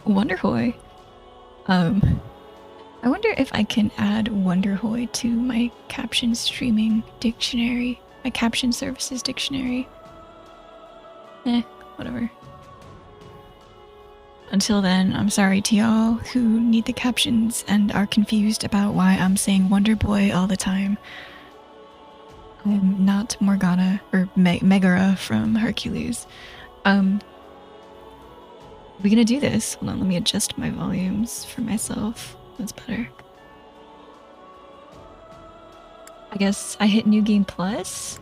Wonderhoy. I wonder if I can add Wonderhoy to my caption streaming dictionary, my caption services dictionary. Whatever. Until then, I'm sorry to y'all who need the captions and are confused about why I'm saying Wonder Boy all the time. I'm not Morgana or Megara from Hercules. We're gonna do this. Hold on, let me adjust my volumes for myself. That's better. I guess I hit New Game Plus.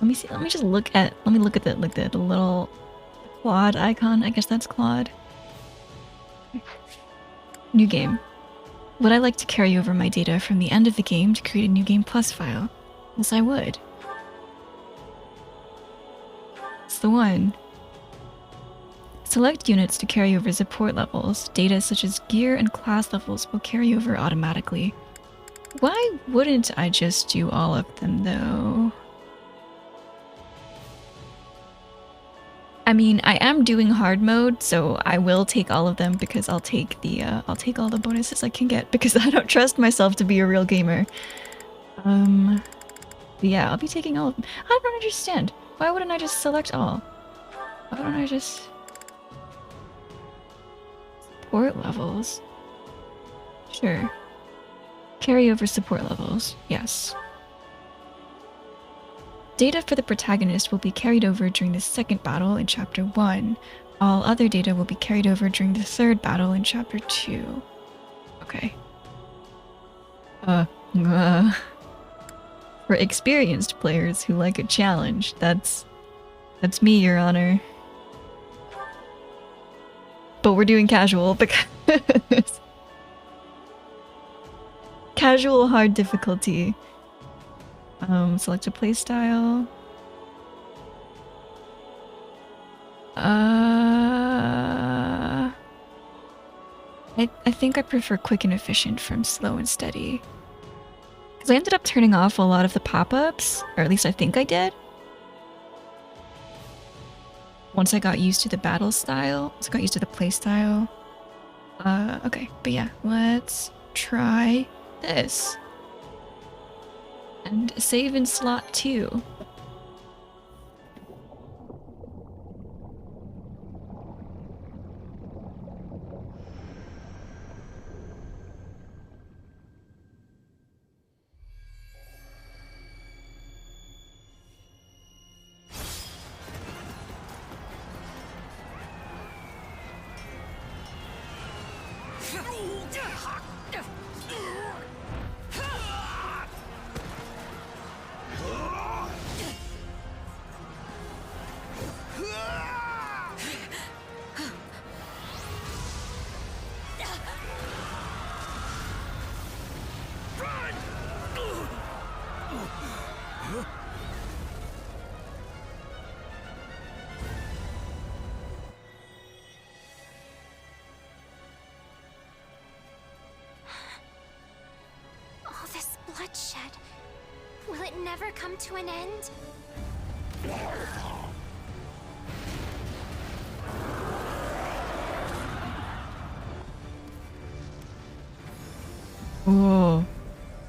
Let me see. Let me look at the little Claude icon. I guess that's Claude. New game. Would I like to carry over my data from the end of the game to create a New Game Plus file? Yes, I would. It's the one. Select units to carry over support levels. Data such as gear and class levels will carry over automatically. Why wouldn't I just do all of them, though? I mean, I am doing hard mode, so I will take all of them because I'll take all the bonuses I can get because I don't trust myself to be a real gamer. But yeah, I'll be taking all of them. I don't understand. Why wouldn't I just select all? Why don't I just... Support levels? Sure. Carry over support levels. Yes. Data for the protagonist will be carried over during the second battle in Chapter 1. All other data will be carried over during the third battle in Chapter 2. Okay. For experienced players who like a challenge, that's me, Your Honor. But we're doing casual because... Casual hard difficulty. Select a playstyle. I think I prefer quick and efficient from slow and steady. Because I ended up turning off a lot of the pop-ups, or at least I think I did. Once I got used to the battle style, once I got used to the playstyle. Okay, but yeah, let's try this. And save in slot 2. Bloodshed. Will it never come to an end? Whoa.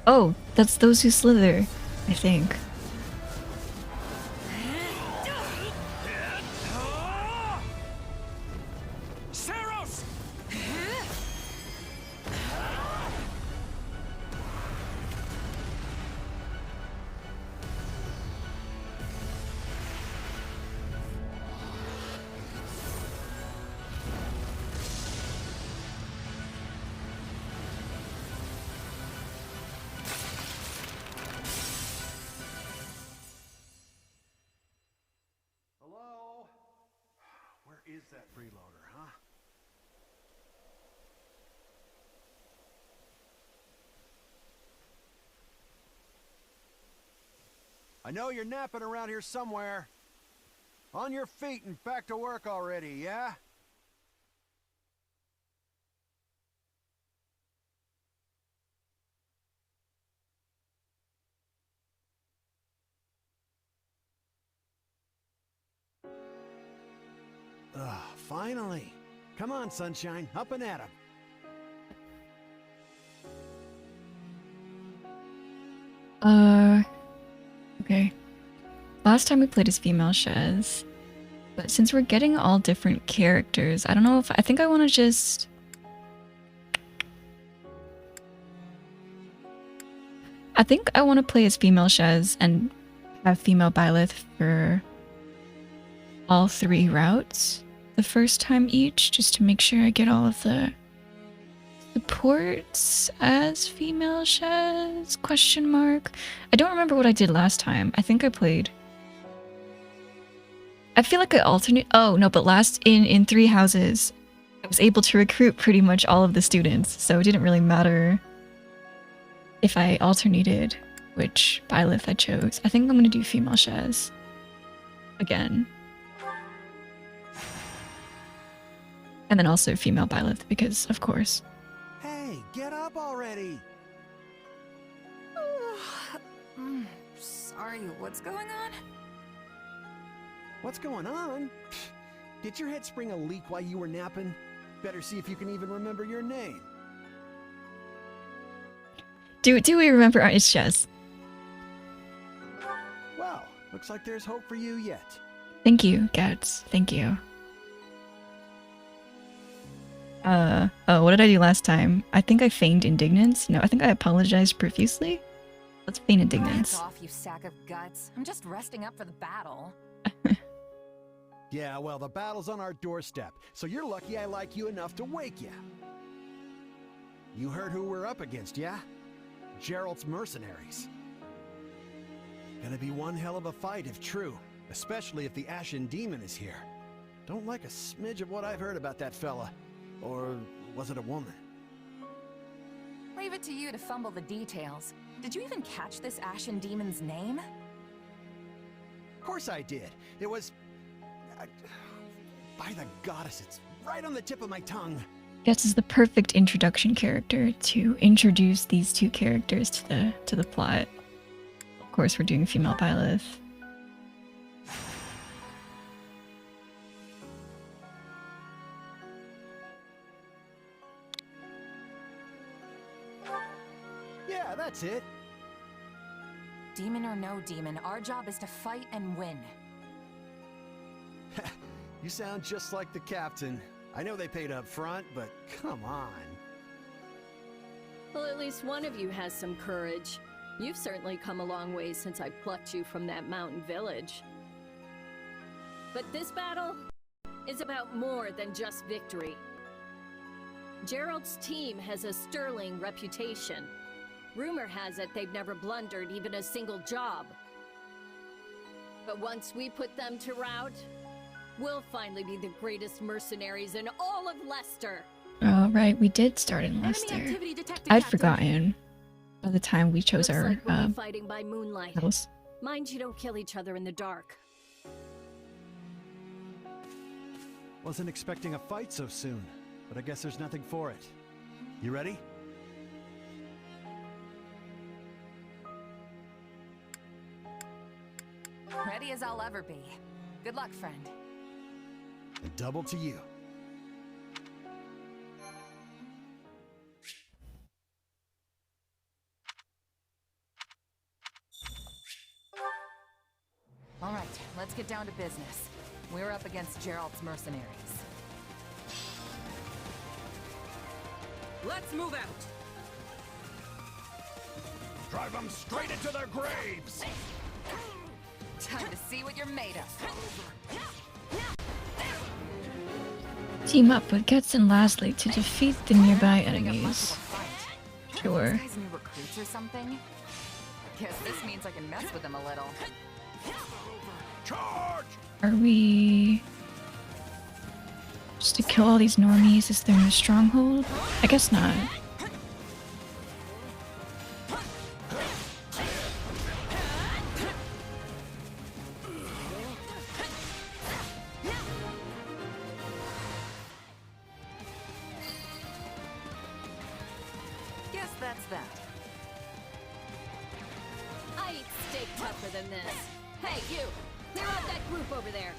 Oh, that's those who slither, I think. Is that freeloader, huh? I know you're napping around here somewhere. On your feet and back to work already, yeah? Finally. Come on, Sunshine, up and at 'em. Okay. Last time we played as female Shez. But since we're getting all different characters, I don't know if I think I want to just I think I want to play as female Shez and have female Byleth for all 3 routes the first time each, just to make sure I get all of the supports as female Shez? Question mark. I don't remember what I did last time. I think I played. I feel like I alternate. Oh no, but last in 3 houses, I was able to recruit pretty much all of the students, so it didn't really matter if I alternated which Byleth I chose. I think I'm gonna do female Shez again. And then also female Byleth, because of course. Hey, get up already! Sorry, what's going on? What's going on? Did your head spring a leak while you were napping? Better see if you can even remember your name. Do we remember it's Shez? Well, looks like there's hope for you yet. Thank you, Gats. Thank you. Oh, what did I do last time? I think I feigned indignance. No, I think I apologized profusely. Let's feign indignance. Hands off, you sack of guts. I'm just resting up for the battle. Yeah, well, the battle's on our doorstep, so you're lucky I like you enough to wake you. You heard who we're up against, yeah? Gerald's mercenaries. Gonna be one hell of a fight if true, especially if the Ashen Demon is here. Don't like a smidge of what I've heard about that fella. Or was it a woman? Leave it to you to fumble the details. Did you even catch this Ashen Demon's name? Of course I did. It was... by the goddess, it's right on the tip of my tongue. Gats is the perfect introduction character to introduce these 2 characters to the plot. Of course, we're doing female Byleth. Yeah, that's it. Demon or no demon, our job is to fight and win. You sound just like the captain. I know they paid up front, but come on. Well, at least one of you has some courage. You've certainly come a long way since I plucked you from that mountain village. But this battle is about more than just victory. Gerald's team has a sterling reputation. Rumor has it they've never blundered even a single job. But once we put them to rout, we'll finally be the greatest mercenaries in all of Leicester. Oh, right, we did start in Leicester. Enemy activity detected, I'd Captain. forgotten by the time we chose Looks our like we'll be fighting by moonlight. house. Mind you don't kill each other in the dark. Wasn't expecting a fight so soon, but I guess there's nothing for it. You ready? Ready as I'll ever be. Good luck, friend. And double to you. All right, let's get down to business. We're up against Gerald's mercenaries. Let's move out! Drive them straight into their graves! Time to see what you're made of. Team up with Gats and Lasley to defeat the nearby enemies. Sure. These guys new recruits or something? Guess this means I can mess with them a little. Charge! Are we... just to kill all these normies? Is there a stronghold? I guess not. Guess that's that. I eat steak tougher than this. Hey, you! Clear out that group over there!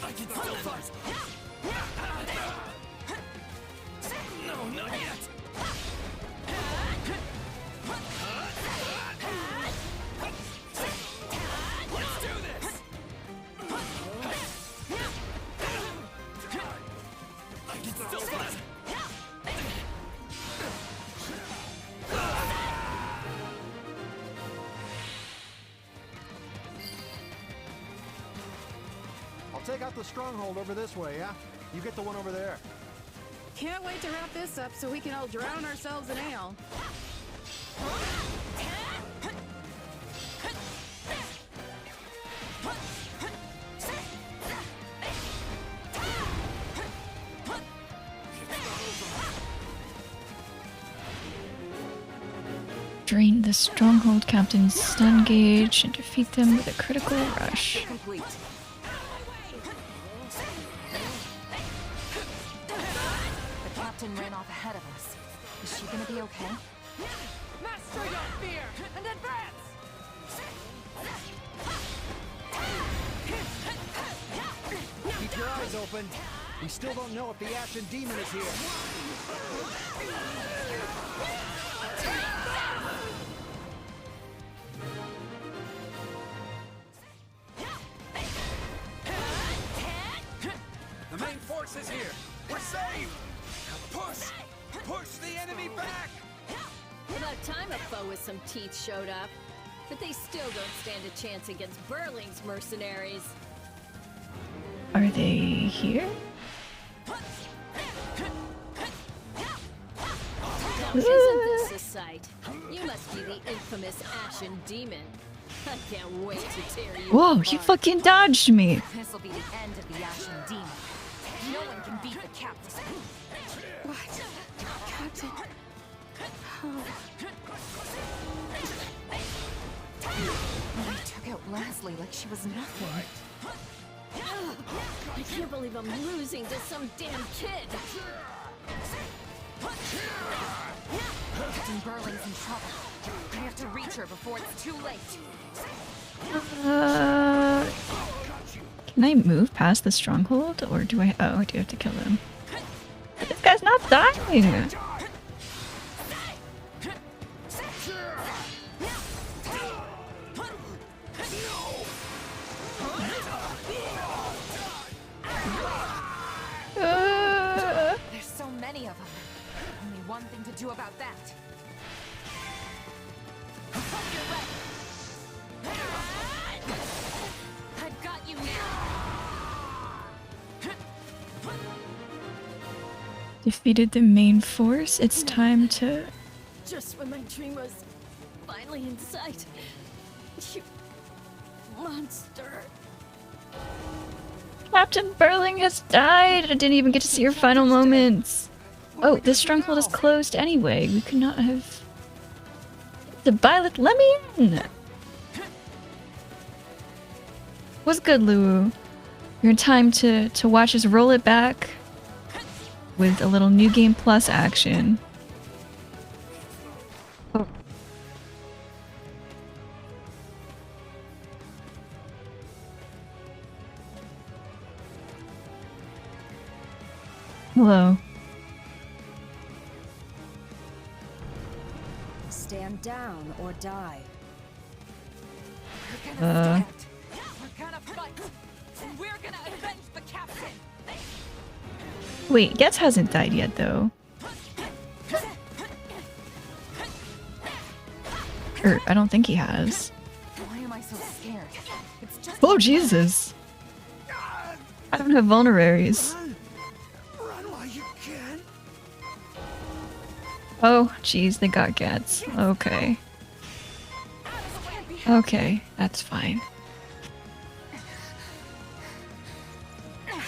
I can still fight. No, not yet. Let's do this. I can still fight. I'll take out the stronghold over this way, yeah? You get the one over there. Can't wait to wrap this up so we can all drown ourselves in ale. Drain the stronghold captain's stun gauge and defeat them with a critical rush. Complete. The captain ran off ahead of us. Is she gonna be okay? Master your fear and advance! Keep your eyes open. We still don't know if the Ashen Demon is here. The main force is here. We're saved. Now push. Push the enemy back. About time a foe with some teeth showed up. But they still don't stand a chance against Burling's mercenaries. Are they here? Isn't this a sight? You must be the infamous Ashen Demon. I can't wait to tear you Whoa, apart. you fucking dodged me! This'll be the end of the Ashen Demon. No one can beat the captain. What? Captain? They took out Leslie like she was nothing. I can't believe I'm losing to some damn kid. Captain Burling's in trouble. I have to reach her before it's too late. Can I move past the stronghold, or do I? Oh, I do have to kill him. But this guy's not dying. There's so many of them. Only one thing to do about that. I've got you now. Defeated the main force. It's time to. Just when my dream was finally in sight. You monster. Captain Burling has died. I didn't even get to see your final moments. Oh, this stronghold is closed anyway. We could not have. The Violet, let me in. What's good, Lou? You're in time to watch us roll it back with a little New Game Plus action. Oh. Hello. Stand down or die. We're gonna stand. We're gonna fight. And we're gonna avenge the captain. Wait, Getz hasn't died yet, though. Or, I don't think he has. Why am I so scared? It's just Oh, Jesus. I don't have vulneraries. Run while you can. Oh, jeez, they got Getz. Okay. Okay, that's fine.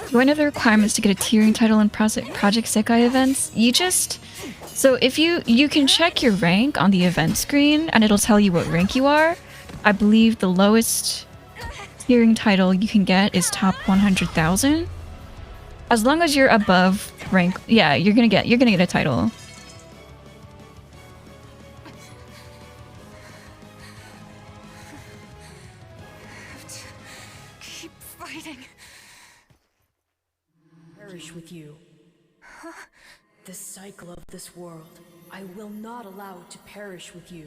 Do I know the requirements to get a tiering title in Project Sekai events? You just... So if you can check your rank on the event screen and it'll tell you what rank you are. I believe the lowest tiering title you can get is top 100,000. As long as you're above rank, yeah, you're gonna get a title. Keep fighting. perish with you. The cycle of this world, I will not allow it to perish with you.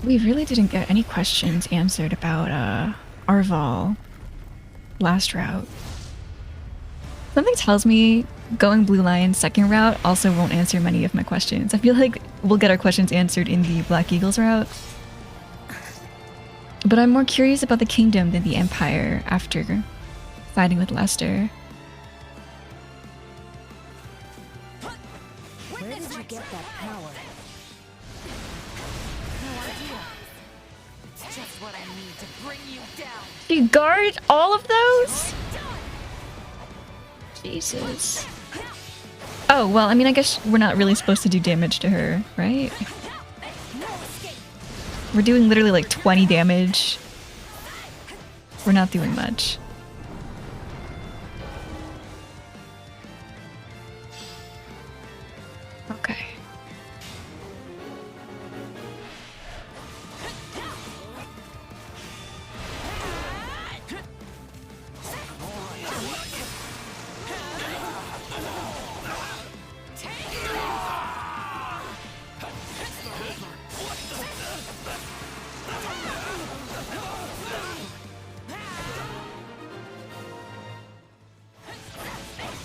We really didn't get any questions answered about Arval last route. Something tells me going Blue Lion's second route also won't answer many of my questions. I feel like we'll get our questions answered in the Black Eagles route. But I'm more curious about the kingdom than the empire after siding with Lester. Where did you get that power? It's just what I need to bring you down. Do you guard all of those? Jesus. Oh, well, I mean, I guess we're not really supposed to do damage to her, right? We're doing literally like 20 damage. We're not doing much. Okay.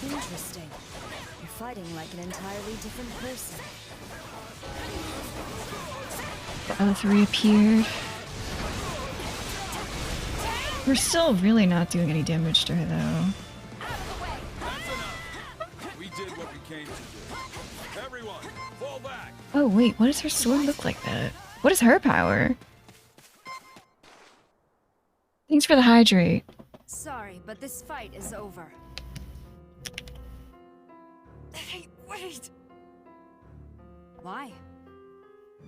Interesting. You're fighting like an entirely different person. The other three appeared. We're still really not doing any damage to her, though. We did what we came to do. Everyone, fall back. Oh, wait, what does her sword look like that? What is her power? Thanks for the hydrate. Sorry, but this fight is over. Hey, wait! Why?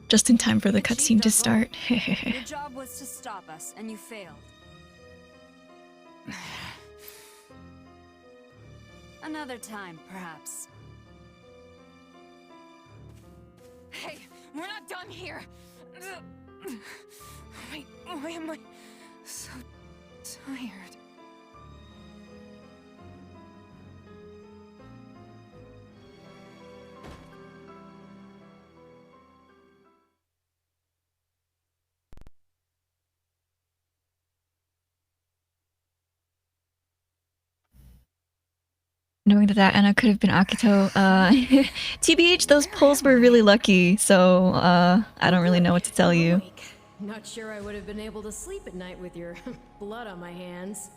Just in time for the cutscene to start. Your job was to stop us, and you failed. Another time, perhaps. Hey, we're not done here. Why am I so tired? Knowing that Anna could have been Akito. TBH, those pulls were really lucky, so I don't really know what to tell you. Not sure I would have been able to sleep at night with your blood on my hands.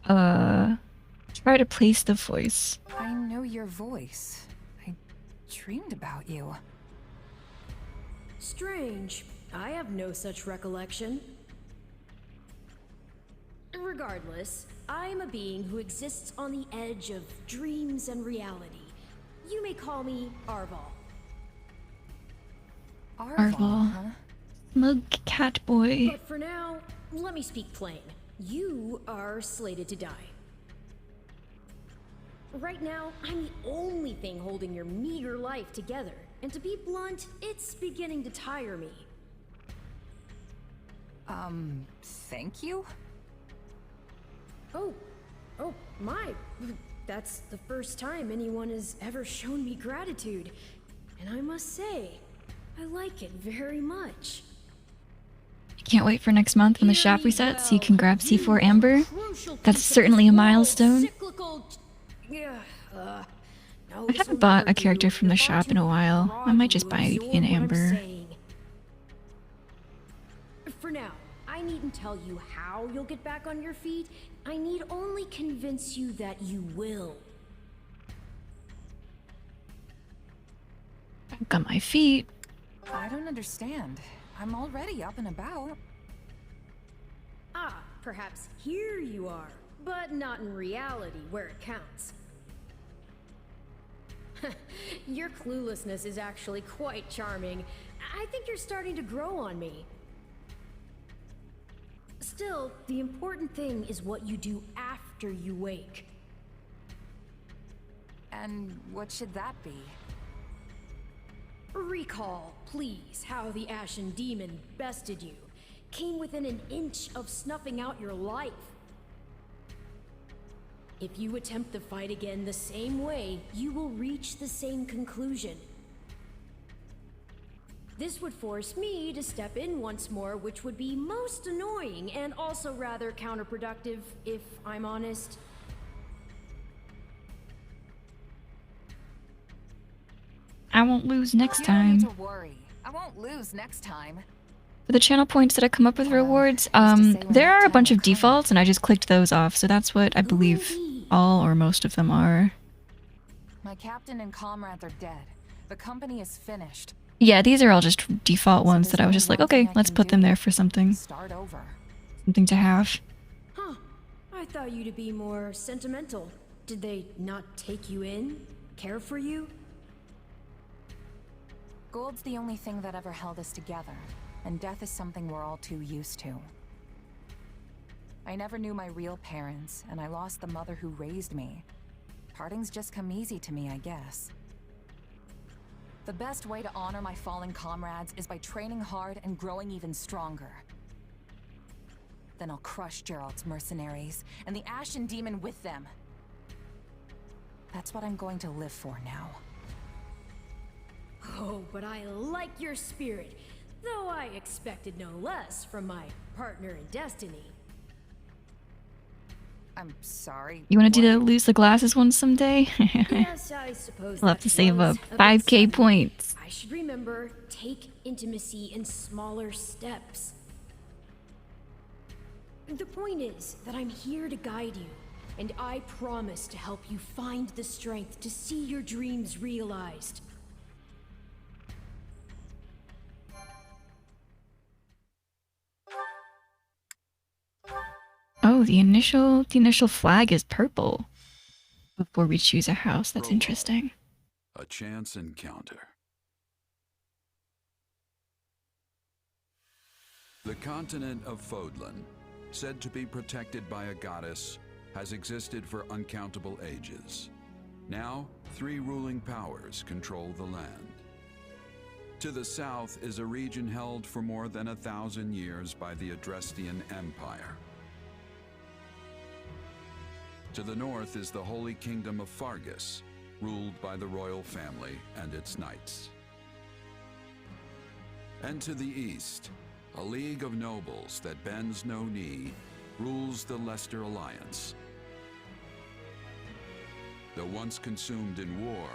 Try to place the voice. I know your voice. I dreamed about you. Strange. I have no such recollection. Regardless, I am a being who exists on the edge of dreams and reality. You may call me Arval. Arval. Huh? Smug cat boy. But for now, let me speak plain. You are slated to die. Right now, I'm the only thing holding your meager life together. And to be blunt, it's beginning to tire me. Thank you? Oh, my. That's the first time anyone has ever shown me gratitude. And I must say, I like it very much. Can't wait for next month when the shop resets so you can grab C4 Amber. That's certainly a milestone. I haven't bought a character from the shop in a while. I might just buy an Amber. For now, I needn't tell you how you'll get back on your feet. I need only convince you that you will. Back on my feet. I don't understand. I'm already up and about. Ah, perhaps here you are, but not in reality where it counts. Your cluelessness is actually quite charming. I think you're starting to grow on me. Still, the important thing is what you do after you wake. And what should that be? recall, please, how the Ashen Demon bested you. Came within an inch of snuffing out your life. If you attempt the fight again the same way, you will reach the same conclusion. This would force me to step in once more, which would be most annoying and also rather counterproductive, if I'm honest. I won't lose next You don't time. need to worry. I won't lose next time. For the channel points that I come up with rewards, who's to say when there that are a time bunch will of come? defaults, and I just clicked those off, so that's what I believe all or most of them are. My captain and comrades are dead. The company is finished. Yeah, these are all just default ones there's that I was only just like, one thing okay, I let's can put them do. there for something. Start over. Something to have. Huh. I thought you to be more sentimental. Did they not take you in? Care for you? Gold's the only thing that ever held us together, and death is something we're all too used to. I never knew my real parents, and I lost the mother who raised me. Parting's just come easy to me, I guess. The best way to honor my fallen comrades is by training hard and growing even stronger. Then I'll crush Gerald's mercenaries, and the Ashen Demon with them. That's what I'm going to live for now. Oh, but I like your spirit, though I expected no less from my partner in destiny. I'm sorry. You want to do the what? lose the glasses one someday? Yes, I suppose We'll have that to save was up a bit 5k sudden. points. I should remember, take intimacy in smaller steps. The point is that I'm here to guide you, and I promise to help you find the strength to see your dreams realized. Oh, the initial flag is purple. Before we choose a house, that's interesting. A chance encounter. The continent of Fodlan, said to be protected by a goddess, has existed for uncountable ages. Now, 3 ruling powers control the land. To the south is a region held for more than 1,000 years by the Adrestian Empire. To the north is the Holy Kingdom of Fargus, ruled by the royal family and its knights. And to the east, a league of nobles that bends no knee rules the Leicester Alliance. Though once consumed in war,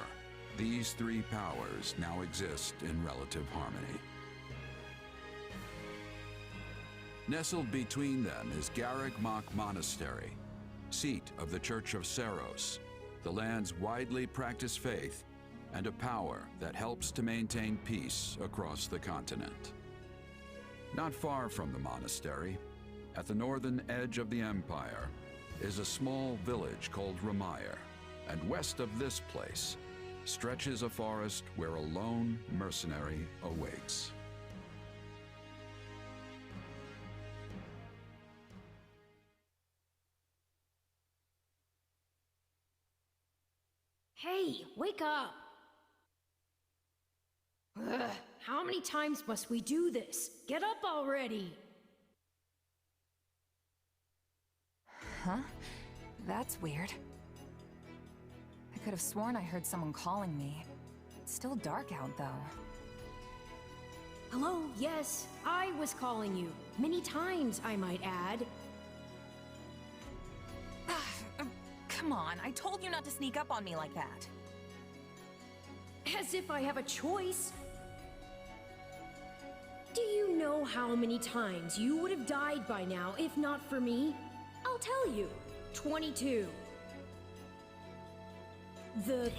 these 3 powers now exist in relative harmony. Nestled between them is Garreg Mach Monastery, seat of the Church of Saros, the land's widely practiced faith, and a power that helps to maintain peace across the continent. Not far from the monastery, at the northern edge of the empire, is a small village called Ramire, and west of this place stretches a forest where a lone mercenary awaits. Hey, wake up! Ugh, how many times must we do this? Get up already! Huh? That's weird. I could have sworn I heard someone calling me. It's still dark out, though. Hello, yes, I was calling you. Many times, I might add. Come on, I told you not to sneak up on me like that. As if I have a choice. Do you know how many times you would have died by now if not for me? I'll tell you. 22.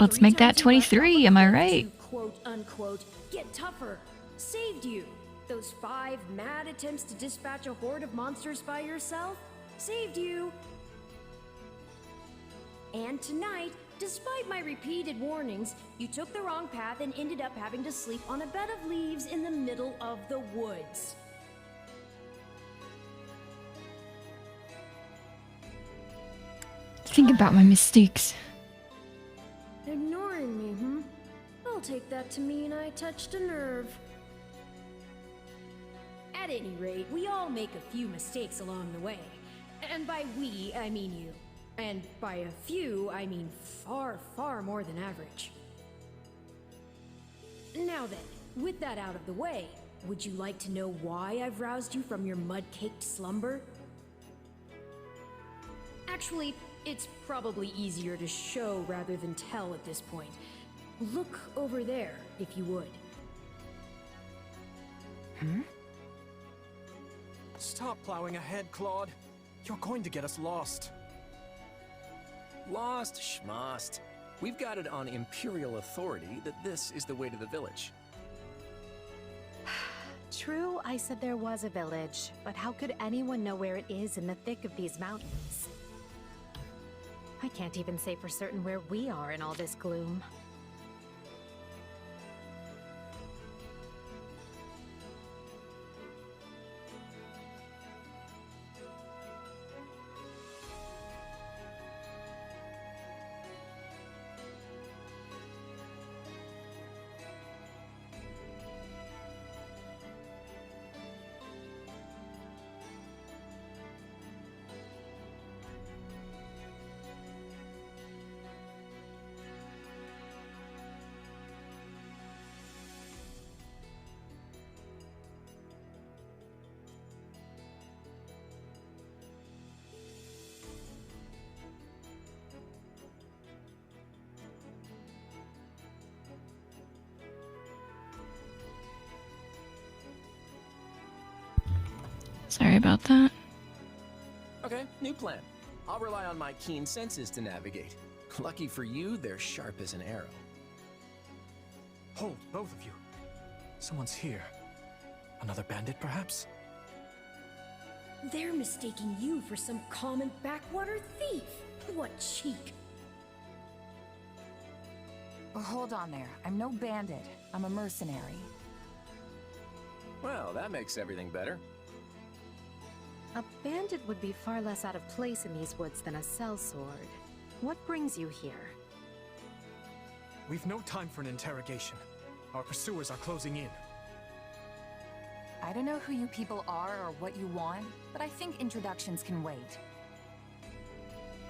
Let's make that 23, am I right? To, quote unquote, get tougher. Saved you. Those 5 mad attempts to dispatch a horde of monsters by yourself? Saved you. And tonight, despite my repeated warnings, you took the wrong path and ended up having to sleep on a bed of leaves in the middle of the woods. Think about my mistakes. Ignoring me, hmm? Well, take that to mean I touched a nerve. At any rate, we all make a few mistakes along the way. And by we, I mean you. And by a few, I mean far, far more than average. Now then, with that out of the way, would you like to know why I've roused you from your mud-caked slumber? Actually, it's probably easier to show rather than tell at this point. Look over there, if you would. Stop plowing ahead, Claude. You're going to get us lost. Lost schmost. We've got it on Imperial authority that this is the way to the village. True, I said there was a village, but how could anyone know where it is in the thick of these mountains? I can't even say for certain where we are in all this gloom. Sorry about that. Okay, new plan. I'll rely on my keen senses to navigate. Lucky for you, they're sharp as an arrow. Hold, both of you. Someone's here. Another bandit, perhaps? They're mistaking you for some common backwater thief. What cheek. Hold on there. I'm no bandit. I'm a mercenary. Well, that makes everything better. A bandit would be far less out of place in these woods than a sellsword. What brings you here? We've no time for an interrogation. Our pursuers are closing in. I don't know who you people are or what you want, but I think introductions can wait.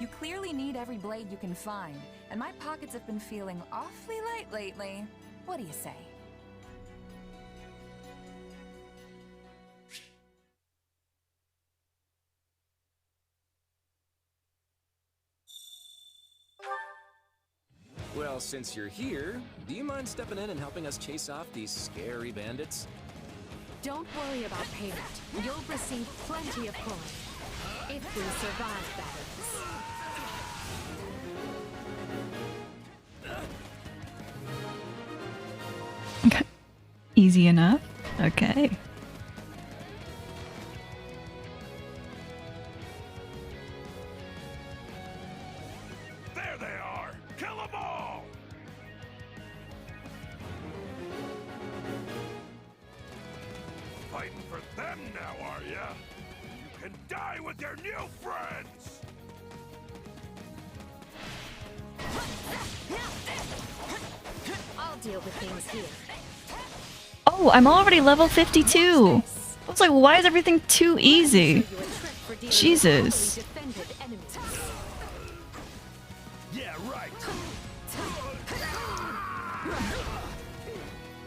You clearly need every blade you can find, and my pockets have been feeling awfully light lately. What do you say? Well, since you're here, do you mind stepping in and helping us chase off these scary bandits? Don't worry about payment. You'll receive plenty of coin. If we survive, that is. Okay. Easy enough. Okay. There they are! Kill them all! Fighting for them now, are ya? You can die with your new friends! I'll deal with things here. Oh, I'm already level 52. I was like, why is everything too easy? Jesus. Yeah, right.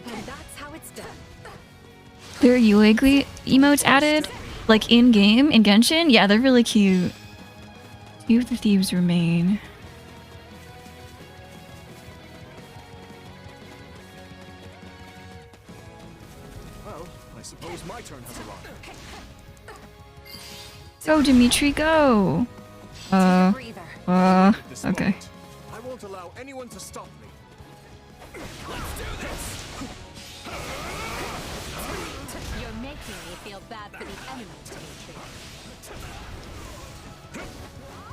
And that's how it's done. There are Yuegui emotes added, like in-game, in Genshin? Yeah, they're really cute. Few of the thieves remain. Well, I suppose my turn has arrived. Go, Dimitri, go! Okay. I won't allow anyone to stop me. You're making me feel bad for the enemy, Dimitri.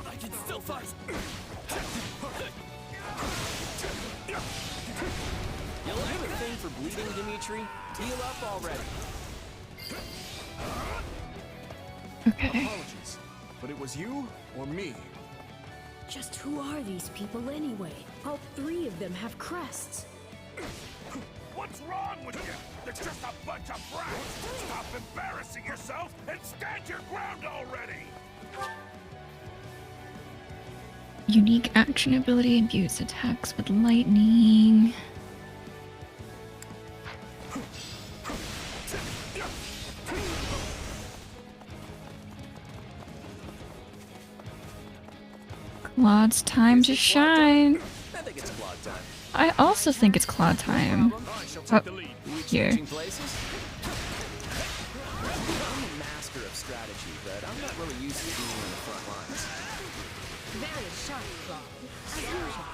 I can still fight. You'll have a thing for bleeding, Dimitri? Heal up already. Okay. Apologies, but it was you or me. Just who are these people anyway? All three of them have crests. What's wrong with you? They're just a bunch of brats. Stop embarrassing yourself and stand your ground already. Unique action ability imbues attacks with lightning. Claude's time to shine. I think it's Claude time. I also think it's Claude time. Oh, here. I'm a master of strategy, but I'm not really used to being in the front lines. Very sharp, Claude. As usual.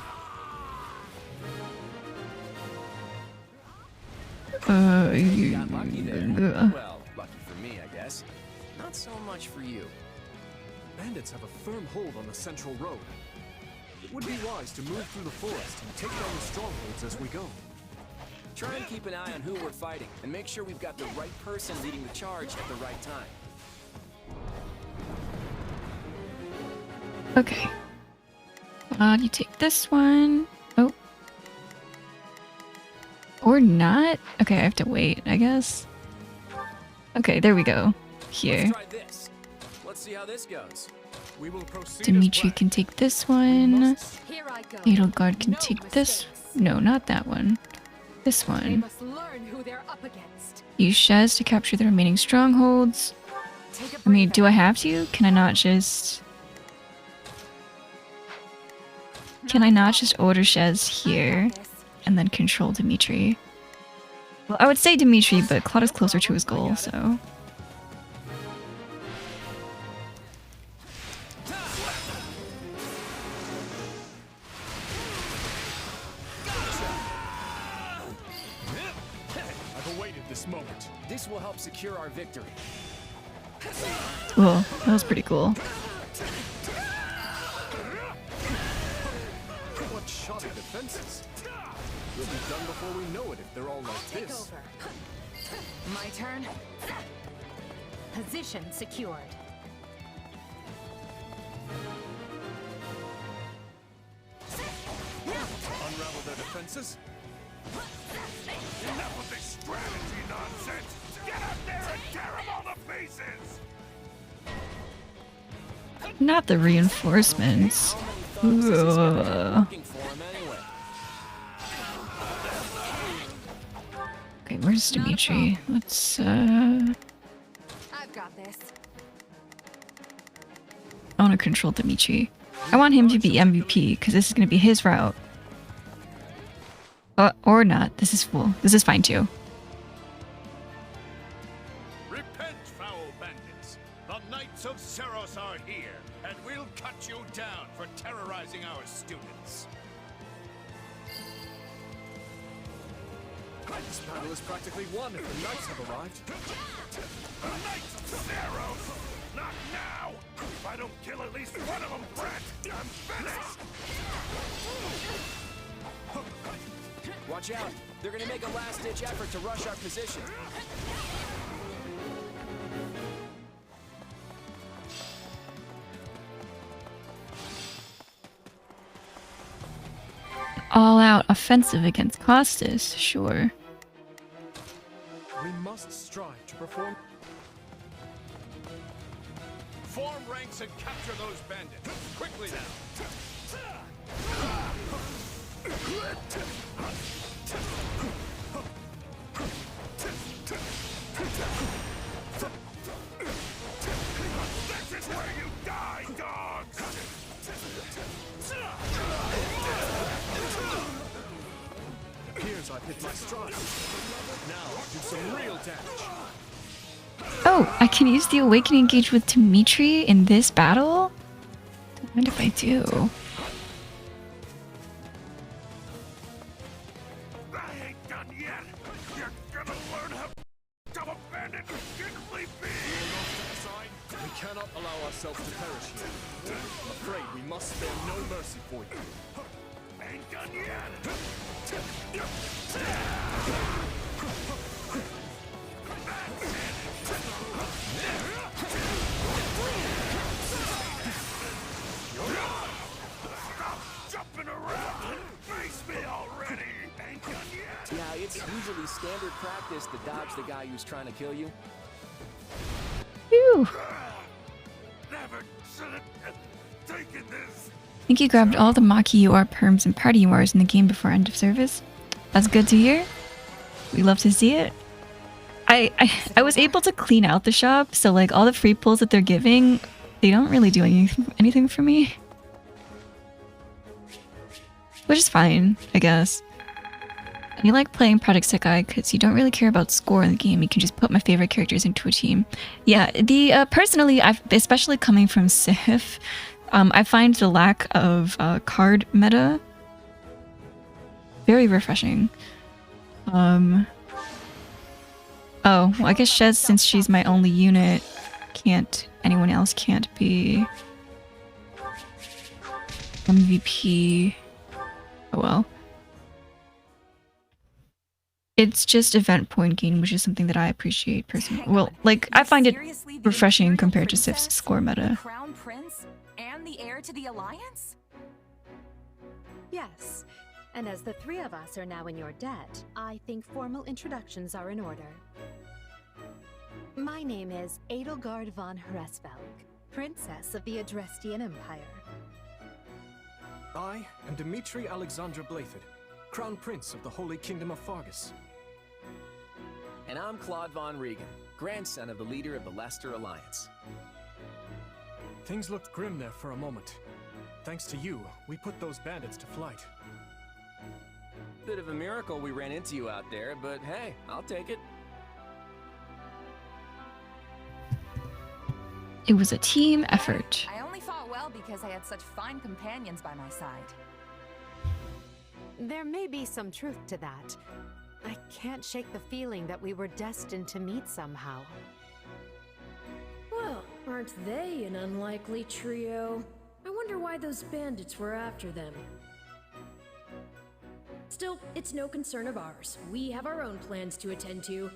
Got lucky there. Well, lucky for me, I guess. Not so much for you. Bandits have a firm hold on the central road. It would be wise to move through the forest and take down the strongholds as we go. Try and keep an eye on who we're fighting, and make sure we've got the right person leading the charge at the right time. Okay. You take this one. Oh. Or not? Okay, I have to wait, I guess. Okay, there we go. Here. Let's try this. Let's see how this goes. We will proceed. Dimitri can take this one. Here I go. Edelgard can take this. No, not that one. This They one. must learn who they're up against. Use Shez to capture the remaining strongholds. Take a I mean, breather. do I have to? Can I not just... Can I not just order Shez here and then control Dimitri? Well, I would say Dimitri, but Claude is closer to his goal, so... I've awaited this moment. This will help secure our victory. Cool. That was pretty cool. What shoddy defenses. We'll be done before we know it if they're all like Take this. over. My turn. Position secured. Unravel their defenses. Enough of this strategy nonsense. Get up there and tear them all to pieces. Not the reinforcements. Ugh. Looking for him anyway. Okay, where's Dimitri? Let's, I've got this. I want to control Dimitri. I want him to be MVP, because this is going to be his route. Or not. This is full. This is fine too. Repent, foul bandits. The Knights of Seros are here, and we'll cut you down for terrorizing our students. This battle is practically won if the knights have arrived. The Knights of Seros! Not now! If I don't kill at least one of them, Brett, I'm finished! Watch out. They're gonna make a last-ditch effort to rush our position. All-out offensive against Costas, sure. We must strive to perform. Form ranks and capture those bandits. Quickly now! This is where you die, dogs! Appears I've hit my stride. Now do some real damage. Oh, I can use the Awakening Gauge with Dimitri in this battle? Don't mind if I do. I ain't done yet! You're gonna learn how to abandon Giggly Bee! We cannot allow ourselves to perish here. I'm afraid we must spare no mercy for you. Ain't done yet! Stop jumping around and face me already! Ain't done yet! usually standard practice to dodge the guy who's trying to kill you. Phew. Never should have taken this. I think you grabbed all the Maki UR perms and party URs in the game before end of service. That's good to hear. We love to see it. I was able to clean out the shop, so like all the free pulls that they're giving, they don't really do anything for me. Which is fine, I guess. And you like playing Project Sekai because you don't really care about score in the game. You can just put my favorite characters into a team. Yeah, the personally, especially coming from Sif, I find the lack of card meta very refreshing. Oh, well, I guess Shez, since she's my only unit, anyone else can't be MVP. Oh well. It's just event point gain, which is something that I appreciate personally. Well, like, I find it refreshing compared to Sif's score meta. Crown Prince and the heir to the Alliance? Yes. And as the three of us are now in your debt, I think formal introductions are in order. My name is Edelgard von Hresvelg, Princess of the Adrestian Empire. I am Dimitri Alexandra Blayford, Crown Prince of the Holy Kingdom of Fargus. And I'm Claude von Regan, grandson of the leader of the Leicester Alliance. Things looked grim there for a moment. Thanks to you, we put those bandits to flight. Bit of a miracle we ran into you out there, but hey, I'll take it. It was a team effort. I only fought well because I had such fine companions by my side. There may be some truth to that. I can't shake the feeling that we were destined to meet somehow. Well, aren't they an unlikely trio? I wonder why those bandits were after them. Still, it's no concern of ours. We have our own plans to attend to.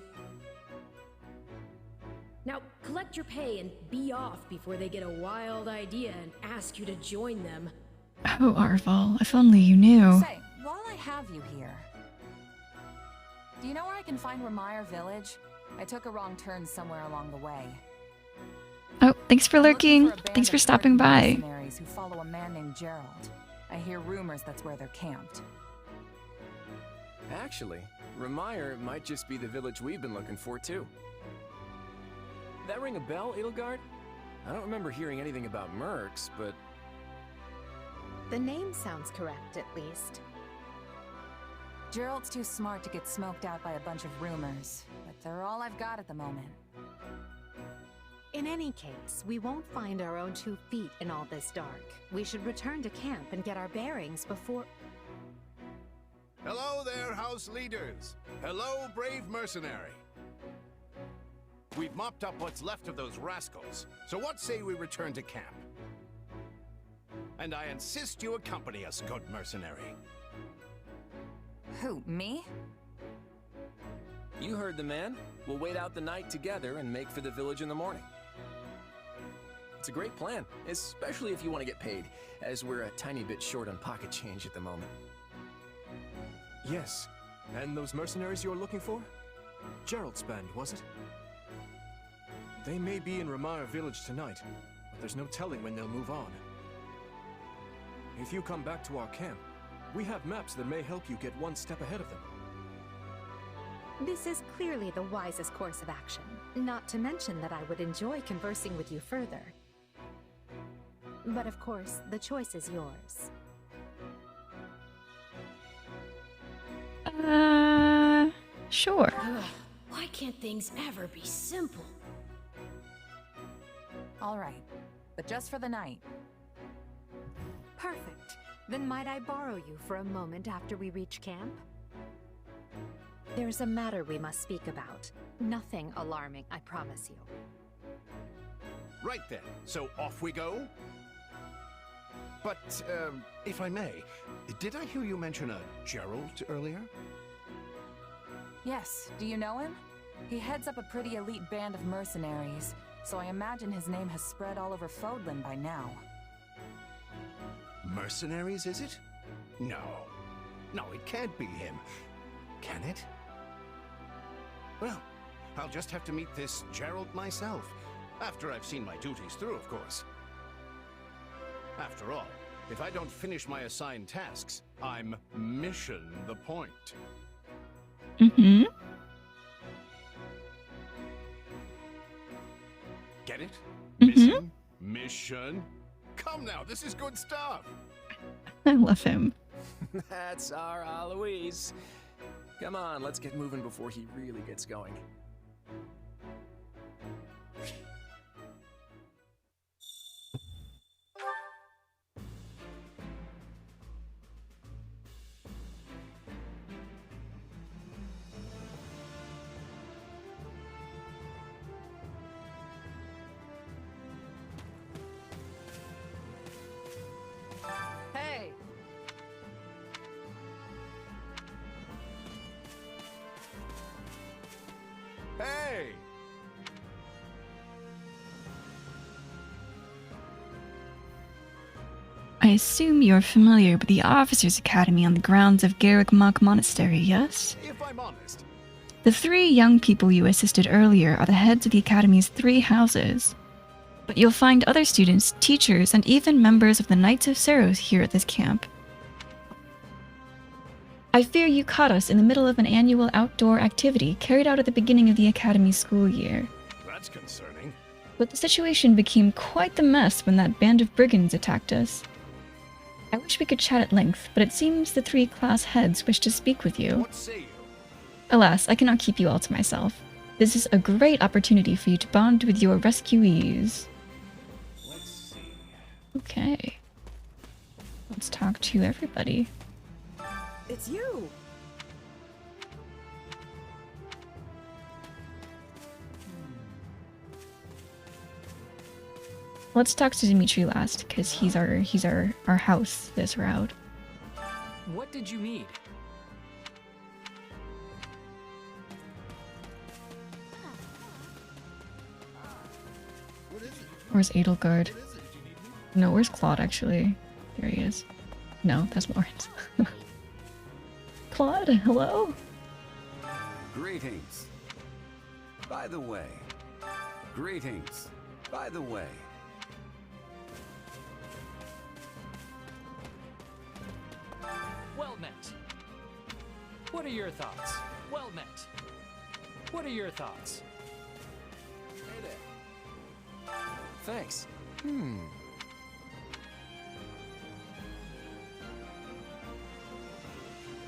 Now, collect your pay and be off before they get a wild idea and ask you to join them. Oh, Arval, if only you knew. Say, while I have you here, do you know where I can find Ramire Village? I took a wrong turn somewhere along the way. Oh, thanks for lurking. Thanks for stopping by. Mercenaries who follow a man named Gerald. I hear rumors that's where they're camped. Actually, Ramire might just be the village we've been looking for, too. That ring a bell, Edelgard? I don't remember hearing anything about mercs, but... The name sounds correct, at least. Gerald's too smart to get smoked out by a bunch of rumors, but they're all I've got at the moment. In any case, we won't find our own 2 feet in all this dark. We should return to camp and get our bearings before... Hello there, house leaders. Hello, brave mercenary. We've mopped up what's left of those rascals, so what say we return to camp? And I insist you accompany us, good mercenary. Who, me? You heard the man. We'll wait out the night together and make for the village in the morning. It's a great plan, especially if you want to get paid, as we're a tiny bit short on pocket change at the moment. Yes, and those mercenaries you're looking for? Gerald's band, was it? They may be in Ramire Village tonight, but there's no telling when they'll move on. If you come back to our camp, we have maps that may help you get one step ahead of them. This is clearly the wisest course of action. Not to mention that I would enjoy conversing with you further. But of course, the choice is yours. Sure. Ugh, why can't things ever be simple? All right, but just for the night. Perfect. Then might I borrow you for a moment after we reach camp? There's a matter we must speak about. Nothing alarming, I promise you. Right then, so off we go? But, if I may, did I hear you mention a Gerald earlier? Yes, do you know him? He heads up a pretty elite band of mercenaries, so I imagine his name has spread all over Fodlan by now. Mercenaries, is it? No. No, it can't be him. Can it? Well, I'll just have to meet this Gerald myself. After I've seen my duties through, of course. After all, if I don't finish my assigned tasks, I'm mission the point. Mm-hmm. Get it? Mm-hmm. Mission? Come now, this is good stuff. I love him. That's our Aloise. Come on, let's get moving before he really gets going. Hey! Hey! I assume you're familiar with the Officers' Academy on the grounds of Garrick Mach Monastery, yes? If I'm honest. The 3 young people you assisted earlier are the heads of the Academy's 3 houses. But you'll find other students, teachers, and even members of the Knights of Seros here at this camp. I fear you caught us in the middle of an annual outdoor activity carried out at the beginning of the Academy's school year. That's concerning. But the situation became quite the mess when that band of brigands attacked us. I wish we could chat at length, but it seems the 3 class heads wish to speak with you. What say you? Alas, I cannot keep you all to myself. This is a great opportunity for you to bond with your rescuees. Let's see. Okay. Let's talk to everybody. It's you! Let's talk to Dimitri last, because he's our house this route. What did you need? Where's Edelgard? No, where's Claude actually? There he is. No, that's Lawrence. Claude, hello? Greetings. By the way. Greetings. By the way. Well met. What are your thoughts? Well met. What are your thoughts? Hey there. Thanks.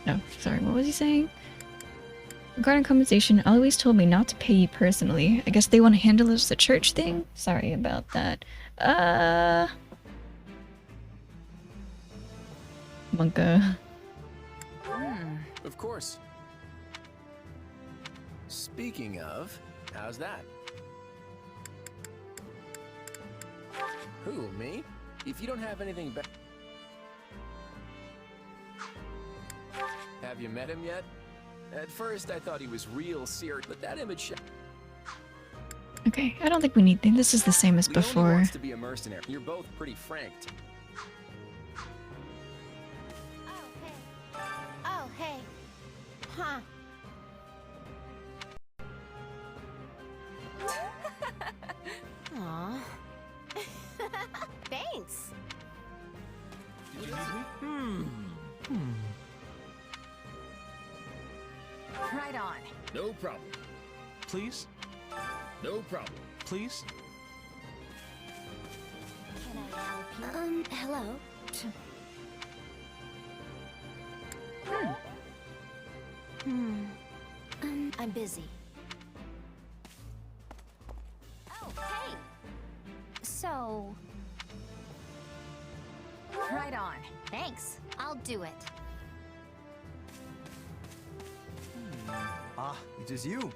No, sorry, what was he saying? Regarding compensation, Eloise told me not to pay you personally. I guess they want to handle it as a church thing? Sorry about that. Monka. Of course. Speaking of, how's that? Who, me? If you don't have anything better... Have you met him yet? At first, I thought he was real serious, but that image... Okay, I don't think we need... This is the same as Leone before. wants to be a mercenary. You're both pretty frank. Oh, hey. Huh. Aw. Thanks. Did you need me? Right on. No problem. Please? No problem. Please? Can I help you? Hello? I'm busy. Oh, hey! So... Right on. Thanks. I'll do it. Ah, it is you.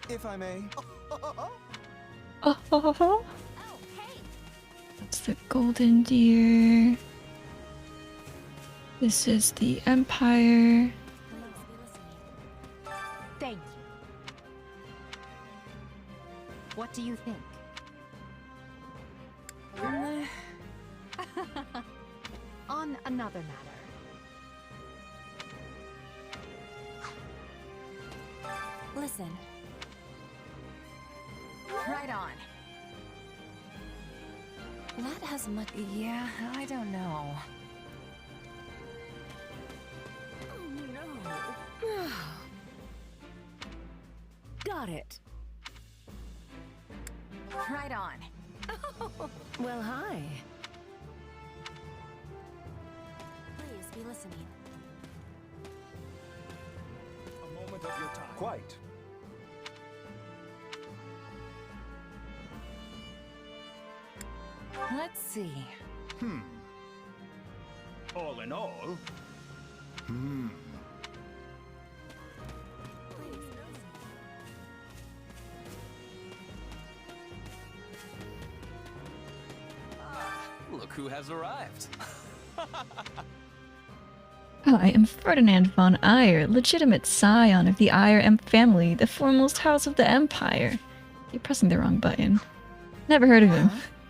If I may. Oh, that's the golden deer. This is the Empire. Thank What do you think? On another matter. Listen. Right on. That has much. Yeah, I don't know. Oh no. Got it. Right on. Well, hi. Please be listening. A moment of your time. Quite. Let's see. All in all, Look who has arrived. I am Ferdinand von Eyre, legitimate scion of the Eyre M family, the foremost house of the Empire. You're pressing the wrong button. Never heard of him.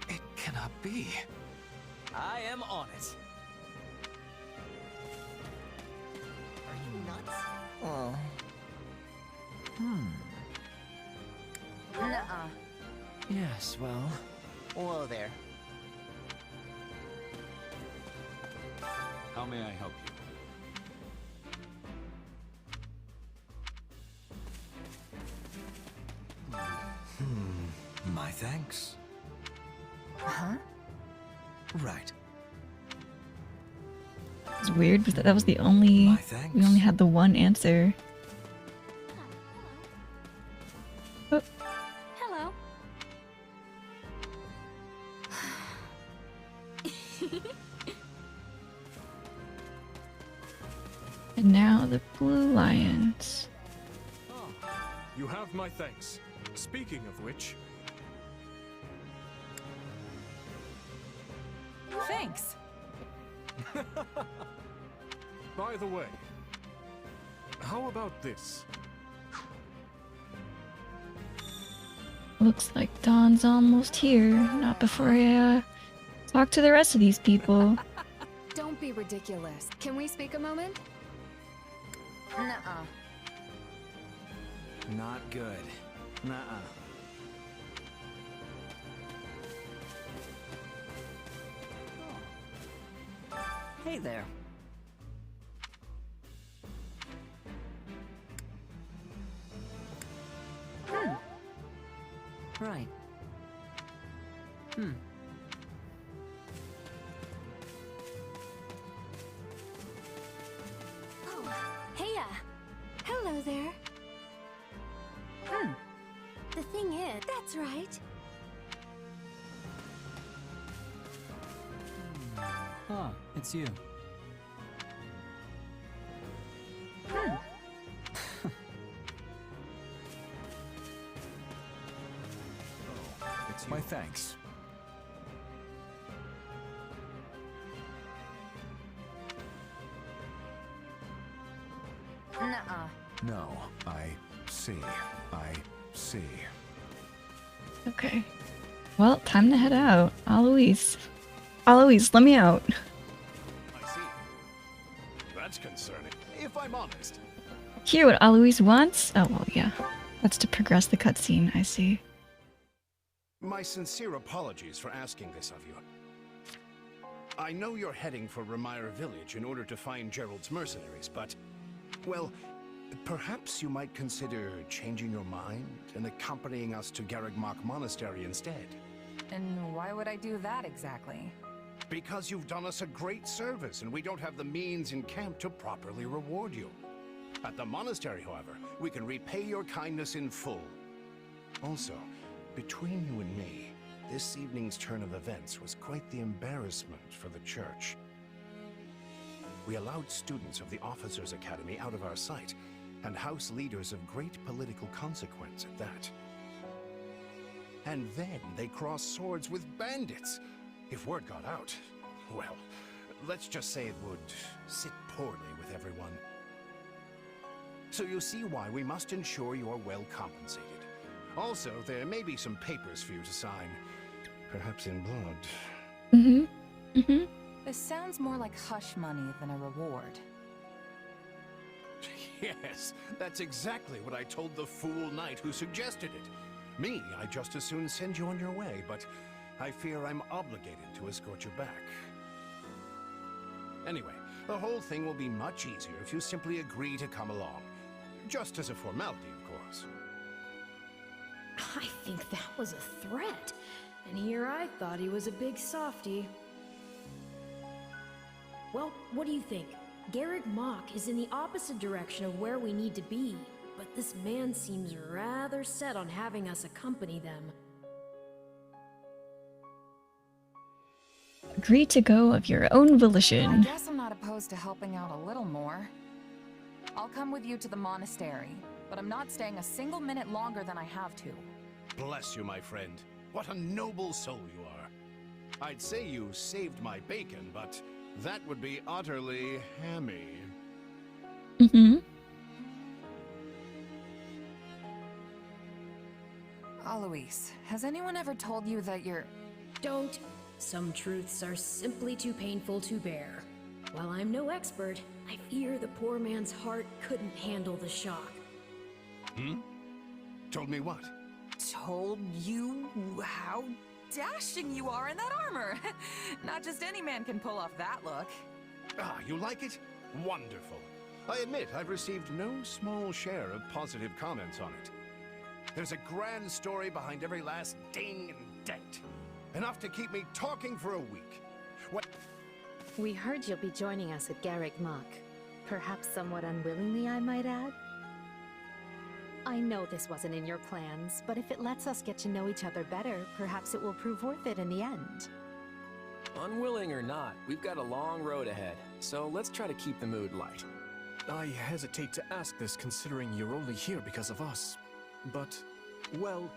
It cannot be. I am on it. Are you nuts? Oh. Nuh-uh. Yes, well. Whoa there. How may I help you? My thanks. Huh? Right. It's weird because that was the only. My thanks. We only had the one answer. Oh. Hello. And now the Blue Lions. You have my thanks. Speaking of which... Thanks. By the way, how about this? Looks like Dawn's almost here. Not before I talk to the rest of these people. Don't be ridiculous. Can we speak a moment? Nuh-uh. not good. Nuh-uh. Hey there. Right. Oh, heya. Hello there. The thing is, that's right. Ah, it's you. It's my thanks. Nuh-uh. No, I see. I see. Okay. Well, time to head out. Alois. Alois, let me out. I see. That's concerning, if I'm honest. Hear what Alois wants? Oh, well, yeah. That's to progress the cutscene, I see. My sincere apologies for asking this of you. I know you're heading for Remire Village in order to find Gerald's mercenaries, but... well, perhaps you might consider changing your mind and accompanying us to Garreg Mach Monastery instead. And why would I do that exactly? Because you've done us a great service and we don't have the means in camp to properly reward you. At the monastery, however, we can repay your kindness in full. Also, between you and me, this evening's turn of events was quite the embarrassment for the church. We allowed students of the Officers' Academy out of our sight, and house leaders of great political consequence at that. And then they crossed swords with bandits. If word got out, well, let's just say it would sit poorly with everyone. So you see why we must ensure you are well compensated. Also, there may be some papers for you to sign. Perhaps in blood. This sounds more like hush money than a reward. Yes, that's exactly what I told the fool knight who suggested it. Me, I'd just as soon send you on your way, but I fear I'm obligated to escort you back. Anyway, the whole thing will be much easier if you simply agree to come along. Just as a formality, of course. I think that was a threat. And here I thought he was a big softie. Well, what do you think? Garrick Mach is in the opposite direction of where we need to be, but this man seems rather set on having us accompany them. Agree to go of your own I volition. guess I'm not opposed to helping out a little more. I'll come with you to the monastery, but I'm not staying a single minute longer than I have to. Bless you, my friend. What a noble soul you are. I'd say you saved my bacon, but that would be utterly hammy. Alois, has anyone ever told you that you're... Don't. Some truths are simply too painful to bear. While I'm no expert, I fear the poor man's heart couldn't handle the shock. Told me what? Told you how dashing you are in that armor. Not just any man can pull off that look. Ah, you like it? Wonderful. I admit I've received no small share of positive comments on it. There's a grand story behind every last ding and dent. Enough to keep me talking for a week. What? We heard you'll be joining us at Garrick Mach. Perhaps somewhat unwillingly, I might add. I know this wasn't in your plans, but if it lets us get to know each other better, perhaps it will prove worth it in the end. Unwilling or not, we've got a long road ahead, so let's try to keep the mood light. I hesitate to ask this considering you're only here because of us. But, well,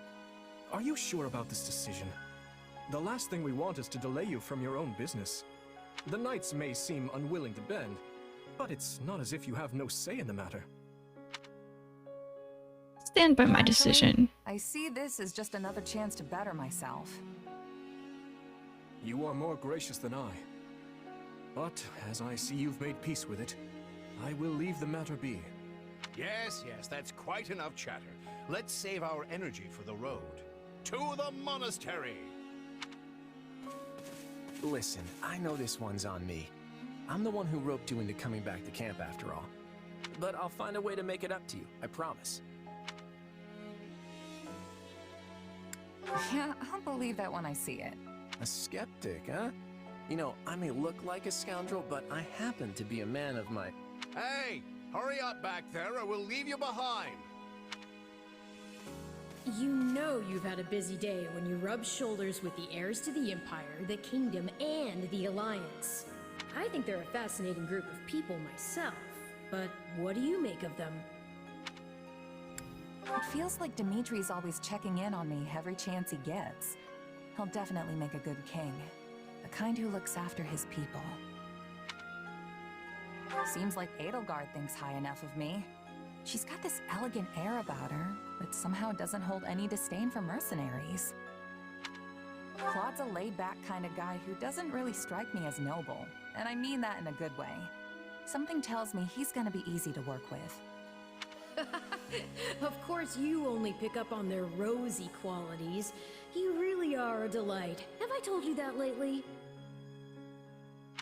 are you sure about this decision? The last thing we want is to delay you from your own business. The knights may seem unwilling to bend, but it's not as if you have no say in the matter. Stand by my decision. I see this as just another chance to better myself. You are more gracious than I. But, as I see you've made peace with it, I will leave the matter be. Yes, that's quite enough chatter. Let's save our energy for the road. To the monastery! Listen, I know this one's on me. I'm the one who roped you into coming back to camp after all. But I'll find a way to make it up to you, I promise. Yeah, I'll believe that when I see it. A skeptic, huh? You know, I may look like a scoundrel, but I happen to be a man of my... Hey! Hurry up back there or we'll leave you behind! You know you've had a busy day when you rub shoulders with the heirs to the Empire, the Kingdom, and the Alliance. I think they're a fascinating group of people myself, but what do you make of them? It feels like Dimitri's always checking in on me every chance he gets. He'll definitely make a good king. The kind who looks after his people. Seems like Edelgard thinks high enough of me. She's got this elegant air about her, but somehow doesn't hold any disdain for mercenaries. Claude's a laid-back kind of guy who doesn't really strike me as noble, and I mean that in a good way. Something tells me he's gonna be easy to work with. Of course you only pick up on their rosy qualities. You really are a delight. Have I told you that lately?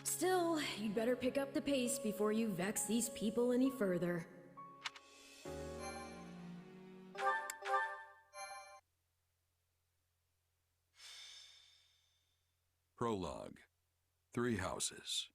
Still, you'd better pick up the pace before you vex these people any further. Prologue. 3 Houses.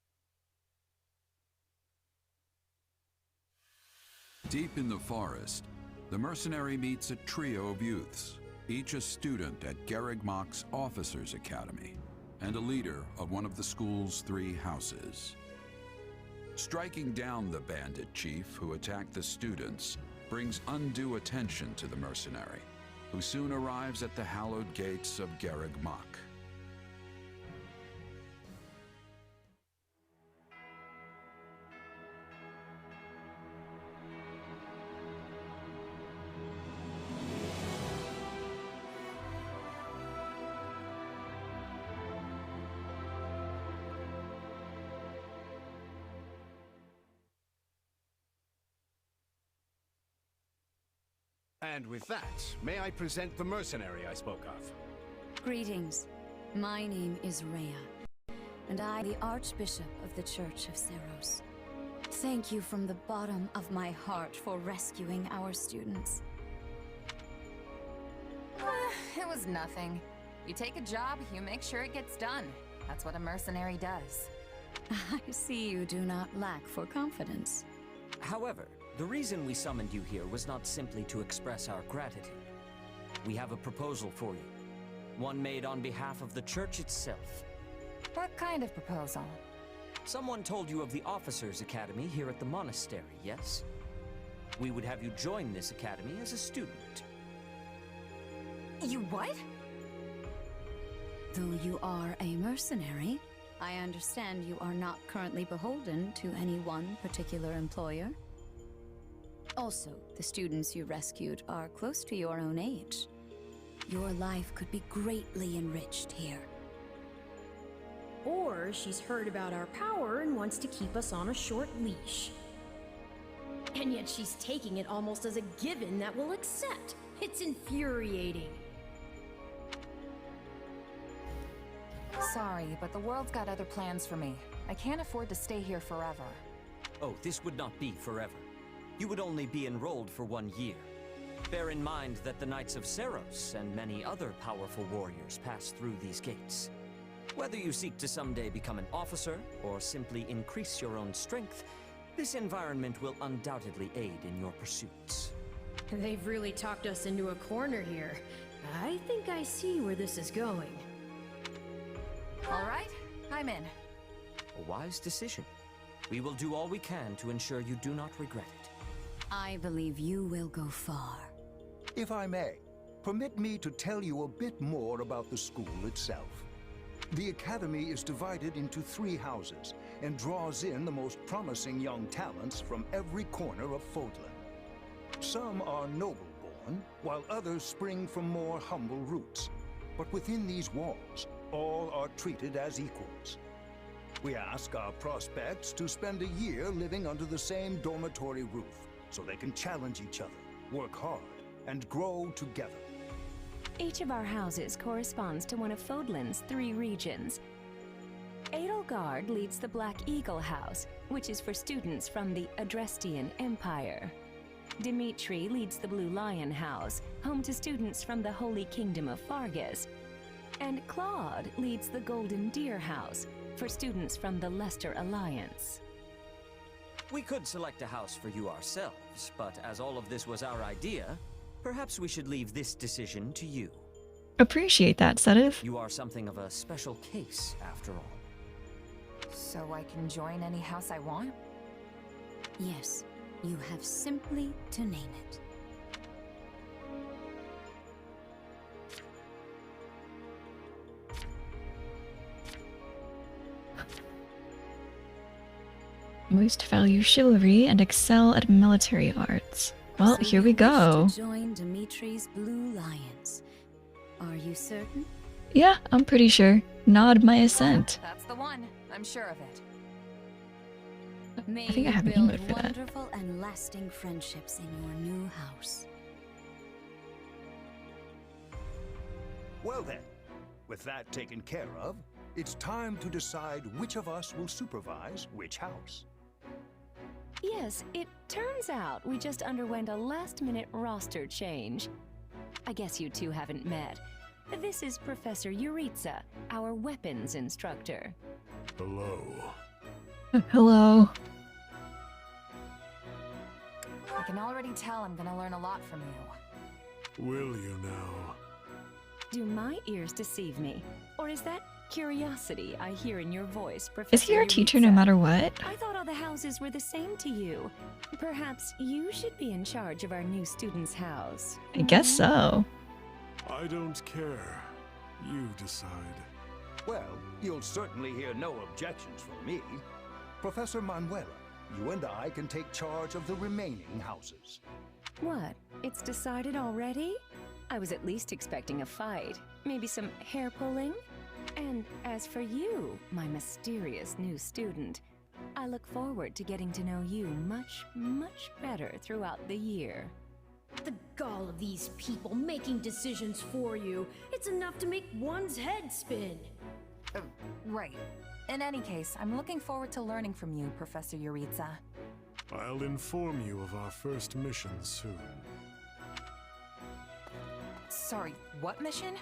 Deep in the forest, the mercenary meets a trio of youths, each a student at Garrick Mach's Officers' Academy, and a leader of one of the school's 3 houses. Striking down the bandit chief who attacked the students brings undue attention to the mercenary, who soon arrives at the hallowed gates of Garrick Mach. And with that, may I present the mercenary I spoke of? Greetings. My name is Rhea, and I am the Archbishop of the Church of Seros. Thank you from the bottom of my heart for rescuing our students. It was nothing. You take a job, you make sure it gets done. That's what a mercenary does. I see you do not lack for confidence. However, the reason we summoned you here was not simply to express our gratitude. We have a proposal for you. One made on behalf of the church itself. What kind of proposal? Someone told you of the Officers' Academy here at the monastery, yes? We would have you join this academy as a student. You what? Though you are a mercenary, I understand you are not currently beholden to any one particular employer. Also, the students you rescued are close to your own age. Your life could be greatly enriched here. Or she's heard about our power and wants to keep us on a short leash. And yet she's taking it almost as a given that we'll accept. It's infuriating. Sorry, but the world's got other plans for me. I can't afford to stay here forever. Oh, this would not be forever. You would only be enrolled for 1 year. Bear in mind that the Knights of Seros and many other powerful warriors pass through these gates. Whether you seek to someday become an officer, or simply increase your own strength, this environment will undoubtedly aid in your pursuits. They've really talked us into a corner here. I think I see where this is going. All right, I'm in. A wise decision. We will do all we can to ensure you do not regret it. I believe you will go far. If I may, permit me to tell you a bit more about the school itself. The Academy is divided into 3 houses and draws in the most promising young talents from every corner of Fodlan. Some are noble-born, while others spring from more humble roots. But within these walls, all are treated as equals. We ask our prospects to spend a year living under the same dormitory roof, so they can challenge each other, work hard, and grow together. Each of our houses corresponds to one of Fodlan's 3 regions. Edelgard leads the Black Eagle House, which is for students from the Adrestian Empire. Dimitri leads the Blue Lion House, home to students from the Holy Kingdom of Fargus. And Claude leads the Golden Deer House, for students from the Leicester Alliance. We could select a house for you ourselves, but as all of this was our idea, perhaps we should leave this decision to you. Appreciate that, Sedif. You are something of a special case, after all. So I can join any house I want? Yes, you have simply to name it. Most value chivalry and excel at military arts. Well, So here you we wish go. to join Dimitri's Blue Lions. Are you certain? Yeah, I'm pretty sure. Nod my assent. That's the one. I'm sure of it. May I think I you have an build emote for that. wonderful and lasting friendships in your new house. Well then, with that taken care of, it's time to decide which of us will supervise which house. Yes, it turns out we just underwent a last-minute roster change. I guess you two haven't met. This is Professor Yuritsa, our weapons instructor. Hello. Hello. I can already tell I'm gonna learn a lot from you. Will you now? Do my ears deceive me? Or is that curiosity I hear in your voice, Professor Is he our teacher no Yuritsa? matter what? I thought all the houses were the same to you. Perhaps you should be in charge of our new student's house. I guess so. I don't care. You decide. Well, you'll certainly hear no objections from me. Professor Manuela, you and I can take charge of the remaining houses. What? It's decided already? I was at least expecting a fight. Maybe some hair pulling? And as for you, my mysterious new student, I look forward to getting to know you much, much better throughout the year. The gall of these people making decisions for you. It's enough to make one's head spin. Right. In any case, I'm looking forward to learning from you, Professor Yuritsa. I'll inform you of our first mission soon. Sorry, what mission?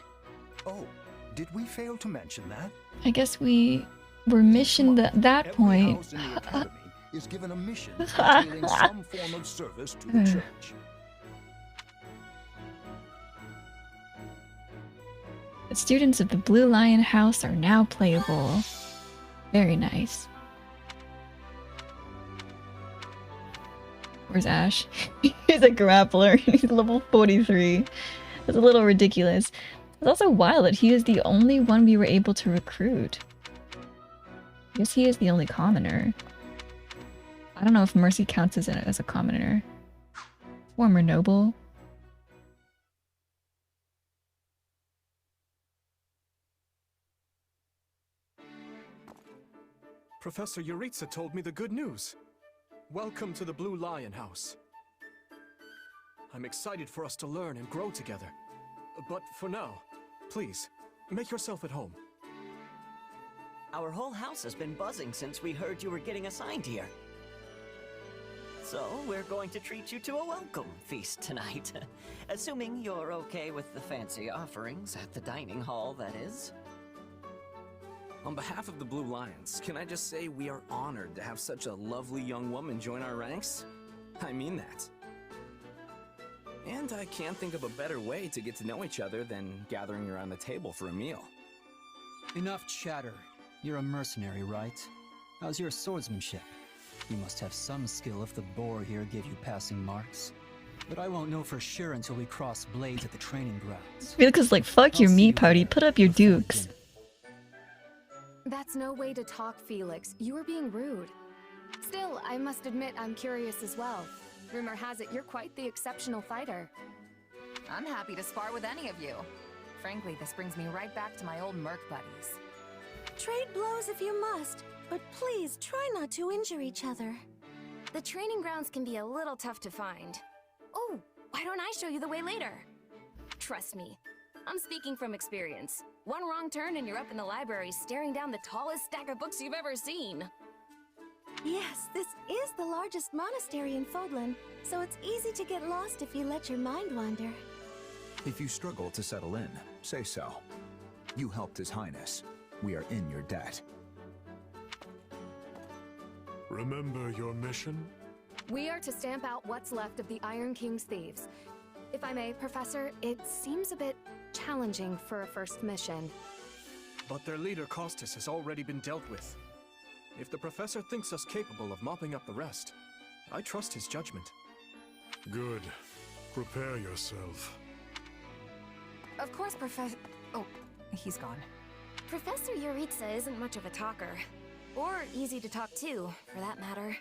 Oh, did we fail to mention that? I guess we were missioned at that point. Every house in the academy is given a mission entailing some form of service to the church. The students of the Blue Lion House are now playable. Very nice. Where's Ash? He's a grappler. He's level 43. That's a little ridiculous. It's also wild that he is the only one we were able to recruit. I guess he is the only commoner. I don't know if Mercy counts as a commoner. Former noble. Professor Yuritsa told me the good news. Welcome to the Blue Lion House. I'm excited for us to learn and grow together. But for now, please, make yourself at home. Our whole house has been buzzing since we heard you were getting assigned here. So, we're going to treat you to a welcome feast tonight. Assuming you're okay with the fancy offerings at the dining hall, that is. On behalf of the Blue Lions, can I just say we are honored to have such a lovely young woman join our ranks? I mean that. And I can't think of a better way to get to know each other than gathering around the table for a meal. Enough chatter. You're a mercenary, right? How's your swordsmanship? You must have some skill if the boar here gave you passing marks. But I won't know for sure until we cross blades at the training grounds. Felix is like, fuck your meat party, put up your dukes. That's no way to talk, Felix. You were being rude. Still, I must admit I'm curious as well. Rumor has it you're quite the exceptional fighter. I'm happy to spar with any of you. Frankly, this brings me right back to my old merc buddies. Trade blows if you must, but please try not to injure each other. The training grounds can be a little tough to find. Oh, why don't I show you the way later? Trust me, I'm speaking from experience. One wrong turn and you're up in the library staring down the tallest stack of books you've ever seen. Yes, this is the largest monastery in Fodlan, so it's easy to get lost if you let your mind wander. If you struggle to settle in, say so. You helped His Highness. We are in your debt. Remember your mission? We are to stamp out what's left of the Iron King's thieves. If I may, Professor, it seems a bit challenging for a first mission. But their leader, Costas, has already been dealt with. If the professor thinks us capable of mopping up the rest, I trust his judgment. Good. Prepare yourself. Of course, Professor... Oh, he's gone. Professor Yuritsa isn't much of a talker. Or easy to talk to, for that matter.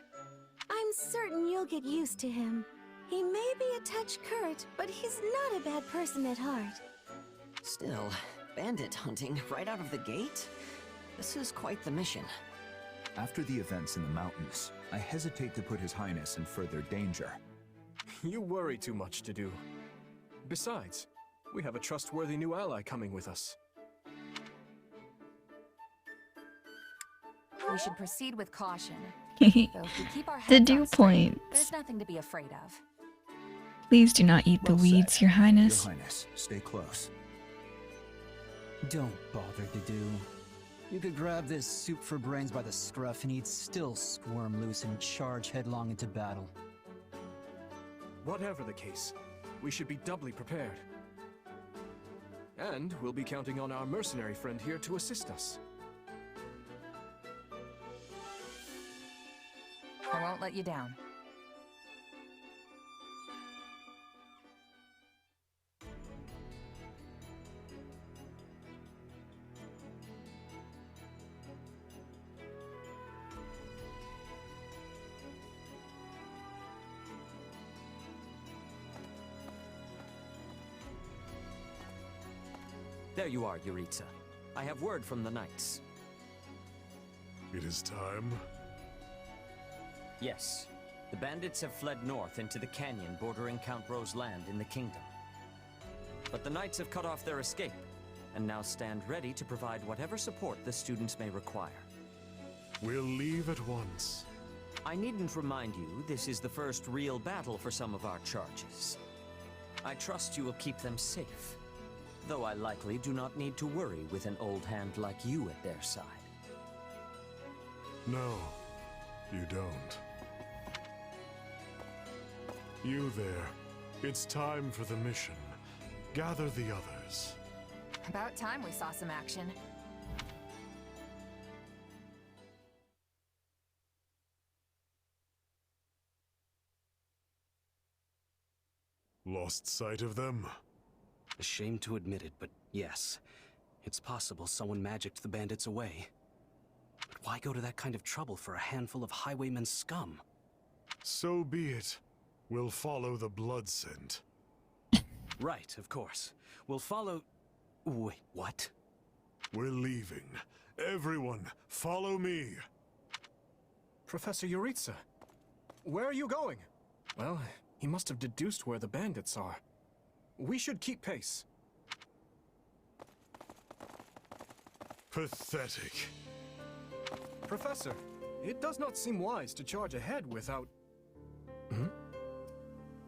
I'm certain you'll get used to him. He may be a touch curt, but he's not a bad person at heart. Still, bandit hunting right out of the gate? This is quite the mission. After the events in the mountains, I hesitate to put His Highness in further danger. You worry too much to do. Besides, we have a trustworthy new ally coming with us. We should proceed with caution. The if we keep our heads dew on straight, points. there's nothing to be afraid of. Please do not eat the weeds, Your Highness. Your Highness, stay close. Don't bother, Dedu. You could grab this soup for brains by the scruff and he'd still squirm loose and charge headlong into battle. Whatever the case, we should be doubly prepared. And we'll be counting on our mercenary friend here to assist us. I won't let you down. There you are, Yuritsa. I have word from the knights. It is time. Yes. The bandits have fled north into the canyon bordering Count Ro's land in the kingdom. But the knights have cut off their escape, and now stand ready to provide whatever support the students may require. We'll leave at once. I needn't remind you, this is the first real battle for some of our charges. I trust you will keep them safe, though I likely do not need to worry with an old hand like you at their side. No, you don't. You there. It's time for the mission. Gather the others. About time we saw some action. Lost sight of them? A shame to admit it, but yes. It's possible someone magicked the bandits away. But why go to that kind of trouble for a handful of highwaymen scum? So be it. We'll follow the blood scent. Right, of course. We'll follow... Wait, what? We're leaving. Everyone, follow me. Professor Yuritsa, where are you going? Well, he must have deduced where the bandits are. We should keep pace. Pathetic. Professor, it does not seem wise to charge ahead without... Hmm?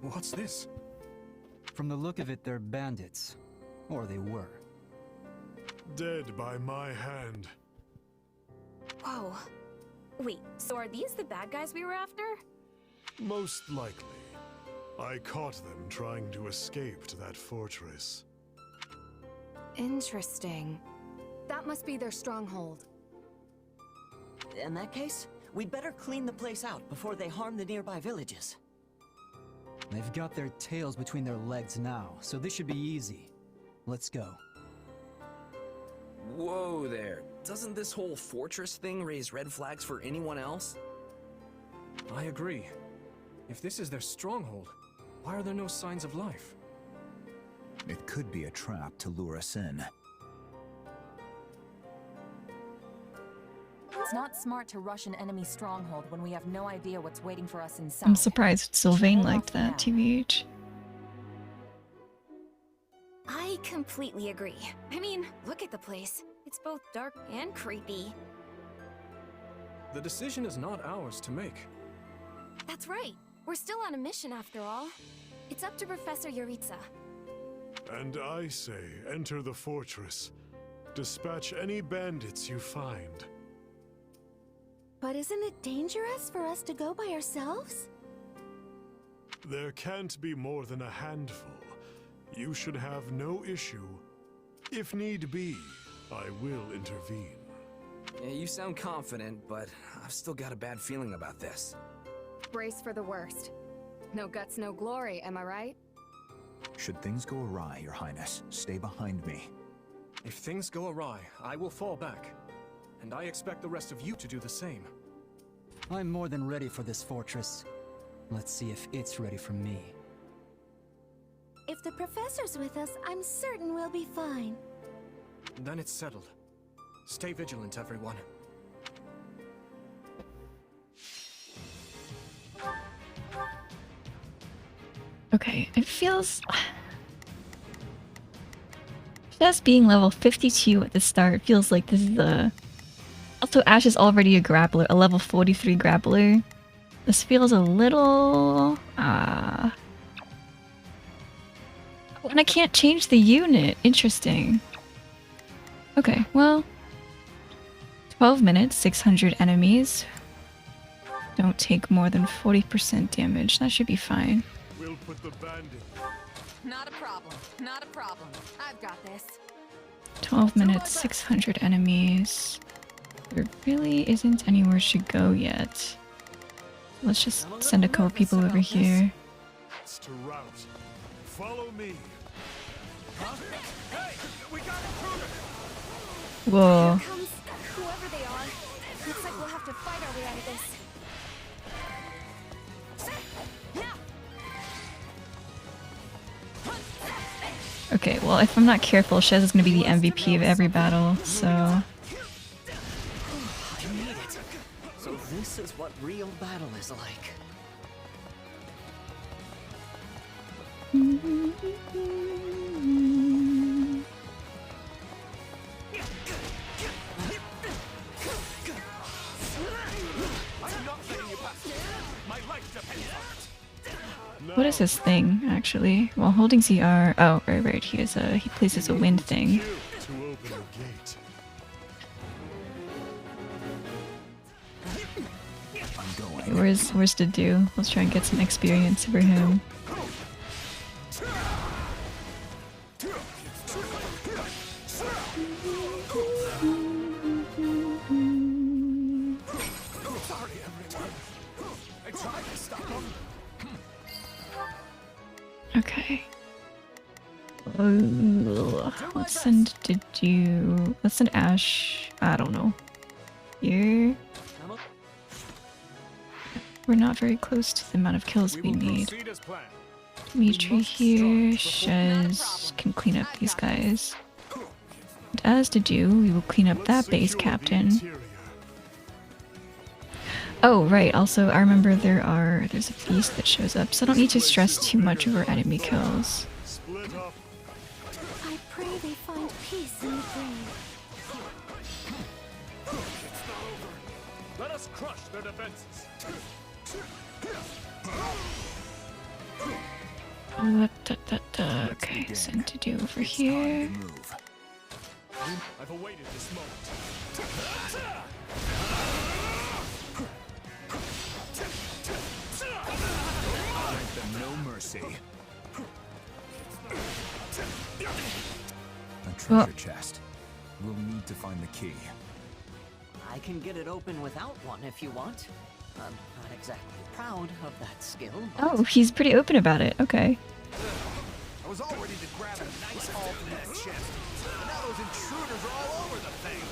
What's this? From the look of it, they're bandits. Or they were. Dead by my hand. Whoa. Wait, so are these the bad guys we were after? Most likely. I caught them trying to escape to that fortress. Interesting. That must be their stronghold. In that case, we'd better clean the place out before they harm the nearby villages. They've got their tails between their legs now, so this should be easy. Let's go. Whoa there. Doesn't this whole fortress thing raise red flags for anyone else? I agree. If this is their stronghold, why are there no signs of life? It could be a trap to lure us in. It's not smart to rush an enemy stronghold when we have no idea what's waiting for us inside. I'm surprised Sylvain liked that, TVH. I completely agree. I mean, look at the place. It's both dark and creepy. The decision is not ours to make. That's right. We're still on a mission after all. It's up to Professor Yuritsa. And I say, enter the fortress. Dispatch any bandits you find. But isn't it dangerous for us to go by ourselves? There can't be more than a handful. You should have no issue. If need be, I will intervene. Yeah, you sound confident, but I've still got a bad feeling about this. Brace for the worst. No guts, no glory, am I right? Should things go awry, Your Highness, stay behind me. If things go awry, I will fall back. And I expect the rest of you to do the same. I'm more than ready for this fortress. Let's see if it's ready for me. If the professor's with us, I'm certain we'll be fine. Then it's settled. Stay vigilant, everyone. Okay, it feels... Just being level 52 at the start feels like this is a... Also, Ash is already a grappler, a level 43 grappler. This feels a little... Oh, and I can't change the unit. Interesting. Okay, well... 12 minutes, 600 enemies. Don't take more than 40% damage. That should be fine. We'll put the bandit. Not a problem. Not a problem. I've got this. 12 minutes, 600 enemies. There really isn't anywhere to go yet. Let's just send a couple people over here. It's to rout. Follow me. Huh? Hey, we got intruders. Whoa. Here comes whoever they are. Looks like we'll have to fight our way out of this. Okay, well, if I'm not careful, Shez is going to be the MVP of every battle, so... I need it. So this is what real battle is like. What is his thing, actually? While holding ZR... Oh, right. He places a wind thing. Okay, where's Dedu? Let's try and get some experience for him. Okay. Let's send Dedu. Let's send Ash. I don't know. Here. We're not very close to the amount of kills we need. Dimitri here. Shez can clean up these guys. And as Dedu, we will clean up that base captain. Oh, right. Also, I remember there's a beast that shows up, so I don't need to stress too much over enemy kills. I pray they find peace in the grave. Let us crush their defenses. Okay, send to do over here. I've awaited this moment. Grant them no mercy. A treasure chest. We'll need to find the key. I can get it open without one if you want. I'm not exactly proud of that skill. Oh, he's pretty open about it. Okay. I was all ready to grab a nice haul from that chest, but now those intruders are all over the thing.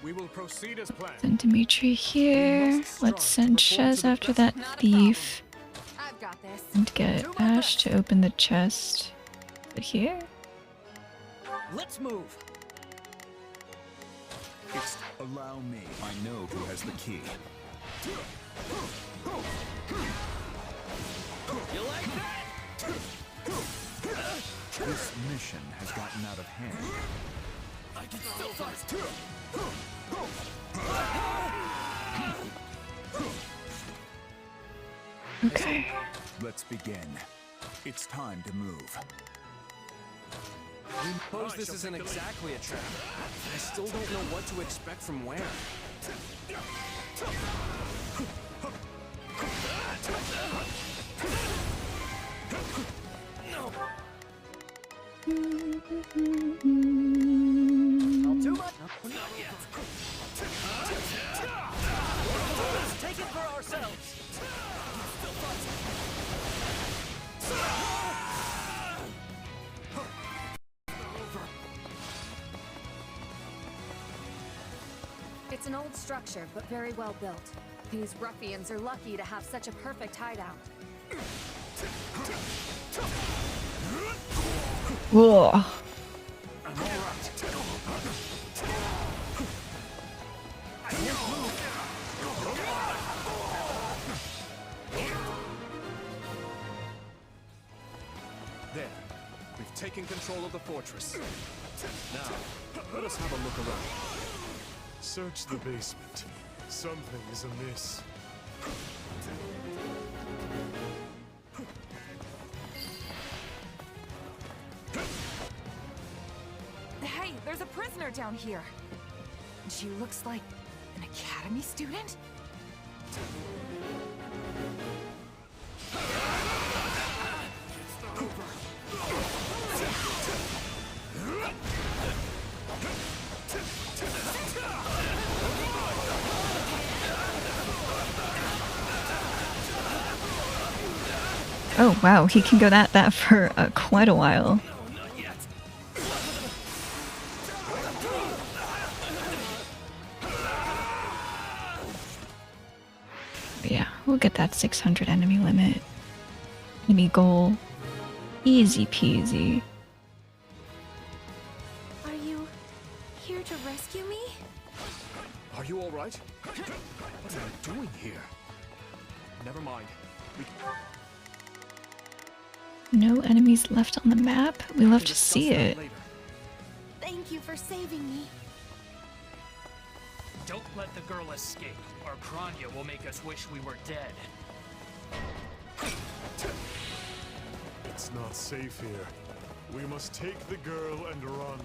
We will proceed as planned. Send Dimitri here. Let's send Shez after that thief. And get Ash to open the chest. Is it here? Let's move. Allow me. I know who has the key. You like that? This mission has gotten out of hand. I can still fight. Okay. Let's begin. It's time to move. I suppose this isn't exactly a trap. I still don't know what to expect from where. Not too much. Not yet. Let's take it for ourselves. It's an old structure, but very well built. These ruffians are lucky to have such a perfect hideout. Whoa. There. We've taken control of the fortress. Now, let us have a look around. Search the basement. Something is amiss. Hey, there's a prisoner down here. She looks like an academy student? Oh wow, he can go that for quite a while. Yeah, we'll get that 600 enemy limit. Enemy goal. Easy peasy. Are you here to rescue me? Are you all right? What am I doing here? Never mind. No enemies left on the map? We love to see it. Thank you for saving me. Don't let the girl escape, or Kranya will make us wish we were dead. It's not safe here. We must take the girl and run.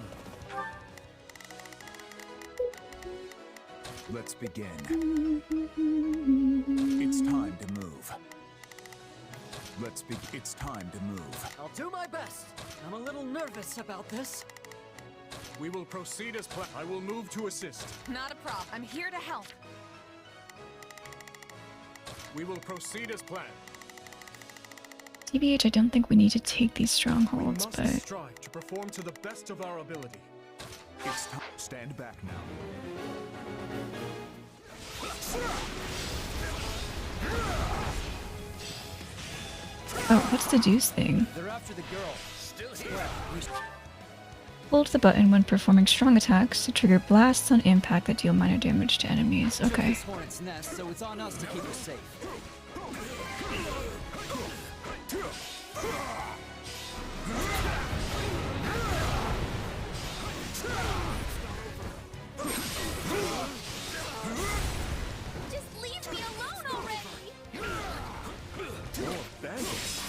Let's begin. It's time to move. It's time to move. I'll do my best. I'm a little nervous about this. We will proceed as planned. I will move to assist. Not a problem. I'm here to help. We will proceed as planned. TBH, I don't think we need to take these We strongholds, must but strive to perform to the best of our ability. It's time. Stand back now. oh, what's the deuce thing? They're after the girl. Still here. Hold the button when performing strong attacks to trigger blasts on impact that deal minor damage to enemies. Okay. This hornet's nest, so it's on us to keep her safe. Just leave me alone already! More bandits.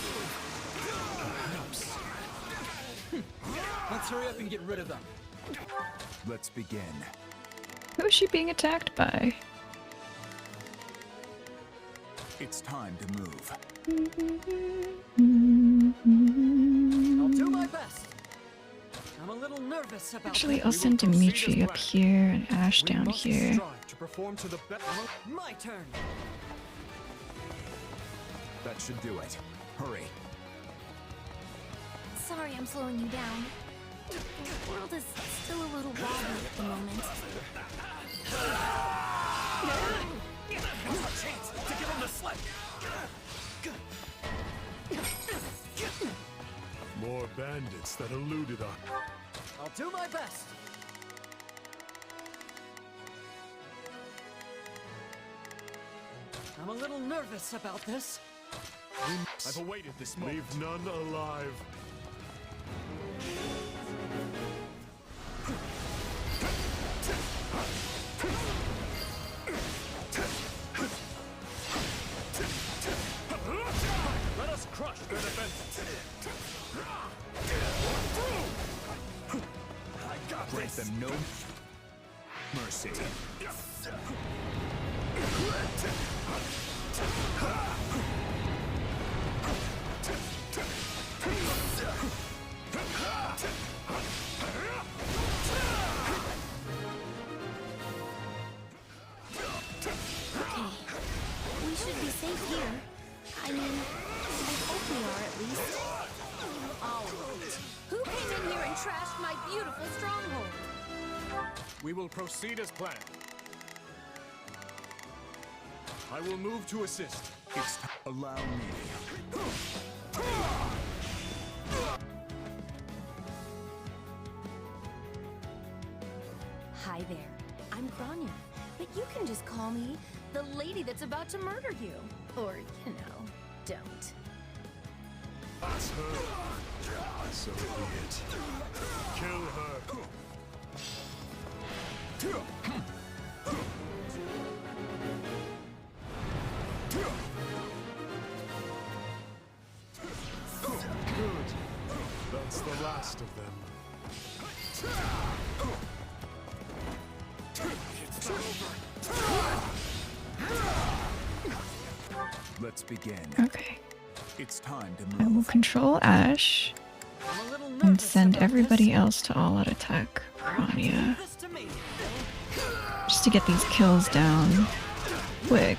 Perhaps. Let's hurry up and get rid of them. Let's begin. Who is she being attacked by? It's time to move. I'll do my best. I'm a little nervous about Actually, this. I'll send Dimitri up here and Ash down here. Strive to perform to the best. My turn. That should do it. Hurry. Sorry I'm slowing you down. The world is still a little wobbly at the moment. Now's our chance to give him the slip. More bandits that eluded us. I'll do my best. I'm a little nervous about this. I've awaited this moment. Leave none alive. Let us crush their defenses. I got Grant this. them no mercy. Okay. We should be safe here. I mean, I hope we are at least. All right. Who came in here and trashed my beautiful stronghold? We will proceed as planned. I will move to assist. It's allow me. Hi there. I'm Kranya, but you can just call me the lady that's about to murder you. Or, you know, don't. That's her. So be it. Kill her. Good. That's the last of them. It's not over. Let's begin. Okay. It's time to I will move. control Ash and send everybody else to all-out attack Kranya. Just to get these kills down quick.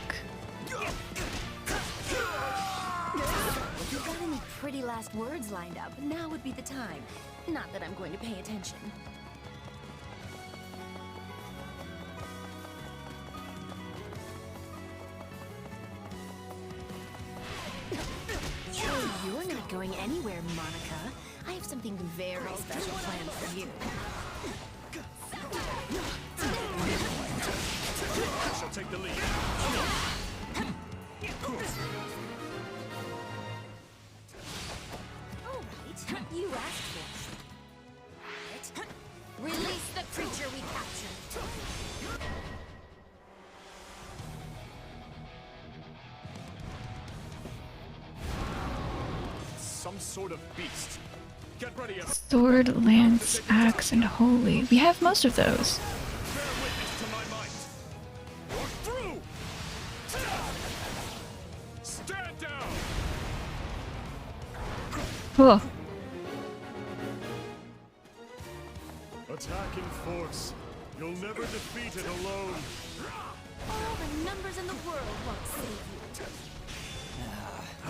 If you've got any pretty last words lined up, now would be the time. Not that I'm going to pay attention. You're not going anywhere, Monica. I have something very special planned for you. I shall take the lead. You asked for it. Release the creature we captured. Some sort of beast. Get ready. Sword, lance, axe, and holy. We have most of those. Bear witness to my might. Walk through. Stand down. Oh. Attack in force. You'll never defeat it alone. All the numbers in the world won't save you.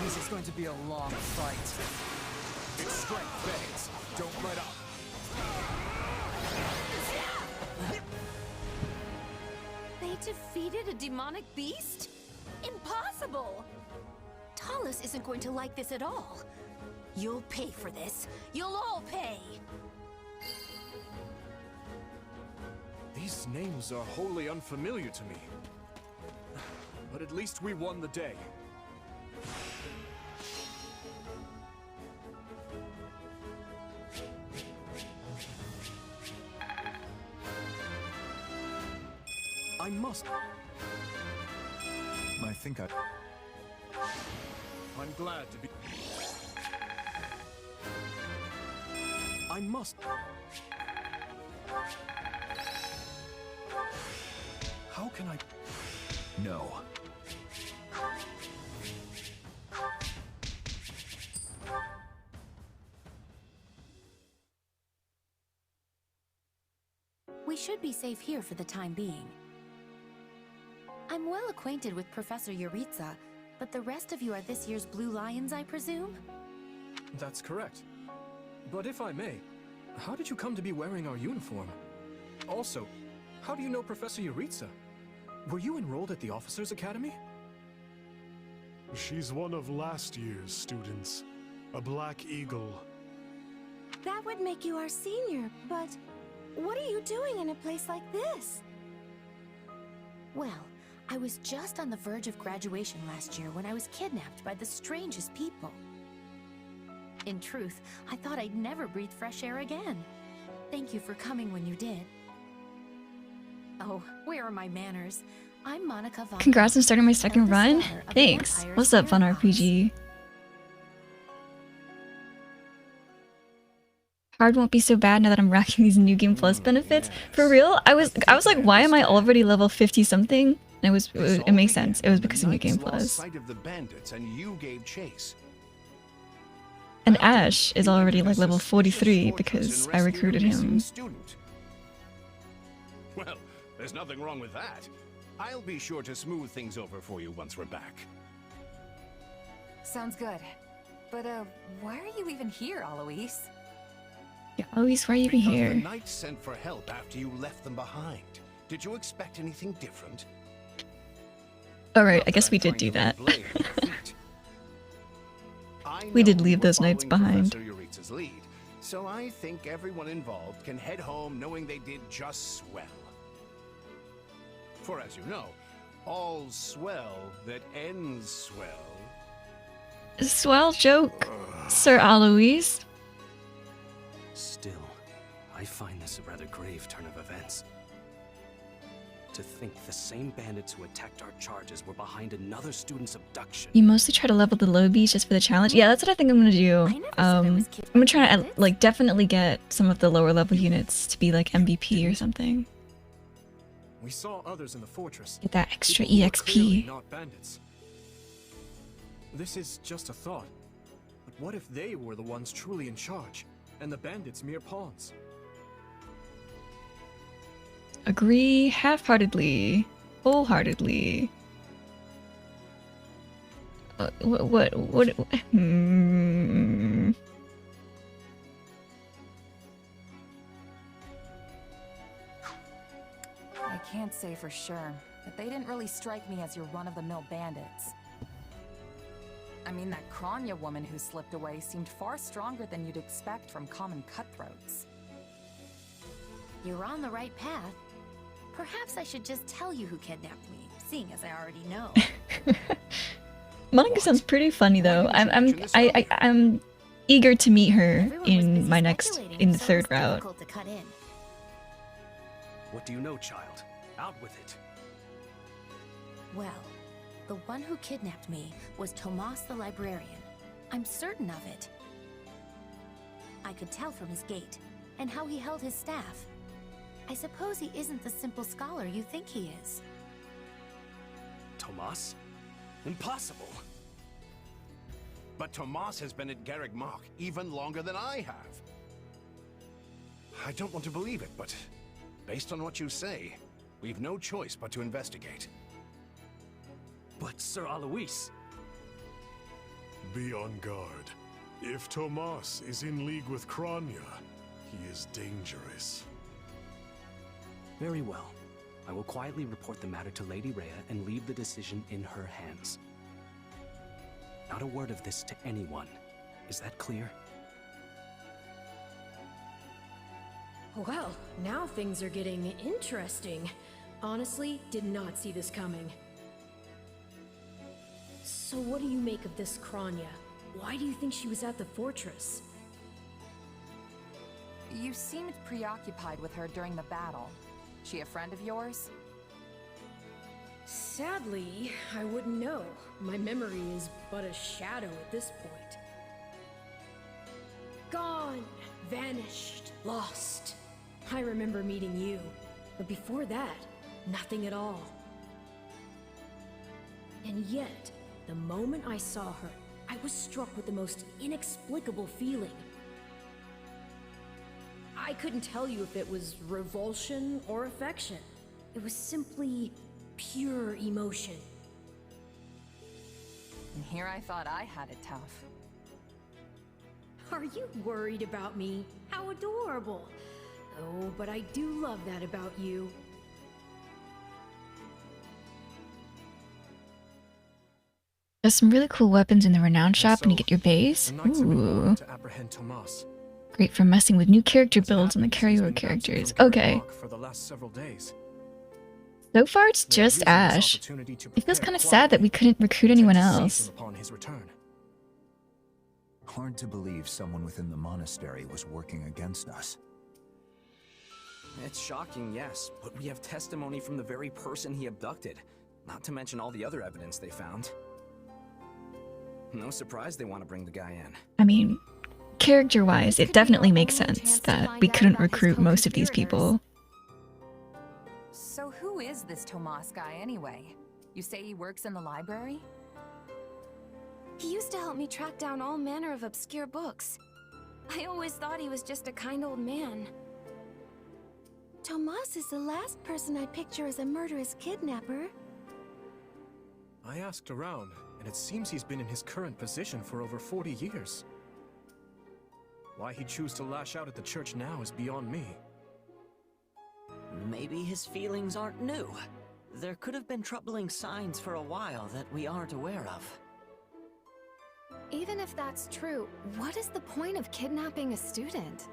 This is going to be a long fight. Its strength fades. Don't let up. They defeated a demonic beast? Impossible! Talus isn't going to like this at all. You'll pay for this. You'll all pay. These names are wholly unfamiliar to me. But at least we won the day. I must. I think I'm glad to be. I must. How can I? No. We should be safe here for the time being. I'm well acquainted with Professor Yuritsa, but the rest of you are this year's Blue Lions, I presume? That's correct. But if I may, how did you come to be wearing our uniform? Also, how do you know Professor Yuritsa? Were you enrolled at the Officers' Academy? She's one of last year's students. A Black Eagle. That would make you our senior, but what are you doing in a place like this? Well, I was just on the verge of graduation last year when I was kidnapped by the strangest people. In truth, I thought I'd never breathe fresh air again. Thank you for coming when you did. Oh, where are my manners? I'm Monica Von. Congrats on starting my second run. Thanks. What's up, Fun RPG? Hard won't be so bad now that I'm racking these New Game Plus benefits. For real? I was like, why am I already level 50 something? And it makes sense. It was because of New Game Plus. Sight of the bandits and you gave chase. And Ash is already like level 43 because I recruited him. Well, there's nothing wrong with that. I'll be sure to smooth things over for you once we're back. Sounds good. But, why are you even here, Alois? Yeah, Alois, why are you even here? The knights sent for help after you left them behind. Did you expect anything different? Alright, I guess we did do that. We did leave those knights behind. Professor Yuritsa's lead, so I think everyone involved can head home knowing they did just swell. For as you know, all swell that ends swell. Swell joke, Sir Alois. Still, I find this a rather grave turn of events. To think the same bandits who attacked our charges were behind another student's abduction. You mostly try to level the low beats just for the challenge. Yeah, that's what I think I'm gonna do. I'm gonna try to like definitely get some of the lower level units to be like MVP or something. We saw others in the fortress. Get that extra People who were clearly EXP. not bandits. This is just a thought. But what if they were the ones truly in charge, and the bandits mere pawns? Agree half-heartedly, wholeheartedly. What? I can't say for sure, but they didn't really strike me as your run-of-the-mill bandits. I mean, that Kranya woman who slipped away seemed far stronger than you'd expect from common cutthroats. You're on the right path. Perhaps I should just tell you who kidnapped me, seeing as I already know. Monica sounds pretty funny though. eager to meet her Everyone was in busy my next, speculating, in the so it third was route. difficult to cut in. What do you know, child? Out with it. Well, the one who kidnapped me was Tomas the librarian. I'm certain of it. I could tell from his gait, and how he held his staff. I suppose he isn't the simple scholar you think he is. Tomas? Impossible. But Tomas has been at Garrick Mach even longer than I have. I don't want to believe it, but based on what you say, we've no choice but to investigate. But Sir Alois... Be on guard. If Tomas is in league with Kranya, he is dangerous. Very well. I will quietly report the matter to Lady Rhea and leave the decision in her hands. Not a word of this to anyone. Is that clear? Well, now things are getting interesting. Honestly, did not see this coming. So what do you make of this Kranya? Why do you think she was at the fortress? You seemed preoccupied with her during the battle. She a friend of yours? Sadly, I wouldn't know. My memory is but a shadow at this point. Gone, vanished, lost. I remember meeting you, but before that, nothing at all. And yet, the moment I saw her, I was struck with the most inexplicable feeling. I couldn't tell you if it was revulsion or affection. It was simply pure emotion. And here I thought I had it tough. Are you worried about me? How adorable. Oh, but I do love that about you. There's some really cool weapons in the Renowned Shop when you get your base. Ooh. To apprehend Tomas. Great for messing with new character builds and the carryover characters. Okay. For the last several days. So far it's just Ash. It feels kind of sad that we couldn't recruit anyone else. Upon his return. Hard to believe someone within the monastery was working against us. It's shocking, yes, but we have testimony from the very person he abducted. Not to mention all the other evidence they found. No surprise they want to bring the guy in. I mean, character-wise, it definitely makes sense that we couldn't recruit most of these people. So who is this Tomas guy anyway? You say he works in the library? He used to help me track down all manner of obscure books. I always thought he was just a kind old man. Tomas is the last person I'd picture as a murderous kidnapper. I asked around, and it seems he's been in his current position for over 40 years. Why he'd choose to lash out at the church now is beyond me. Maybe his feelings aren't new. There could have been troubling signs for a while that we aren't aware of. Even if that's true, what is the point of kidnapping a student?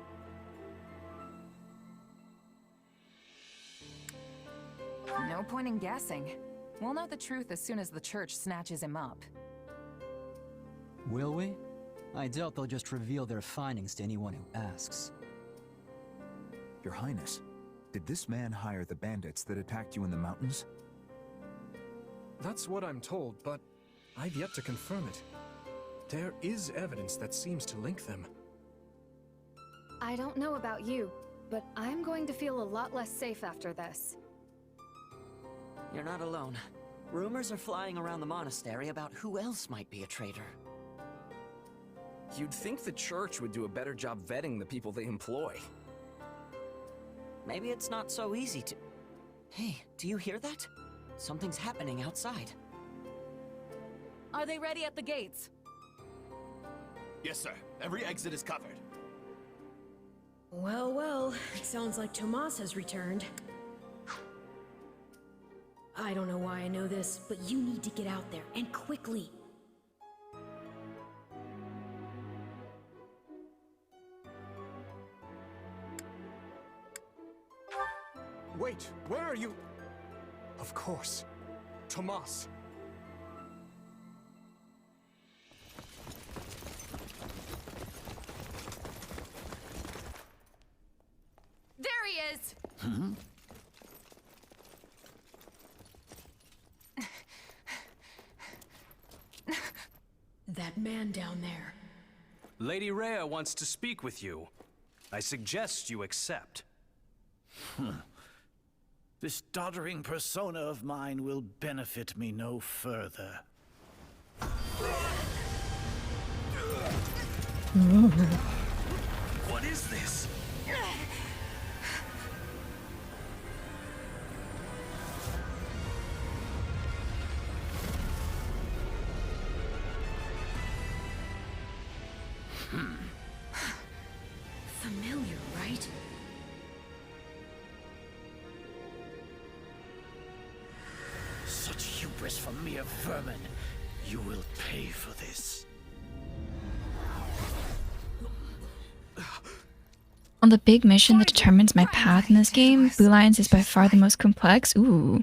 No point in guessing. We'll know the truth as soon as the church snatches him up. Will we? I doubt they'll just reveal their findings to anyone who asks. Your Highness, did this man hire the bandits that attacked you in the mountains? That's what I'm told, but I've yet to confirm it. There is evidence that seems to link them. I don't know about you, but I'm going to feel a lot less safe after this. You're not alone. Rumors are flying around the monastery about who else might be a traitor. You'd think the church would do a better job vetting the people they employ. Maybe it's not so easy to... Hey, do you hear that? Something's happening outside. Are they ready at the gates? Yes, sir. Every exit is covered. Well, well, it sounds like Tomas has returned. I don't know why I know this, but you need to get out there, and quickly. Wait, where are you? Of course. Tomas. That man down there. Lady Rhea wants to speak with you. I suggest you accept. This doddering persona of mine will benefit me no further. What is this? Familiar, right? Such hubris from mere vermin. You will pay for this. On the big mission that determines my path in this game, Blue Lions is by far the most complex. Ooh.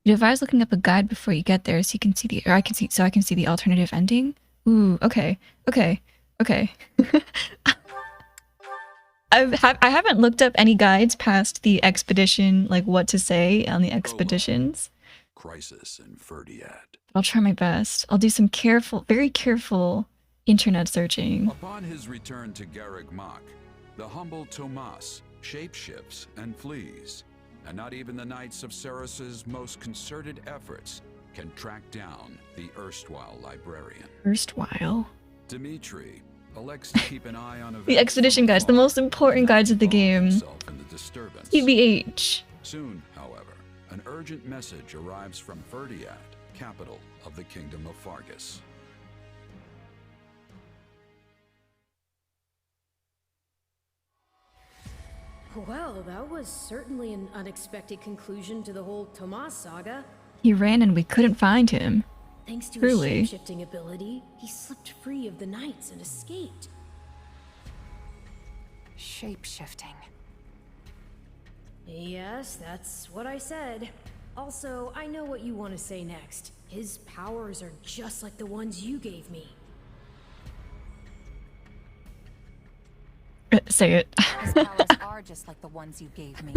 You advise looking up a guide before you get there so you can see the, or I can see, so I can see the alternative ending. Ooh, okay. I haven't looked up any guides past the expedition, like what to say on the expeditions. Crisis in Ferdiad. I'll try my best. I'll do some very careful internet searching. Upon his return to Garreg Mach, the humble Tomas shapeshifts and flees, and not even the Knights of Ceros's most concerted efforts can track down the erstwhile librarian. Erstwhile? Dimitri elects to keep an eye on The expedition guides, the most important guides of the game. in the disturbance. TBH. Soon, however, an urgent message arrives from Ferdiad, capital of the Kingdom of Fargus. Well, that was certainly an unexpected conclusion to the whole Tomas saga. He ran and we couldn't find him. Thanks to Truly. his shape-shifting ability, he slipped free of the knights and escaped. Shape-shifting. Yes, that's what I said. Also, I know what you want to say next. His powers are just like the ones you gave me. Say it. His powers are just like the ones you gave me.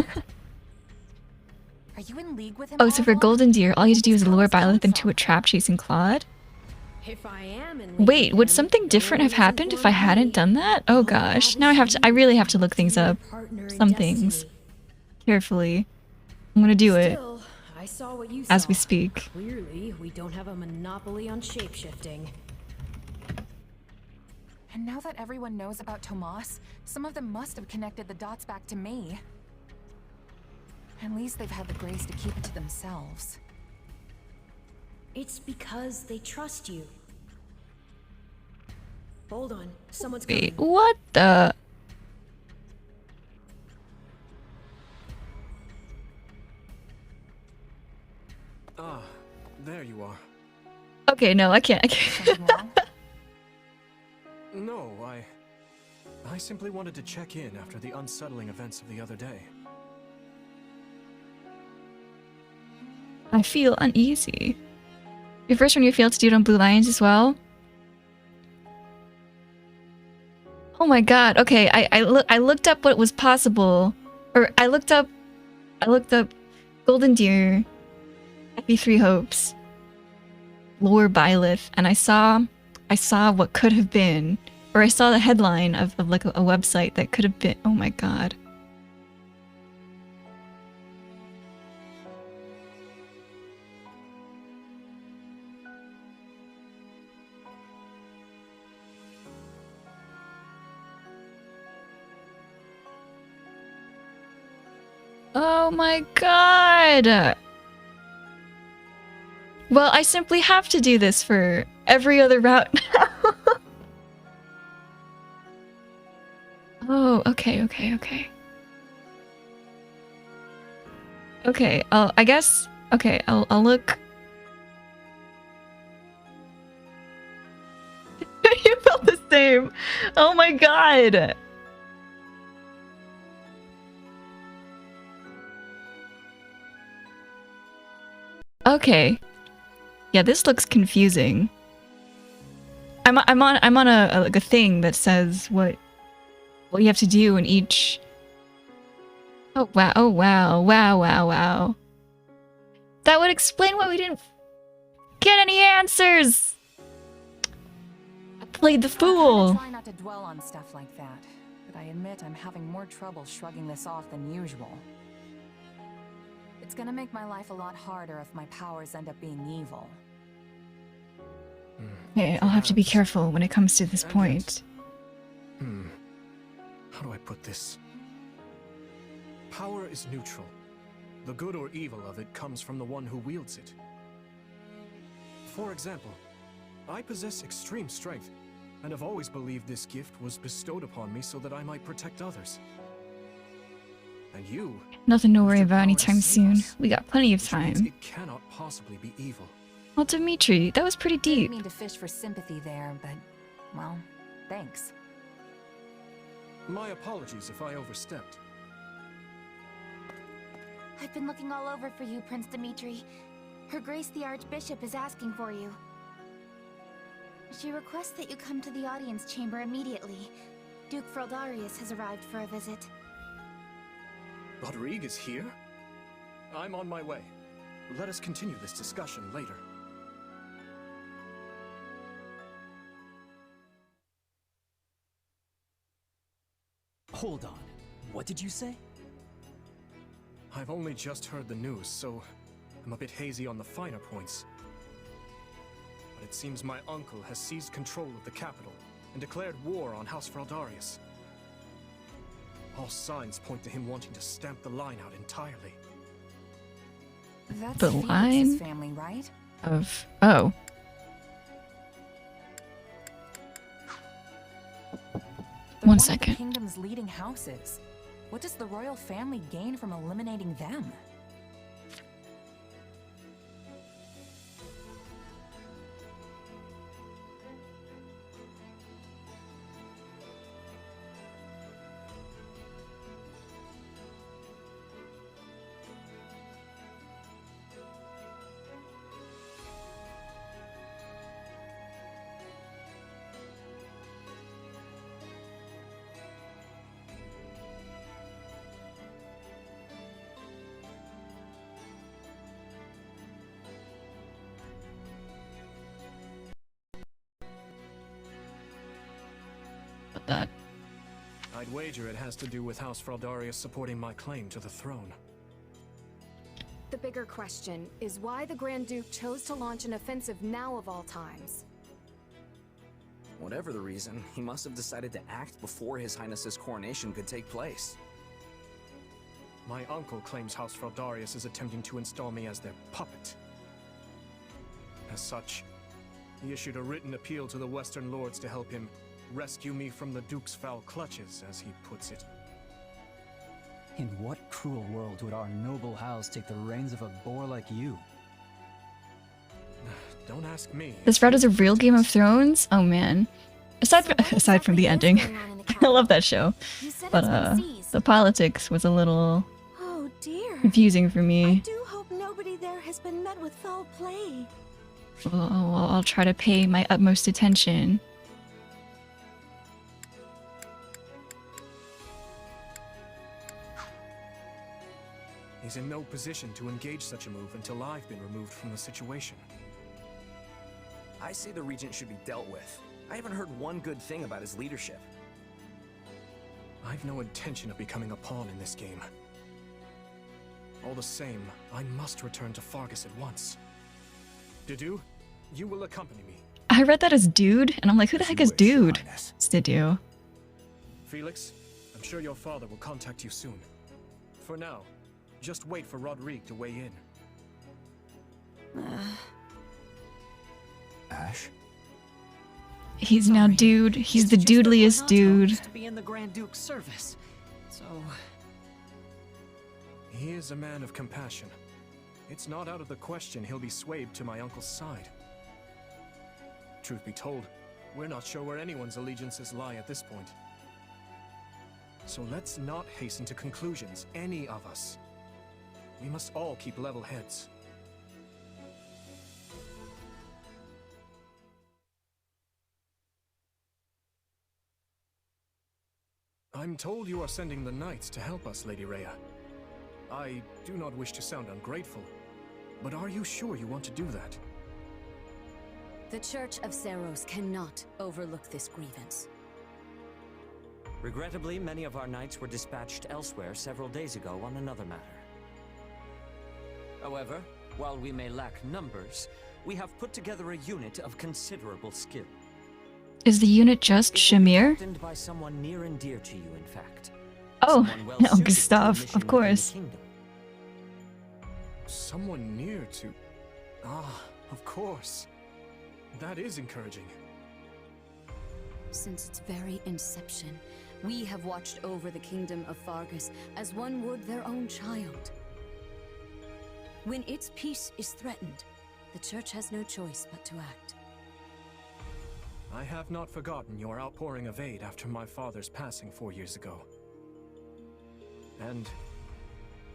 Are you in league with him? Oh, so for Golden Deer, all you have to do is lure Byleth into a trap chasing Claude? If I am in league Wait, with would him, something different have happened if I hadn't done that? Oh gosh, now I really have to look things up. Some things. Carefully. I'm gonna do it. Still, I saw what you as saw. we speak. Clearly, we don't have a monopoly on shape-shifting. And now that everyone knows about Tomas, some of them must have connected the dots back to me. At least they've had the grace to keep it to themselves. It's because they trust you. Hold on, someone's Wait, coming. what the? Ah, there you are. Okay, no, I can't. No, I simply wanted to check in after the unsettling events of the other day. I feel uneasy. Your first one you failed to do it on Blue Lions as well? Oh my god, okay, I looked up what was possible. Or I looked up Golden Deer, fe3hopes, lore Byleth, and I saw what could have been. Or I saw the headline of like a website that could have been. Oh my god. Oh my god! Well, I simply have to do this for every other route now. Oh, okay. Okay, I guess... Okay, I'll look... You felt the same! Oh my god! Okay. Yeah, this looks confusing. I'm on like a thing that says what you have to do in each. Oh wow, oh wow, wow, wow, wow. That would explain why we didn't get any answers! I played the fool! I try not to dwell on stuff like that, but I admit I'm having more trouble shrugging this off than usual. It's gonna make my life a lot harder if my powers end up being evil. Okay, I'll have to be careful when it comes to this point. How do I put this? Power is neutral. The good or evil of it comes from the one who wields it. For example, I possess extreme strength, and have always believed this gift was bestowed upon me so that I might protect others. And you... Nothing to worry about anytime soon. We got plenty of time. It cannot possibly be evil. Well, Dimitri, that was pretty I deep. didn't mean to fish for sympathy there, but, well, thanks. My apologies if I overstepped. I've been looking all over for you, Prince Dimitri. Her Grace the Archbishop is asking for you. She requests that you come to the audience chamber immediately. Duke Fraldarius has arrived for a visit. Rodrigue is here? I'm on my way. Let us continue this discussion later. Hold on. What did you say? I've only just heard the news, so I'm a bit hazy on the finer points. But it seems my uncle has seized control of the capital and declared war on House Fraldarius. All signs point to him wanting to stamp the line out entirely. That's The Felix's line? family, right? Of... oh. They're One of second. the kingdom's leading houses. What does the royal family gain from eliminating them? That. I'd wager it has to do with House Fraldarius supporting my claim to the throne. The bigger question is why the Grand Duke chose to launch an offensive now of all times. Whatever the reason, he must have decided to act before His Highness's coronation could take place. My uncle claims House Fraldarius is attempting to install me as their puppet. As such, he issued a written appeal to the Western Lords to help him rescue me from the Duke's foul clutches, as he puts it. In what cruel world would our noble house take the reins of a boor like you? Don't ask me. This route is a real Game of Thrones? Oh man. Aside from the ending. I love that show. But the politics was a little Oh dear. confusing for I me. do hope nobody there has been met with foul play. Well, I'll try to pay my utmost attention. He's in no position to engage such a move until I've been removed from the situation. I say the Regent should be dealt with. I haven't heard one good thing about his leadership. I've no intention of becoming a pawn in this game. All the same, I must return to Fargus at once. Didu, you will accompany me. I read that as dude, and I'm like, who the heck is dude? It's Didu. Felix, I'm sure your father will contact you soon. For now, just wait for Rodrigue to weigh in. Ash? He's now dude. He's the dudeliest dude. To be in the Grand Duke's service. So... He is a man of compassion. It's not out of the question he'll be swayed to my uncle's side. Truth be told, we're not sure where anyone's allegiances lie at this point. So let's not hasten to conclusions, any of us. We must all keep level heads. I'm told you are sending the knights to help us, Lady Rhea. I do not wish to sound ungrateful, but are you sure you want to do that? The Church of Seros cannot overlook this grievance. Regrettably, many of our knights were dispatched elsewhere several days ago on another matter. However, while we may lack numbers, we have put together a unit of considerable skill. Is the unit just Shamir? Captained by someone near and dear to you, in fact. Oh, Someone well no, suited to a Gustav, mission of course. within the kingdom. Someone near to... Ah, of course. That is encouraging. Since its very inception, we have watched over the kingdom of Fargus as one would their own child. When its peace is threatened, the Church has no choice but to act. I have not forgotten your outpouring of aid after my father's passing 4 years ago. And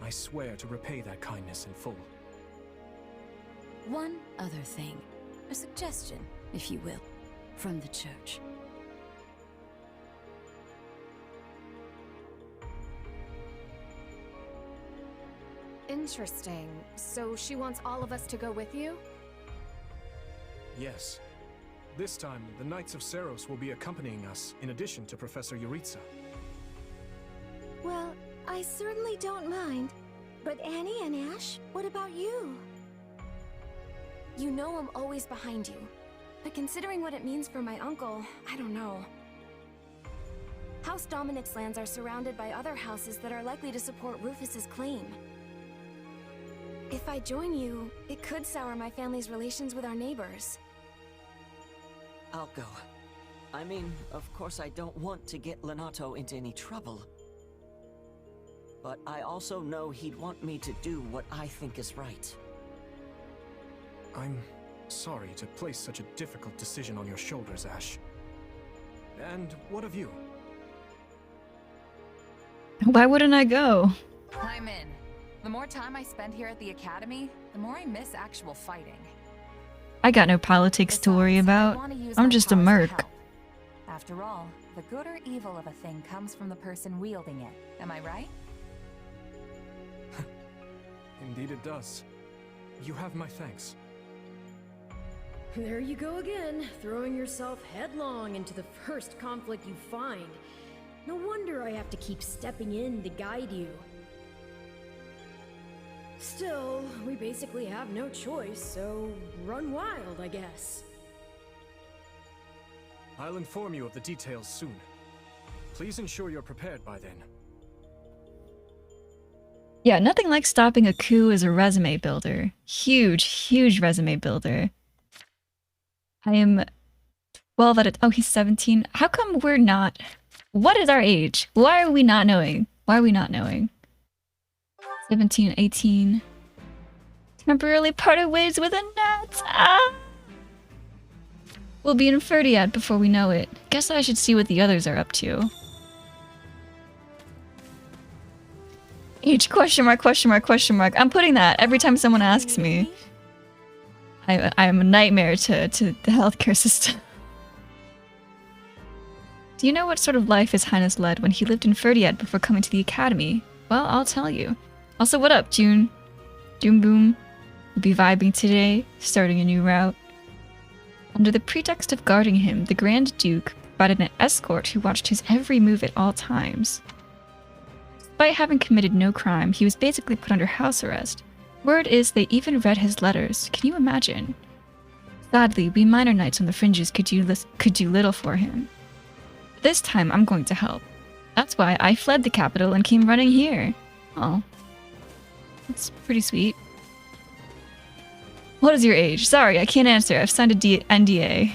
I swear to repay that kindness in full. One other thing. A suggestion, if you will, from the Church. Interesting. So she wants all of us to go with you? Yes. This time, the Knights of Seros will be accompanying us, in addition to Professor Yuritsa. Well, I certainly don't mind. But Annie and Ash, what about you? You know I'm always behind you. But considering what it means for my uncle, I don't know. House Dominic's lands are surrounded by other houses that are likely to support Rufus's claim. If I join you, it could sour my family's relations with our neighbors. I'll go. I mean, of course I don't want to get Lenato into any trouble. But I also know he'd want me to do what I think is right. I'm sorry to place such a difficult decision on your shoulders, Ash. And what of you? Why wouldn't I go? I'm in. The more time I spend here at the academy, the more I miss actual fighting. I got no politics to worry about. I'm just a merc. After all, the good or evil of a thing comes from the person wielding it. Am I right? Indeed it does. You have my thanks. There you go again, throwing yourself headlong into the first conflict you find. No wonder I have to keep stepping in to guide you. Still, we basically have no choice, so run wild, I guess. I'll inform you of the details soon. Please ensure you're prepared by then. Yeah, nothing like stopping a coup as a resume builder. Huge, huge resume builder. I am 12 out of... Oh, he's 17. How come we're not... What is our age? Why are we not knowing? Why are we not knowing? 17, 18. Temporarily parted ways with a gnat. Ah! We'll be in Ferdiad before we know it. Guess I should see what the others are up to. Age question mark, question mark, question mark. I'm putting that every time someone asks me. I'm a nightmare to the healthcare system. Do you know what sort of life His Highness led when he lived in Ferdiad before coming to the academy? Well, I'll tell you. Also, what up, June? June Boom. We'll be vibing today, starting a new route. Under the pretext of guarding him, the Grand Duke provided an escort who watched his every move at all times. Despite having committed no crime, he was basically put under house arrest. Word is they even read his letters. Can you imagine? Sadly, we minor knights on the fringes could do little for him. This time, I'm going to help. That's why I fled the capital and came running here. Oh. That's pretty sweet. What is your age? Sorry, I can't answer. I've signed a NDA.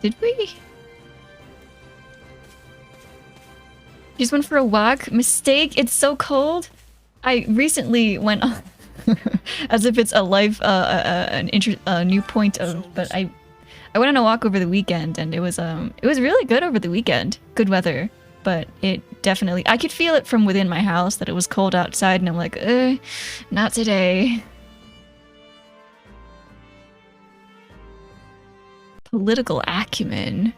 Did we? Just went for a walk? Mistake? It's so cold? I recently went on as if it's a life, a new point of, but I went on a walk over the weekend and it was really good over the weekend. Good weather, but it definitely, I could feel it from within my house that it was cold outside and I'm like, not today. Political acumen.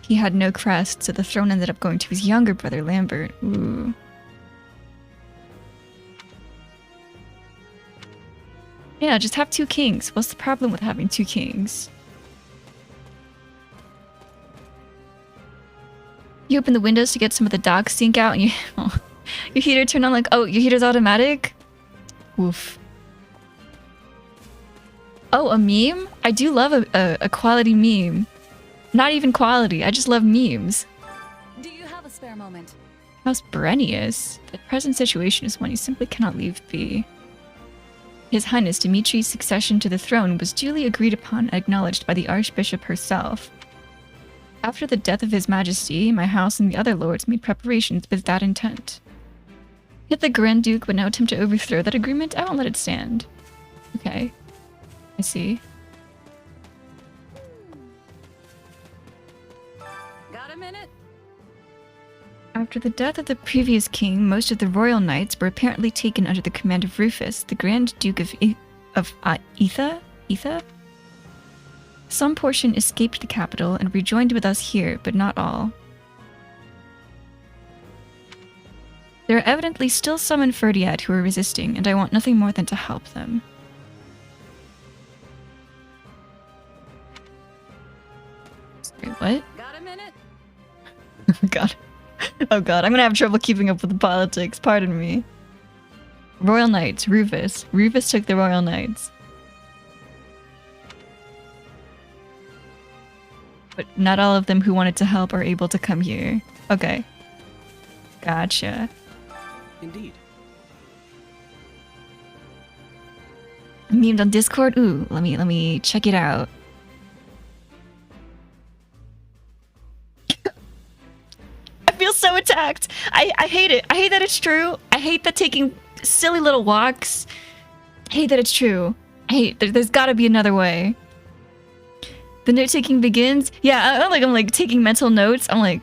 He had no crest, so the throne ended up going to his younger brother, Lambert. Ooh. Yeah, just have 2 kings. What's the problem with having 2 kings? You open the windows to get some of the dog stink out and you... Oh, your heater turned on like... Oh, your heater's automatic? Oof. Oh, a meme? I do love a quality meme. Not even quality, I just love memes. Do you have a spare moment? House Brenius. The present situation is one you simply cannot leave be. His Highness Dimitri's succession to the throne was duly agreed upon and acknowledged by the Archbishop herself. After the death of His Majesty, my house and the other lords made preparations with that intent. If the Grand Duke would now attempt to overthrow that agreement, I won't let it stand. Okay. I see. Got a minute? After the death of the previous king, most of the royal knights were apparently taken under the command of Rufus, the Grand Duke of Etha? Some portion escaped the capital and rejoined with us here, but not all. There are evidently still some in Ferdiad who are resisting, and I want nothing more than to help them. Sorry, what? Got a minute? Oh god. Oh god, I'm gonna have trouble keeping up with the politics, pardon me. Royal Knights, Rufus. Rufus took the Royal Knights. But not all of them who wanted to help are able to come here. Okay. Gotcha. Indeed. Memed on Discord? Ooh, let me check it out. I feel so attacked. I hate it. I hate that it's true. I hate that taking silly little walks. I hate that it's true. I hate there's gotta be another way. The note-taking begins. Yeah, I'm like taking mental notes. I'm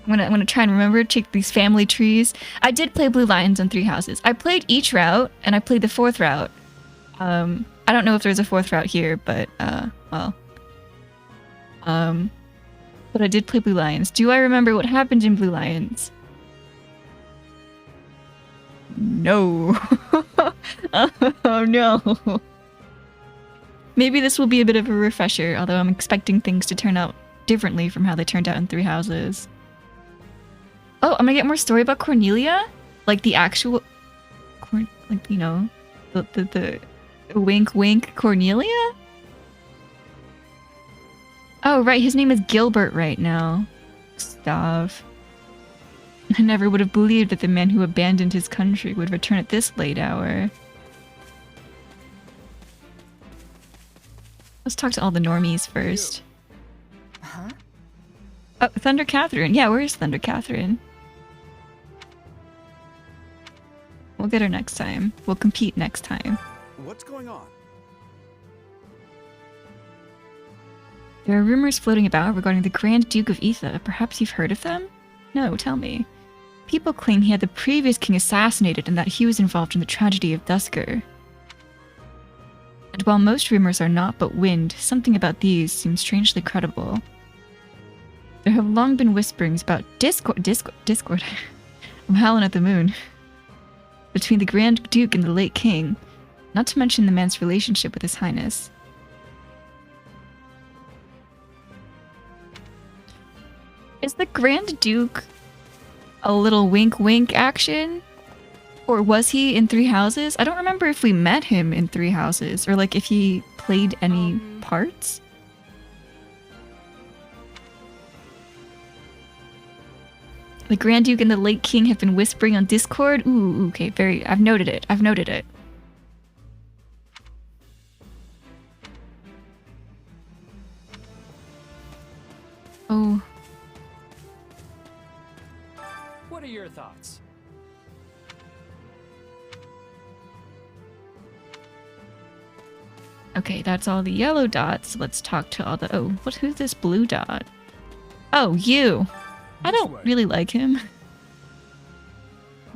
gonna try and remember, take these family trees. I did play Blue Lions on 3 houses. I played each route, and I played the 4th route. I don't know if there's a 4th route here, but, well. But I did play Blue Lions. Do I remember what happened in Blue Lions? No. Oh no. Maybe this will be a bit of a refresher, although I'm expecting things to turn out differently from how they turned out in 3 houses. Oh, I'm gonna get more story about Cornelia? Like the actual... like, you know, the wink wink Cornelia? Oh, right, his name is Gilbert right now. Gustav. I never would have believed that the man who abandoned his country would return at this late hour. Let's talk to all the normies first. Huh? Oh, Thunder Catherine. Yeah, where's Thunder Catherine? We'll get her next time. We'll compete next time. What's going on? There are rumors floating about regarding the Grand Duke of Etha. Perhaps you've heard of them? No, tell me. People claim he had the previous king assassinated and that he was involved in the tragedy of Dusker. And while most rumors are not but wind, something about these seems strangely credible. There have long been whisperings about Discord. I'm howling at the moon. Between the Grand Duke and the late king, not to mention the man's relationship with His Highness. Is the Grand Duke a little wink wink action? Or was he in 3 houses? I don't remember if we met him in 3 houses, or like if he played any parts. The Grand Duke and the late king have been whispering on Discord. Ooh, okay, I've noted it. I've noted it. Oh. What are your thoughts? Okay, that's all the yellow dots. Let's talk to all the... Oh, who's this blue dot? Oh, you! I don't really like him.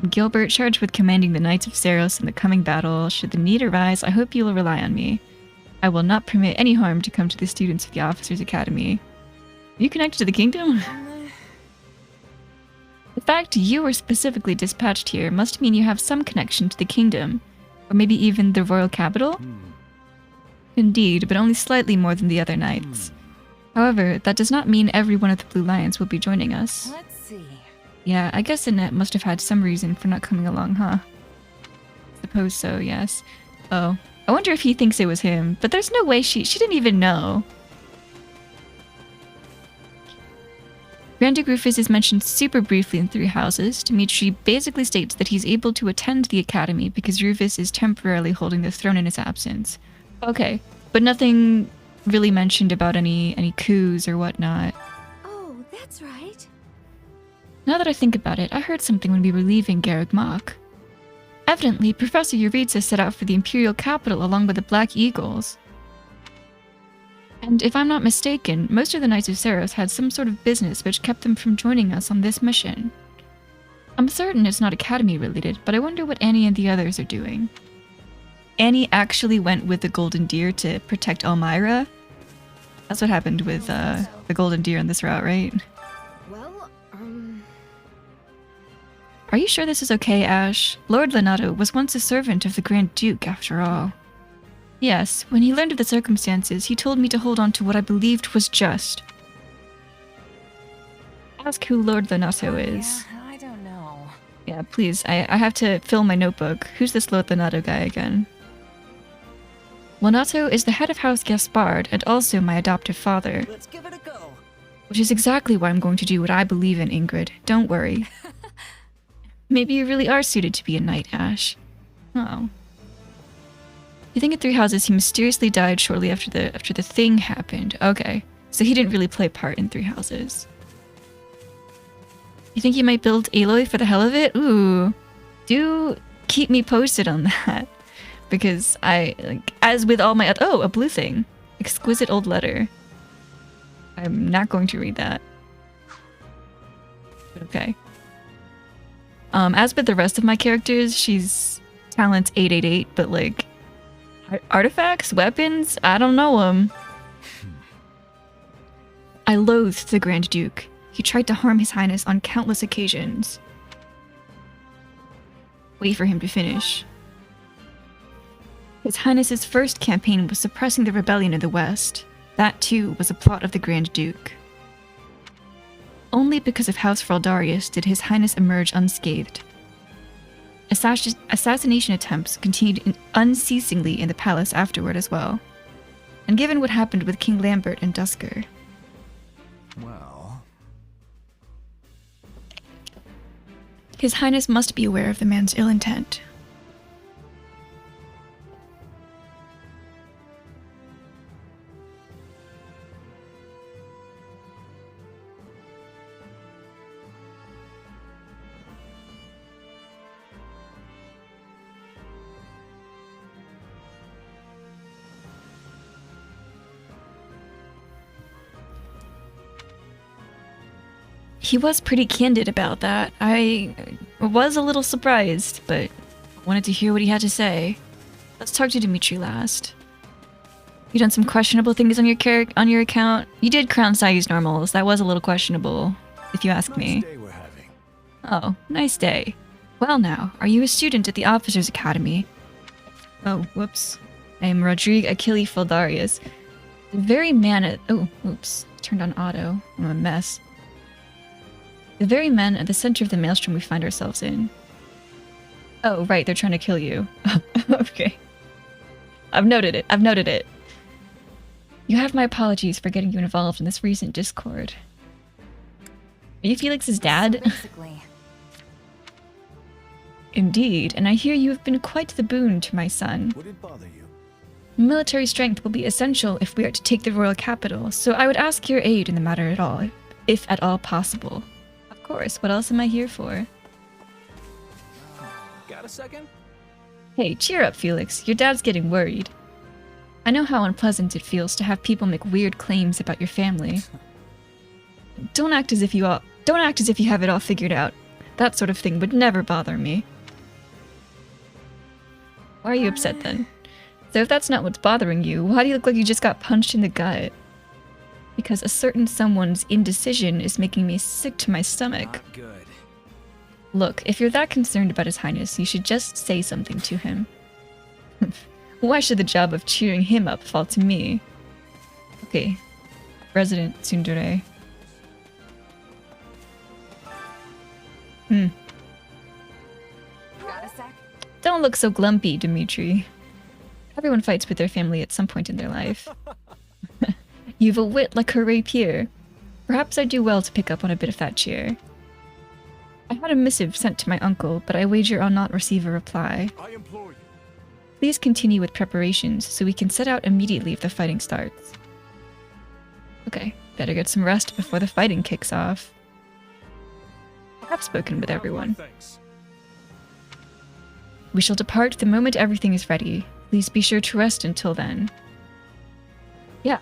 Gilbert, charged with commanding the Knights of Saros in the coming battle. Should the need arise, I hope you will rely on me. I will not permit any harm to come to the students of the Officers' Academy. Are you connected to the kingdom? The fact you were specifically dispatched here must mean you have some connection to the kingdom. Or maybe even the royal capital? Indeed, but only slightly more than the other knights. However, that does not mean every one of the Blue Lions will be joining us. Let's see. Yeah, I guess Annette must have had some reason for not coming along, huh? Suppose so, yes. Oh, I wonder if he thinks it was him, but there's no way she didn't even know. Grand Duke Rufus is mentioned super briefly in Three Houses. Dimitri basically states that he's able to attend the academy because Rufus is temporarily holding the throne in his absence. Okay, but nothing really mentioned about any coups or whatnot. Oh, that's right. Now that I think about it, I heard something when we were leaving Garreg Mach. Evidently, Professor Yuritsa set out for the Imperial capital along with the Black Eagles. And if I'm not mistaken, most of the Knights of Seros had some sort of business which kept them from joining us on this mission. I'm certain it's not Academy related, but I wonder what Annie and the others are doing. Annie actually went with the Golden Deer to protect Elmyra? That's what happened with the Golden Deer on this route, right? Well, Are you sure this is okay, Ash? Lord Lenato was once a servant of the Grand Duke, after all. Yes, when he learned of the circumstances, he told me to hold on to what I believed was just. Ask who Lord Lenato is. Yeah, I don't know. Yeah, please, I have to fill my notebook. Who's this Lord Lenato guy again? Lenato is the head of House Gaspard and also my adoptive father. Let's give it a go. Which is exactly why I'm going to do what I believe in, Ingrid. Don't worry. Maybe you really are suited to be a knight, Ash. Oh. You think in Three Houses he mysteriously died shortly after the thing happened. Okay. So he didn't really play a part in Three Houses. You think you might build Aloy for the hell of it? Ooh. Do keep me posted on that. Because as with all my oh, a blue thing. Exquisite old letter. I'm not going to read that. Okay. As with the rest of my characters, she's talent 888, but like artifacts, weapons, I don't know them. I loathed the Grand Duke. He tried to harm His Highness on countless occasions. Wait for him to finish. His Highness's first campaign was suppressing the rebellion in the West. That, too, was a plot of the Grand Duke. Only because of House Fraldarius did His Highness emerge unscathed. Assassination attempts continued unceasingly in the palace afterward as well. And given what happened with King Lambert and Dusker... Well... His Highness must be aware of the man's ill intent. He was pretty candid about that. I was a little surprised, but wanted to hear what he had to say. Let's talk to Dimitri last. You done some questionable things on your account? You did crown size normals. That was a little questionable, if you ask me. Nice day we're having. Oh, nice day. Well now, are you a student at the Officers' Academy? Oh, whoops. I am Rodrigue Achille Feldarius. The very man at... Oh, oops. Turned on auto. I'm a mess. The very men at the center of the maelstrom we find ourselves in. Oh, right, they're trying to kill you. Okay. I've noted it. You have my apologies for getting you involved in this recent discord. Are you Felix's dad? So basically. Indeed, and I hear you have been quite the boon to my son. Would it bother you? Military strength will be essential if we are to take the royal capital, so I would ask your aid in the matter at all, if at all possible. Of course, what else am I here for? Got a second? Hey, cheer up, Felix. Your dad's getting worried. I know how unpleasant it feels to have people make weird claims about your family. Don't act as if you have it all figured out. That sort of thing would never bother me. Why are you upset then? So if that's not what's bothering you, why do you look like you just got punched in the gut? Because a certain someone's indecision is making me sick to my stomach. Not good. Look, if you're that concerned about His Highness, you should just say something to him. Why should the job of cheering him up fall to me? Okay. Resident Tsundere. Don't look so glumpy, Dimitri. Everyone fights with their family at some point in their life. You've a wit like her rapier. Perhaps I'd do well to pick up on a bit of that cheer. I had a missive sent to my uncle, but I wager I'll not receive a reply. I implore you. Please continue with preparations so we can set out immediately if the fighting starts. Okay, better get some rest before the fighting kicks off. I've spoken with everyone. We shall depart the moment everything is ready. Please be sure to rest until then. Yeah.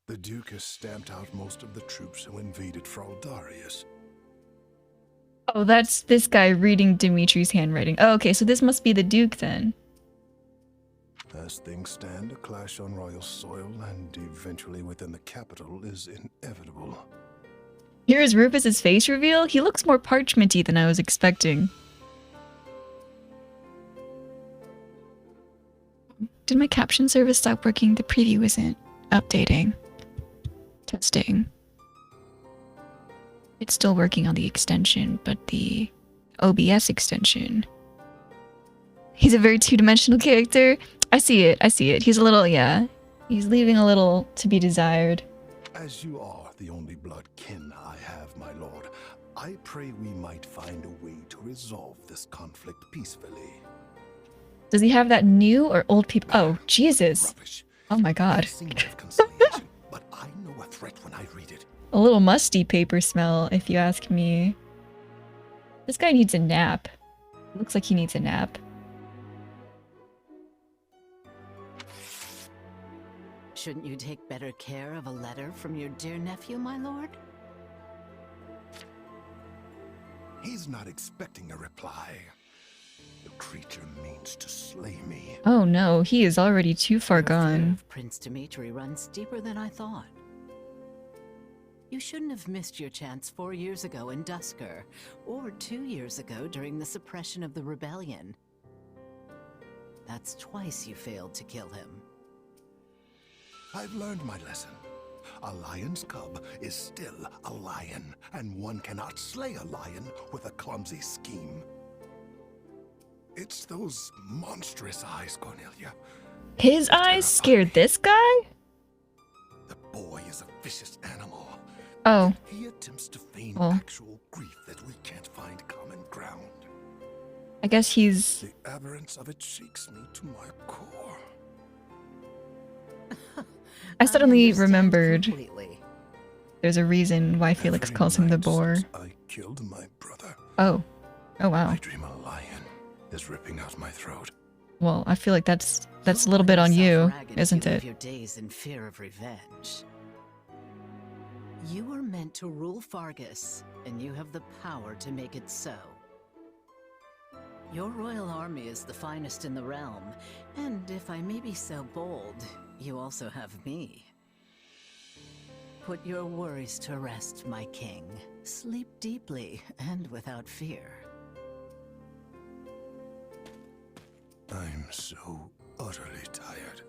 The Duke has stamped out most of the troops who invaded Fraldarius. Oh, that's this guy reading Dimitri's handwriting. Oh, okay, so this must be the Duke then. As things stand, a clash on royal soil and eventually within the capital is inevitable. Here's Rufus's face reveal. He looks more parchmenty than I was expecting. Did my caption service stop working? The preview isn't updating. Testing. It's still working on the extension, but the OBS extension. He's a very two-dimensional character. I see it. I see it. He's a little, yeah. He's leaving a little to be desired. As you are the only blood kin I have, my lord, I pray we might find a way to resolve this conflict peacefully. Does he have that new or old people? Oh, Jesus. Rubbish. Oh my god. But I know a threat when I read it. A little musty paper smell, if you ask me. This guy needs a nap. Looks like he needs a nap. Shouldn't you take better care of a letter from your dear nephew, my lord? He's not expecting a reply. The creature means to slay me. Oh no, he is already too far gone. Prince Dimitri runs deeper than I thought. You shouldn't have missed your chance 4 years ago in Dusker, or 2 years ago during the suppression of the rebellion. That's twice you failed to kill him. I've learned my lesson. A lion's cub is still a lion, and one cannot slay a lion with a clumsy scheme. It's those monstrous eyes, Cornelia. His eyes scared this guy? The boy is a vicious animal. Oh. He attempts to feign Well. actual grief that we can't find common ground. I guess he's... The aberrance of it shakes me to my core. I suddenly remembered there's a reason why Felix calls him the boar. I killed my brother. Oh. Oh wow. I dream a lion is ripping out my throat. Well, I feel like that's a little bit on you, isn't it? Your days in fear of revenge. You were meant to rule Fargus, and you have the power to make it so. Your royal army is the finest in the realm, and if I may be so bold, you also have me. Put your worries to rest, my king. Sleep deeply and without fear. I'm so utterly tired.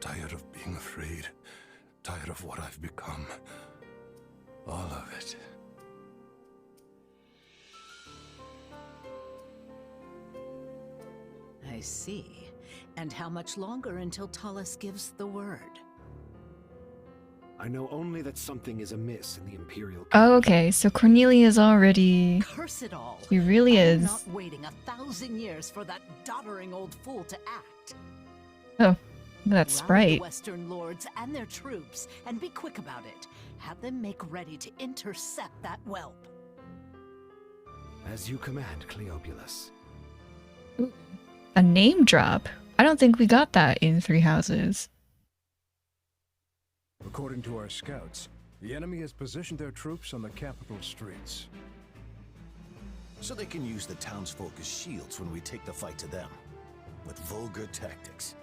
Tired of being afraid. Tired of what I've become. All of it. I see. And how much longer until Tullus gives the word? I know only that something is amiss in the Imperial. Oh, okay, so Cornelia is already... Curse it all! He really I'm is. not waiting 1,000 years for that doddering old fool to act. Oh, that's Rally right. the Western lords and their troops, and be quick about it. Have them make ready to intercept that whelp. As you command, Cleobulus. A name drop? I don't think we got that in Three Houses. According to our scouts, the enemy has positioned their troops on the capital streets. So they can use the townsfolk as shields when we take the fight to them. With vulgar tactics.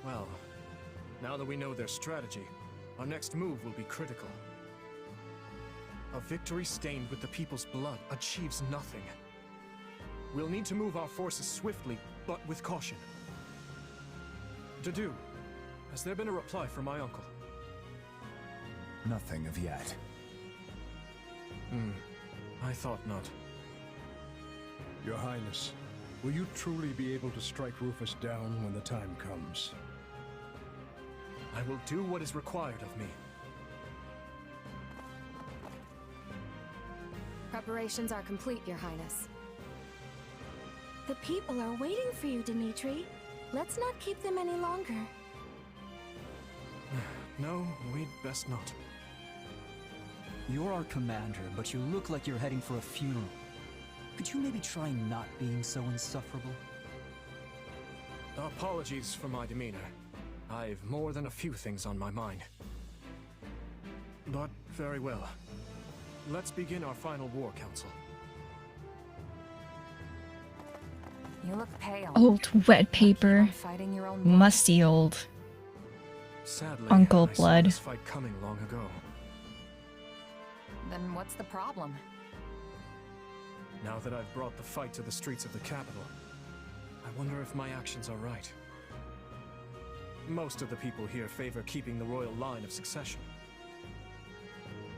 Well, now that we know their strategy, our next move will be critical. A victory stained with the people's blood achieves nothing. We'll need to move our forces swiftly, but with caution. Dedu, has there been a reply from my uncle? Nothing of yet. I thought not. Your Highness, will you truly be able to strike Rufus down when the time comes? I will do what is required of me. Preparations are complete, Your Highness. The people are waiting for you, Dimitri. Let's not keep them any longer. No, we'd best not. You're our commander, but you look like you're heading for a funeral. Could you maybe try not being so insufferable? Apologies for my demeanor. I've more than a few things on my mind. But very well. Let's begin our final war council. You look pale. Old wet paper. Fighting your own Musty old. Sadly, Uncle I saw blood. this fight coming long ago. Then what's the problem? Now that I've brought the fight to the streets of the capital, I wonder if my actions are right. Most of the people here favor keeping the royal line of succession.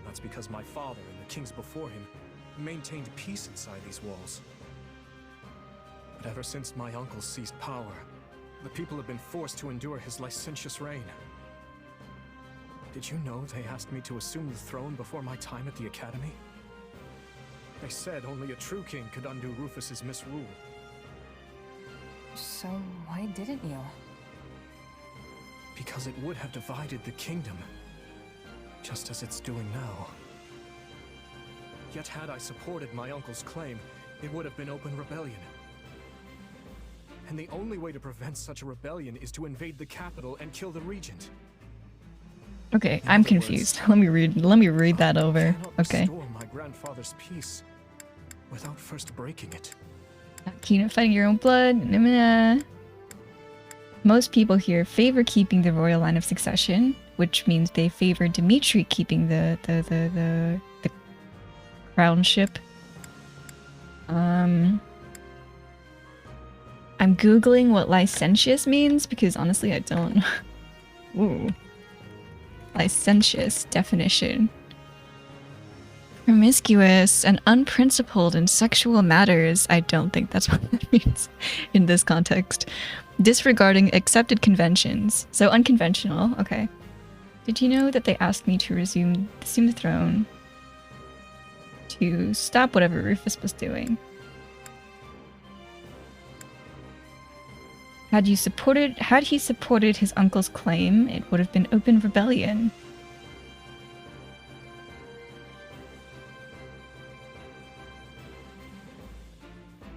That's because my father and the kings before him maintained peace inside these walls. But ever since my uncle seized power, the people have been forced to endure his licentious reign. Did you know they asked me to assume the throne before my time at the academy? They said only a true king could undo Rufus's misrule. So why didn't you? Because it would have divided the kingdom, just as it's doing now. Yet had I supported my uncle's claim, it would have been open rebellion. And the only way to prevent such a rebellion is to invade the capital and kill the regent. Okay, I'm confused. Let me read that over. Okay. Restore my grandfather's peace without first breaking it. Keen at fighting your own blood. Most people here favor keeping the royal line of succession, which means they favor Dimitri keeping the crownship. I'm googling what licentious means because honestly I don't. Ooh. Licentious definition. Promiscuous and unprincipled in sexual matters. I don't think that's what that means in this context. Disregarding accepted conventions. So unconventional, okay. Did you know that they asked me to assume the throne to stop whatever Rufus was doing? Had he supported his uncle's claim, it would have been open rebellion.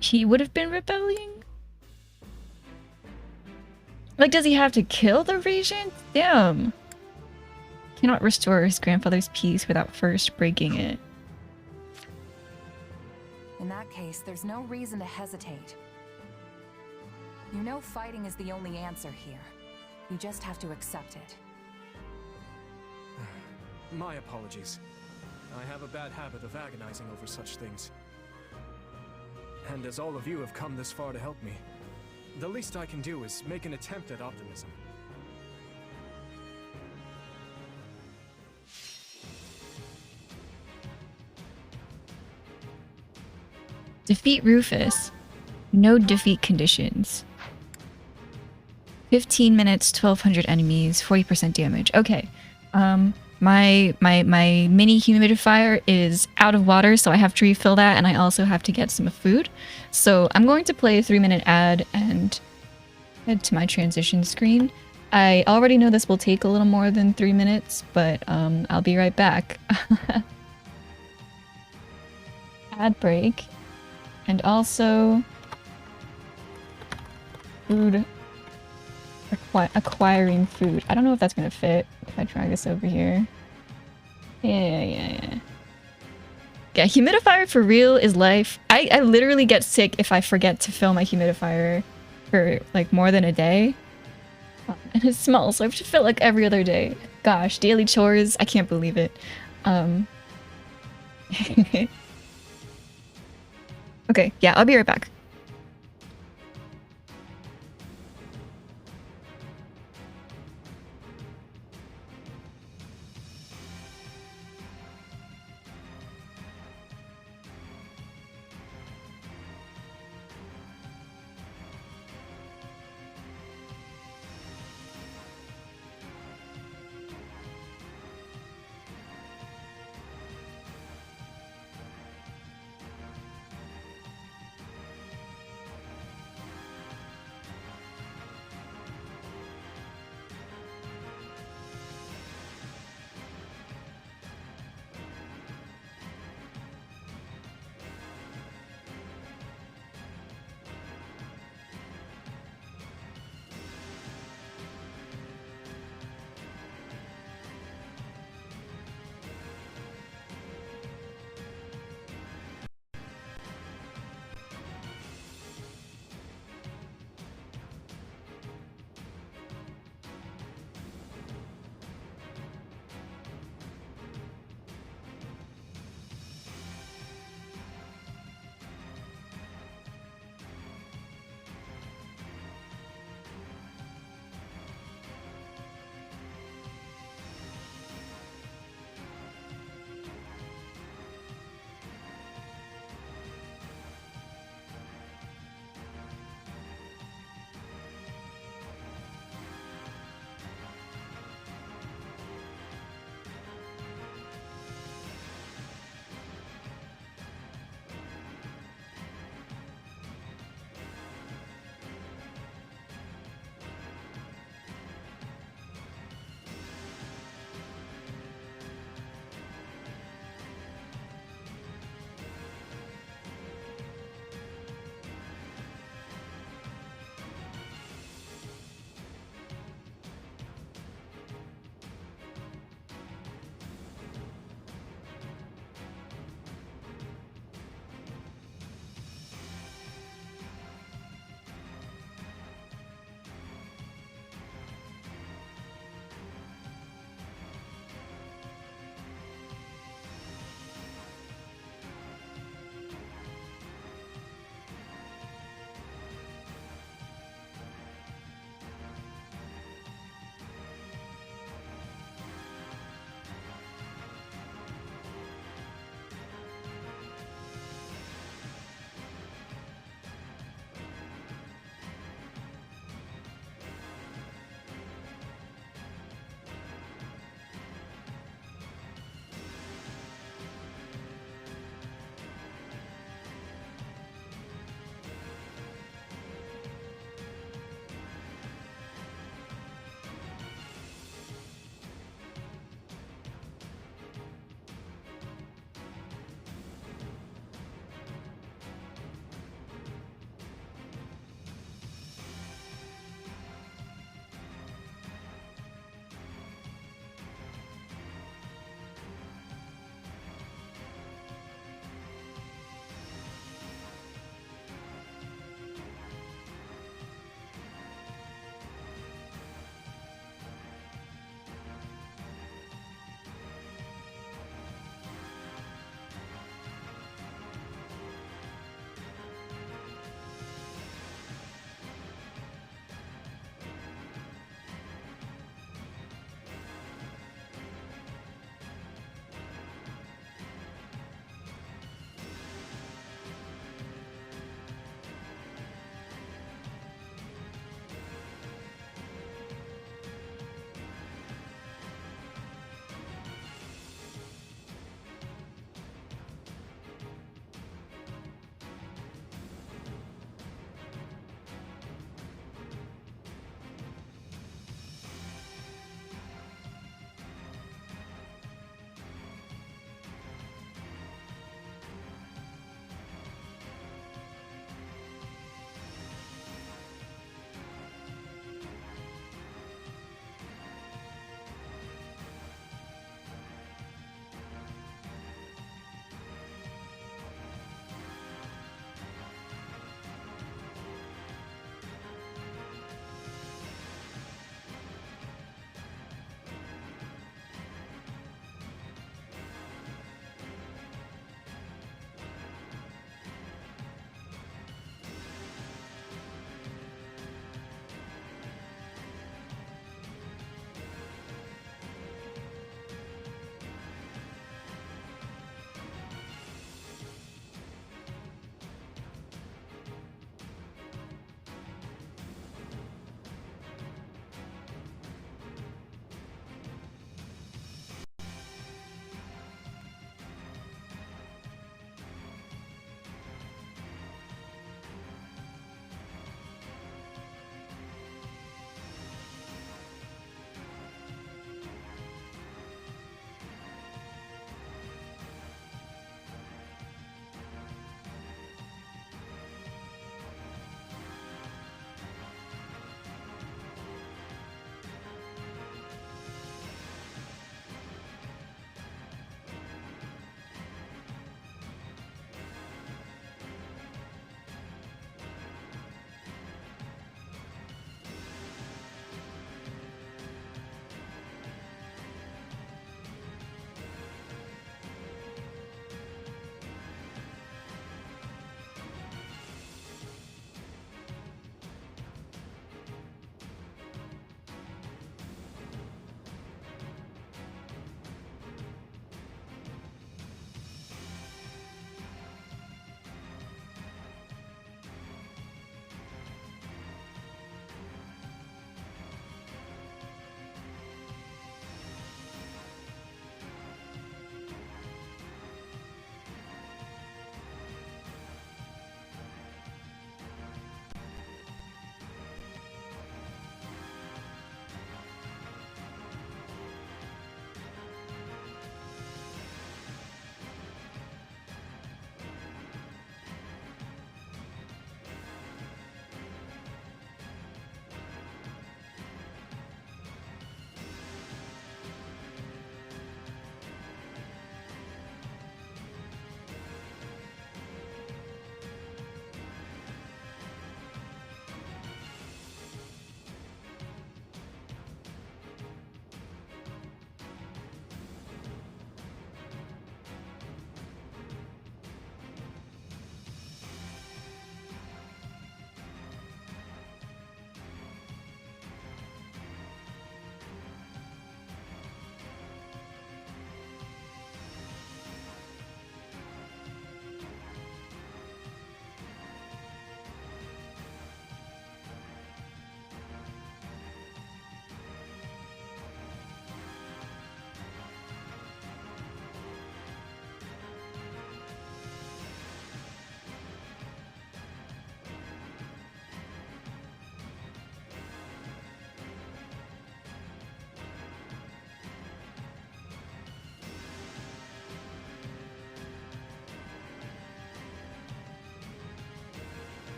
He would have been rebelling? Like, does he have to kill the regent? Damn. Cannot restore his grandfather's peace without first breaking it. In that case, there's no reason to hesitate. You know fighting is the only answer here. You just have to accept it. My apologies. I have a bad habit of agonizing over such things. And as all of you have come this far to help me, the least I can do is make an attempt at optimism. Defeat Rufus. No defeat conditions. 15 minutes, 1,200 enemies, 40% damage. Okay. My mini humidifier is out of water, so I have to refill that, and I also have to get some food. So I'm going to play a 3-minute ad and head to my transition screen. I already know this will take a little more than 3 minutes, but I'll be right back. Ad break. And also food. Acquiring food. I don't know if that's gonna fit if I try this over here. Yeah. Yeah, humidifier for real is life. I literally get sick if I forget to fill my humidifier for like more than a day. And it smells, so I have to fill like every other day. Gosh, daily chores, I can't believe it. Okay, yeah, I'll be right back.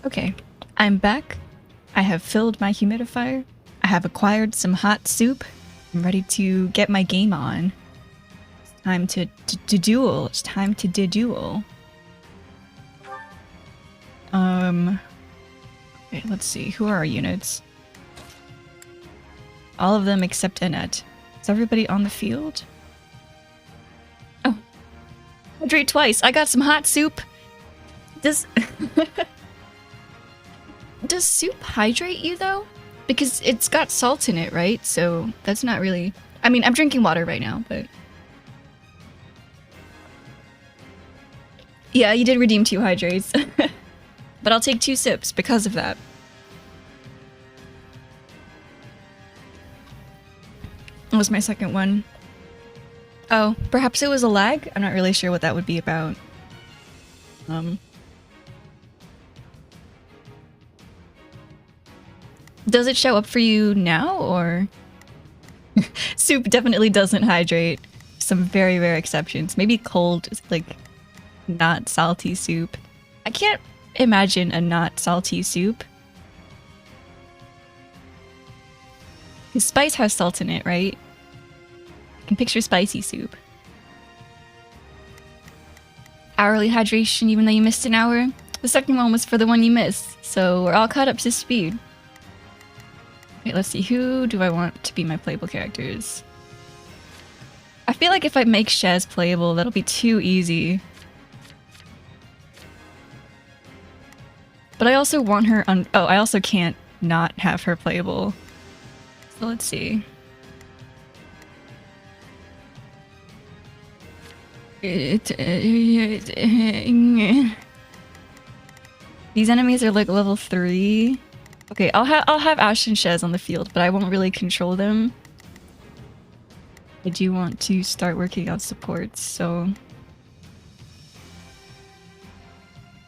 Okay, I'm back. I have filled my humidifier. I have acquired some hot soup. I'm ready to get my game on. It's time to duel. It's time to duel. Okay, let's see. Who are our units? All of them except Annette. Is everybody on the field? Oh. Hydrate twice. I got some hot soup. Does does soup hydrate you though? Because it's got salt in it, right? So that's not really... I mean, I'm drinking water right now, but... Yeah, you did redeem 2 hydrates. But I'll take 2 sips because of that. What was my second one? Oh, perhaps it was a lag? I'm not really sure what that would be about. Does it show up for you now, or...? Soup definitely doesn't hydrate. Some very rare exceptions. Maybe cold, like, not salty soup. I can't imagine a not salty soup. Because spice has salt in it, right? I can picture spicy soup. Hourly hydration even though you missed an hour? The second one was for the one you missed, so we're all caught up to speed. Wait, let's see, who do I want to be my playable characters? I feel like if I make Shez playable, that'll be too easy. But I also want her on... Oh, I also can't not have her playable. So let's see. These enemies are like level 3. Okay, I'll have Ash and Shez on the field, but I won't really control them. I do want to start working on supports, so...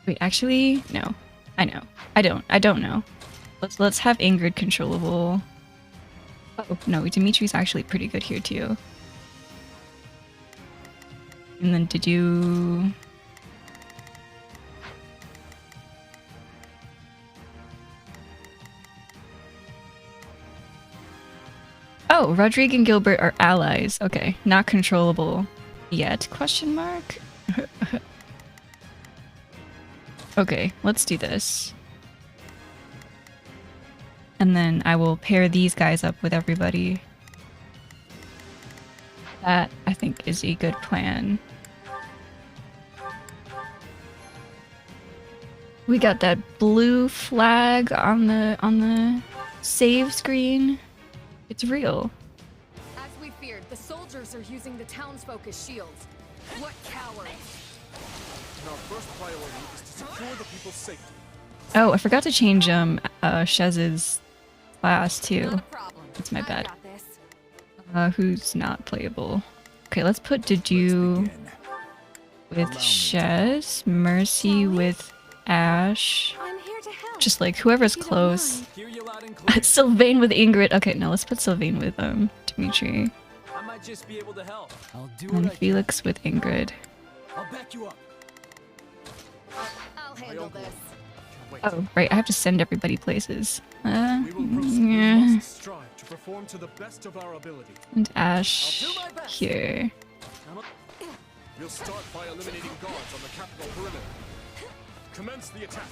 Wait, actually, no. I know. I don't know. Let's have Ingrid controllable. Oh, no, Dimitri's actually pretty good here too. And then did you... Oh, Rodrigue and Gilbert are allies. Okay, not controllable yet, question mark? Okay, let's do this. And then I will pair these guys up with everybody. That, I think, is a good plan. We got that blue flag on the save screen. It's real. As we feared, the soldiers are using the townsfolk as shields. What cowards! Our first priority is to secure the people's safety. Oh, I forgot to change Shez's class too. That's my bad. Who's not playable? Okay, let's put Dedu with Shez, Mercy with Ash. Just like whoever's close. Sylvain with Ingrid. Okay, no, let's put Sylvain with Dimitri. I might just be able to help. And Felix with Ingrid. I'll back you up. I'll handle this. Oh, right, I have to send everybody places. We Yeah. must strive to perform to the best of our ability. And Ash here. We'll start by eliminating guards on the capital perimeter. Commence the attack.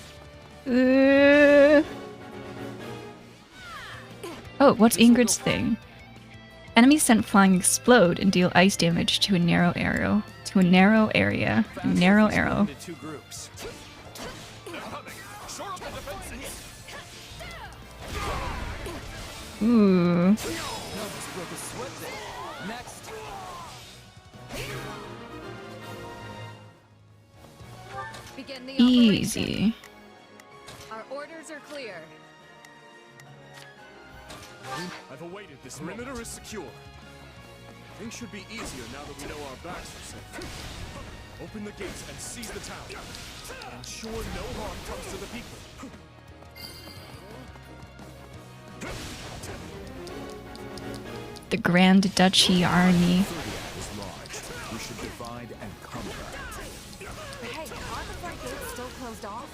Oh, what's Ingrid's thing? Enemies sent flying explode and deal ice damage to a narrow arrow. To a narrow area. A narrow arrow. Two groups. Ooh. Next. Begin the Easy. Our orders are clear. I've awaited this. Perimeter is secure. Things should be easier now that we know our backs are safe. Open the gates and seize the town. Ensure no harm comes to the people. The Grand Duchy Army. We should divide and conquer. Hey, aren't the front gates still closed off?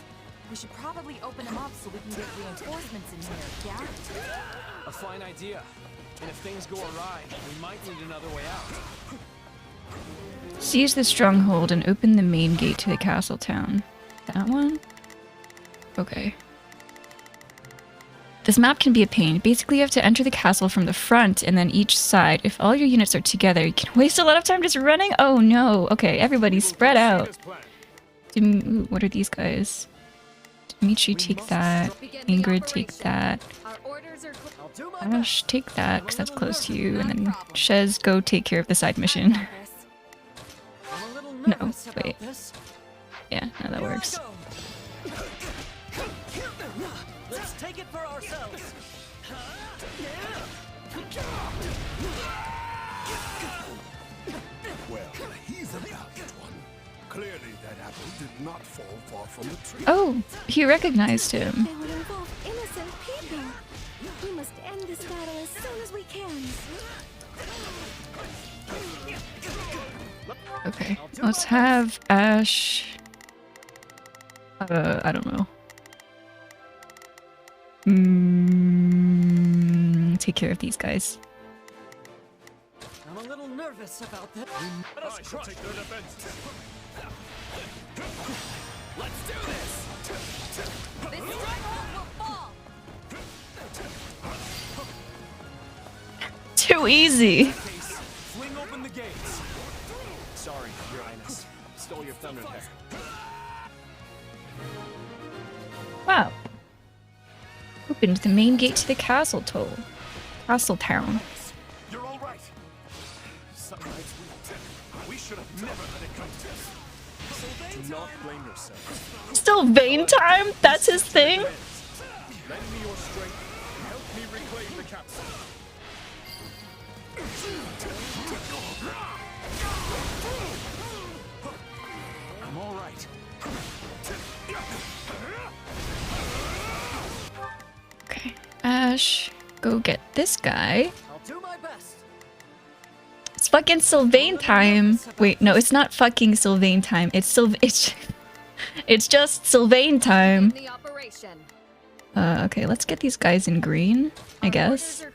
We should probably open them up so we can get reinforcements in here, yeah? A fine idea. And if things go awry, we might need another way out. Seize the stronghold and open the main gate to the castle town. That one? Okay. This map can be a pain. Basically, you have to enter the castle from the front and then each side. If all your units are together, you can waste a lot of time just running. Oh no. Okay, everybody spread out. Ooh, what are these guys? Dimitri, take that. Ingrid, take that. Ash, take that, because that's close to you. And then Shez, go take care of the side mission. No, wait. Yeah, no, that works. Let's take it for ourselves. Well, he's a valiant one. Clearly, that apple did not fall far from the tree. Oh, he recognized him. They would involve innocent people. We must end this battle as soon as we can. Okay, let's have Ash. I don't know. Take care of these guys. I'm a little nervous about that. Let us take their defense. Let's do this. This stronghold will fall. Too easy. Fling open the gates. Sorry, Your Highness. Stole your thunder there. Wow. Opened the main gate to the castle town. You're all right. Some nights we should have never let it come to this. Do not blame yourself. Sylvain time? That's his thing? Lend me your strength and help me reclaim the capsule. I'm all right. Okay, Ash, go get this guy. I'll do my best. It's fucking Sylvain time. Wait, no, it's not fucking Sylvain time. It's it's just Sylvain time. Okay, let's get these guys in green, I guess.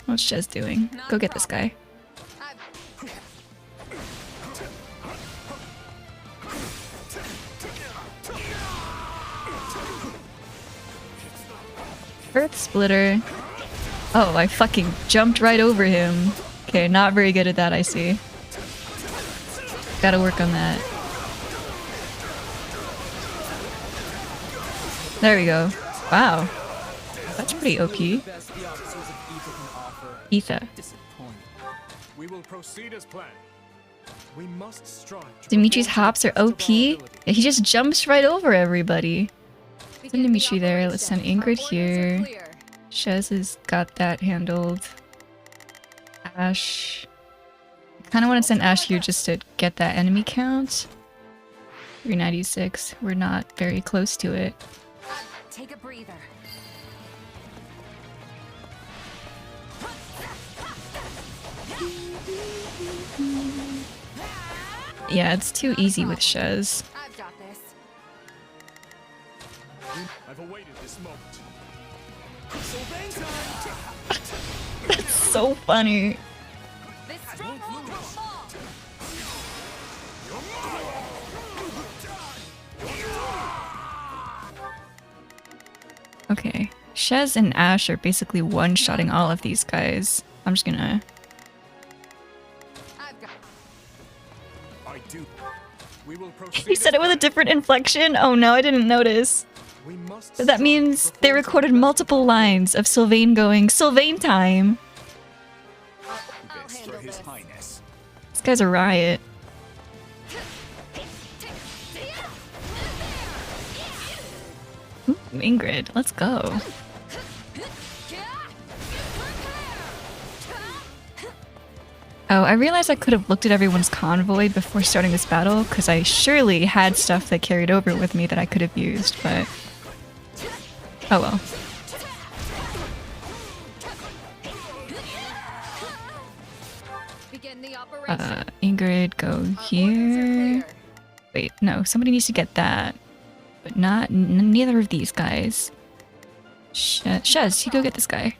What's Jez doing? Go get this guy. Earth Splitter. Oh, I fucking jumped right over him. Okay, not very good at that, I see. Gotta work on that. There we go. Wow. That's pretty OP. Etha. We will proceed as planned. We must strive to Dimitri's hops are OP. He just jumps right over everybody. Send Dimitri there. Let's send Ingrid here. Shez has got that handled. Ash. I kind of want to send Ash here just to get that enemy count. 396. We're not very close to it. Take a breather. Yeah, it's too easy with Shez. I've got this. I've awaited this moment. That's so funny. This stronghold will fall. Okay. Shez and Ash are basically one-shotting all of these guys. I'm just gonna... I do. We will proceed. He said it with a different inflection? Oh no, I didn't notice. But that means they recorded multiple lines of Sylvain going, Sylvain time! This for His Highness. This guy's a riot. Ooh, Ingrid, let's go. Oh, I realized I could have looked at everyone's convoy before starting this battle, because I surely had stuff that carried over with me that I could have used, but... Oh well. Ingrid, go here. Wait, no, somebody needs to get that. but not neither of these guys. Shez, you go get this guy.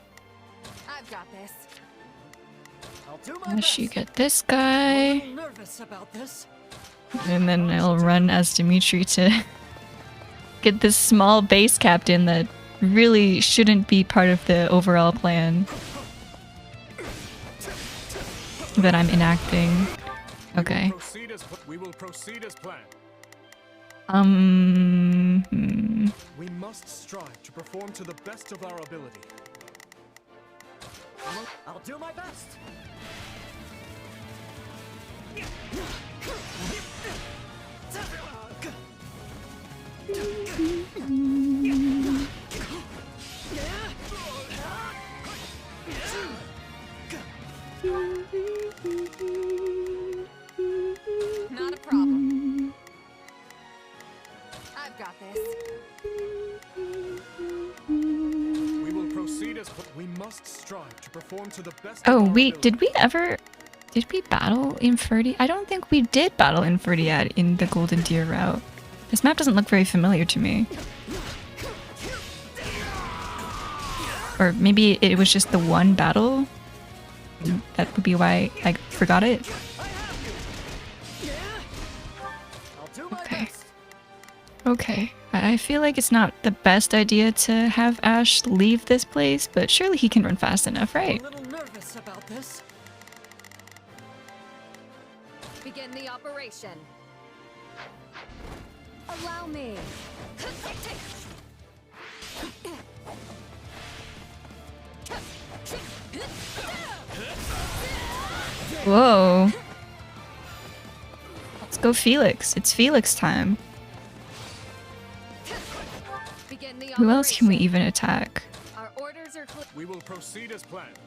I've got this. I'll do my Unless you best. get this I'm a guy. little nervous about this. And then I'll run as Dimitri to get this small base captain that really shouldn't be part of the overall plan that I'm enacting. Okay. We will proceed as planned. We must strive to perform to the best of our ability. I'll do my best. Not a problem. I've got this. We will proceed as we must strive to perform to the best. Oh wait, did we battle Inferdi? I don't think we did battle Inferdiad in the Golden Deer route. This map doesn't look very familiar to me. Or maybe it was just the one battle? That would be why I forgot it. Okay. Okay. I feel like it's not the best idea to have Ash leave this place, but surely he can run fast enough, right? I'm a little nervous about this. Begin the operation. Allow me. Whoa. Let's go Felix. It's Felix time. Who else can we even attack? Our orders are clear. We will proceed as planned.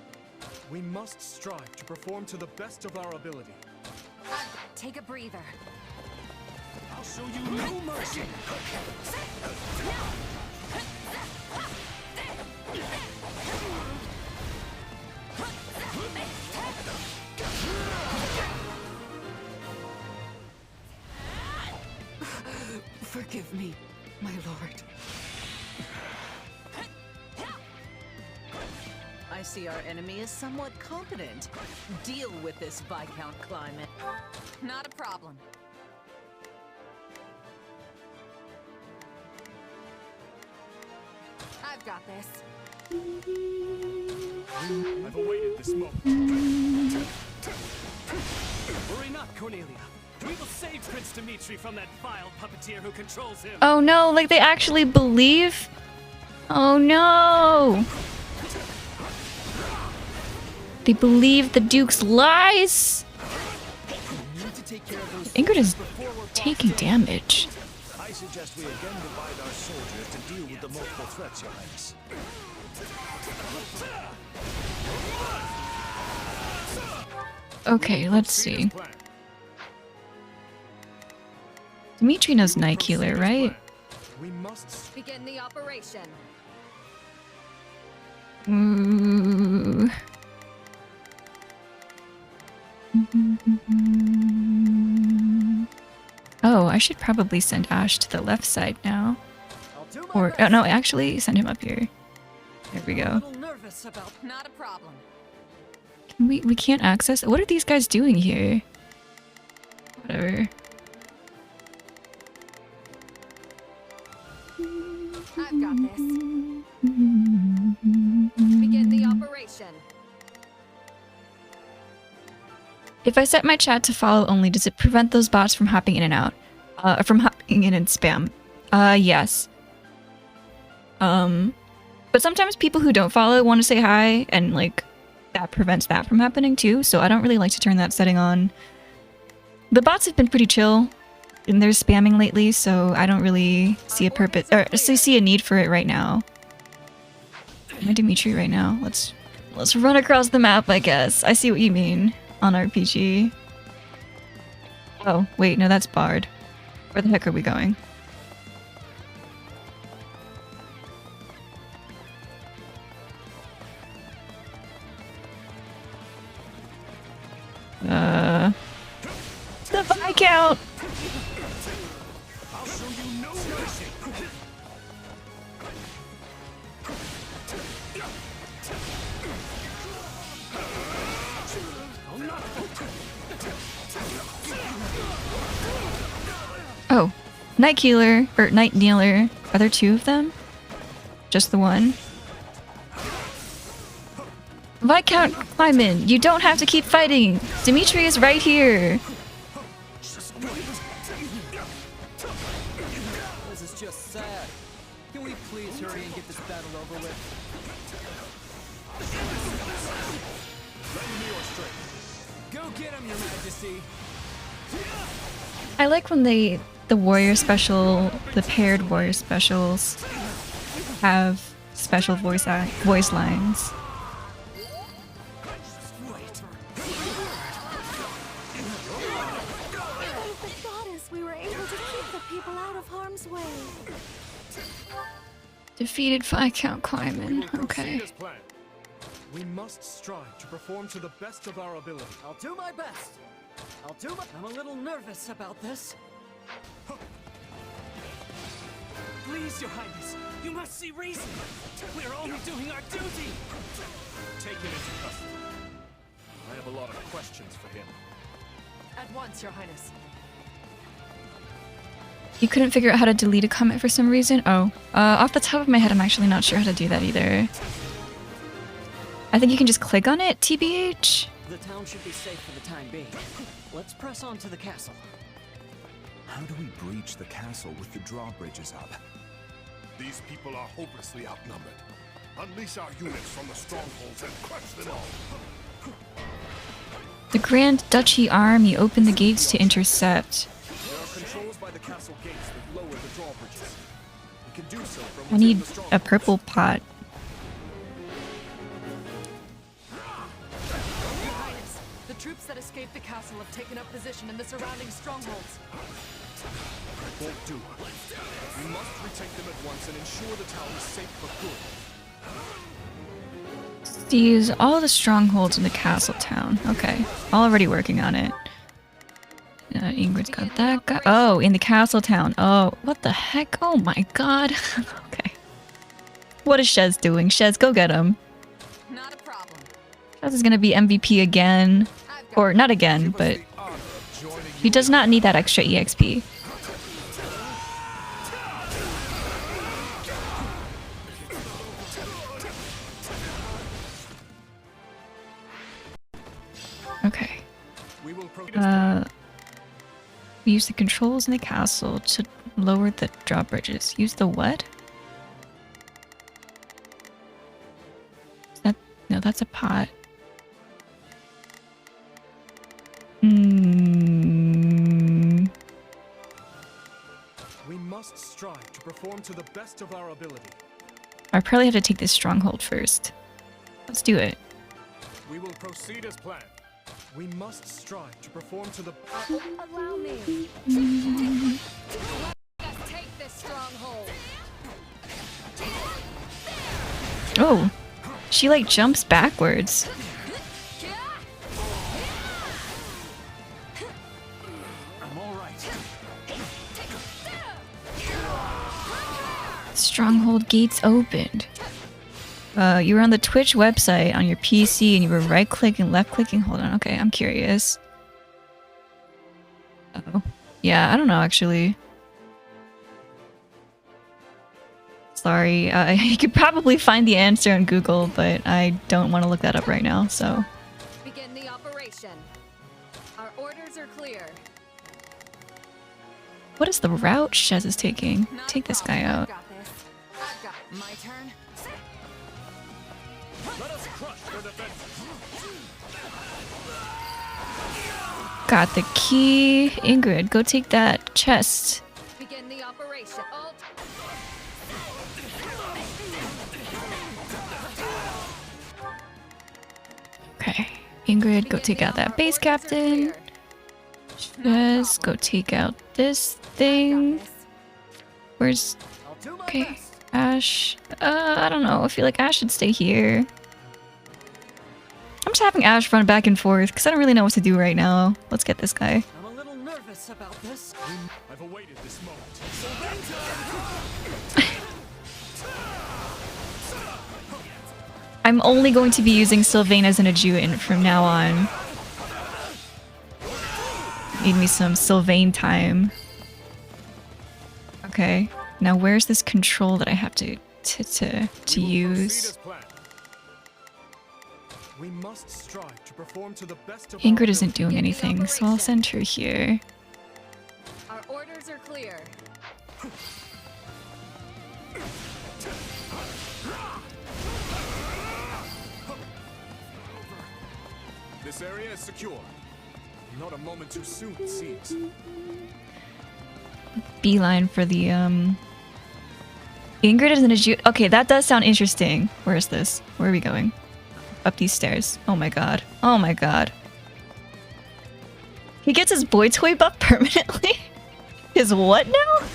We must strive to perform to the best of our ability. Take a breather. I'll show you no mercy. Forgive me, my lord. I see our enemy is somewhat competent. Deal with this Viscount climate. Not a problem. I've got this. I've awaited this moment. Worry not, Cornelia. We will save Prince Dimitri from that vile puppeteer who controls him. Oh no, like they actually believe? Oh no! They believe the Duke's lies! Ingrid is taking damage. I suggest we again divide our soldiers to deal with the multiple threats, Your Highness. Okay, let's see. Dimitri knows Night Healer, right? We must begin the operation. Ooh. Oh, I should probably send Ash to the left side now. Or, oh no, actually send him up here. There we go. Nervous about not a problem. Can we can't access. What are these guys doing here? Whatever. I've got this. Begin the operation. If I set my chat to follow only, does it prevent those bots from hopping in and out? From hopping in and spam? Yes. But sometimes people who don't follow want to say hi, and like, that prevents that from happening too, so I don't really like to turn that setting on. The bots have been pretty chill in their spamming lately, so I don't really see a purpose, or see a need for it right now. My Dimitri right now. Let's run across the map, I guess. I see what you mean on RPG. Oh, wait, no, that's Bard. Where the heck are we going? The Viscount! show you no mercy. Oh, Night Keeler or Night Kneeler. Are there two of them? Just the one? Viscount Kleiman, you don't have to keep fighting. Dimitri is right here. This is just sad. Can we please hurry and get this battle over with? Lend me your strength. Go get him, Your Majesty. I like when the warrior special, the paired warrior specials have special voice lines. Thank the goddess we were able to keep the people out of harm's way. Defeated Viscount Kleiman. Okay. We must strive to perform to the best of our ability. I'll do my best. I'm a little nervous about this. Please, Your Highness, you must see reason. We're only doing our duty. Take him into custody. I have a lot of questions for him. At once, Your Highness. You couldn't figure out how to delete a comment for some reason? Oh, off the top of my head, I'm actually not sure how to do that either. I think you can just click on it, TBH. The town should be safe for the time being. Let's press on to the castle. How do we breach the castle with the drawbridges up? These people are hopelessly outnumbered. Unleash our units from the strongholds and crush them all. The Grand Duchy Army opened the gates to intercept. There are controls by the castle gates that lower the drawbridges. We can do so from I within need the strongholds. a purple pot. Your Highness, the troops that escaped the castle have taken up position in the surrounding strongholds. It won't do. We must retake them at once and ensure the town is safe for good. Seize all the strongholds in the castle town. Okay, already working on it. Ingrid's got that guy. Oh, in the castle town. Oh, what the heck? Oh my god. Okay. What is Shez doing? Shez, go get him. Not a problem. Shez is gonna be MVP again. Or not again, but he does not need that extra EXP. Okay. We use the controls in the castle to lower the drawbridges. Use the what? Is that no, that's a pot. We must strive to perform to the best of our ability. I probably have to take this stronghold first. Let's do it. We will proceed as planned. We must strive to perform to the. Allow me. Let's take this stronghold. Oh, she like jumps backwards. I'm all right. Stronghold gates opened. You were on the Twitch website on your PC and you were right clicking, left clicking. Hold on, okay, I'm curious. Oh, yeah, I don't know actually. Sorry, you could probably find the answer on Google, but I don't want to look that up right now, so. Begin the operation. Our orders are clear. What is the route Shez is taking? Take this guy out. Got this. I've got my turn. Let us crush their defenses. Got the key. Ingrid, go take that chest. Begin the operation. Alt. Okay. Ingrid, go take out that base captain. Shez, go take out this thing. Where's... Okay. Ash. I don't know. I feel like Ash should stay here. I'm just having Ash run back and forth because I don't really know what to do right now. Let's get this guy. I'm a little nervous nervous about this. I've awaited this moment. I'm only going to be using Sylvain as an adjutant from now on. Need me some Sylvain time. Okay, now where's this control that I have to use? We must strive to perform to the best of Ingrid isn't doing anything, so I'll send her here. Our orders are clear. This area is secure. Not a moment too soon, it seems. Beeline for the Ingrid is an adjutant. Okay, that does sound interesting. Where is this? Where are we going? Up these stairs. Oh my god. Oh my god. He gets his boy toy buff permanently? His what now?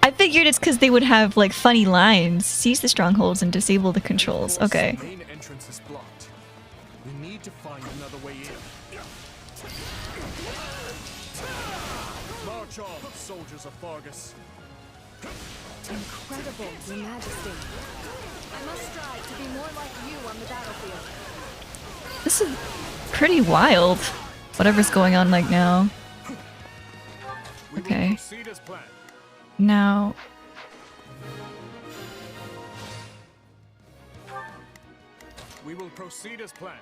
I figured it's because they would have like funny lines. Seize the strongholds and disable the controls. Okay. The main entrance is blocked. We need to find another way in. March on, soldiers of Fargus. Incredible, Your Majesty. I must strive to be more like you on the battlefield. This is pretty wild. Whatever's going on like now. Okay. Now... We will proceed as planned.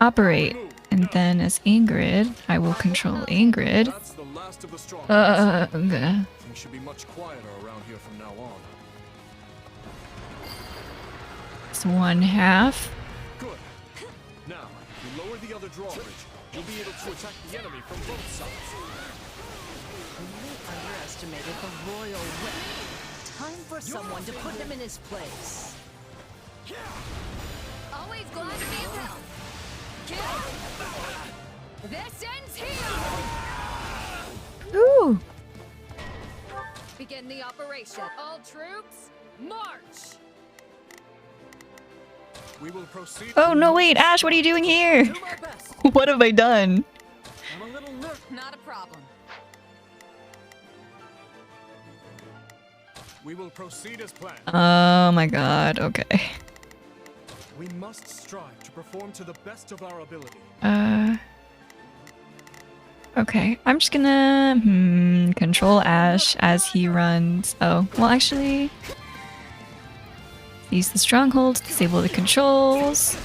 Operate. And then as Ingrid, I will control Ingrid. That's the last of the strongholds. Okay. Things should be much quieter around here from now on. It's one half. Good. Now, if you lower the other drawbridge, you'll be able to attack the enemy from both sides. You underestimated the royal weapon. Time for someone to put him in his place. Always glad to be of help. This ends here. Ooh. Begin the operation. All troops, march. We will proceed. Oh no, wait, Ash, what are you doing here? What have I done? I'm a little nervous. Not a problem. We will proceed as planned. Oh my god, okay. We must strive to perform to the best of our ability. Okay, I'm just gonna control Ash as he runs. Oh, well actually... Use the strongholds, disable the controls.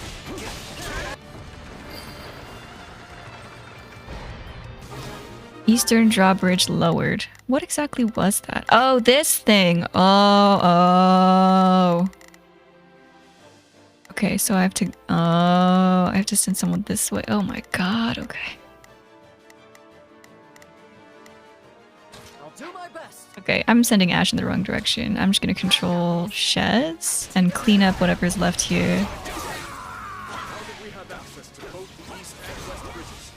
Eastern drawbridge lowered. What exactly was that? Oh, this thing! Oh. Okay, so I have to... Oh, I have to send someone this way. Oh my god, okay. Do my best. Okay, I'm sending Ash in the wrong direction. I'm just gonna control sheds and clean up whatever's left here. Now that we have access to both the east and west bridges,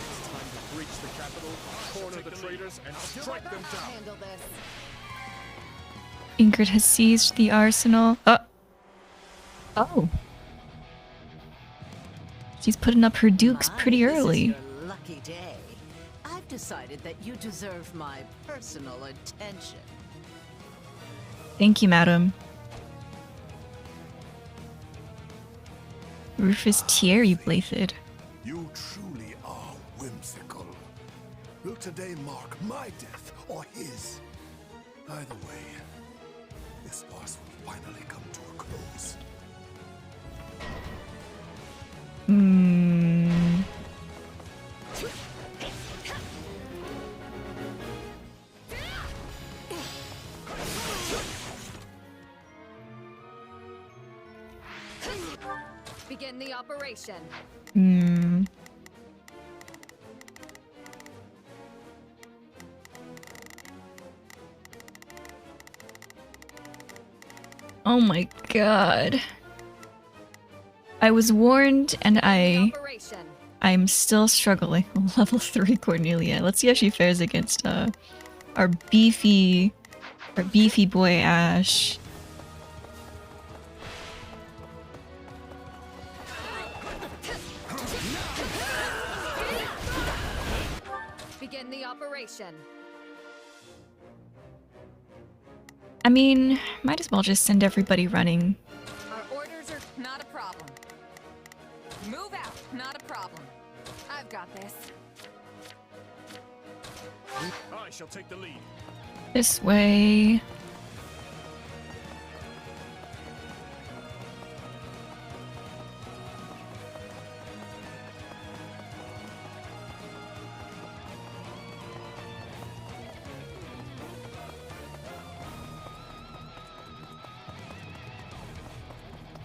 it's time to breach the capital, corner the traitors, and strike them down. Handle this. Ingrid has seized the arsenal. Oh. She's putting up her dukes pretty early. This is your lucky day. I've decided that you deserve my personal attention. Thank you, madam. Rufus Thierry Blathed. You truly are whimsical. Will today mark my death or his? Either way, this farce will finally come to a close. Begin the operation. Oh my god. I was warned and I'm still struggling. Level 3 Cornelia. Let's see how she fares against our beefy boy Ash. Begin the operation. I mean, might as well just send everybody running. Our orders are not a problem. Move out, not a problem. I've got this. I shall take the lead. This way.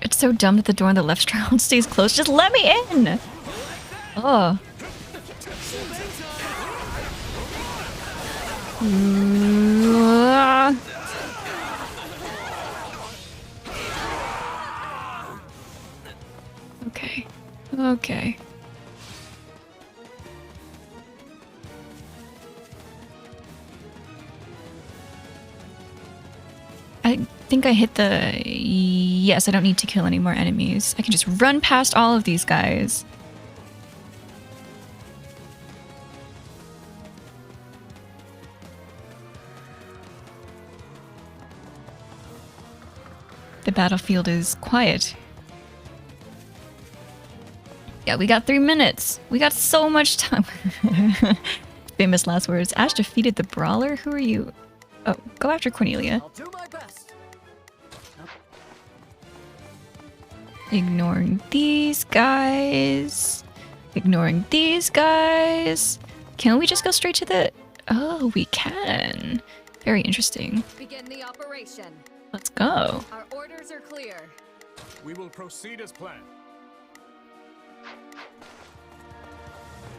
It's so dumb that the door on the left round stays closed. Just let me in! Oh. Okay. Okay. I think I hit the... Yes, I don't need to kill any more enemies. I can just run past all of these guys. The battlefield is quiet. Yeah, we got 3 minutes. We got so much time. Famous last words. Ash defeated the brawler? Who are you? Oh, go after Cornelia. I'll do my best. Ignoring these guys. Ignoring these guys. Can we just go straight to the... Oh, we can. Very interesting. Begin the operation. Let's go. Our orders are clear. We will proceed as planned.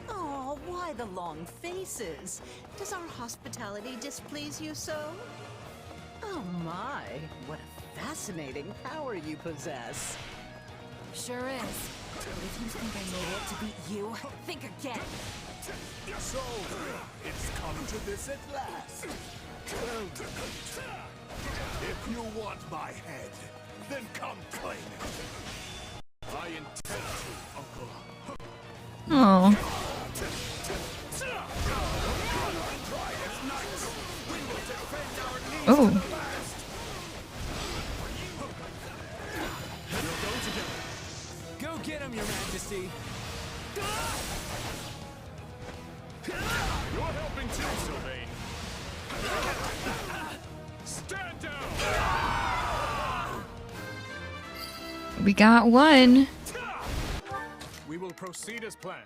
Oh, why the long faces? Does our hospitality displease you so? Oh my, what a fascinating power you possess. Sure is. But if you think I made it to beat you, think again. So, it's come to this at last. Well done. If you want my head, then come claim it. I intend to, Uncle. Oh. Oh. Go get him, Your Majesty. You're helping too, Sylvain. Stand down. We got one. We will proceed as planned.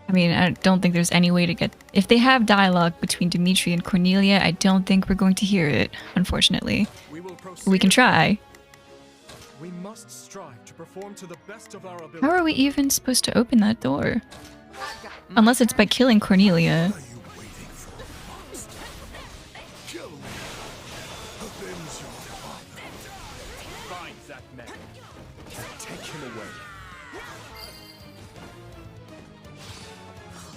I mean, I don't think there's any way to get... If they have dialogue between Dimitri and Cornelia, I don't think we're going to hear it, unfortunately. We can try. We must strive to perform to the best of our ability. How are we even supposed to open that door? Unless it's by killing Cornelia. Find that man. Take him away.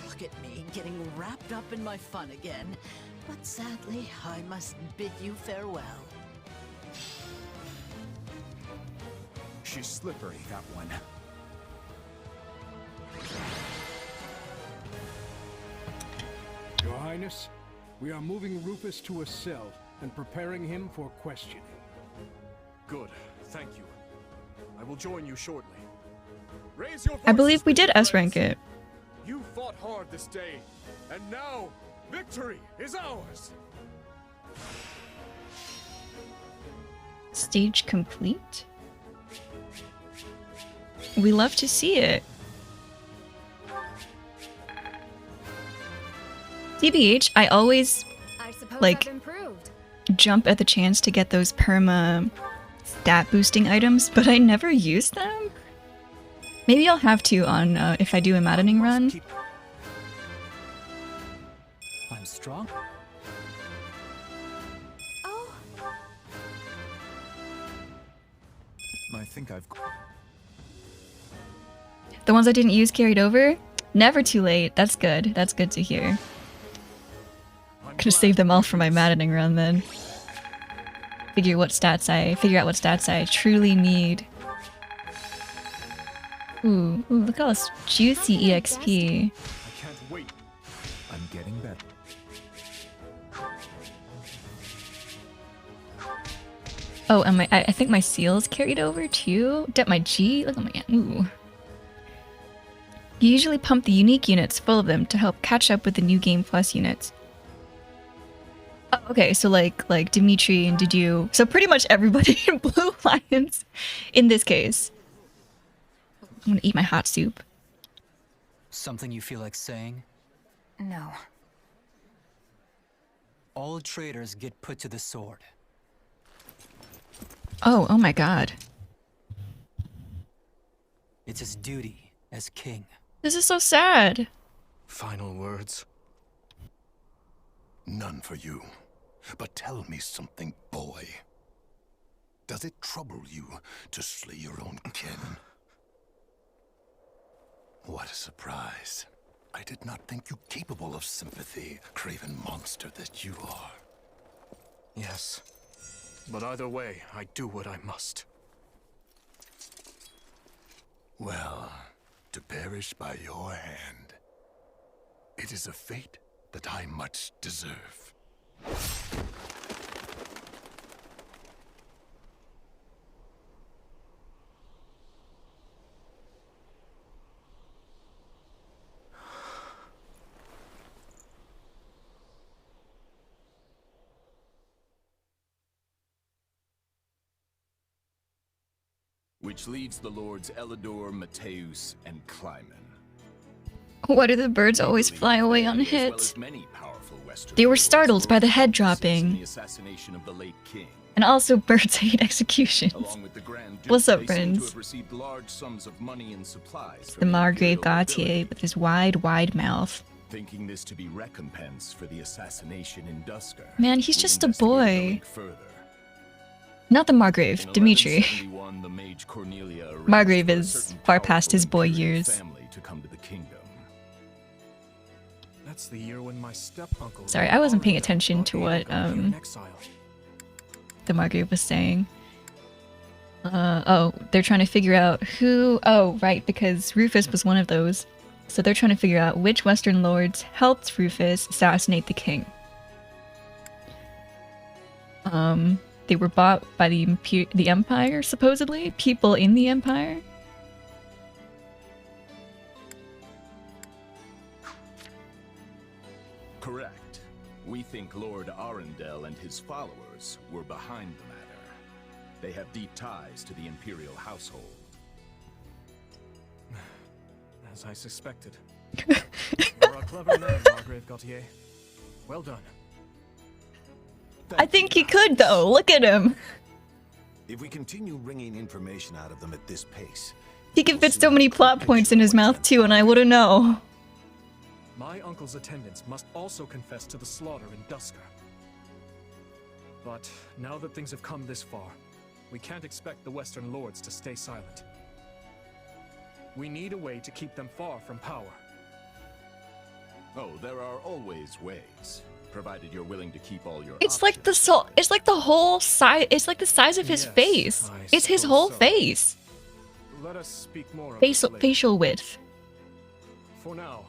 Look at me, getting wrapped up in my fun again. But sadly, I must bid you farewell. She's slippery, that one. Your Highness, we are moving Rufus to a cell and preparing him for questioning. Good, thank you. I will join you shortly. Raise your I believe we did voices, S-rank friends. it. You fought hard this day, and now victory is ours. Stage complete? We love to see it. TBH, I always I suppose like I've improved. jump at the chance to get those perma stat boosting items, but I never use them. Maybe I'll have to on if I do a maddening run. I'm strong. Oh, I think I've... The ones I didn't use carried over? Never too late. That's good. That's good to hear. Could have saved them all for my maddening run then. Figure out what stats I truly need. Ooh, look at all this juicy EXP. I can't wait. I'm getting better. Oh, and I think my seal's carried over too. Get my G. Look at my ooh. You usually pump the unique units full of them to help catch up with the new Game Plus units. Oh, okay, so like Dimitri and Didu. So pretty much everybody in Blue Lions in this case. I'm gonna eat my hot soup. Something you feel like saying? No. All traitors get put to the sword. Oh my god. It's his duty as king. This is so sad. Final words? None for you. But tell me something, boy. Does it trouble you to slay your own kin? What a surprise. I did not think you capable of sympathy, craven monster that you are. Yes. But either way, I do what I must. Well, to perish by your hand. It is a fate that I much deserve. Which leaves the lords Elidor, Mateus, and Kleiman. Why do the birds always fly away unhit? They were startled by the head dropping. The assassination of the late king. And also birds hate executions. Along with the Grand Duke, What's up, they seem to friends? have received large sums of money and supplies The from Margrave Imperial Gautier with his wide mouth. thinking this to be recompense for the assassination in Dusker. Man, he's we just a investigated the boy. link further. Not the Margrave, In Dimitri. 1171, the mage Cornelia arranged Margrave for a is certain far past his powerful boy Imperial years. family to come to the kingdom. That's the year when my step-uncle... Sorry, I wasn't paying attention to what the Margrave was saying. Oh, they're trying to figure out who... Oh, right, because Rufus was one of those. So they're trying to figure out which Western lords helped Rufus assassinate the king. They were bought by the Empire, supposedly? People in the Empire? Correct. We think Lord Arundel and his followers were behind the matter. They have deep ties to the Imperial household. As I suspected. You're a clever man, Margrave Gautier. Well done. I think he could, though. Look at him. If we continue wringing information out of them at this pace, He can fit so many plot points in his mouth, too, and I wouldn't know. My uncle's attendants must also confess to the slaughter in Dusker. But now that things have come this far, we can't expect the Western Lords to stay silent. We need a way to keep them far from power. oh, there are always ways, provided you're willing to keep all your It's like the soul. It's like the whole size. It's like the size of his Yes, face. I It's his suppose whole so. face. Let us speak more of Facial this later. facial width. For now,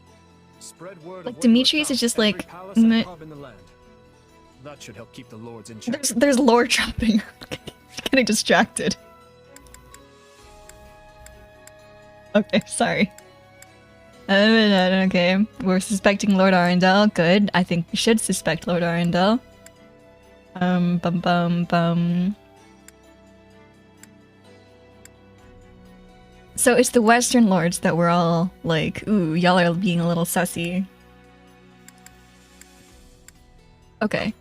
spread word Like of what you Dimitri's have is just found like, every palace and meh. pub in the land. That should help keep the lords in check. There's lore jumping. Getting distracted. Okay, sorry. Okay, we're suspecting Lord Arundel. Good. I think we should suspect Lord Arundel. Bum. So it's the Western Lords that we're all like, ooh, y'all are being a little sussy. Okay.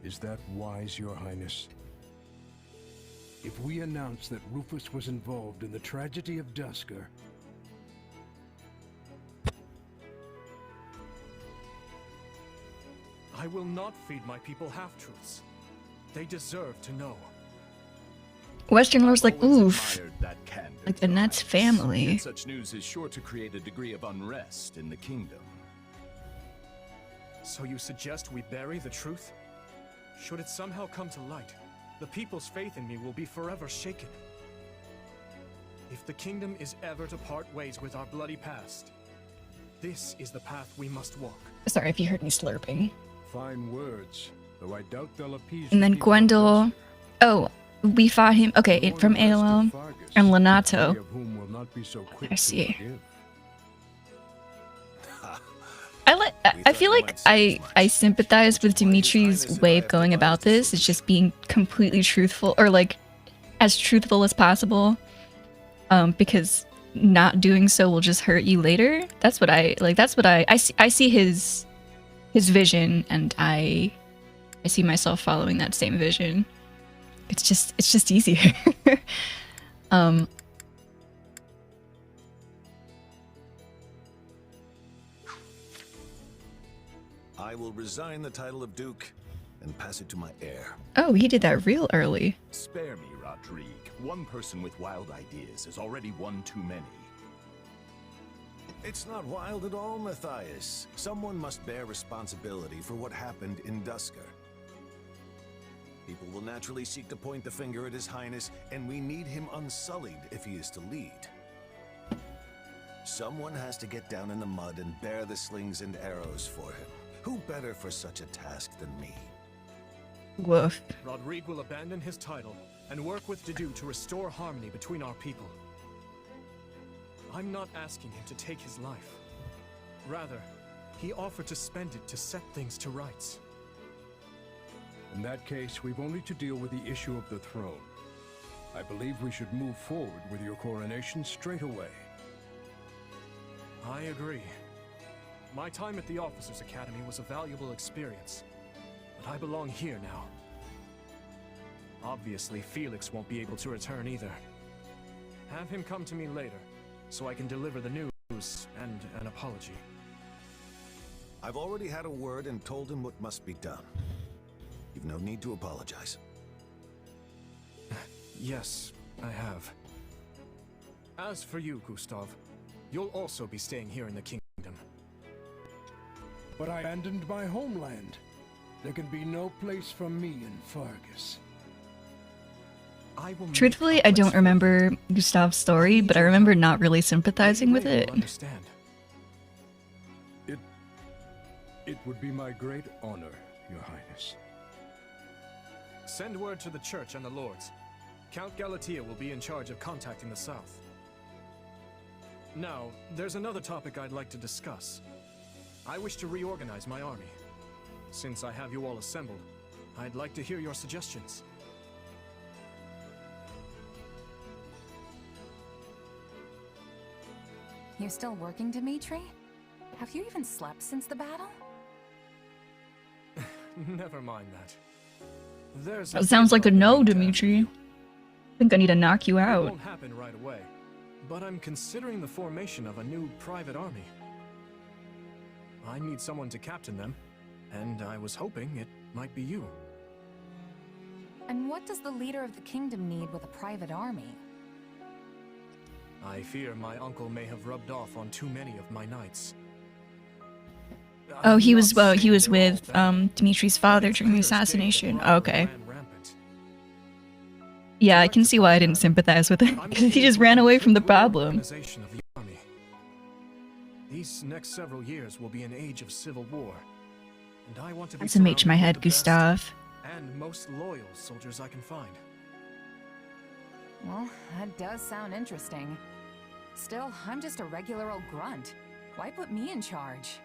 Is that wise, Your Highness? If we announce that Rufus was involved in the tragedy of Dusker, I will not feed my people half-truths. They deserve to know. Western Lord's like, oof. Admired that candor, Like the Nuts family. yet such news is sure to create a degree of unrest in the kingdom. So you suggest we bury the truth? Should it somehow come to light, the people's faith in me will be forever shaken. If the kingdom is ever to part ways with our bloody past, this is the path we must walk. Sorry if you heard me slurping. Fine words, though I doubt they'll appease. And then Gwendol. Oh, we fought him. Okay, from AOL. And Lenato. I see. I feel like I sympathize with Dimitri's way of going about this. It's just being completely truthful, or like as truthful as possible. Because not doing so will just hurt you later. That's what I like. That's what I see. I see his vision, and I see myself following that same vision. It's just easier. I will resign the title of Duke and pass it to my heir. Oh, he did that real early. Spare me, Rodrigue. One person with wild ideas is already one too many. It's not wild at all, Matthias. Someone must bear responsibility for what happened in Duscur. People will naturally seek to point the finger at His Highness, and we need him unsullied if he is to lead. Someone has to get down in the mud and bear the slings and arrows for him. Who better for such a task than me? Woof. Rodrigue will abandon his title and work with Dedue to restore harmony between our people. I'm not asking him to take his life. Rather, he offered to spend it to set things to rights. In that case, we've only to deal with the issue of the throne. I believe we should move forward with your coronation straight away. I agree. My time at the Officers' Academy was a valuable experience, but I belong here now. Obviously, Felix won't be able to return either. Have him come to me later, so I can deliver the news and an apology. I've already had a word and told him what must be done. You've no need to apologize. Yes, I have. As for you, Gustav, you'll also be staying here in the kingdom. But I abandoned my homeland. There can be no place for me in Fargus. Truthfully, I don't remember Gustav's story, but I remember not really sympathizing with it. It would be my great honor, Your Highness. Send word to the Church and the Lords. Count Galatea will be in charge of contacting the South. Now, there's another topic I'd like to discuss. I wish to reorganize my army. Since I have you all assembled, I'd like to hear your suggestions. You're still working, Dimitri? Have you even slept since the battle? Never mind that. That sounds like a no, Dimitri. I think I need to knock you It out. won't happen right away, but I'm considering the formation of a new private army. I need someone to captain them, and I was hoping it might be you. And what does the leader of the kingdom need with a private army? I fear my uncle may have rubbed off on too many of my knights. Oh, he was with Dimitri's father during the assassination. Oh, okay. Yeah, I can see why I didn't sympathize with it, because he just ran away from the problem. Organization of the army. These next several years will be an age of civil war, and I want to be That's a mate to my head, surrounded with the Gustav. best and most loyal soldiers I can find. Well, that does sound interesting. Still, I'm just a regular old grunt. Why put me in charge?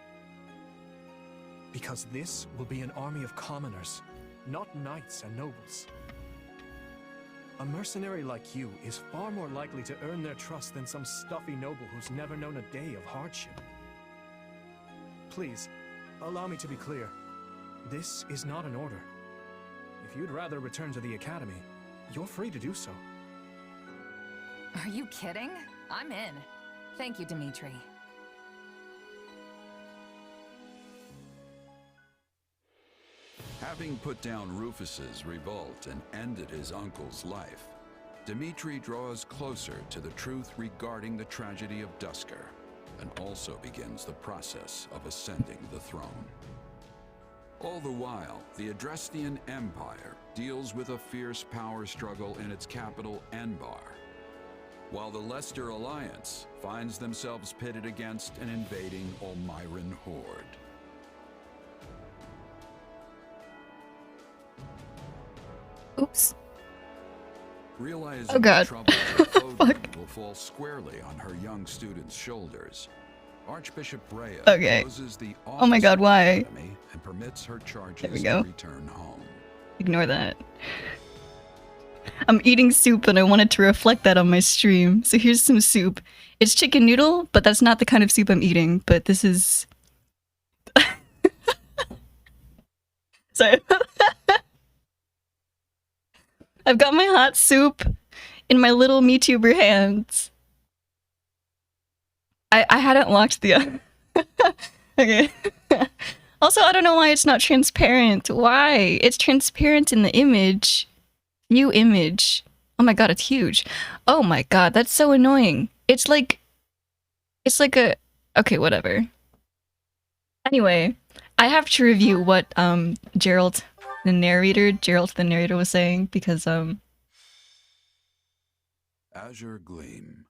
Because this will be an army of commoners, not knights and nobles. A mercenary like you is far more likely to earn their trust than some stuffy noble who's never known a day of hardship. Please, allow me to be clear. This is not an order. If you'd rather return to the academy, you're free to do so. Are you kidding? I'm in. Thank you, Dimitri. Having put down Rufus's revolt and ended his uncle's life, Dimitri draws closer to the truth regarding the tragedy of Duscur, and also begins the process of ascending the throne. All the while, the Adrestian Empire deals with a fierce power struggle in its capital, Enbar. while the Leicester Alliance finds themselves pitted against an invading Olmyran horde. Oops. Realizing Oh god. the troubles of Fodlan will fall squarely on her young students' shoulders, Archbishop Rhea Okay. closes the Oh my god, why? Academy and permits her charges There we to go. return home. Ignore that. I'm eating soup and I wanted to reflect that on my stream. So here's some soup. It's chicken noodle, but that's not the kind of soup I'm eating. But this is... Sorry. I've got my hot soup in my little MeTuber hands. I hadn't locked the... Okay. Also, I don't know why it's not transparent. Why? It's transparent in the image. New image. Oh my god, it's huge. Oh my god, that's so annoying. It's like a... Okay, whatever. Anyway, I have to review what Gerald the narrator was saying because Azure Gleam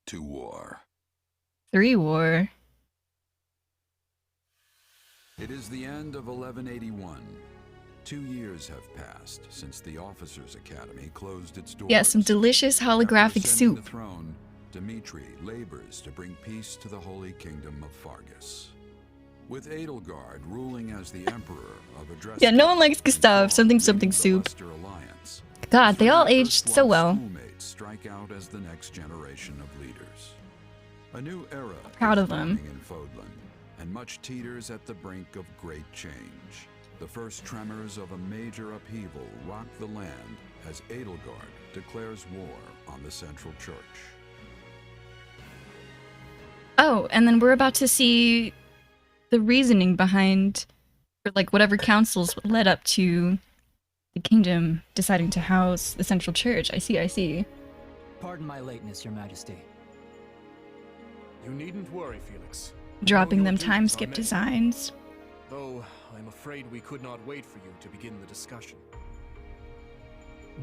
to war. 3 war. It is the end of 1181. 2 years have passed since the Officers' Academy closed its doors. Yeah, some delicious holographic After ascending soup. the throne, Dimitri labors to bring peace to the Holy Kingdom of Fargus. With Edelgard ruling as the Emperor of Adresta. Yeah, no one likes Gustav. Something soup. Leicester Alliance. God, they all aged so well. Schoolmates strike out as the next generation of leaders. A new era Proud is of them. dawning in Fodlan, and much teeters at the brink of great change. The first tremors of a major upheaval rock the land as Edelgard declares war on the Central Church. Oh, and then we're about to see the reasoning behind, or like whatever councils led up to the kingdom deciding to house the Central Church. I see. Pardon my lateness, Your Majesty. You needn't worry, Felix. Dropping All them your duties time are skip met. designs. Though, I'm afraid we could not wait for you to begin the discussion.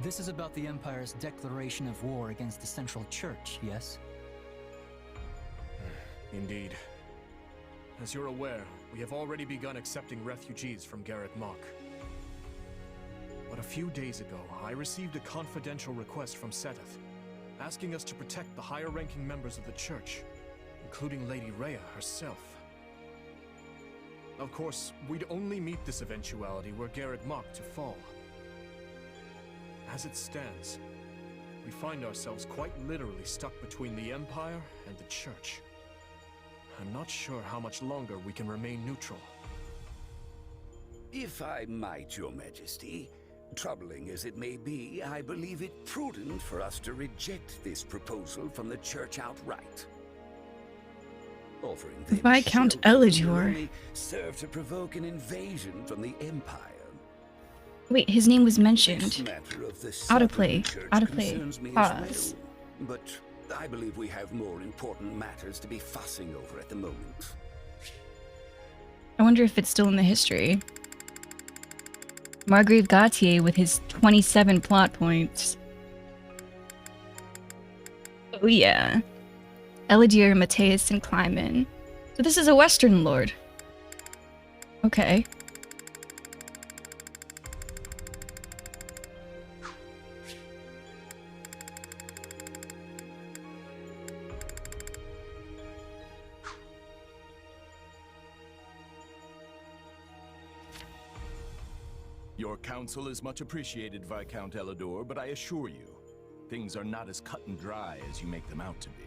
This is about the Empire's declaration of war against the Central Church, yes? Indeed. As you're aware, we have already begun accepting refugees from Garreg Mach. But a few days ago, I received a confidential request from Seteth, asking us to protect the higher-ranking members of the Church, including Lady Rhea herself. Of course, we'd only meet this eventuality were Garreg Mach to fall. As it stands, we find ourselves quite literally stuck between the Empire and the Church. I'm not sure how much longer we can remain neutral. If I might, Your Majesty, troubling as it may be, I believe it prudent for us to reject this proposal from the Church outright. Offering them Viscount shelter will Elidor. only serve to provoke an invasion from the Empire. Wait, his name was This mentioned. matter of the Autoplay. Southern Church Autoplay. concerns me as Pause. well, but I believe we have more important matters to be fussing over at the moment. I wonder if it's still in the history. Margrave Gautier with his 27 plot points. Oh yeah. Elidir, Mateus, and Kleiman. So this is a Western Lord. Okay. Your counsel is much appreciated, Viscount Elidor, but I assure you, things are not as cut and dry as you make them out to be.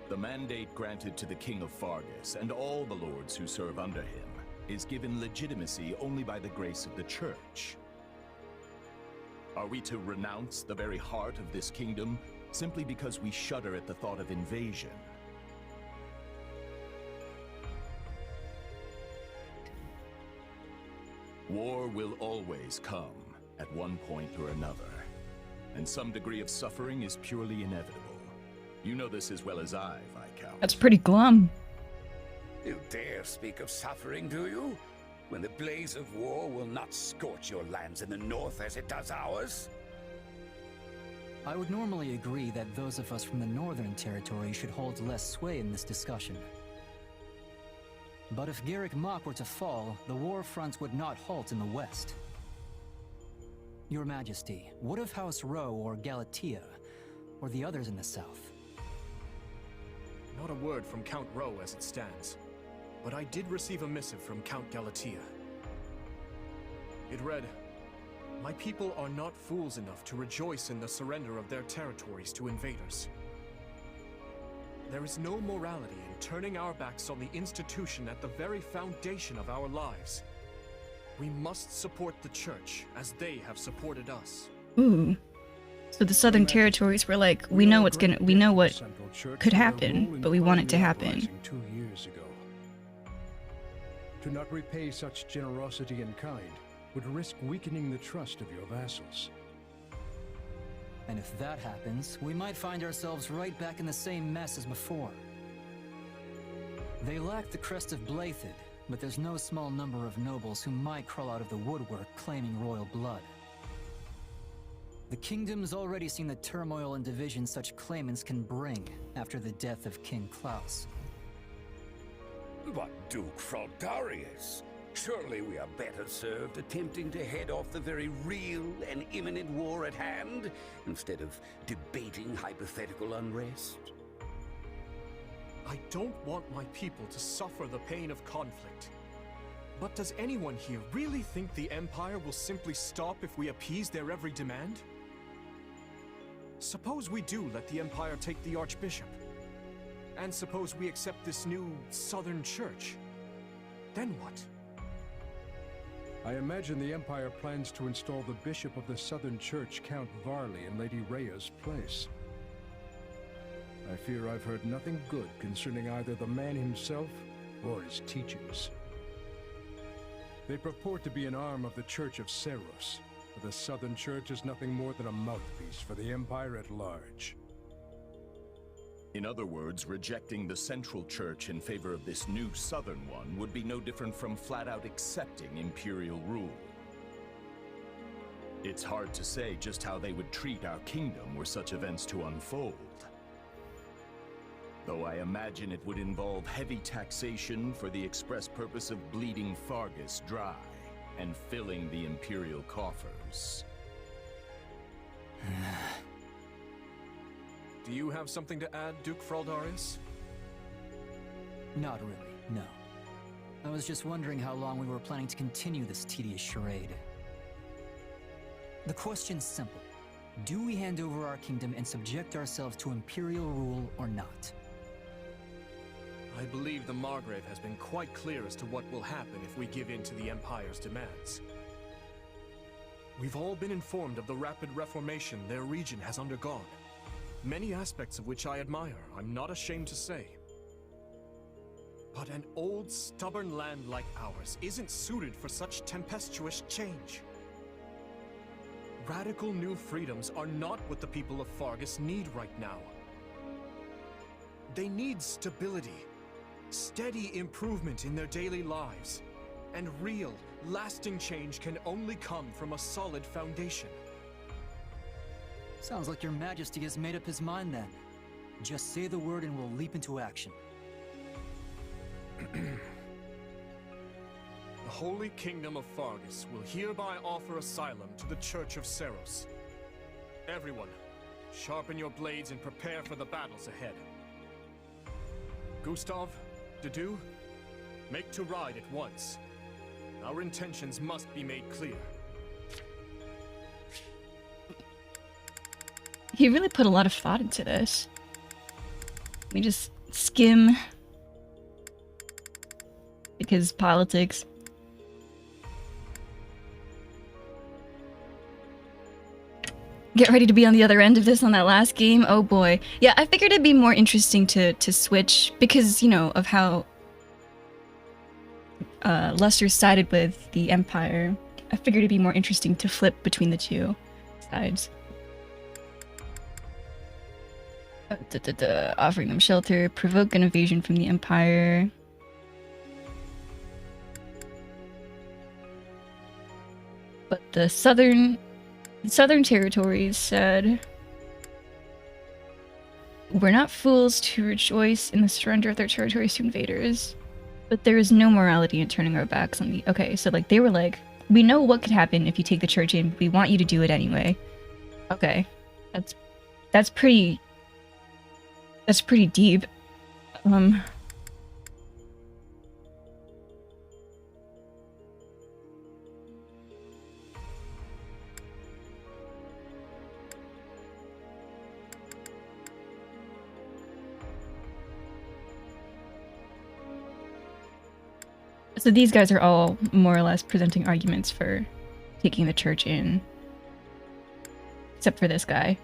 The mandate granted to the King of Fargus and all the lords who serve under him is given legitimacy only by the grace of the Church. Are we to renounce the very heart of this kingdom simply because we shudder at the thought of invasion? War will always come at one point or another, and some degree of suffering is purely inevitable. You know this as well as I, Viscount. That's pretty glum. You dare speak of suffering, do you? When the blaze of war will not scorch your lands in the north as it does ours? I would normally agree that those of us from the Northern Territory should hold less sway in this discussion. But if Garrick Mach were to fall, the war fronts would not halt in the west. Your Majesty, what of House Rowe or Galatea, or the others in the south? Not a word from Count Rowe as it stands, but I did receive a missive from Count Galatea. It read, "My people are not fools enough to rejoice in the surrender of their territories to invaders. There is no morality in turning our backs on the institution at the very foundation of our lives. We must support the Church as they have supported us." Ooh. So the Southern Territories were like, we know what could happen, but we want it to happen. 2 years ago. To not repay such generosity in kind would risk weakening the trust of your vassals. And if that happens, we might find ourselves right back in the same mess as before. They lack the crest of Blythid, but there's no small number of nobles who might crawl out of the woodwork claiming royal blood. The kingdom's already seen the turmoil and division such claimants can bring after the death of King Klaus. But Duke Fraldarius, surely we are better served attempting to head off the very real and imminent war at hand, instead of debating hypothetical unrest. I don't want my people to suffer the pain of conflict. But does anyone here really think the Empire will simply stop if we appease their every demand? Suppose we do let the Empire take the Archbishop. And suppose we accept this new Southern Church. Then what? I imagine the Empire plans to install the Bishop of the Southern Church, Count Varley, in Lady Rhea's place. I fear I've heard nothing good concerning either the man himself or his teachings. They purport to be an arm of the Church of Seros, but the Southern Church is nothing more than a mouthpiece for the Empire at large. In other words, rejecting the Central Church in favor of this new Southern one would be no different from flat-out accepting Imperial rule. It's hard to say just how they would treat our kingdom were such events to unfold. Though I imagine it would involve heavy taxation for the express purpose of bleeding Fargus dry and filling the Imperial coffers. Do you have something to add, Duke Fraldarius? Not really, no. I was just wondering how long we were planning to continue this tedious charade. The question's simple. Do we hand over our kingdom and subject ourselves to Imperial rule or not? I believe the Margrave has been quite clear as to what will happen if we give in to the Empire's demands. We've all been informed of the rapid reformation their region has undergone. Many aspects of which I admire, I'm not ashamed to say. But an old, stubborn land like ours isn't suited for such tempestuous change. Radical new freedoms are not what the people of Fargus need right now. They need stability, steady improvement in their daily lives, and real, lasting change can only come from a solid foundation. Sounds like your Majesty has made up his mind then. Just say the word and we'll leap into action. The Holy Kingdom of Fargus will hereby offer asylum to the Church of Seros. Everyone, sharpen your blades and prepare for the battles ahead. Gustav, Dedu, make to ride at once. Our intentions must be made clear. He really put a lot of thought into this. Let me just skim. Because politics. Get ready to be on the other end of this on that last game. Oh boy. Yeah, I figured it'd be more interesting to switch because, you know, of how Lester sided with the Empire. I figured it'd be more interesting to flip between the two sides. Offering them shelter, provoke an invasion from the Empire. But the southern territories said We're not fools to rejoice in the surrender of their territories to invaders, but there is no morality in turning our backs on the... Okay, so like they were like, we know what could happen if you take the church in, but we want you to do it anyway. Okay, that's pretty deep. So these guys are all more or less presenting arguments for taking the church in. Except for this guy.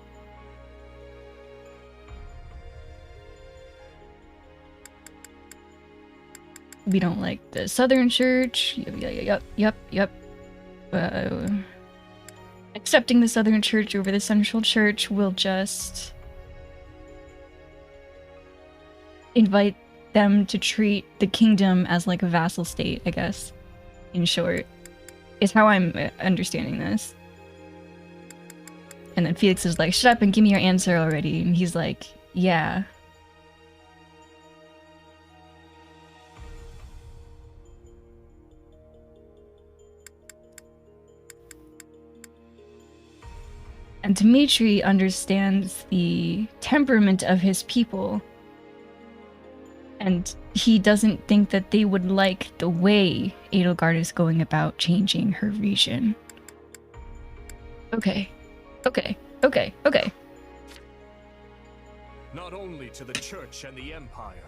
We don't like the Southern Church. Yep. Accepting the Southern Church over the Central Church will just invite them to treat the kingdom as like a vassal state, I guess. In short, is how I'm understanding this. And then Felix is like, shut up and give me your answer already. And he's like, yeah. And Dimitri understands the temperament of his people. And he doesn't think that they would like the way Edelgard is going about changing her region. Okay. Not only to the Church and the Empire,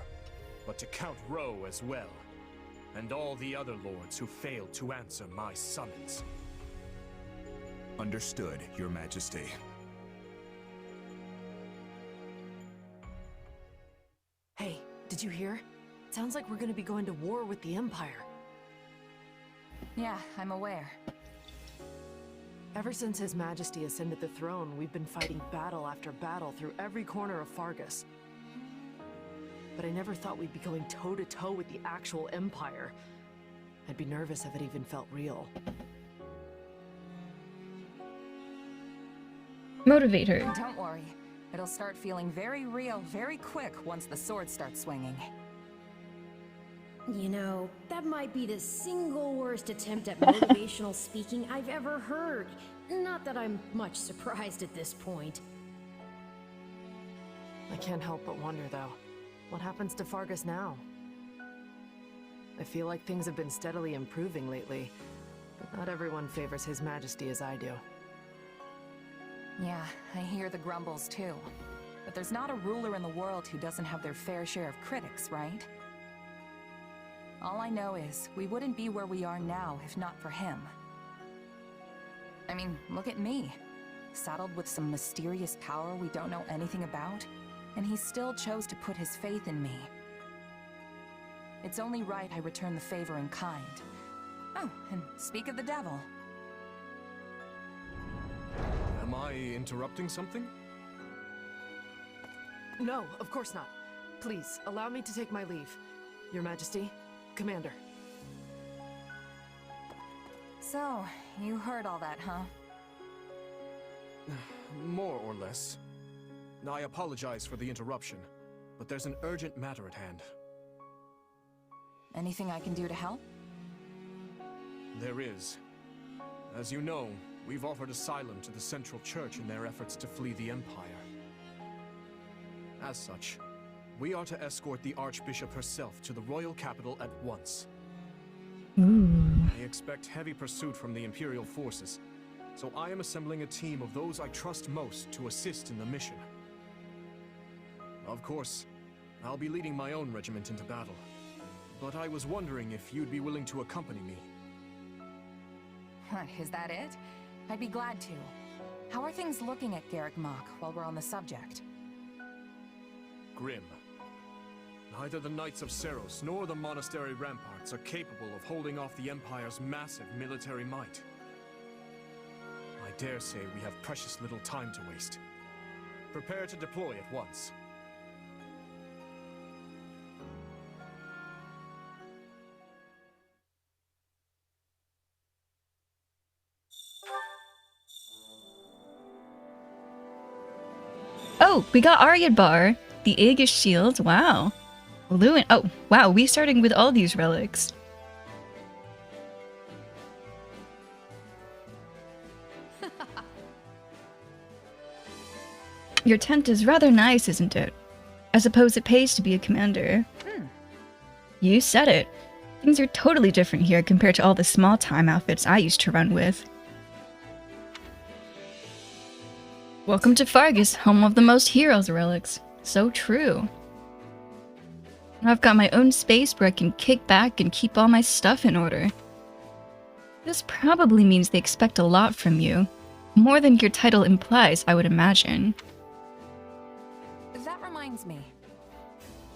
but to Count Rowe as well, and all the other lords who failed to answer my summons. Understood, Your Majesty. Hey, did you hear? Sounds like we're gonna be going to war with the Empire. Yeah, I'm aware. Ever since His Majesty ascended the throne, we've been fighting battle after battle through every corner of Fargus. But I never thought we'd be going toe-to-toe with the actual Empire. I'd be nervous if it even felt real. Motivate her. Don't worry. It'll start feeling very real very quick once the sword starts swinging. You know, that might be the single worst attempt at motivational speaking I've ever heard. Not that I'm much surprised at this point. I can't help but wonder, though. What happens to Fargus now? I feel like things have been steadily improving lately, but not everyone favors His Majesty as I do. Yeah, I hear the grumbles too. But there's not a ruler in the world who doesn't have their fair share of critics, right? All I know is, we wouldn't be where we are now if not for him. I mean, look at me. Saddled with some mysterious power we don't know anything about, and he still chose to put his faith in me. It's only right I return the favor in kind. Oh, and speak of the devil. Am I interrupting something? No, of course not. Please, allow me to take my leave. Your Majesty, Commander. So, you heard all that, huh? More or less. I apologize for the interruption, but there's an urgent matter at hand. Anything I can do to help? There is. As you know, we've offered asylum to the Central Church in their efforts to flee the Empire. As such, we are to escort the Archbishop herself to the royal capital at once. I expect heavy pursuit from the Imperial forces, so I am assembling a team of those I trust most to assist in the mission. Of course, I'll be leading my own regiment into battle, but I was wondering if you'd be willing to accompany me. What, is that it? I'd be glad to. How are things looking at Garrick Mach while we're on the subject? Grim. Neither the Knights of Seros nor the monastery ramparts are capable of holding off the Empire's massive military might. I dare say we have precious little time to waste. Prepare to deploy at once. Oh, we got Aryadbar. the Aegis shield. Wow. Luin. Oh, wow. We starting with all these relics. Your tent is rather nice, isn't it? I suppose it pays to be a commander. You said it. Things are totally different here compared to all the small-time outfits I used to run with. Welcome to Fargus, home of the most heroes relics. So true. I've got my own space where I can kick back and keep all my stuff in order. This probably means they expect a lot from you. More than your title implies, I would imagine. That reminds me.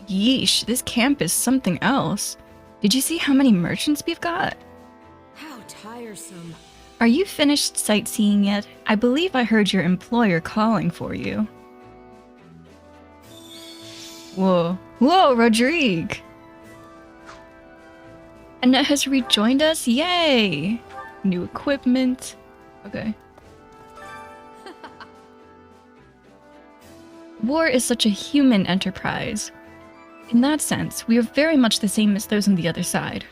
Yeesh, this camp is something else. Did you see how many merchants we've got? How tiresome. Are you finished sightseeing yet? I believe I heard your employer calling for you. Whoa. Whoa, Rodrigue! Annette has rejoined us? Yay! New equipment. Okay. War is such a human enterprise. In that sense, we are very much the same as those on the other side.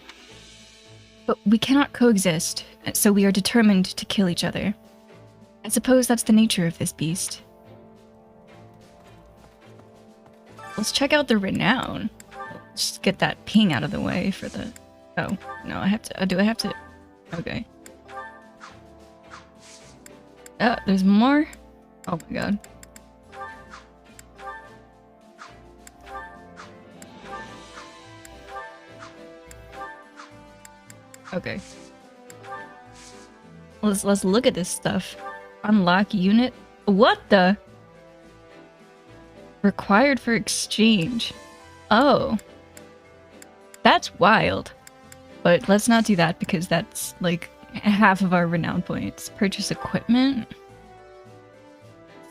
But we cannot coexist, so we are determined to kill each other. I suppose that's the nature of this beast. Let's check out the renown. Just get that ping out of the way for the... Oh, no, I have to... do I have to... Okay. There's more? Oh my god. Okay. Let's look at this stuff. Unlock unit. What the? Required for exchange. Oh. That's wild. But let's not do that because that's like half of our renown points. Purchase equipment.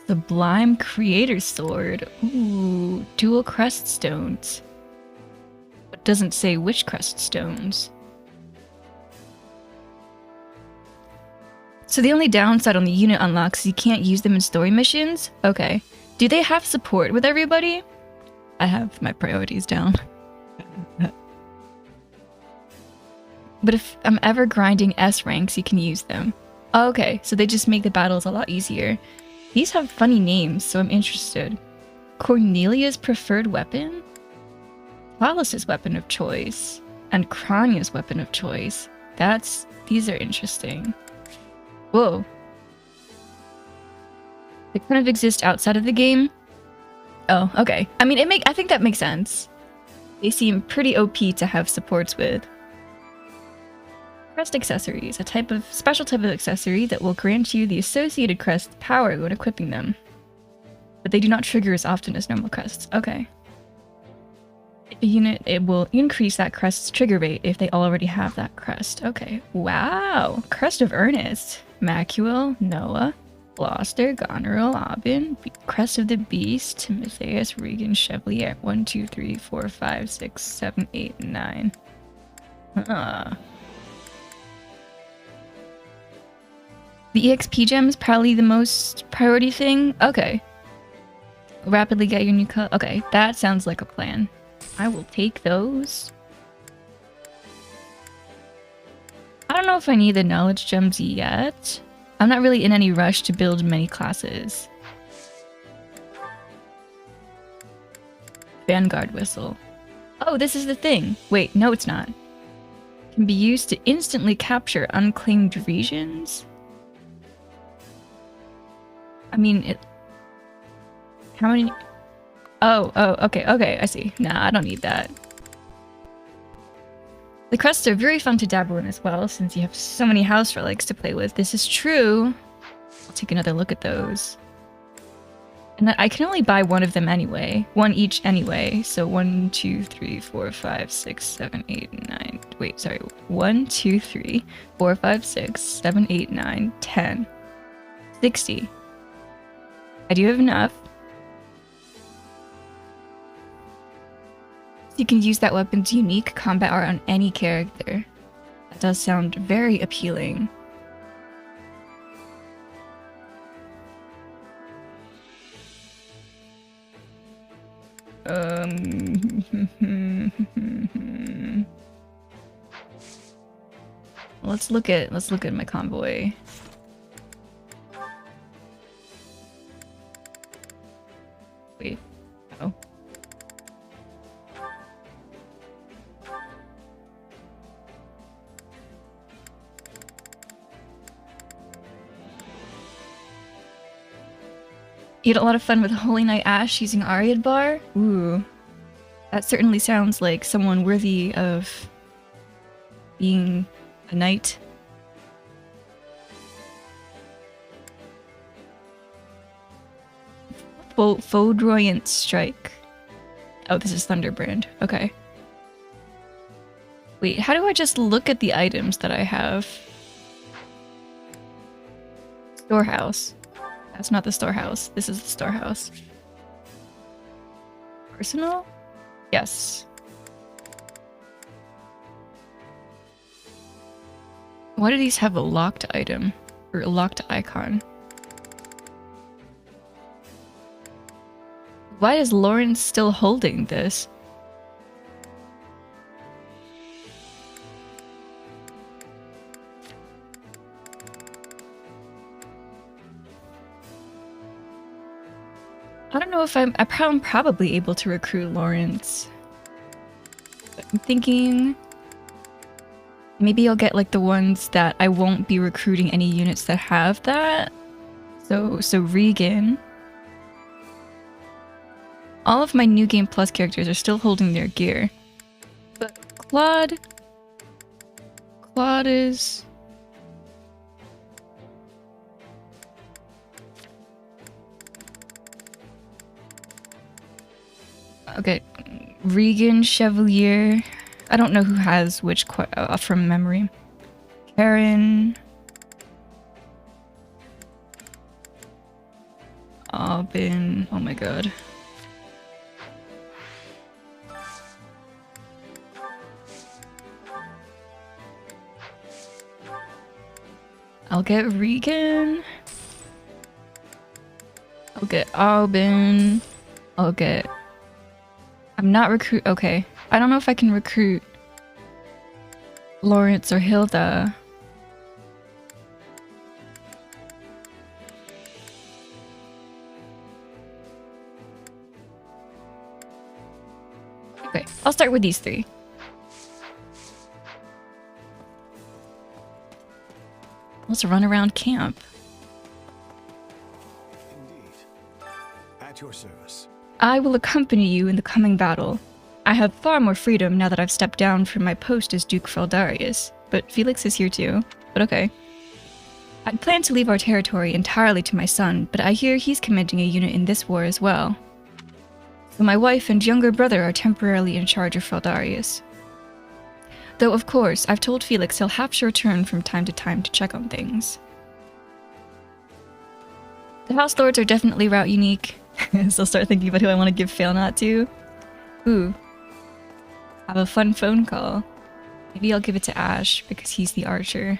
Sublime Creator Sword. Ooh, dual crest stones. But doesn't say which crest stones. So the only downside on the unit unlocks is you can't use them in story missions? Okay. Do they have support with everybody? I have my priorities down. But if I'm ever grinding S ranks, you can use them. Oh, okay, so they just make the battles a lot easier. These have funny names, so I'm interested. Cornelia's preferred weapon? Wallace's weapon of choice. And Krania's weapon of choice. These are interesting. Whoa. They kind of exist outside of the game. Oh, okay. I mean, I think that makes sense. They seem pretty OP to have supports with. Crest accessories, a special type of accessory that will grant you the associated crest power when equipping them. But they do not trigger as often as normal crests. Okay. If a unit, it will increase that crest's trigger rate if they already have that crest. Okay. Wow. Crest of Ernest. Macuel, Noah, Gloucester, Goneril, Aubin, Crest of the Beast, Timotheus, Regan, Chevalier. 1, 2, 3, 4, 5, 6, 7, 8, 9. The EXP gem is probably the most priority thing? Okay. Rapidly get your new color. Okay, that sounds like a plan. I will take those. I don't know if I need the knowledge gems yet. I'm not really in any rush to build many classes. Vanguard whistle. Oh, this is the thing. Wait, no it's not. Can be used to instantly capture unclaimed regions. I mean, how many... Oh, okay, I see. Nah, I don't need that. The crests are very fun to dabble in as well, since you have so many house relics to play with. This is true. I'll take another look at those. And I can only buy one of them anyway. One each anyway. So 1, 2, 3, 4, 5, 6, 7, 8, 9... Wait, sorry. 1, 2, 3, 4, 5, 6, 7, 8, 9, 10. 60. I do have enough. You can use that weapon's unique combat art on any character. That does sound very appealing. Let's look at my convoy. Wait. Oh. You had a lot of fun with Holy Knight Ash using Ariad Bar? Ooh. That certainly sounds like someone worthy of being a knight. Foudroyant Strike. Oh, this is Thunderbrand. Okay. Wait, how do I just look at the items that I have? Storehouse. That's not the storehouse. This is the storehouse. Personal? Yes. Why do these have a locked item? Or a locked icon? Why is Lawrence still holding this? I don't know if I'm probably able to recruit Lawrence. I'm thinking maybe I'll get like the ones that I won't be recruiting any units that have that. So Regan. All of my New Game Plus characters are still holding their gear. But Claude is... Okay, Regan, Chevalier. I don't know who has which from memory. Karen. Aubin. Oh my god. I'll get Regan. I'll get Aubin. I'll get... I'm not recruit... Okay. I don't know if I can recruit Lawrence or Hilda. Okay, I'll start with these three. Let's run around camp. Indeed. At your service. I will accompany you in the coming battle. I have far more freedom now that I've stepped down from my post as Duke Feldarius, but Felix is here too. But okay. I'd planned to leave our territory entirely to my son, but I hear he's commanding a unit in this war as well. So my wife and younger brother are temporarily in charge of Feldarius. Though of course, I've told Felix he'll have to return from time to time to check on things. The House Lords are definitely route unique, so I'll start thinking about who I want to give Failnaught to. Ooh. Have a fun phone call. Maybe I'll give it to Ash, because he's the archer.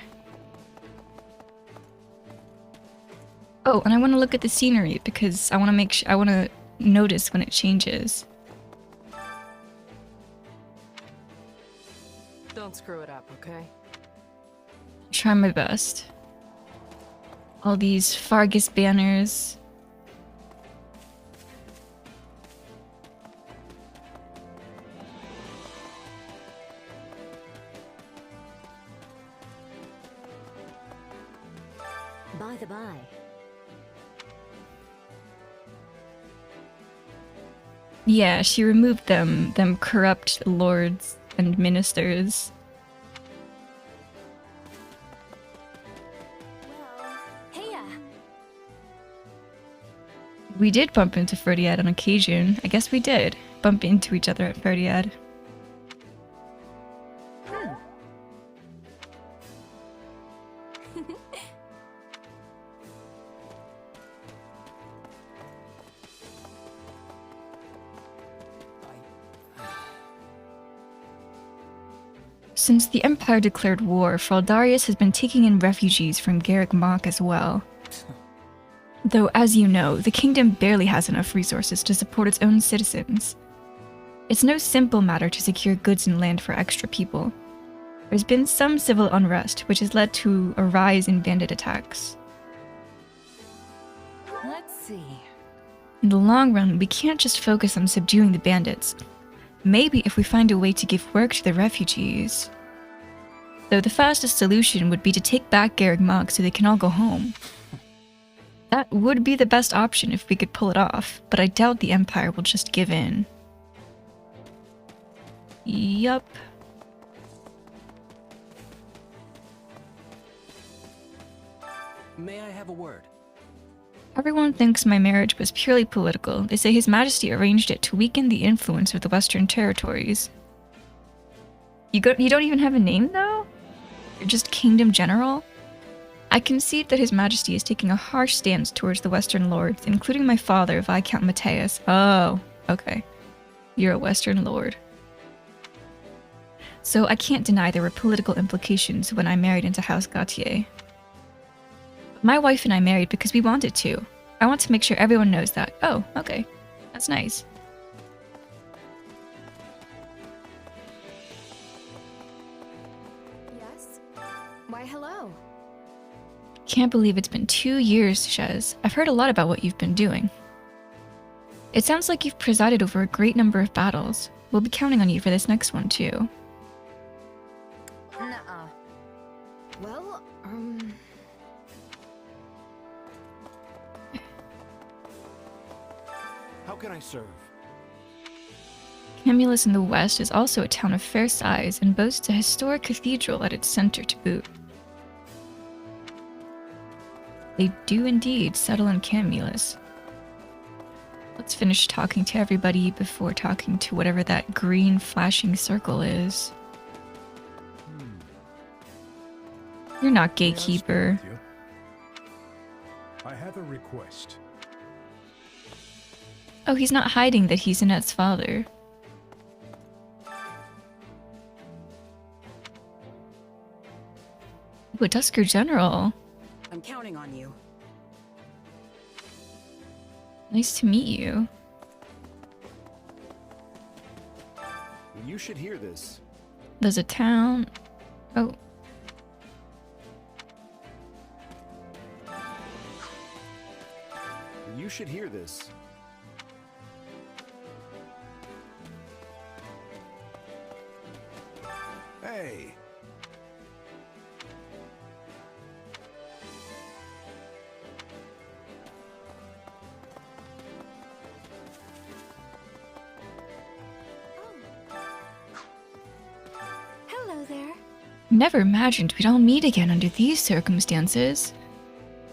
Oh, and I want to look at the scenery, because I want to I want to notice when it changes. Don't screw it up, okay? Try my best. All these Fargus banners. By the by. Yeah, she removed them corrupt lords and ministers. Heya! We did bump into Ferdiad on occasion. I guess we did bump into each other at Ferdiad. Since the Empire declared war, Feldarius has been taking in refugees from Garrick Mach as well. Though, as you know, the kingdom barely has enough resources to support its own citizens. It's no simple matter to secure goods and land for extra people. There's been some civil unrest, which has led to a rise in bandit attacks. Let's see. In the long run, we can't just focus on subduing the bandits. Maybe if we find a way to give work to the refugees. Though the fastest solution would be to take back Garreg Mach so they can all go home. That would be the best option if we could pull it off, but I doubt the Empire will just give in. Yup. May I have a word? Everyone thinks my marriage was purely political. They say His Majesty arranged it to weaken the influence of the Western territories. You don't even have a name, though? You're just Kingdom General? I concede that His Majesty is taking a harsh stance towards the Western Lords, including my father, Viscount Matthias. Oh, okay. You're a Western Lord. So I can't deny there were political implications when I married into House Gautier. My wife and I married because we wanted to. I want to make sure everyone knows that. Oh, okay. That's nice. Yes? Why, hello. Can't believe it's been 2 years, Shez. I've heard a lot about what you've been doing. It sounds like you've presided over a great number of battles. We'll be counting on you for this next one, too. Nuh-uh. Well, How can I serve? Camulus in the west is also a town of fair size and boasts a historic cathedral at its center to boot. They do indeed settle in Camulus. Let's finish talking to everybody before talking to whatever that green flashing circle is. You're not gatekeeper. I have a request. Oh, he's not hiding that he's Annette's father. Ooh, a Dusker General. I'm counting on you. Nice to meet you. You should hear this. There's a town. Oh. You should hear this. Hey. Hello there. Never imagined we'd all meet again under these circumstances.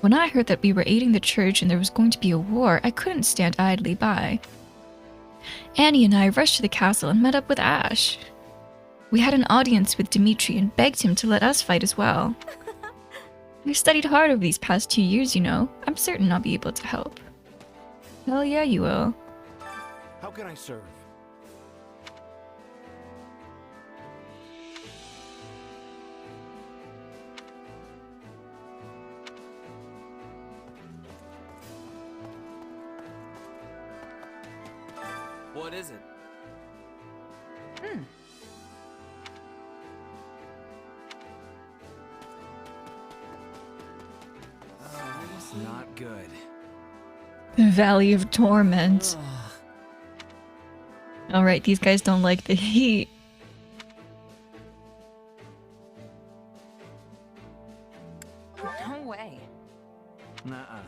When I heard that we were aiding the church and there was going to be a war, I couldn't stand idly by. Annie and I rushed to the castle and met up with Ash. We had an audience with Dimitri and begged him to let us fight as well. I studied hard over these past 2 years, you know. I'm certain I'll be able to help. Hell yeah, you will. How can I serve? What is it? Not good. The Valley of Torment. Alright, these guys don't like the heat. No way. Nuh-uh.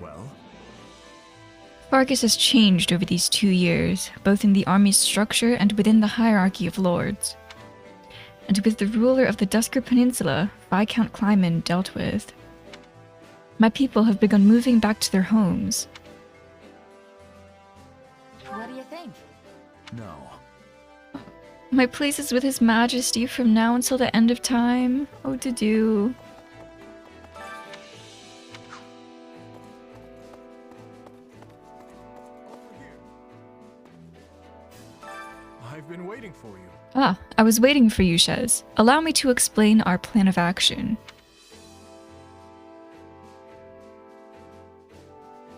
Well? Fargus has changed over these 2 years, both in the army's structure and within the hierarchy of lords. And with the ruler of the Dusker Peninsula, Viscount Kleiman, dealt with. My people have begun moving back to their homes. What do you think? No. My place is with His Majesty from now until the end of time. Oh, to do. I've been waiting for you. Ah, I was waiting for you, Shez. Allow me to explain our plan of action.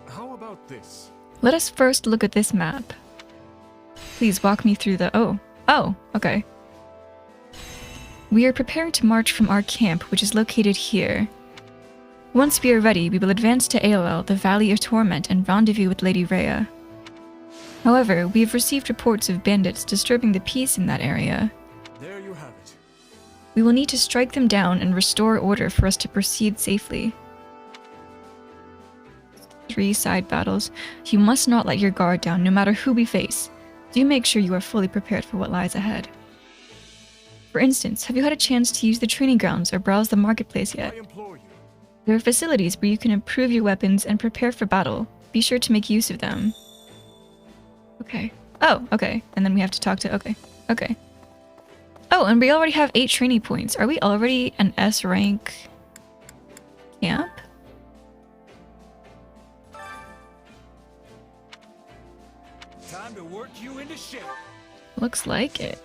How about this? Let us first look at this map. Please walk me through the... Oh, okay. We are preparing to march from our camp, which is located here. Once we are ready, we will advance to Aelel, the Valley of Torment, and rendezvous with Lady Rhea. However, we have received reports of bandits disturbing the peace in that area. There you have it. We will need to strike them down and restore order for us to proceed safely. 3 side battles. You must not let your guard down, no matter who we face. Do make sure you are fully prepared for what lies ahead. For instance, have you had a chance to use the training grounds or browse the marketplace yet? There are facilities where you can improve your weapons and prepare for battle. Be sure to make use of them. Okay. Oh, okay. And then we have to talk to... Okay. Oh, and we already have 8 training points. Are we already an S rank camp? Time to work you into shape. Looks like it.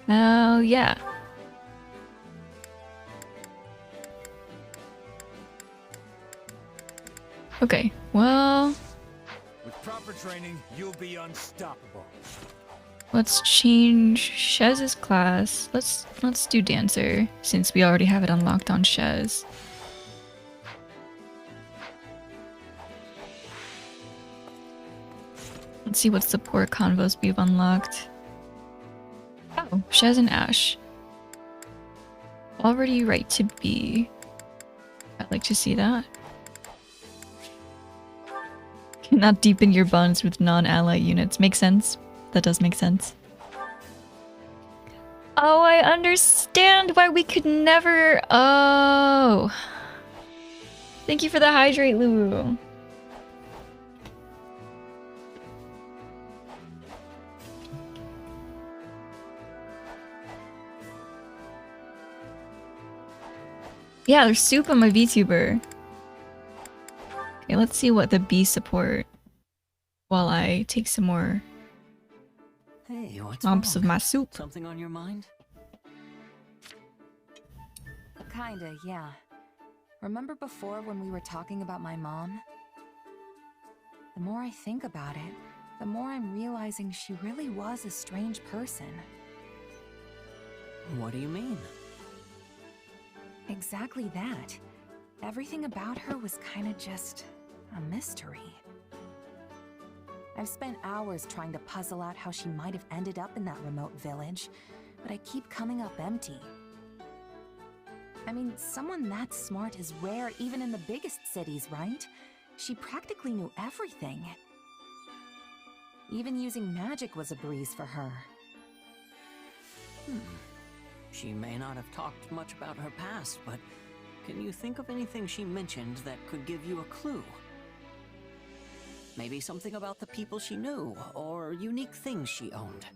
Oh, yeah. Okay, well... With proper training, you'll be unstoppable. Let's change Shez's class. Let's do Dancer, since we already have it unlocked on Shez. Let's see what support convos we've unlocked. Oh, Shez and Ash. Already right to be. I'd like to see that. Cannot deepen your bonds with non-ally units. Makes sense. That does make sense. Oh, I understand why we could never... Oh. Thank you for the hydrate, Lulu. Yeah, there's soup on my VTuber. Okay, let's see what the B support while I take some more Hey, what's lumps of wrong? my soup. Something on your mind? Kinda, yeah. Remember before when we were talking about my mom? The more I think about it, the more I'm realizing she really was a strange person. What do you mean? Exactly that. Everything about her was kinda just a mystery. I've spent hours trying to puzzle out how she might have ended up in that remote village, but I keep coming up empty. I mean, someone that smart is rare even in the biggest cities, right? She practically knew everything. Even using magic was a breeze for her. She may not have talked much about her past, but can you think of anything she mentioned that could give you a clue? Maybe something about the people she knew, or unique things she owned.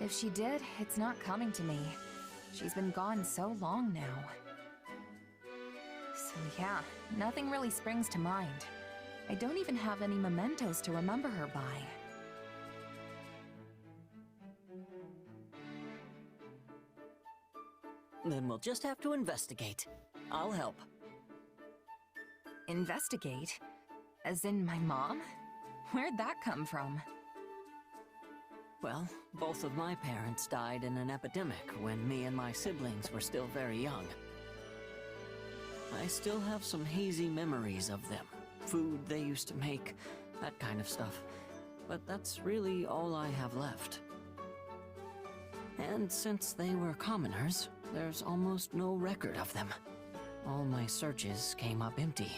If she did, it's not coming to me. She's been gone so long now. So yeah, nothing really springs to mind. I don't even have any mementos to remember her by. Then we'll just have to investigate. I'll help. Investigate? As in my mom? Where'd that come from? Well, both of my parents died in an epidemic when me and my siblings were still very young. I still have some hazy memories of them. Food they used to make, that kind of stuff. But that's really all I have left. And since they were commoners, there's almost no record of them. All my searches came up empty.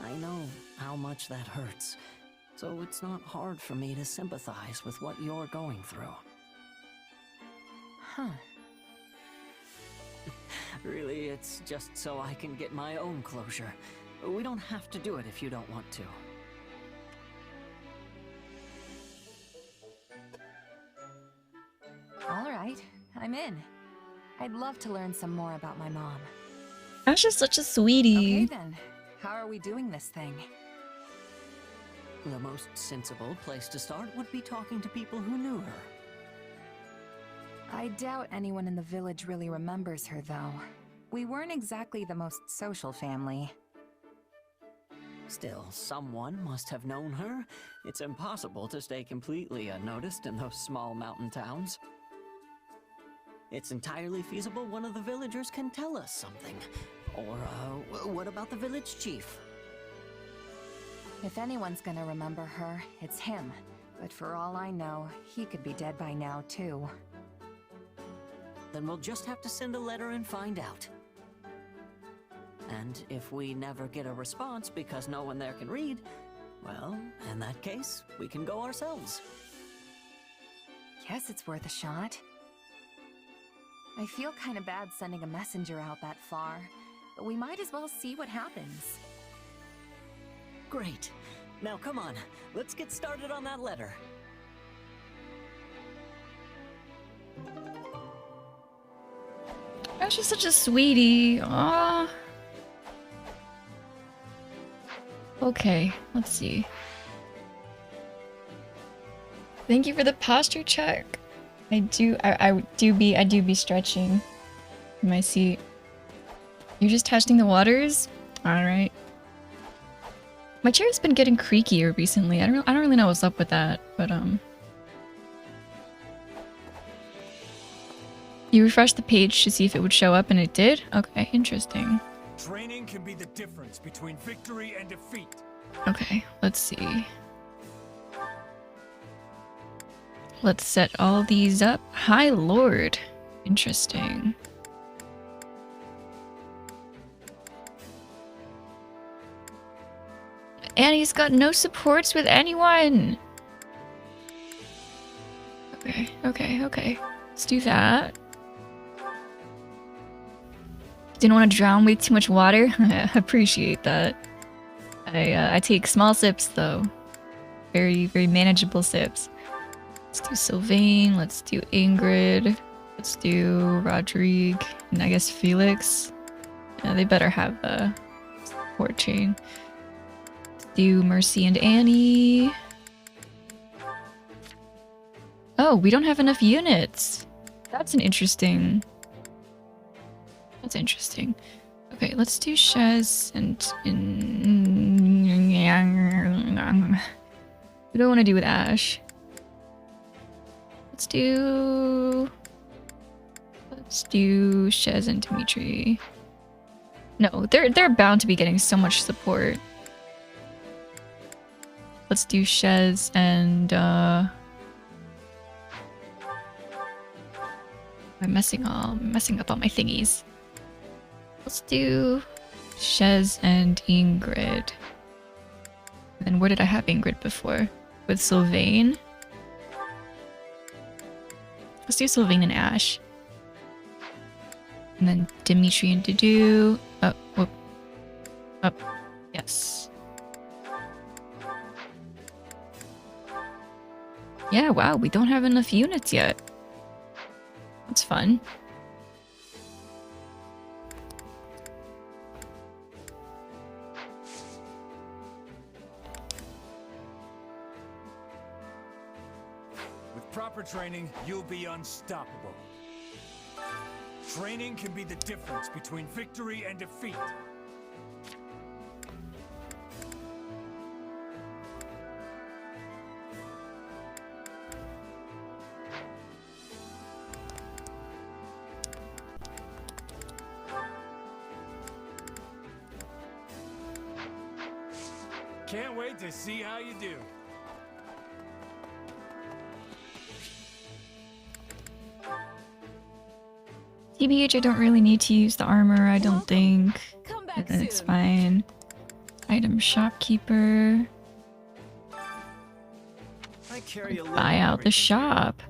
I know how much that hurts, so it's not hard for me to sympathize with what you're going through. Huh. Really, it's just so I can get my own closure. We don't have to do it if you don't want to. All right, I'm in. I'd love to learn some more about my mom. Ash is such a sweetie. Okay then, how are we doing this thing? The most sensible place to start would be talking to people who knew her. I doubt anyone in the village really remembers her, though. We weren't exactly the most social family. Still, someone must have known her. It's impossible to stay completely unnoticed in those small mountain towns. It's entirely feasible one of the villagers can tell us something. Or, what about the village chief? If anyone's gonna remember her, it's him. But for all I know, he could be dead by now, too. Then we'll just have to send a letter and find out. And if we never get a response because no one there can read, well, in that case, we can go ourselves. Guess it's worth a shot. I feel kinda bad sending a messenger out that far, but we might as well see what happens. Great. Now come on, let's get started on that letter. Ash is such a sweetie. Aww. Okay, let's see. Thank you for the posture check. I do be stretching in my seat. You're just testing the waters? Alright. My chair's been getting creakier recently. I don't really know what's up with that, but you refreshed the page to see if it would show up and it did? Okay, interesting. Training can be the difference between victory and defeat. Okay, let's see. Let's set all these up. Hi, Lord. Interesting. Annie's got no supports with anyone. Okay. Let's do that. Didn't want to drown with too much water. I appreciate that. I take small sips though. Very, very manageable sips. Let's do Sylvain. Let's do Ingrid. Let's do Rodrigue. And I guess Felix. Yeah, they better have a support chain. Let's do Mercy and Annie. Oh, we don't have enough units. That's interesting. Okay, let's do Shez and we don't want to do with Ash. Let's do Shez and Dimitri. No, they're bound to be getting so much support. Let's do Shez and I'm messing up all my thingies. Let's do Shez and Ingrid. And then where did I have Ingrid before? With Sylvain? Let's do Sylvain and Ash. And then Dimitri and Dudu. Oh, whoop. Up. Yes. Yeah, wow, we don't have enough units yet. That's fun. With proper training, you'll be unstoppable. Training can be the difference between victory and defeat. Can't wait to see how you do. TBH, I don't really need to use the armor, I don't think. It's fine. Item shopkeeper. Buy out the shop.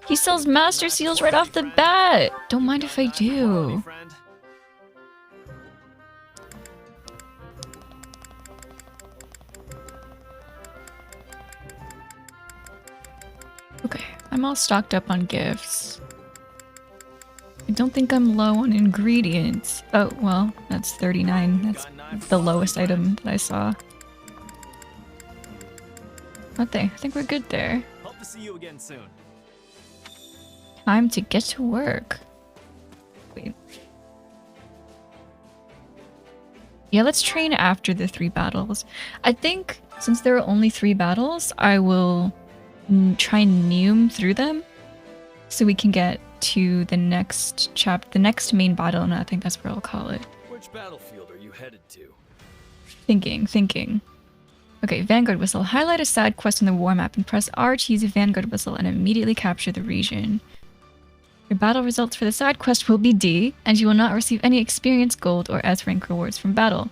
He sells master seals right off the bat! Don't mind if I do. Okay, I'm all stocked up on gifts. I don't think I'm low on ingredients. Oh, well, that's 39. That's the lowest item that I saw. Okay, I think we're good there. Hope to see you again soon. Time to get to work. Wait. Yeah, let's train after the 3 battles. I think since there are only 3 battles, I will try and neum through them so we can get to the next the next main battle, and I think that's what I'll call it. Which battlefield are you headed to? Thinking. Okay, Vanguard Whistle. Highlight a side quest on the war map and press R to use a Vanguard Whistle and immediately capture the region. Your battle results for the side quest will be D, and you will not receive any experience, gold, or S rank rewards from battle.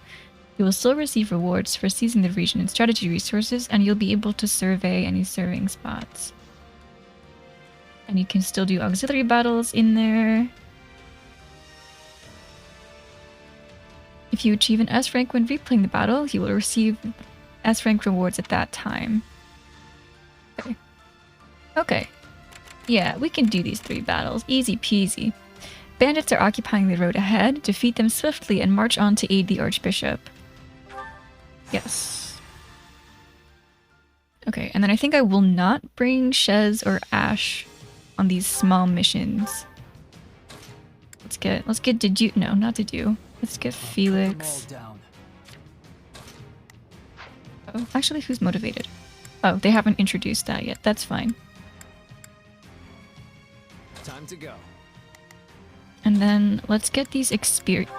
You will still receive rewards for seizing the region and strategy resources, and you'll be able to survey any serving spots. And you can still do auxiliary battles in there. If you achieve an S rank when replaying the battle, you will receive S rank rewards at that time. Okay. Yeah, we can do these 3 battles. Easy peasy. Bandits are occupying the road ahead. Defeat them swiftly and march on to aid the Archbishop. Yes. Okay, and then I think I will not bring Shez or Ash on these small missions. Let's get Dedu. No, not Dedu. Let's get Felix. Oh, actually, who's motivated? Oh, they haven't introduced that yet. That's fine. Time to go. And then let's get these experience.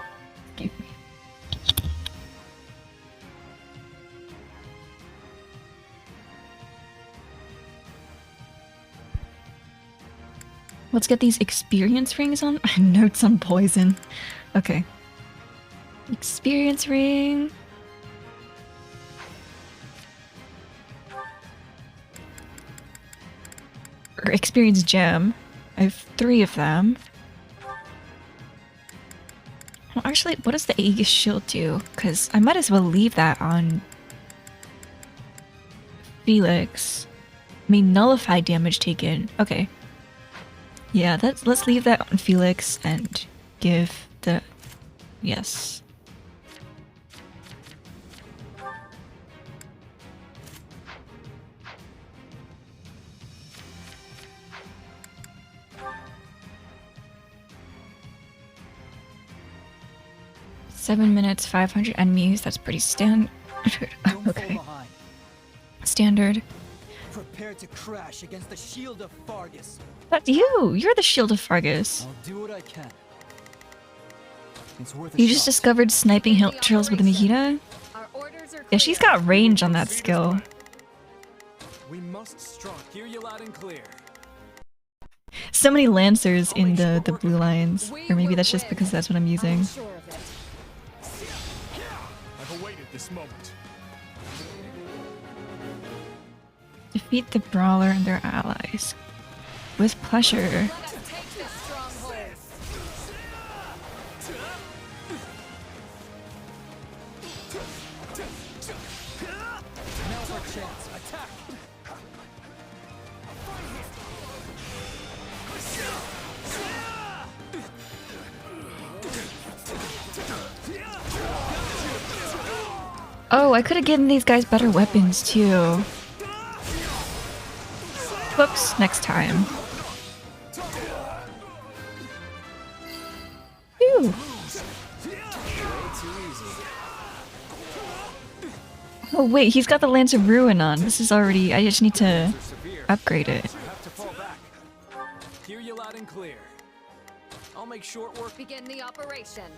Let's get these experience rings on. Notes on poison. Okay. Experience ring. Or experience gem. I have 3 of them. Well, actually, what does the Aegis shield do? Because I might as well leave that on Felix. May nullify damage taken. Okay. Yeah, let's leave that on Felix and give the... Yes. Seven minutes, 500 enemies. That's pretty standard. Okay. Standard. Prepare to crash against the shield of Fargus. That's you! You're the shield of Fargus. I'll do what I can. It's worth a You just shot. discovered sniping hill trails with a Mahita? Yeah, she's got range on that skill. We must strike. Hear you loud and clear. So many Lancers in the Blue Lions. Or maybe that's just because that's what I'm using. I've awaited this moment. Defeat the Brawler and their allies. With pleasure. Oh, I could have given these guys better weapons too. Whoops, next time. Phew. Oh wait, he's got the Lance of Ruin on. This is already... I just need to upgrade it. Have to fall back. Hear you loud and clear. I'll make short work. Begin the operation.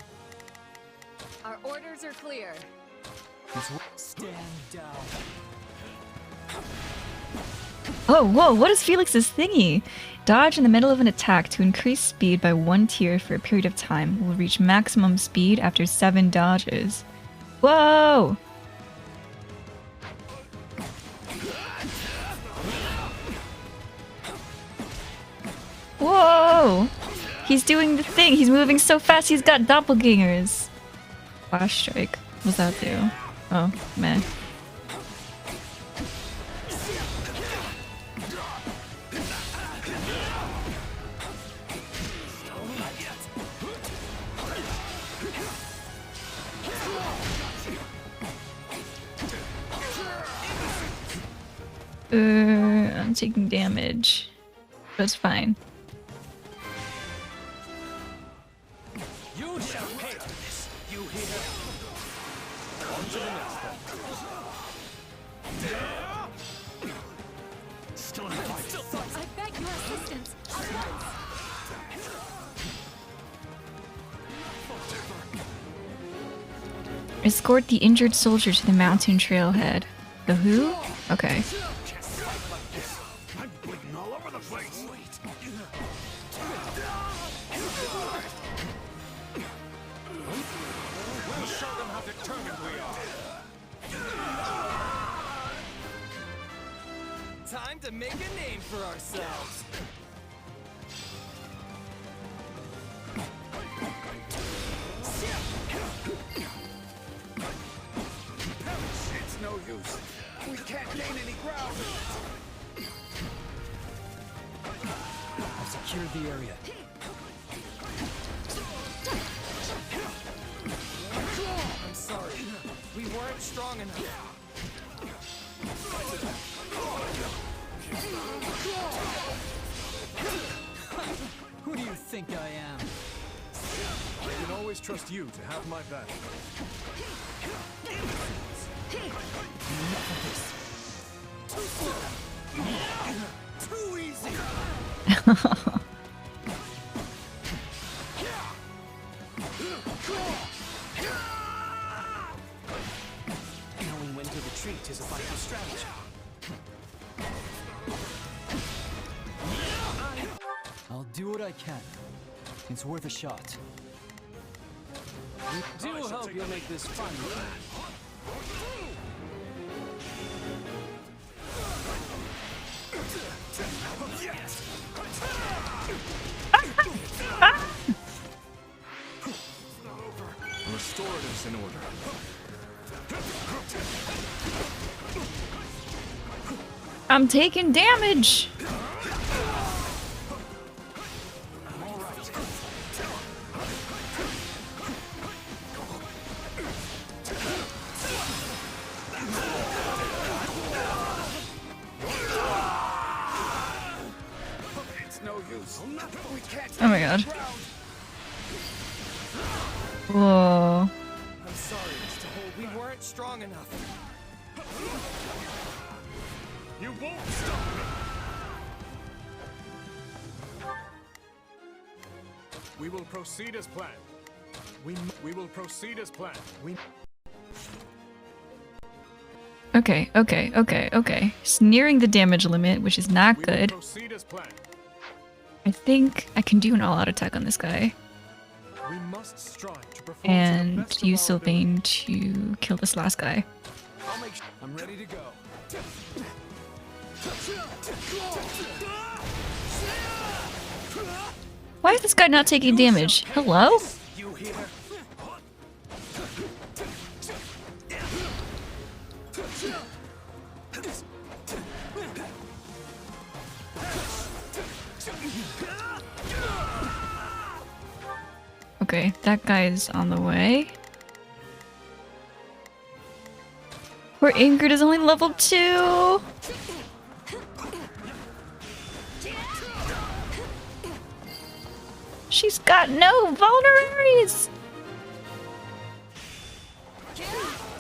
Our orders are clear. Stand down. Oh, whoa, what is Felix's thingy? Dodge in the middle of an attack to increase speed by 1 tier for a period of time. Will reach maximum speed after 7 dodges. Whoa! Whoa! He's doing the thing. He's moving so fast. He's got doppelgangers. Flash strike. What does that do? Oh, man. I'm taking damage. That's fine. You shall pay for this. You hear? On to the next one. Still in the fight. Still fight. I beg your assistance. Escort the injured soldier to the mountain trailhead. The who? Okay. I'm bleeding all over the place. We'll show them how determined we are. Time to make a name for ourselves. It's no use. We can't gain any ground. I've secured the area. I'm sorry. We weren't strong enough. Who do you think I am? I can always trust you to have my back. Enough of this. Too easy. Knowing when to retreat is a vital strategy. I'll do what I can. It's worth a shot. We do hope you'll make this fun. Restoratives in order. I'm taking damage. It's no use. We can't. Oh my god. Whoa. I'm sorry, Mr. Hold. We weren't strong enough. You won't stop me. We will proceed as planned. We will proceed as planned. Okay. It's nearing the damage limit, which is not good. Proceed as planned. I think I can do an all-out attack on this guy. We must strive to perform And use Sylvain to kill this last guy. I'm ready to go. Why is this guy not taking damage? Hello? You hear? Okay, that guy is on the way. Poor Ingrid is only level 2! She's got no vulneraries!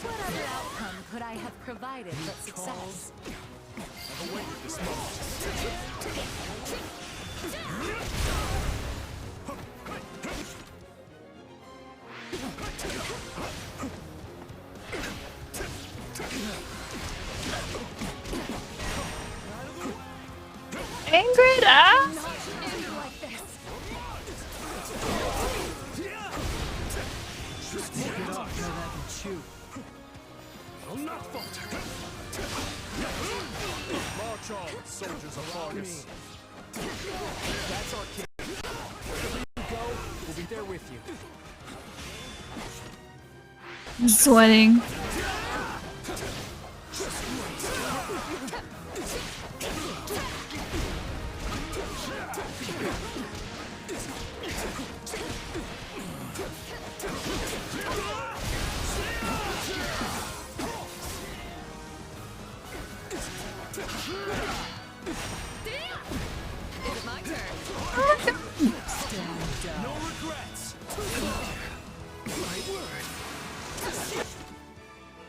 What other outcome could I have provided but success? I've awaited this moment. Ingrid, ah! Take it off so that I can chew. I'll not falter. March on, soldiers of Argus. That's our king. Wherever you go, we'll be there with you. I'm sweating.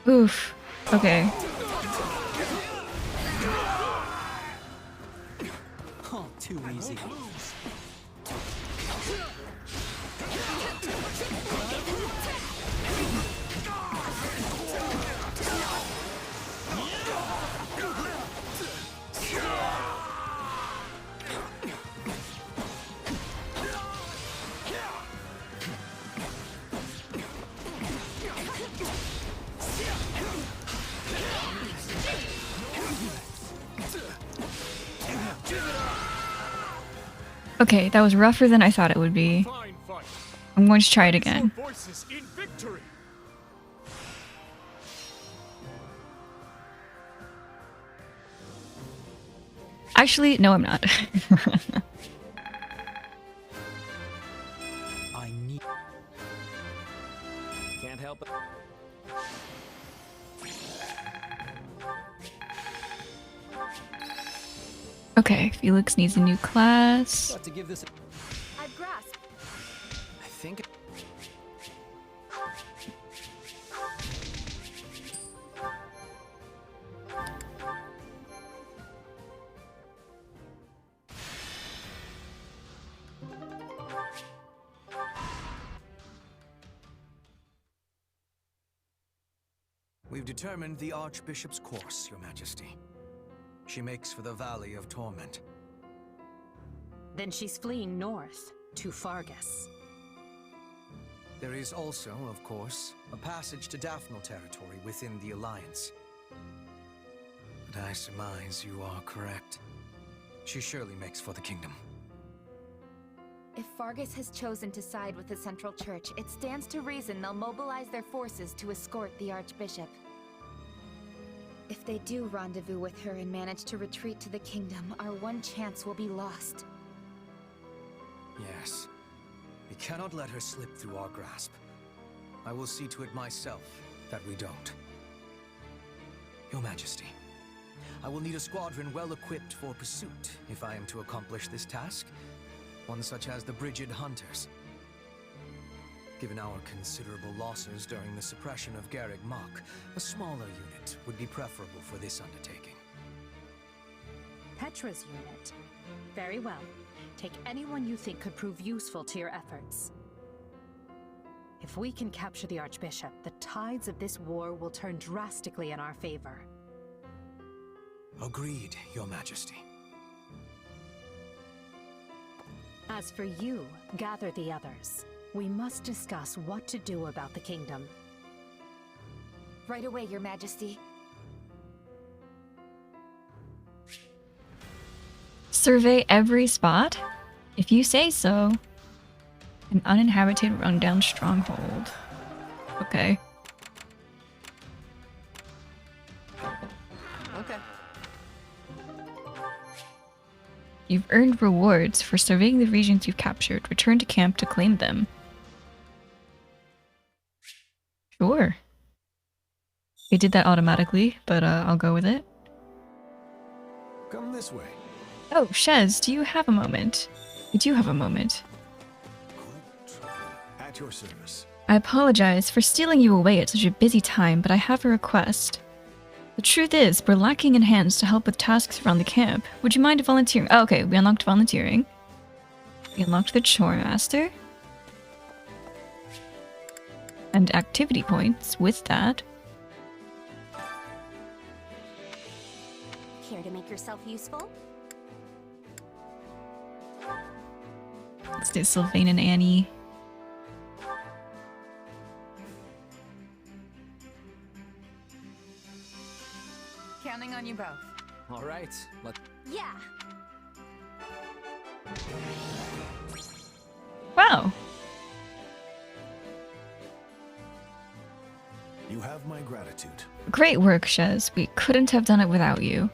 Oof. Okay. Oh, too easy. Okay, that was rougher than I thought it would be. I'm going to try it again. Voices in victory. Actually, no, I'm not. I need. Can't help it. Okay, Felix needs a new class. Got to give this. I've grasped. I think. We've determined the Archbishop's course, Your Majesty. She makes for the Valley of Torment. Then she's fleeing north, to Fargus. There is also, of course, a passage to Daphnal territory within the Alliance. But I surmise you are correct. She surely makes for the kingdom. If Fargus has chosen to side with the Central Church, it stands to reason they'll mobilize their forces to escort the Archbishop. If they do rendezvous with her and manage to retreat to the kingdom, our one chance will be lost. Yes. We cannot let her slip through our grasp. I will see to it myself that we don't. Your Majesty, I will need a squadron well equipped for pursuit if I am to accomplish this task. One such as the Brigid Hunters. Given our considerable losses during the suppression of Garreg Mach, a smaller unit would be preferable for this undertaking. Petra's unit. Very well. Take anyone you think could prove useful to your efforts. If we can capture the Archbishop, the tides of this war will turn drastically in our favor. Agreed, Your Majesty. As for you, gather the others. We must discuss what to do about the kingdom. Right away, Your Majesty. Survey every spot? If you say so. An uninhabited rundown stronghold. Okay. Okay. You've earned rewards for surveying the regions you've captured. Return to camp to claim them. Sure. It did that automatically, but I'll go with it. Come this way. Oh, Shez, do you have a moment? You do have a moment. At your service. I apologize for stealing you away at such a busy time, but I have a request. The truth is, we're lacking in hands to help with tasks around the camp. Would you mind volunteering? Oh, okay, we unlocked volunteering. We unlocked the chore master. And activity points with that. Care to make yourself useful? Let's do Sylvain and Annie. Counting on you both. All right, let's. Yeah. Wow. You have my gratitude. Great work, Shez. We couldn't have done it without you.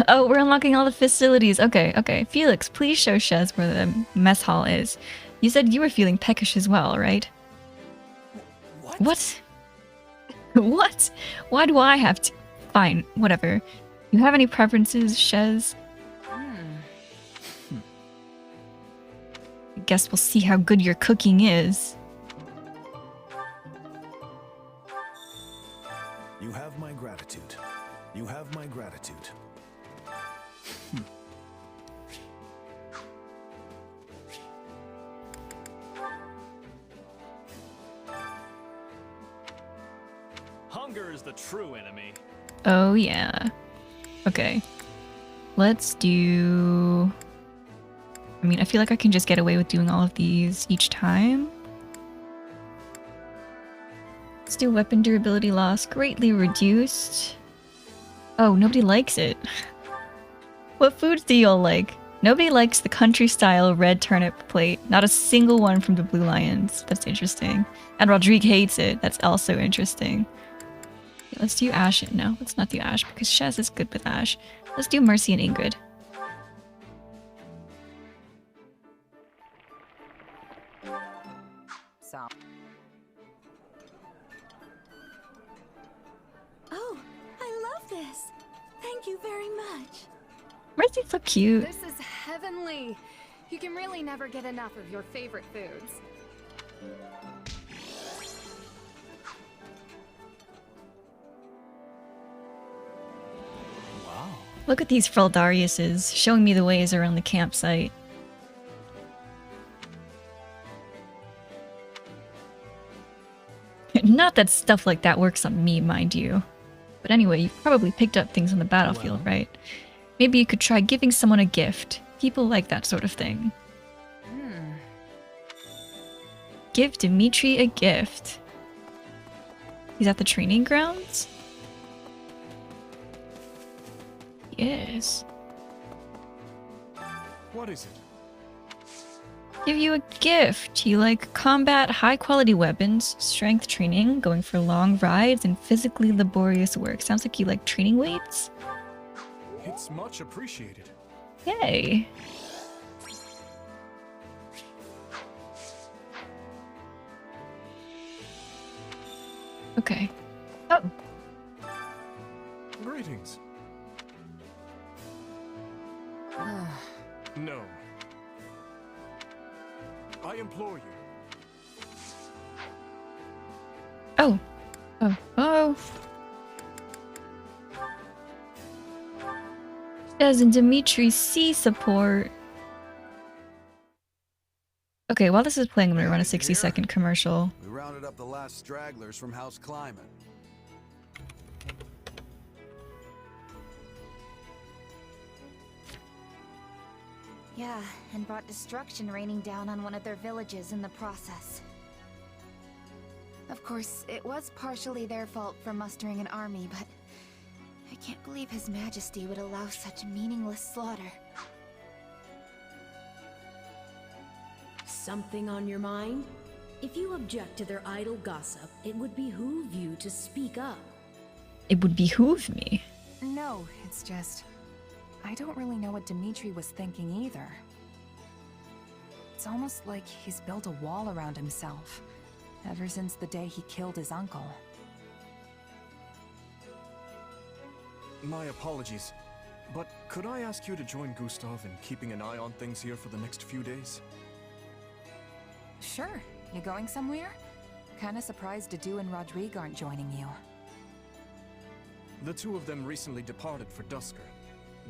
Oh, we're unlocking all the facilities. Okay, okay. Felix, please show Shez where the mess hall is. You said you were feeling peckish as well, right? What? What? Why do I have to? Fine, whatever. You have any preferences, Shez? I guess we'll see how good your cooking is. Hunger is the true enemy. Oh yeah. Okay. Let's do... I mean, I feel like I can just get away with doing all of these each time. Let's do weapon durability loss greatly reduced. Oh, nobody likes it. What foods do y'all like? Nobody likes the country-style red turnip plate. Not a single one from the Blue Lions. That's interesting. And Rodrigue hates it. That's also interesting. Okay, let's do Ash. No, let's not do Ash because Shaz is good with Ash. Let's do Mercy and Ingrid. So. Oh, I love this. Thank you very much. Mercy's so cute. This is heavenly. You can really never get enough of your favorite foods. Wow. Look at these Fraldariuses showing me the ways around the campsite. Not that stuff like that works on me, mind you. But anyway, you've probably picked up things on the battlefield, right? Maybe you could try giving someone a gift. People like that sort of thing. Give Dimitri a gift. He's at the training grounds? Yes. What is it? Give you a gift. You like combat, high-quality weapons, strength training, going for long rides, and physically laborious work. Sounds like you like training weights? It's much appreciated. Yay. Okay. Oh. Greetings. No. I implore you. Oh. Oh. Oh. Doesn't Dimitri see support? Okay, while this is playing, I'm gonna run a 60-second commercial. We rounded up the last stragglers from House Climate. Yeah, and brought destruction raining down on one of their villages in the process. Of course, it was partially their fault for mustering an army, but I can't believe His Majesty would allow such meaningless slaughter. Something on your mind? If you object to their idle gossip, it would behoove you to speak up. It would behoove me. No, it's just... I don't really know what Dimitri was thinking either. It's almost like he's built a wall around himself, ever since the day he killed his uncle. My apologies, but could I ask you to join Gustav in keeping an eye on things here for the next few days? Sure. You going somewhere? Kinda surprised Dedu and Rodrigue aren't joining you. The two of them recently departed for Dusker.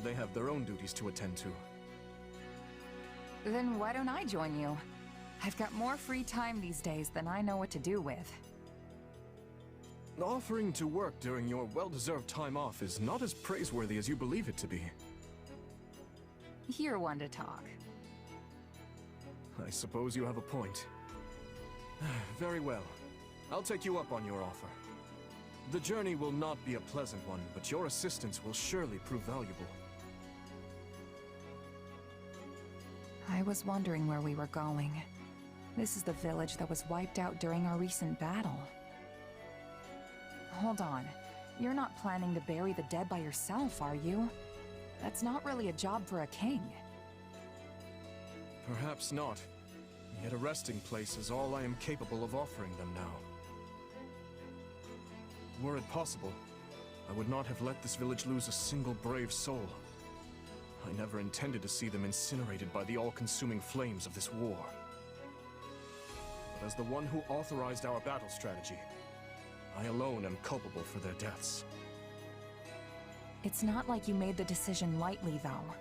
They have their own duties to attend to. Then why don't I join you? I've got more free time these days than I know what to do with. Offering to work during your well-deserved time off is not as praiseworthy as you believe it to be. You're one to talk. I suppose you have a point. Very well. I'll take you up on your offer. The journey will not be a pleasant one, but your assistance will surely prove valuable. I was wondering where we were going. This is the village that was wiped out during our recent battle. Hold on. You're not planning to bury the dead by yourself, are you? That's not really a job for a king. Perhaps not. Yet a resting place is all I am capable of offering them now. Were it possible, I would not have let this village lose a single brave soul. I never intended to see them incinerated by the all-consuming flames of this war. But as the one who authorized our battle strategy, I alone am culpable for their deaths. It's not like you made the decision lightly, though.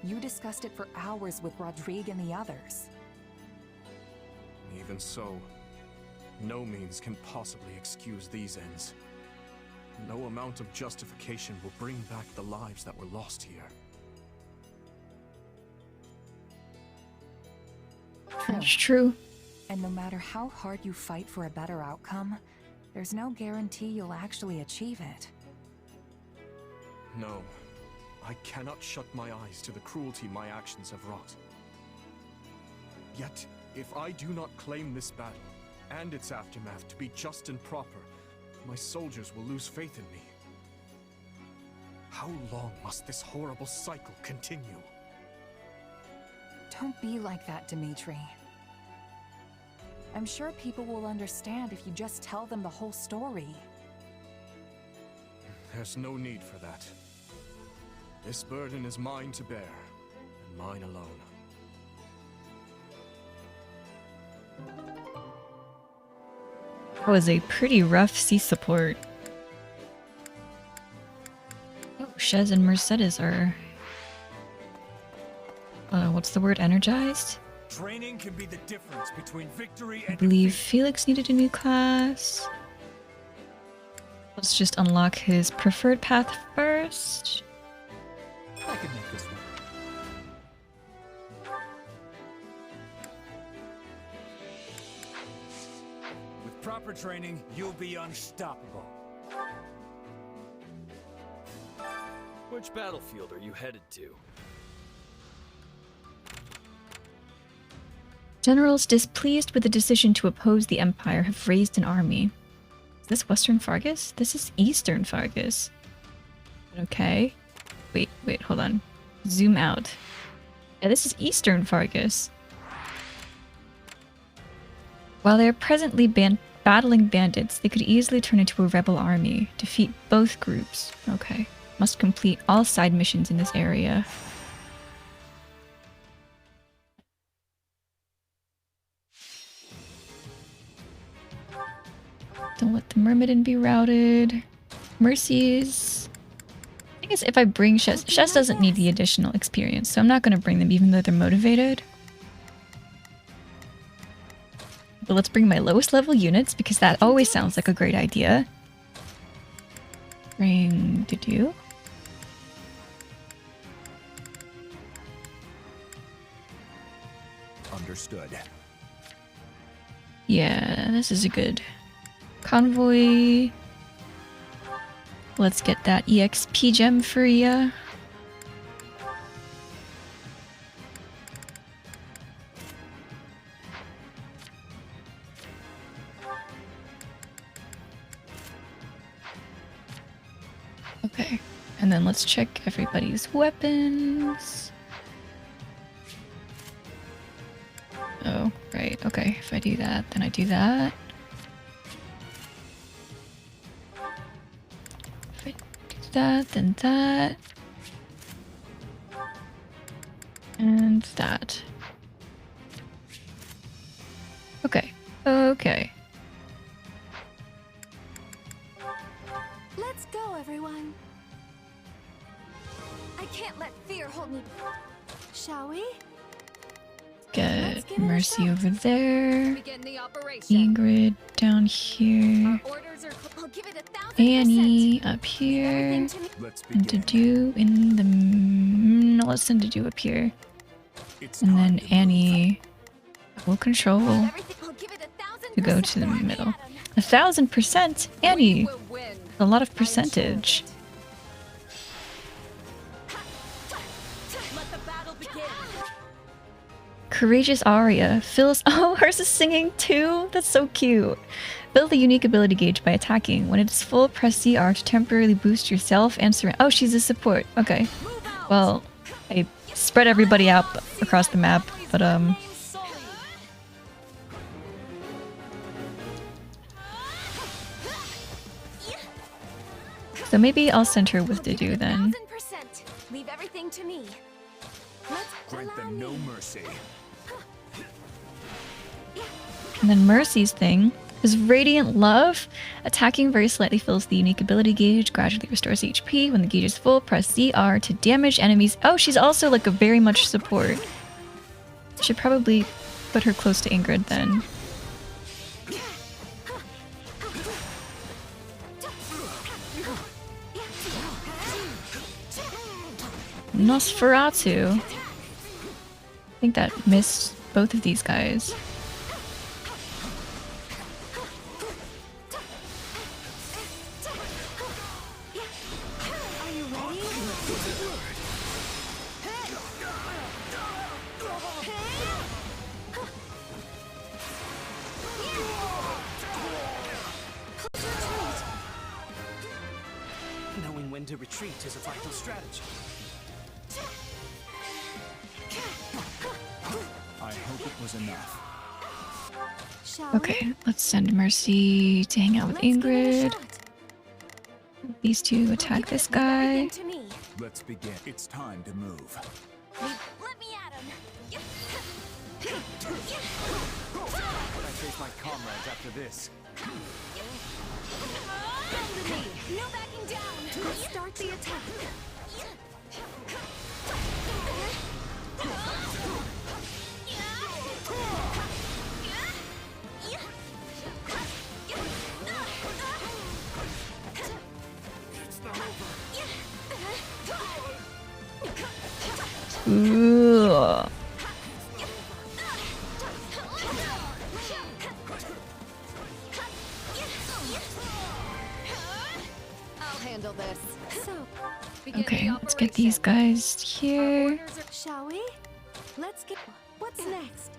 You discussed it for hours with Rodrigue and the others. Even so, no means can possibly excuse these ends. No amount of justification will bring back the lives that were lost here. That's true. And no matter how hard you fight for a better outcome, there's no guarantee you'll actually achieve it. No, I cannot shut my eyes to the cruelty my actions have wrought. Yet, if I do not claim this battle and its aftermath to be just and proper, my soldiers will lose faith in me. How long must this horrible cycle continue? Don't be like that, Dimitri. I'm sure people will understand if you just tell them the whole story. There's no need for that. This burden is mine to bear, and mine alone. That was a pretty rough sea support. Oh, Shez and Mercedes are... what's the word? Energized? Training can be the difference between victory I and believe Felix needed a new class. Let's just unlock his preferred path first. I can make this work. With proper training, you'll be unstoppable. Which battlefield are you headed to? Generals displeased with the decision to oppose the Empire have raised an army. Is this Western Fargus? This is Eastern Fargus. Okay. Wait, hold on. Zoom out. Yeah, this is Eastern Fargus. While they are presently battling bandits, they could easily turn into a rebel army. Defeat both groups. Okay. Must complete all side missions in this area. Don't let the Myrmidon be routed. Mercies. I guess if I bring Shez doesn't need the additional experience, so I'm not going to bring them even though they're motivated. But let's bring my lowest level units because that always sounds like a great idea. Bring Dudu. Understood. Yeah, this is a good convoy. Let's get that EXP gem for ya. Okay, and then let's check everybody's weapons. Oh, right, okay, if I do that, then I do that. If I do that, then that. And that. Okay, okay. Let's go, everyone. I can't let fear hold me. Shall we? Get Mercy over there. Ingrid down here. Annie up here. And Dudu in the... No, let's send Dudu up here. And then Annie will control to go to the middle. 1000%? Annie! A lot of percentage. Courageous Aria. Phyllis. Oh, hers is singing too? That's so cute. Build the unique ability gauge by attacking. When it is full, press CR to temporarily boost yourself and surround. Oh, she's a support. Okay. Well, I spread everybody out across the map, but so maybe I'll send her with Dudu then. 1000%. Leave everything to me. Grant them no mercy. And then Mercy's thing is Radiant Love. Attacking very slightly fills the unique ability gauge, gradually restores HP. When the gauge is full, press ZR to damage enemies. Oh, she's also like a very much support. Should probably put her close to Ingrid then. Nosferatu. I think that missed both of these guys. Knowing when to retreat is a vital strategy. I hope it was enough. Okay, let's send Mercy to hang out with Ingrid. These two attack this guy. Let's begin. It's time to move. Let me at him. I face my comrades after this. No backing down. Let's start the attack. Ooh. I'll handle this. Okay, let's get these guys here. Shall we? Let's get. What's next?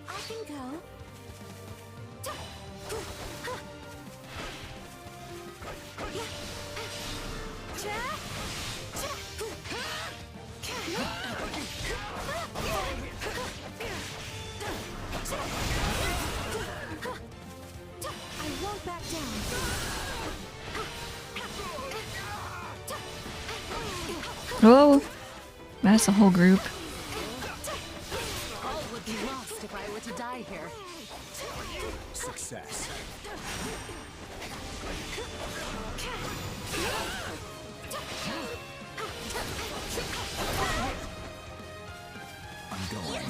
I can go. I won't back down. Oh, that's a whole group. All would be lost if I were to die here. Success. I'm going.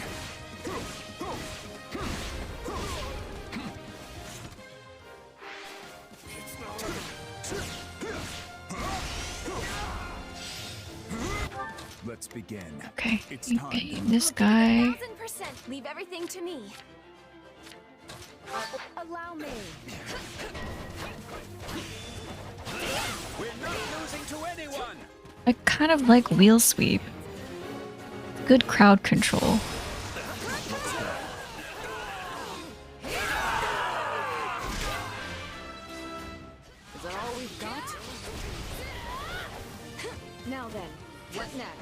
Let's begin. Okay, It's time. okay, this guy. 1000%. Leave everything to me. Allow me. We're not losing to anyone. I kind of like wheel sweep. Good crowd control. Is that all we've got? Now then, what next?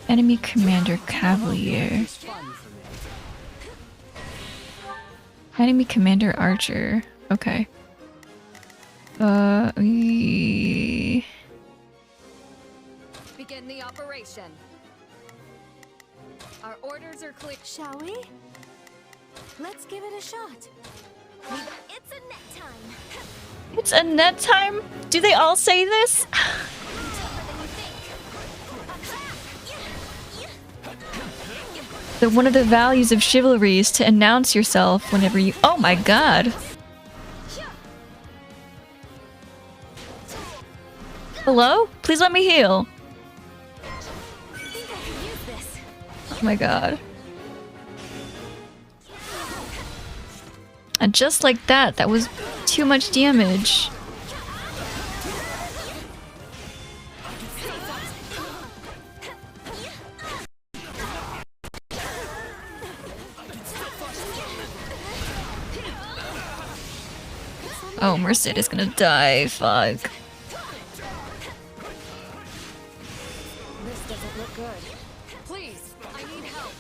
Enemy Commander Cavalier. Enemy Commander Archer. Okay. Begin the operation. Our orders are clear. Shall we? Let's give it a shot. It's a net time. It's a net time? Do they all say this? One of the values of chivalry is to announce yourself whenever you— oh my god! Hello? Please let me heal! Oh my god. And just like that, that was too much damage. Oh, Merced is gonna die. Fuck. This doesn't look good. Please, I need help.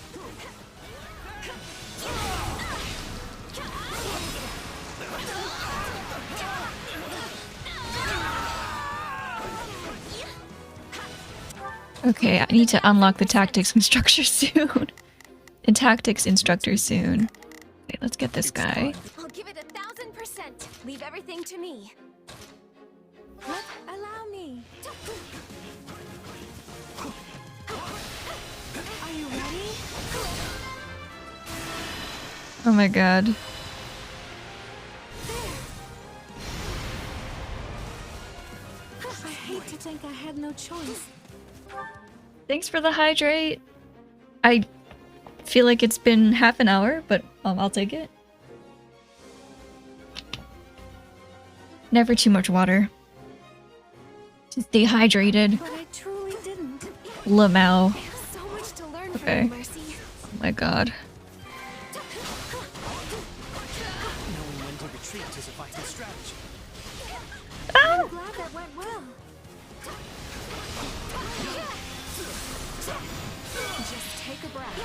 Okay, I need to unlock the tactics instructor soon. The tactics instructor soon. Okay, let's get this guy. I'll give it 1000%. Leave everything to me. Allow me. Are you ready? Oh my god. I think I had no choice. Thanks for the hydrate. I feel like it's been half an hour, but I'll take it. Never too much water. Just stay hydrated. But I truly didn't. Lamau. So much to learn Okay. from you, Mercy. Oh my god. Knowing when to retreat is a vital strategy. I'm glad that went well. Just take a breath.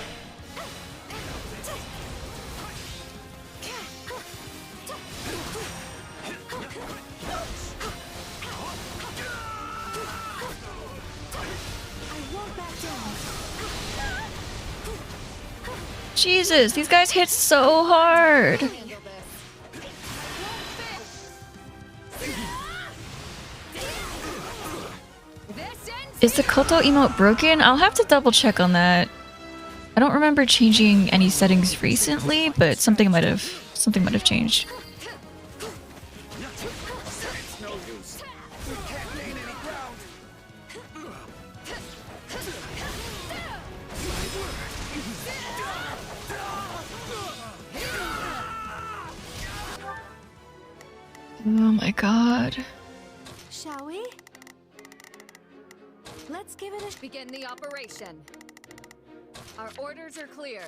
I won't back down. Jesus, these guys hit so hard. Is the Koto emote broken? I'll have to double check on that. I don't remember changing any settings recently, but something might have changed. Oh my god. Shall we? Let's give it a Begin the operation. Our orders are clear.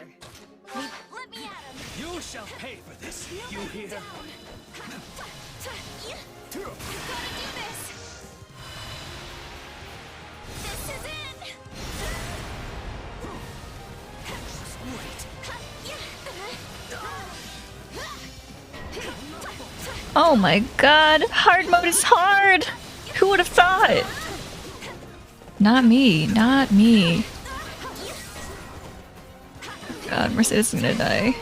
Let me at him. You shall pay for this. You hear? You gotta do this. This is it. Oh my god, hard mode is hard! Who would have thought? Not me, not me. God, Mercedes is gonna die.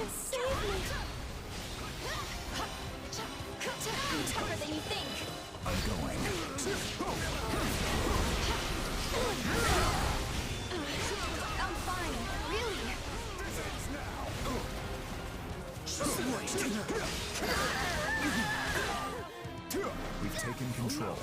We've taken control.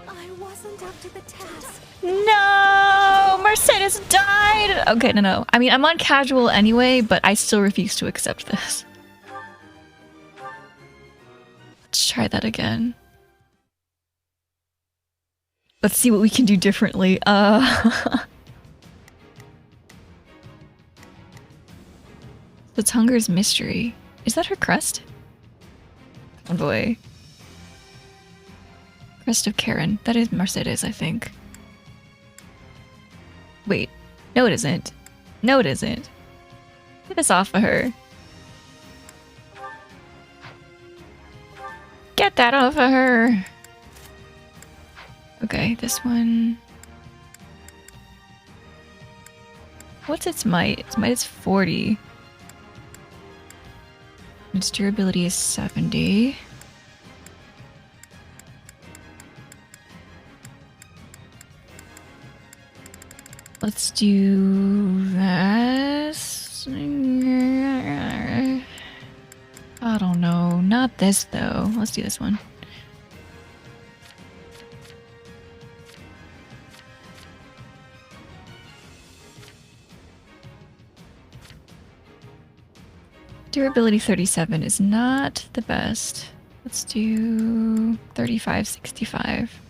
I wasn't up to the task. No! Mercedes died! Okay, no. I mean, I'm on casual anyway, but I still refuse to accept this. Let's try that again. Let's see what we can do differently. It's Hunger's Mystery. Is that her crest? Oh boy. Crest of Karen. That is Mercedes, I think. Wait. No, it isn't. No, it isn't. Get this off of her. Get that off of her. Okay, this one. What's its might? Its might is 40. Its durability is 70. Let's do this. I don't know. Not this, though. Let's do this one. Durability 37 is not the best. Let's do 35, 65.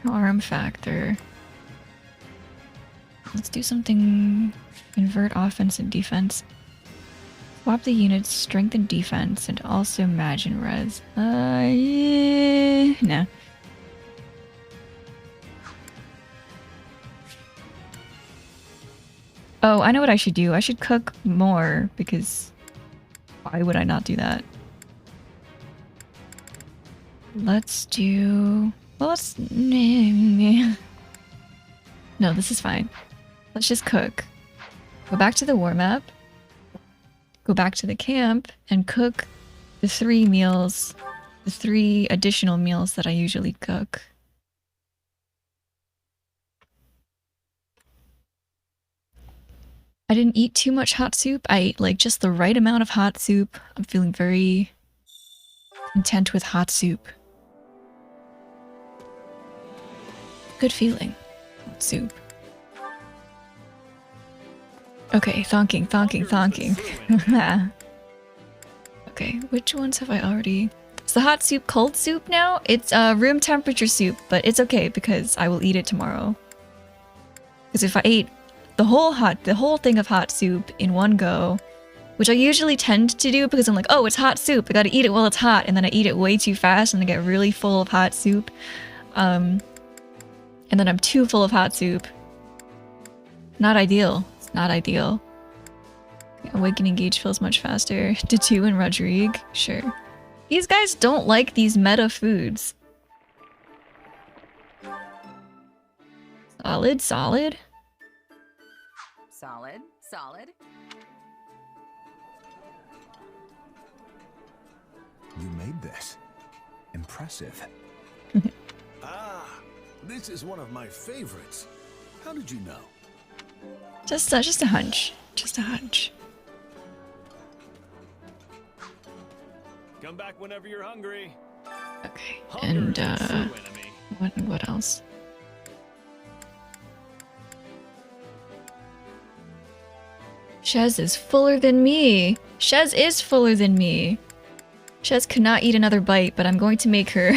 Arm factor. Let's do something. Invert offense and defense. Swap the units, strengthen defense, and also imagine res. Yeah. Nah. Oh, I know what I should do. I should cook more because why would I not do that? Let's do... Well, let's... No, this is fine. Let's just cook. Go back to the war map. Go back to the camp and cook the 3 meals. The 3 additional meals that I usually cook. I didn't eat too much hot soup. I ate like just the right amount of hot soup. I'm feeling very content with hot soup. Good feeling. Hot soup. Okay, thonking. Okay, which ones have I already... Is the hot soup cold soup now? It's room temperature soup, but it's okay because I will eat it tomorrow. Because if I ate the whole thing of hot soup in one go, which I usually tend to do because I'm like, oh, it's hot soup, I gotta eat it while it's hot, and then I eat it way too fast and I get really full of hot soup. And then I'm too full of hot soup. Not ideal. It's not ideal. Awakening gauge feels much faster. Datu and Rodrigue, sure. These guys don't like these meta foods. Solid. Solid. You made this. Impressive. Ah, this is one of my favorites. How did you know? Just a hunch. Just a hunch. Come back whenever you're hungry. Okay, and what else? Shez is fuller than me. Shez is fuller than me. Shez cannot eat another bite, but I'm going to make her.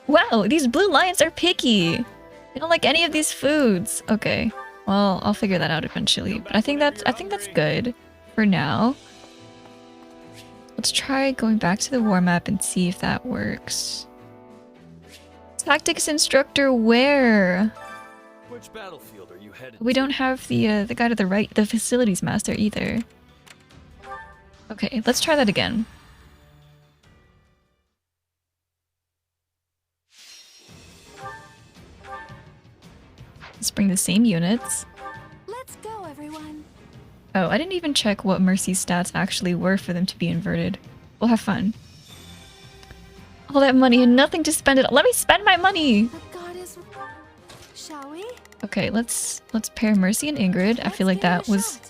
Wow, these blue lions are picky. They don't like any of these foods. Okay, well, I'll figure that out eventually. But I think that's good for now. Let's try going back to the war map and see if that works. Tactics instructor where? Which battlefield are you headed? We don't have the guy to the right, the facilities master either. Okay, let's try that again. Let's bring the same units. Let's go, everyone. Oh, I didn't even check what Mercy's stats actually were for them to be inverted. We'll have fun. All that money and nothing to spend it on. Let me spend my money! The goddess... Shall we? Okay, let's pair Mercy and Ingrid. I feel like that was...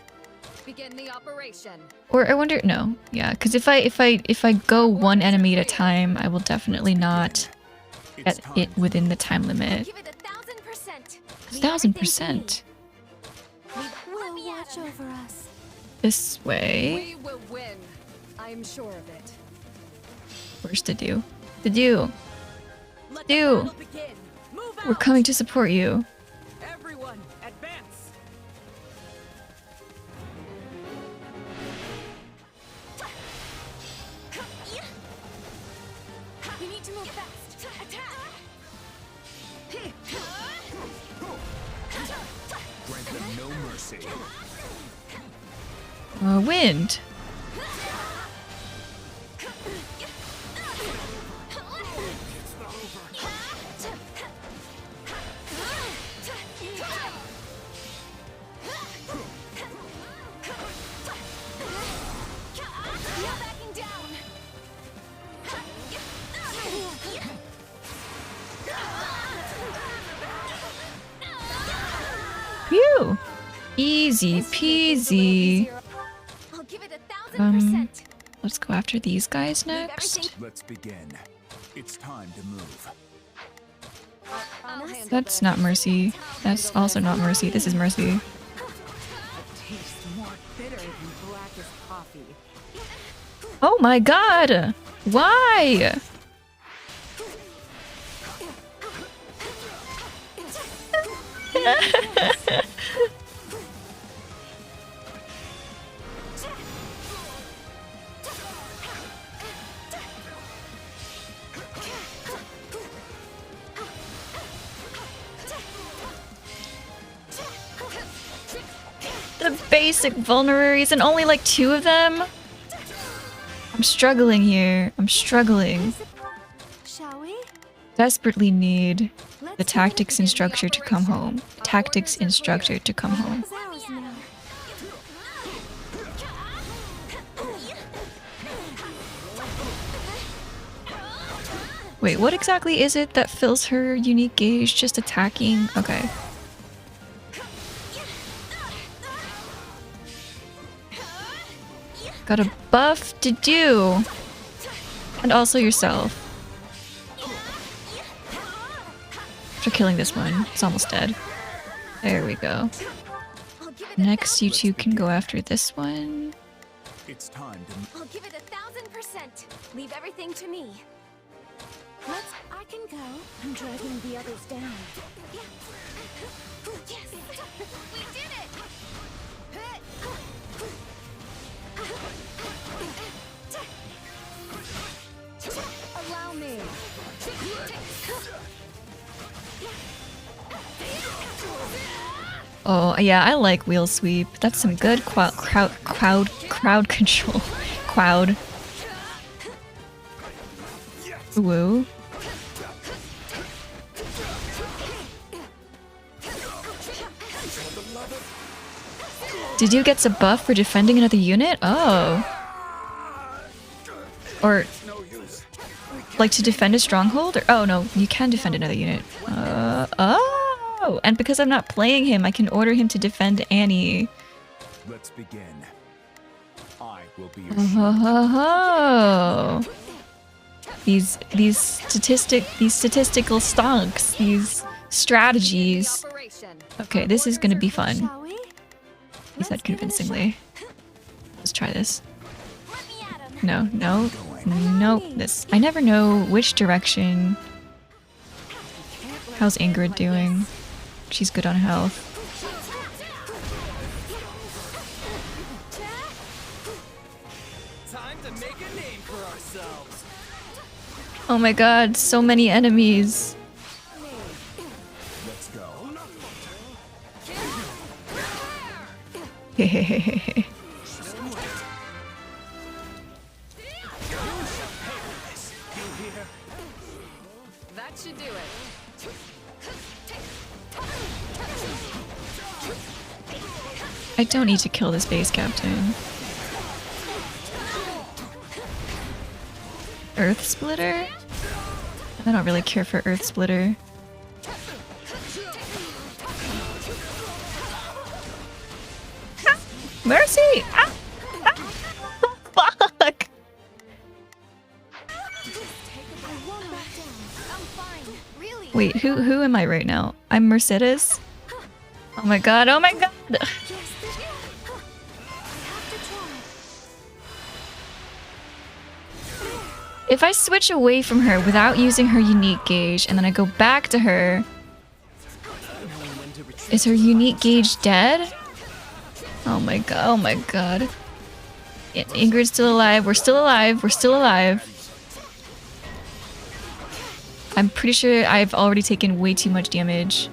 Begin the operation. Or I wonder... No. Yeah, because if I go one enemy at a time, I will definitely not get it within the time limit. 1000%. We'll watch over us. This way. We will win. I'm sure of it. Where's the do? The do. Do. We're coming to support you. Everyone, advance. You need to move fast. Attack! Grant them no mercy. Wind. Phew! Easy peasy. I'll give it 1000%. Let's go after these guys next. Let's begin. It's time to move. That's not Mercy. That's also not Mercy. This is Mercy. Oh my god! Why? the basic vulneraries and only like 2 of them? I'm struggling here. I'm struggling. Shall we? Desperately need the tactics instructor to come home. Tactics instructor to come home. Wait, what exactly is it that fills her unique gauge? Just attacking? Okay. Got a buff to do. And also yourself. After killing this one, it's almost dead. There we go. Next, you two can go after this one. It's time to... I'll give it 1000%. Leave everything to me. I can go. I'm dragging the others down. Yes! We did it! Allow me. Oh, yeah, I like wheel sweep. That's some good crowd control. Crowd. Woo. Did you get a buff for defending another unit? Oh. Or like to defend a stronghold? Or oh no, you can defend another unit. Oh, and because I'm not playing him, I can order him to defend Annie. Let's begin. I will be your Oh. These statistical stonks, these strategies. Okay, this is gonna be fun. He said convincingly. Let's try this. No, no, nope. This. I never know which direction. How's Ingrid doing? She's good on health. Time to make a name for ourselves. Oh my god, so many enemies. Let's go. Hehehehe. That should do it. I don't need to kill this base captain. Earth Splitter? I don't really care for Earth Splitter. Ah, mercy! Ah, ah, fuck! Wait, who am I right now? I'm Mercedes? Oh my god, oh my god! If I switch away from her without using her unique gauge and then I go back to her, is her unique gauge dead? Oh my god, oh my god. Ingrid's still alive, we're still alive, we're still alive. I'm pretty sure I've already taken way too much damage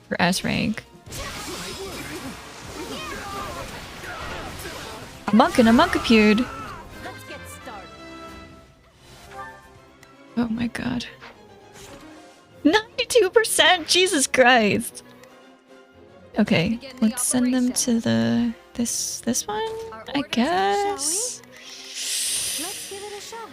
for S rank. A monk appeared. Oh my god. 92%! Jesus Christ! Okay, let's send them to the... this one? I guess? Let's give it a shot.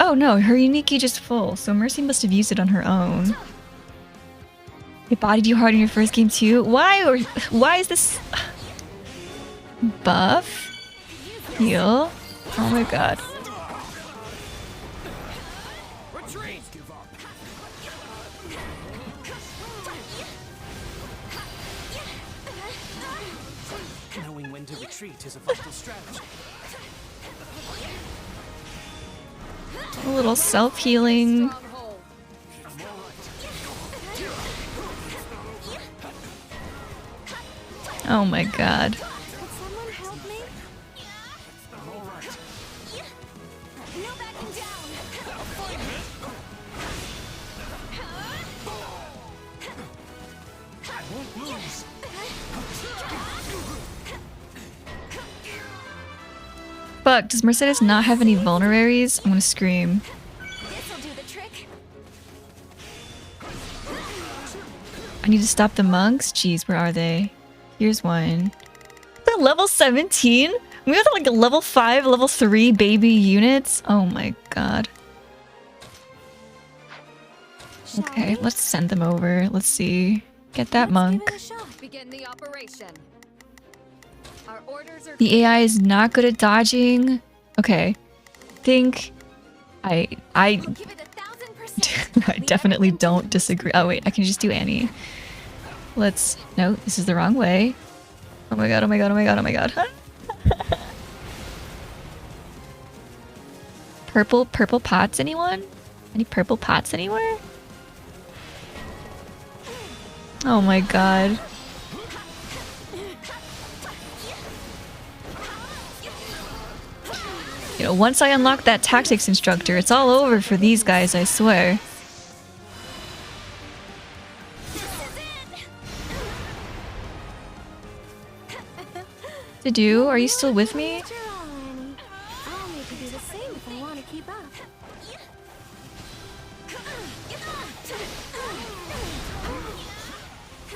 Oh no, her unique gauge is full, so Mercy must have used it on her own. It bodied you hard in your first game too? Why is this... Buff? Heal? Oh my god. Knowing when to retreat is a vital strategy. A little self-healing. Oh my god. Fuck, does Mercedes not have any vulneraries? I'm gonna scream. This'll do the trick. I need to stop the monks? Jeez, where are they? Here's one. They're level 17? We have like a level 5, level 3 baby units? Oh my god. Okay, let's send them over. Let's see. Get that monk. Begin the operation. Our orders are The AI is not good at dodging. Okay. Think I I definitely don't disagree. Oh wait, I can just do Annie. Let's no, this is the wrong way. Oh my god, oh my god, oh my god, oh my god. Purple pots, anyone? Any purple pots anywhere? Oh my god. You know, once I unlock that tactics instructor, it's all over for these guys, I swear. To do? Are you still with me? I'll need to do the same if I want to keep up.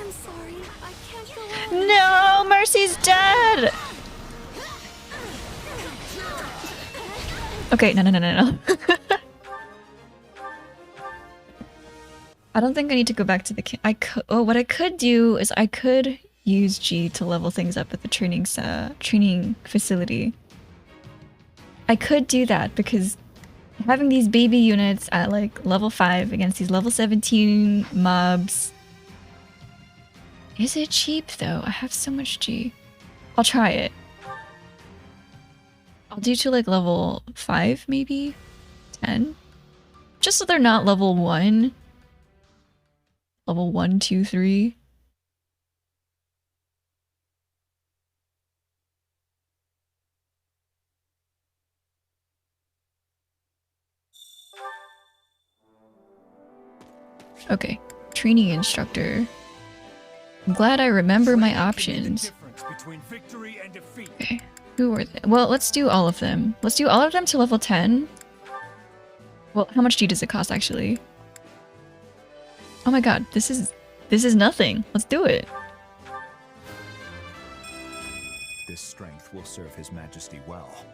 I'm sorry, I can't go on. No, Mercy's dead. Okay, no. I don't think I need to go back to the what I could do is I could use G to level things up at the training facility. I could do that because having these baby units at like level 5 against these level 17 mobs. Is it cheap though? I have so much G. I'll try it. I'll do to like level 5 maybe? 10? Just so they're not level 1. Level 1, 2, 3. Okay, training instructor. I'm glad I remember my options. Okay, who were they? Well, let's do all of them. Let's do all of them to level 10. Well, how much G does it cost actually? Oh my god, this is nothing. Let's do it. This strength will serve His Majesty well.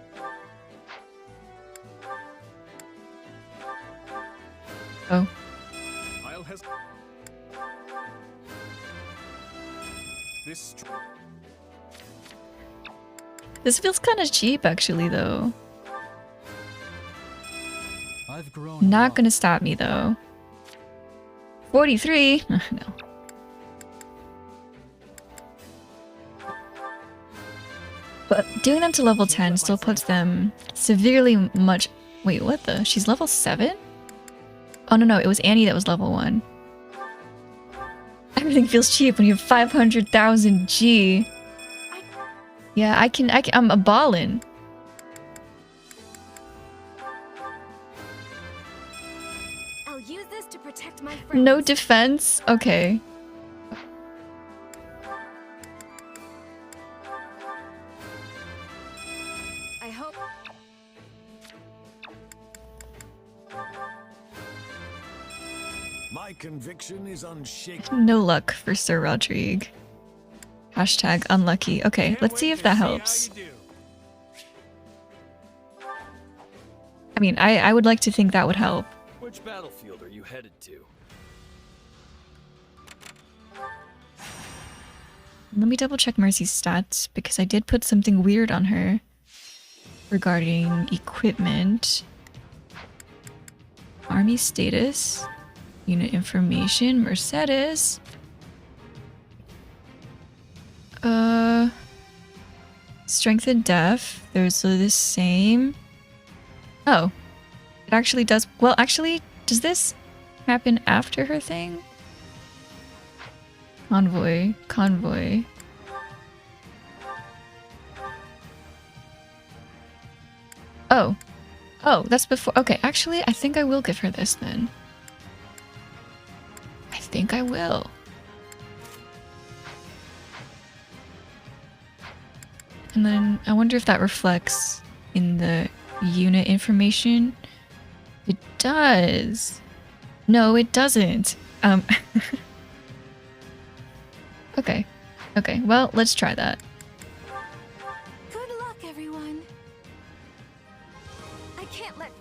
Oh. This feels kind of cheap actually though. Not gonna stop me though. 43? No. But doing them to level 10 still puts them severely much... Wait, what the? She's level 7? Oh no, it was Annie that was level 1. Everything feels cheap when you have 500,000 G. Yeah, I'm a ballin'. I'll use this to protect my friends. No defense? Okay. I hope. My conviction is unshaken. No luck for Sir Rodrigue. Hashtag unlucky. Okay, let's see if that helps. I mean, I would like to think that would help. Which battlefield are you headed to? Let me double check Mercy's stats because I did put something weird on her regarding equipment. Army status, unit information, Mercedes. Strength and def, there's the same. Oh, it actually does. Well, actually, does this happen after her thing? Convoy. Oh, that's before. Okay, actually, I think I will give her this then. I think I will. And then I wonder if that reflects in the unit information? It does. No, it doesn't. Okay. Okay, well, let's try that. Good luck, everyone. I can't let...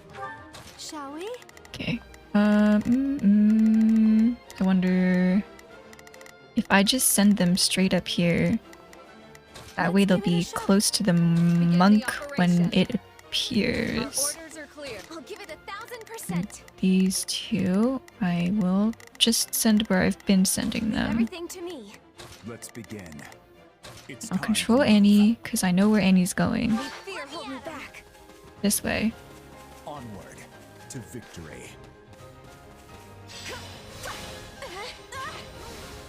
Shall we? Okay. I wonder if I just send them straight up here. That way they'll be close to the monk when it appears. Orders are clear. I'll give it 1000%. These two, I will just send where I've been sending them. Everything to me. Let's begin. It's I'll control Annie, because I know where Annie's going. Fear hold me back. This way. Onward to victory.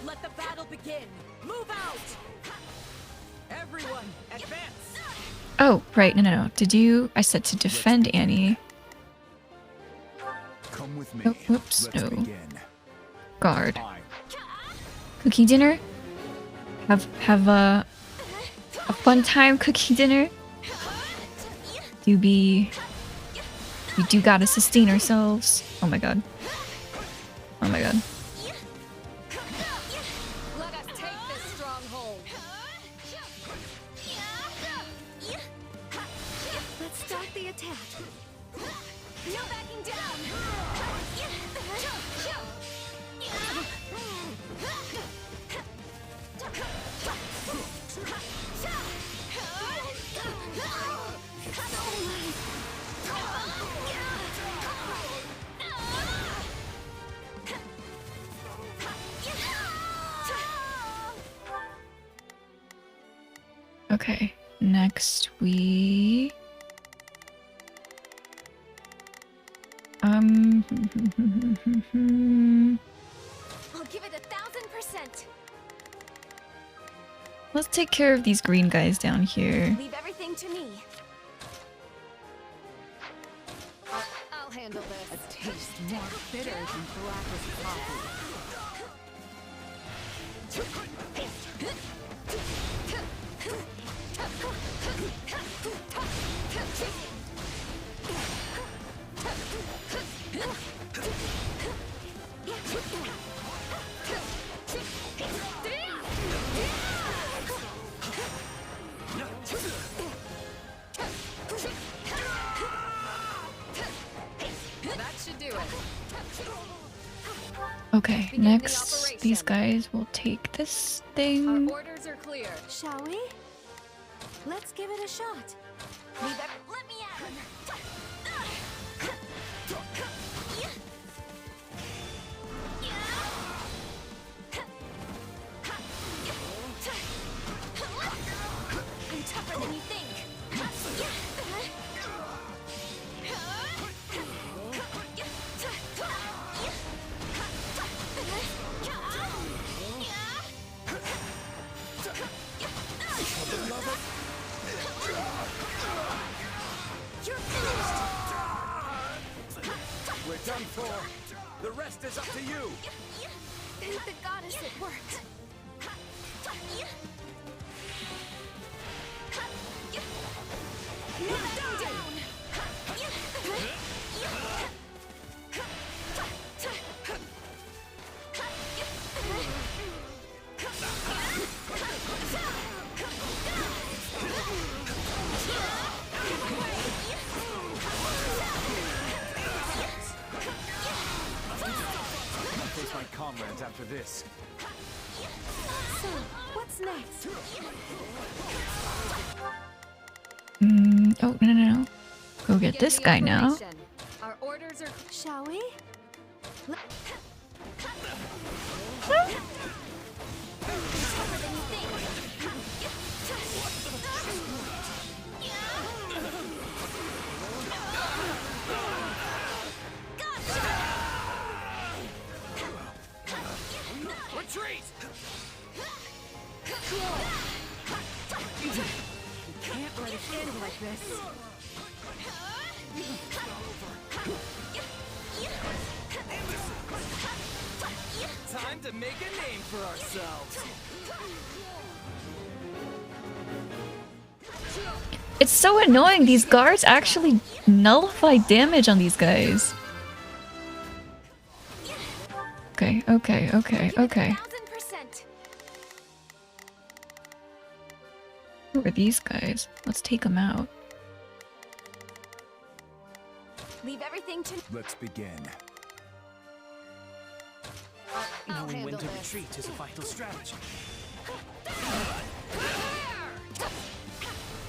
Let the battle begin. Move out. Everyone, advance. Oh, right, no. Did you... I said to defend Annie. Come with me. Oh, whoops, Let's no. begin. Guard. Cookie dinner? Have a fun time cookie dinner? We do gotta sustain ourselves. Oh my god. Oh my god. Let us take this stronghold. Let's start the attack. No backing down. Okay, next we... I'll give it 1000%. Let's take care of these green guys down here. Leave everything to me. I'll handle this. A taste more bitter than blackest coffee. That should do it. Okay, next these guys will take this thing. Orders are clear. Shall we? Let's give it a shot. Let me at him. I'm tougher than you think. We're done for. The rest is up to you. Thank the goddess it worked. Face my comrades after this. So, what's next? Oh, no. Go get this guy now. Our orders are... Shall we? Retreat! You can't let it end like this. Time to make a name for ourselves. It's so annoying. These guards actually nullify damage on these guys. Okay, okay, okay, okay. Who are these guys? Let's take them out. Leave everything to. Let's begin. Knowing when to retreat is a vital strategy.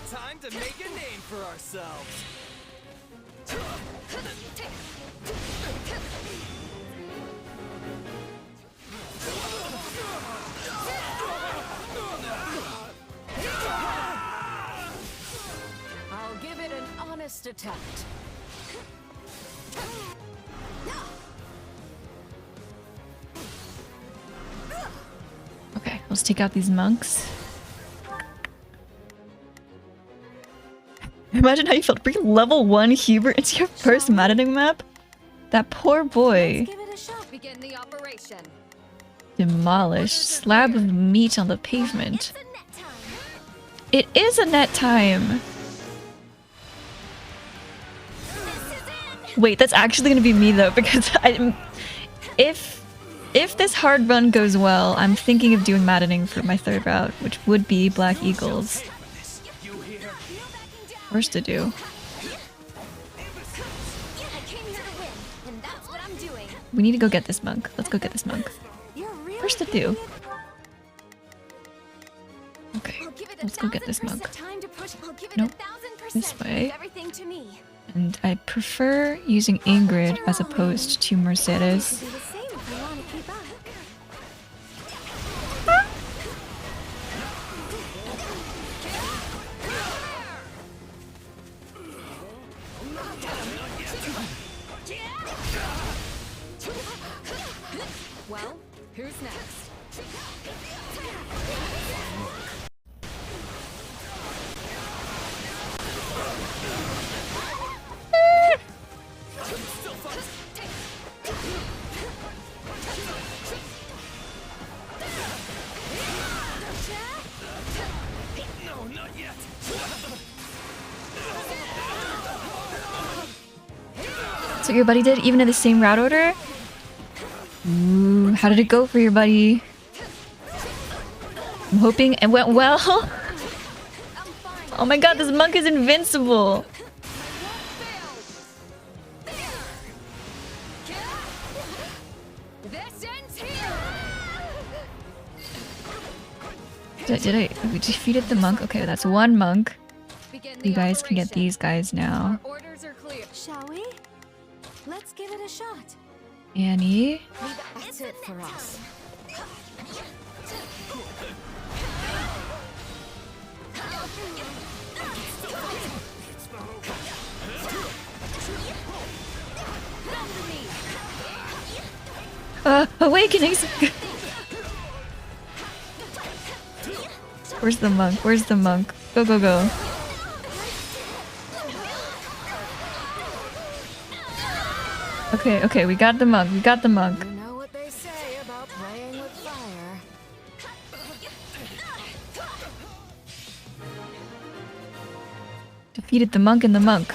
Time to make a name for ourselves. I'll give it an honest attempt. Okay, let's take out these monks. Imagine how you felt bringing level 1 Hubert into your first maddening map. That poor boy. Give it a shot. Begin the operation. Demolished. Slab of meat on the pavement. It is a net time. Wait, that's actually gonna be me though, because if this hard run goes well, I'm thinking of doing maddening for my third route, which would be Black Eagles. Worse to do. We need to go get this monk. Let's go get this monk. Worse to do. Okay, let's go get this monk. Nope, this way. And I prefer using Ingrid as opposed to Mercedes. Well, who's next? No, not yet. So your buddy did, even in the same route order? Ooh, how did it go for your buddy? I'm hoping it went well. Oh my god, this monk is invincible. We defeated the monk? Okay, that's one monk. You guys can get these guys now. Orders are clear. Shall we? Let's give it a shot. Annie. That's it for us. Awakenings! Where's the monk? Where's the monk? Go, go, go. Okay, okay, we got the monk. We got the monk. You know what they say about playing with fire. Defeated the monk and the monk.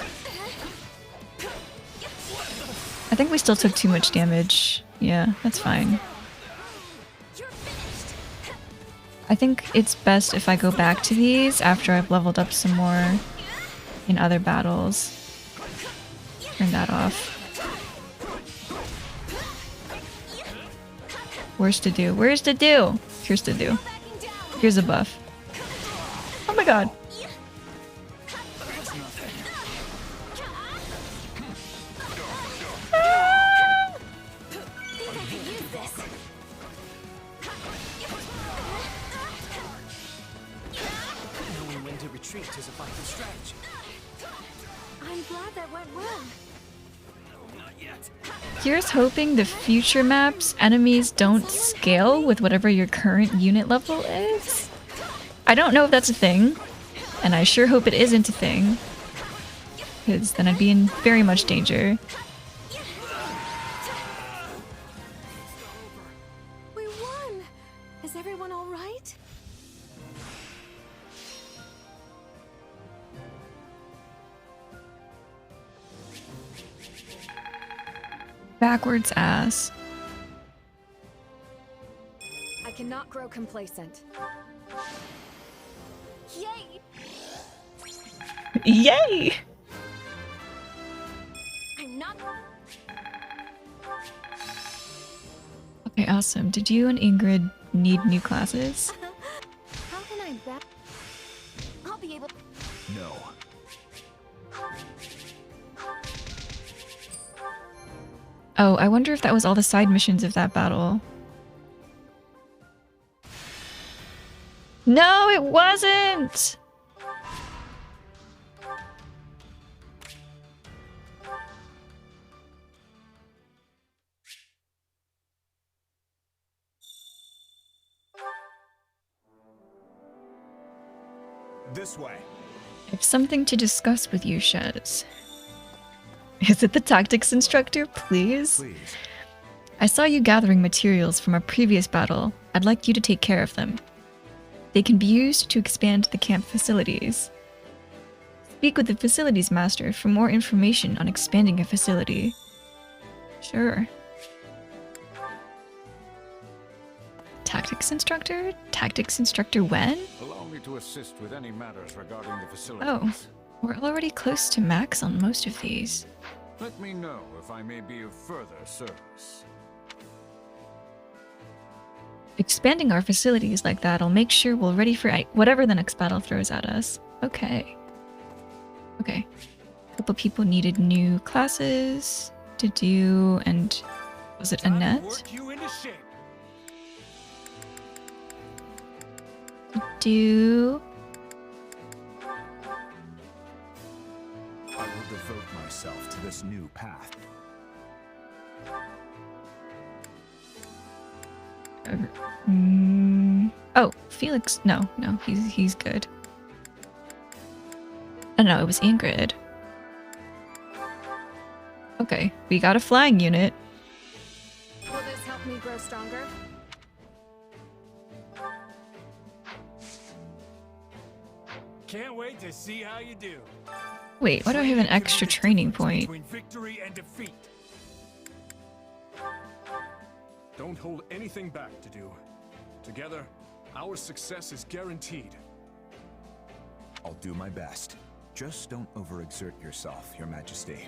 I think we still took too much damage. Yeah, that's fine. I think it's best if I go back to these after I've leveled up some more in other battles. Turn that off. Where's to do? Where's to do? Here's to do. Here's a buff. Oh my god. Knowing when to retreat is a vital strategy. I'm glad that went well. Here's hoping the future maps enemies don't scale with whatever your current unit level is. I don't know if that's a thing, and I sure hope it isn't a thing, because then I'd be in very much danger. We won! Is everyone alright? backwards ass. I cannot grow complacent. Yay! Yay! I'm not. Okay, awesome. Did you and Ingrid need new classes? How can I bet? I'll be able. No. Oh, I wonder if that was all the side missions of that battle. No, it wasn't! This way. I have something to discuss with you, Shez. Is it the tactics instructor, please? I saw you gathering materials from a previous battle. I'd like you to take care of them. They can be used to expand the camp facilities. Speak with the facilities master for more information on expanding a facility. Sure. Tactics instructor? Tactics instructor when? Allow me to assist with any matters regarding the facilities. Oh, we're already close to max on most of these. Let me know if I may be of further service. Expanding our facilities like that'll make sure we're ready for whatever the next battle throws at us. Okay. Okay. A couple people needed new classes to do, and was it Annette? To do. I will devote myself to this new path. Oh, Felix. No, he's good. Oh no, it was Ingrid. Okay, we got a flying unit. Will this help me grow stronger? Can't wait to see how you do. Wait, why do I have an extra training point? Between victory and defeat. Don't hold anything back to do. Together, our success is guaranteed. I'll do my best. Just don't overexert yourself, Your Majesty.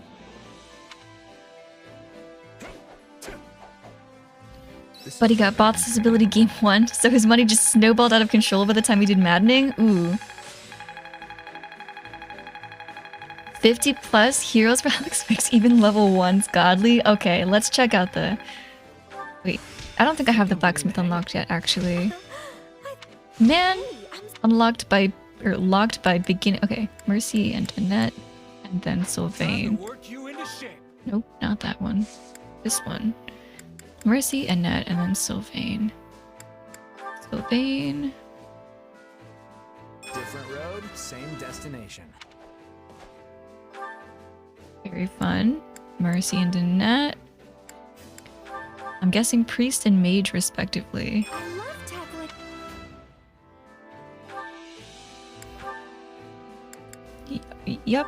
Buddy got bots' ability game 1, so his money just snowballed out of control by the time he did maddening? Ooh. 50 plus heroes for Alex makes even level 1s godly? Okay, let's check out the... Wait, I don't think I have the blacksmith unlocked yet, actually. Man! Unlocked by... or locked by beginning... Okay, Mercy and Annette, and then Sylvain. Nope, not that one. This one. Mercy, Annette, and then Sylvain. Sylvain... Different road, same destination. Very fun. Mercy and Annette. I'm guessing priest and mage respectively. I love tackling. Yep.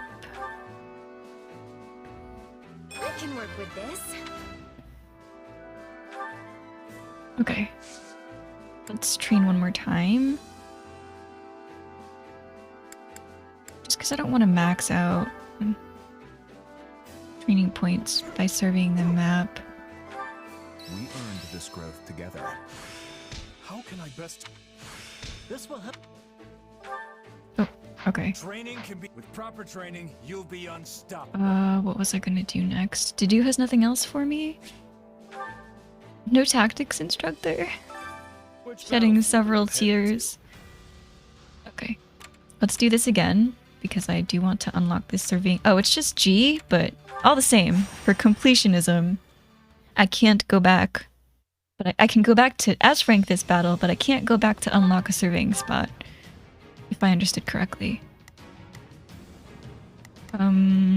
I can work with this. Okay. Let's train one more time. Just because I don't want to max out training points by surveying the map. We earned this growth together. How can I best... This will help. Oh, okay. Training can be... With proper training, you'll be unstoppable. What was I gonna do next? Didu has nothing else for me? No tactics instructor? Shedding several tears. Okay. Let's do this again, because I do want to unlock this surveying... Oh, it's just G, but all the same, for completionism, I can't go back. But I can go back to S-rank this battle, but I can't go back to unlock a surveying spot. If I understood correctly. I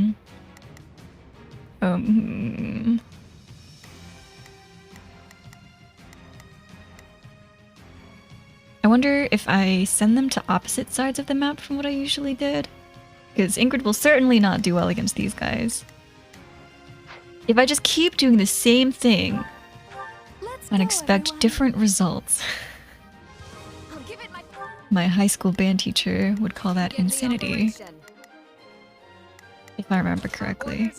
wonder if I send them to opposite sides of the map from what I usually did. Because Ingrid will certainly not do well against these guys. If I just keep doing the same thing and expect different results, my high school band teacher would call that insanity. If I remember correctly.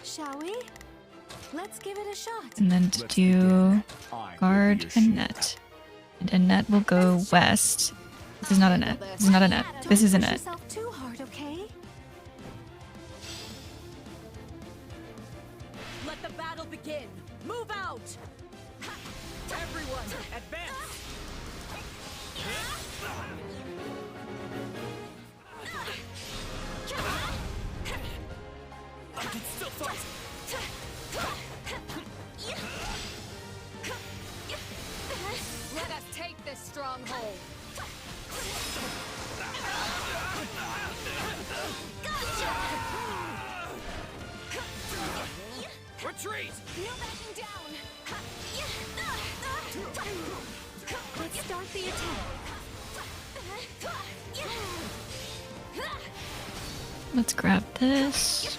Shall we? Let's give it a shot. And then to do guard and net. And a net will go west. This is not a net. This is not a net. This is a net. Too hard, okay? Let the battle begin. Move out. Everyone, advance. I can still fight. Let us take this stronghold. Retreat! No backing down. Let's start the attack. Let's grab this.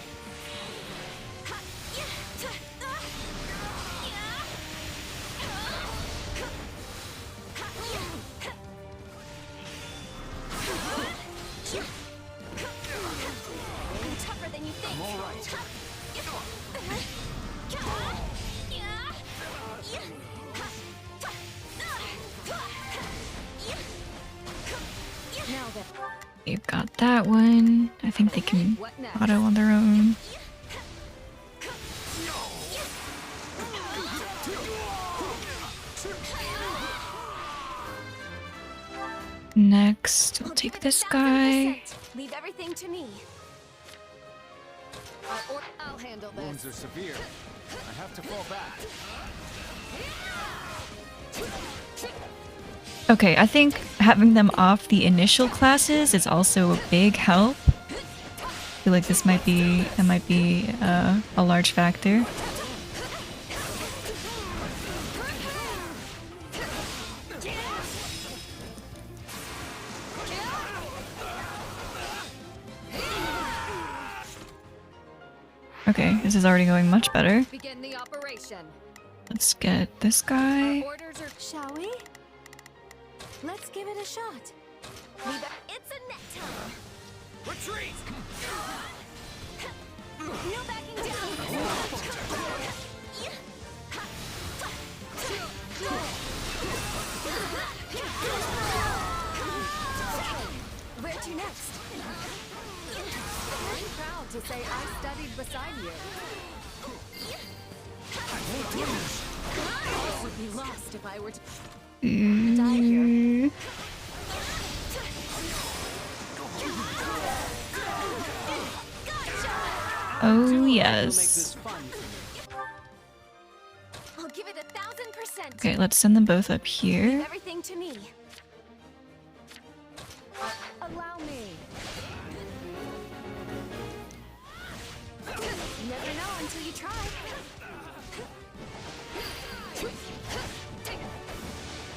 Tougher than you think. I'm all right. Now then. They've got that one. I think they can auto on their own. Next, we'll take this guy. Leave everything to me. I'll handle this. Wounds are severe. I have to fall back. Okay, I think having them off the initial classes is also a big help. I feel like this might be a large factor. Okay, this is already going much better. Begin the operation. Let's get this guy. Orders are. Shall we? Let's give it a shot. It's a net time. Retreat! No backing down. Where to next? I'm proud to say I studied beside you. I would be lost if I were to die here. Oh yes. I'll give it 1000%. Okay, let's send them both up here. Everything to me. Allow me. You never know until you try.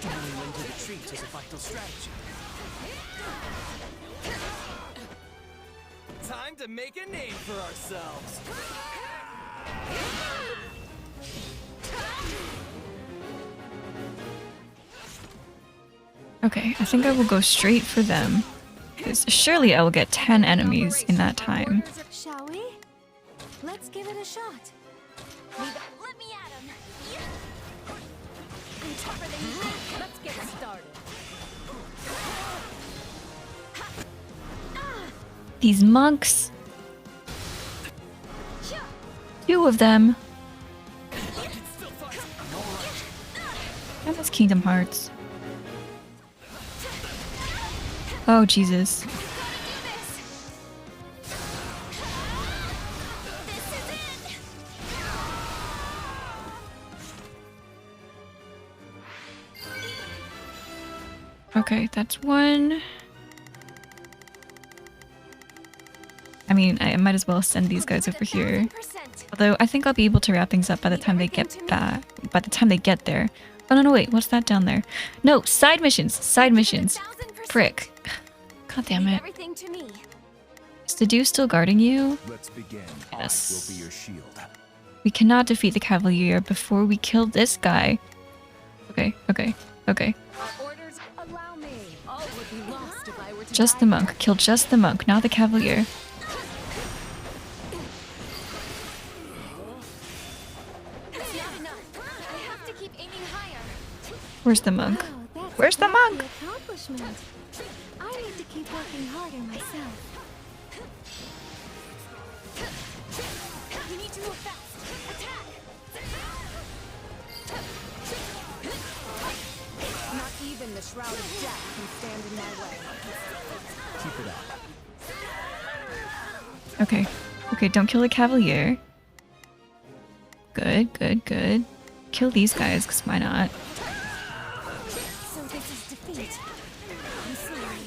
Knowing when to retreat is a vital strategy. Time to make a name for ourselves. Okay, I think I will go straight for them. Because surely I will get 10 enemies in that time. Shall we? Let's give it a shot. Let me at him. I'm tougher than you think. Let's get started. These monks. 2 of them. And that's Kingdom Hearts. Oh, Jesus. Okay, that's one. I mean, I might as well send these guys over here. Although I think I'll be able to wrap things up by the time they get back. By the time they get there. Oh no, no, wait, what's that down there? No, side missions, side missions. Frick. God damn it. Everything to me. Is the dude still guarding you? Let's begin. Yes. I will be your shield. We cannot defeat the Cavalier before we kill this guy. Okay, okay, okay. Just the monk. Kill just the monk, not the Cavalier. Where's the monk? Where's the monk? Accomplishment. I need to keep working harder myself. You need to move fast. Attack! Not even the Shroud of Death can stand in my way. Keep it up. Okay. Okay, don't kill the Cavalier. Good, good, good. Kill these guys, because why not? So this is defeat. I'm sorry.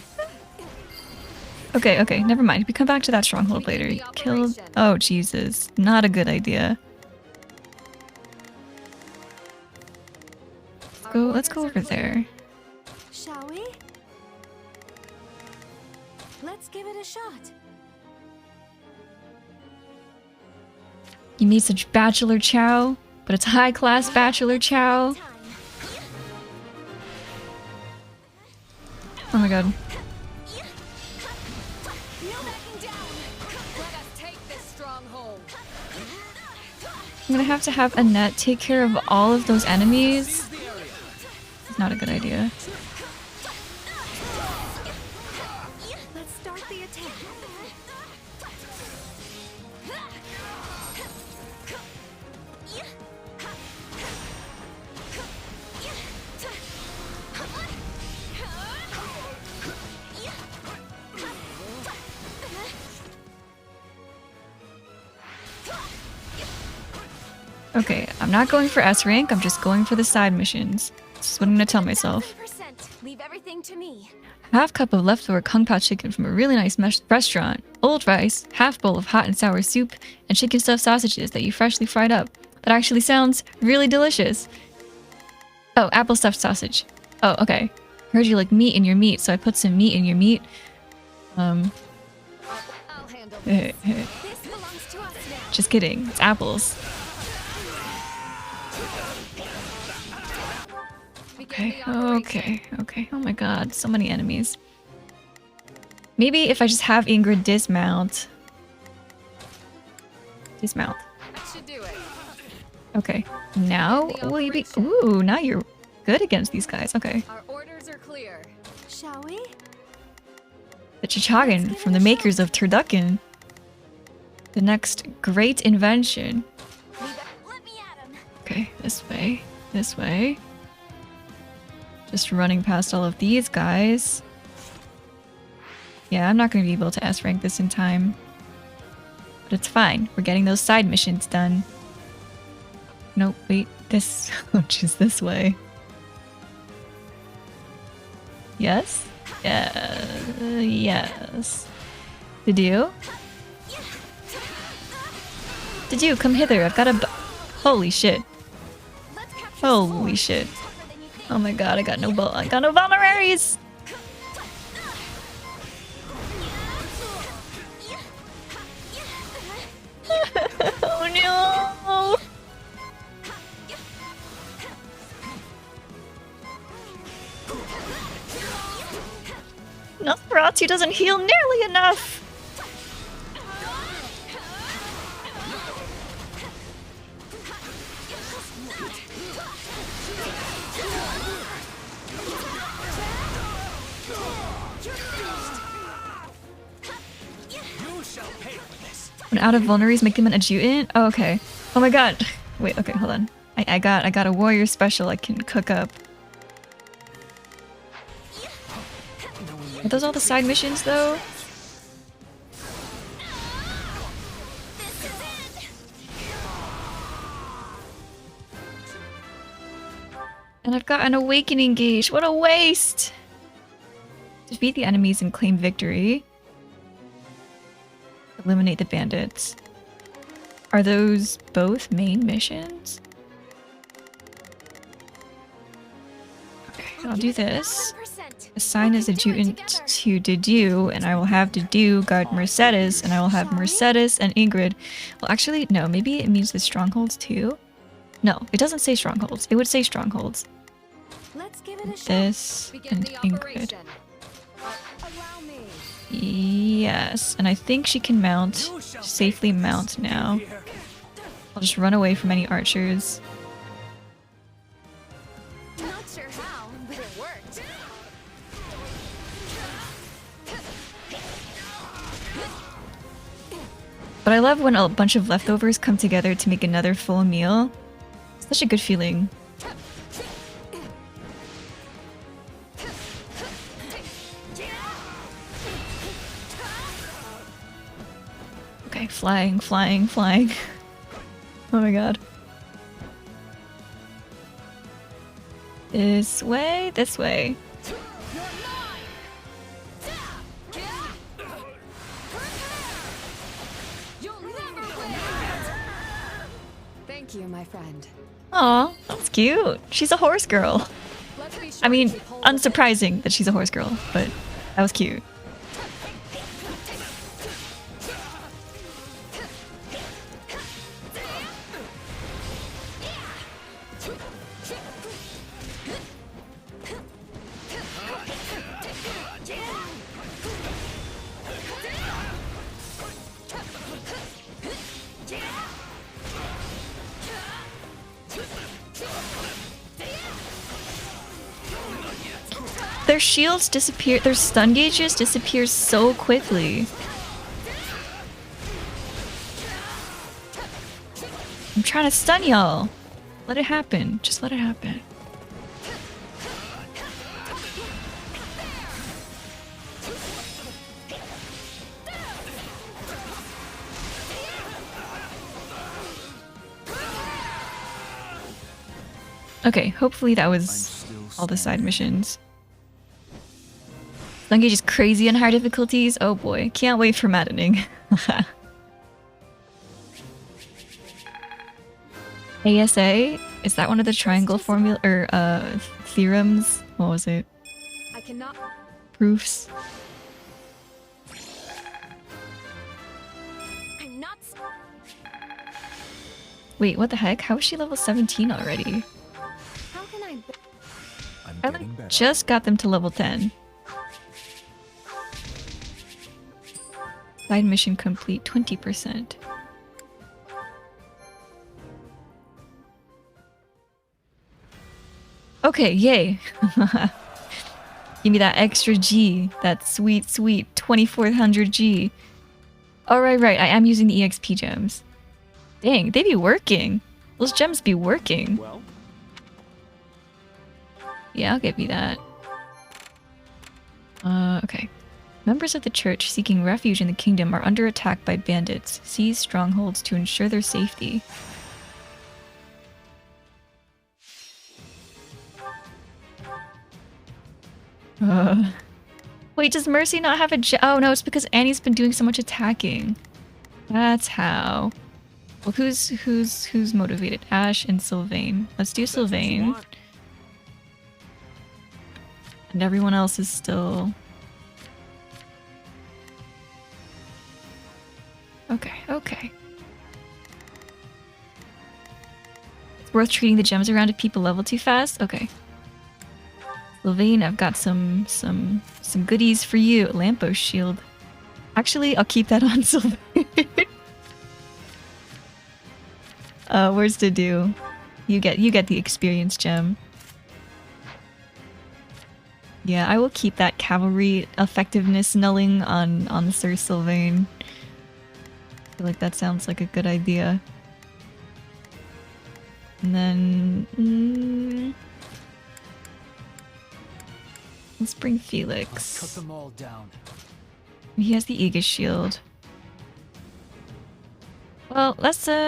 Okay, okay, never mind. We come back to that stronghold later. Kill... Oh, Jesus. Not a good idea. Let's go over there. Shall we? Let's give it a shot. You made such bachelor chow, but it's high-class bachelor chow. Oh my god. I'm gonna have to have Annette take care of all of those enemies. It's not a good idea. Let's start the attack. Okay, I'm not going for S rank, I'm just going for the side missions. This is what I'm gonna tell myself. Leave everything to me. Half cup of leftover kung pao chicken from a really nice restaurant, old rice, half bowl of hot and sour soup, and chicken stuffed sausages that you freshly fried up. That actually sounds really delicious. Oh, apple stuffed sausage. Oh, okay. Heard you like meat in your meat, so I put some meat in your meat. Just kidding, it's apples. Okay, okay, okay. Oh my god, so many enemies. Maybe if I just have Ingrid dismount. Dismount. Okay, now will you be... Ooh, now you're good against these guys. Okay. Our orders are clear. Shall we? The Chichagan from the makers of turducken. The next great invention. Okay, this way. This way. Just running past all of these guys. Yeah, I'm not going to be able to S rank this in time. But it's fine. We're getting those side missions done. Nope, wait. This... which is this way. Yes? Yeah. Yes. Did you? Did you? Come hither. I've got a... Holy shit. Holy shit. Oh my god, I got no vulneraries! Oh no! Nosferatu doesn't heal nearly enough! When out of vulneraries, make them an adjutant? Oh, okay. Oh my god. Wait, okay, hold on. I got a warrior special I can cook up. Are those all the side missions though? And I've got an awakening gauge. What a waste! Defeat the enemies and claim victory. Eliminate the bandits. Are those both main missions? Okay, I'll do this. Assign as adjutant to Dedue, and I will have Dedue guard Mercedes, and I will have Mercedes and Ingrid. Well, actually, no, maybe it means the strongholds too? No, it doesn't say strongholds. It would say strongholds. Let's give it a shot. This and Ingrid. Yes, and I think she can mount, safely mount now. I'll just run away from any archers. Not sure how, but it worked. But I love when a bunch of leftovers come together to make another full meal. It's such a good feeling. Okay, flying, flying, flying. Oh my god. This way, this way. Thank you, my friend. Aw, that's cute. She's a horse girl. I mean, unsurprising that she's a horse girl, but that was cute. Their shields disappear, their stun gauges disappear so quickly. I'm trying to stun y'all. Let it happen. Just let it happen. Okay, hopefully that was all the side missions. Stun gauge is crazy on higher difficulties. Oh boy, can't wait for maddening. ASA? Is that one of the triangle formula or theorems? What was it? I cannot. Proofs. I'm not. Wait, what the heck? How is she level 17 already? How can I? I like, just got them to level 10. Side mission complete 20%. Okay, yay. Give me that extra G. That sweet, sweet 2400 G. Oh, right. I am using the EXP gems. Dang, they be working. Those gems be working. Well. Yeah, I'll give you that. Okay. Members of the church seeking refuge in the kingdom are under attack by bandits. Seize strongholds to ensure their safety. Wait, does Mercy not have a oh no, it's because Annie's been doing so much attacking. That's how. Well, who's motivated? Ash and Sylvain. Let's do Sylvain. And everyone else is still... Okay. It's worth treating the gems around if people level too fast? Okay. Sylvain, I've got some goodies for you. Lamppost shield. Actually, I'll keep that on Sylvain. Where's Dedue? You get the experience gem. Yeah, I will keep that cavalry effectiveness nulling on Sir Sylvain. I feel like that sounds like a good idea. And then let's bring Felix. Cut them all down. He has the Aegis shield. Well, let's no,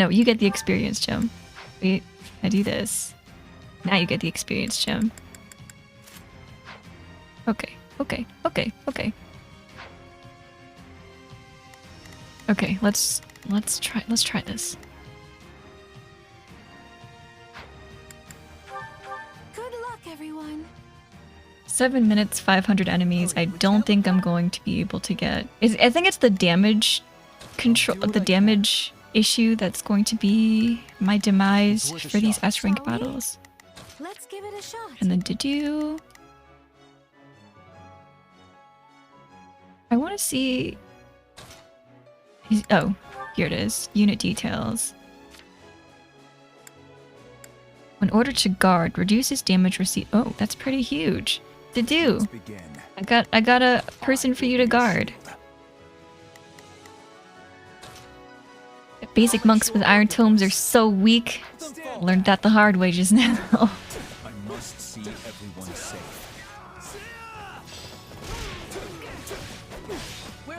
you get the experience gem. Wait, I do this. Now you get the experience gem. Okay. Okay, let's try this. Good luck, everyone. 7 minutes, 500 enemies. I don't think I'm going to be able to get... I think it's the damage control, the damage issue that's going to be my demise for these S-rank battles. Let's give it a shot. And then did you... I want to see... Oh, here it is. Unit details. When ordered to guard, reduces damage received. Oh, that's pretty huge. To do. I got a person for you to guard. Basic monks with iron tomes are so weak. Learned that the hard way just now. I must see everyone safe.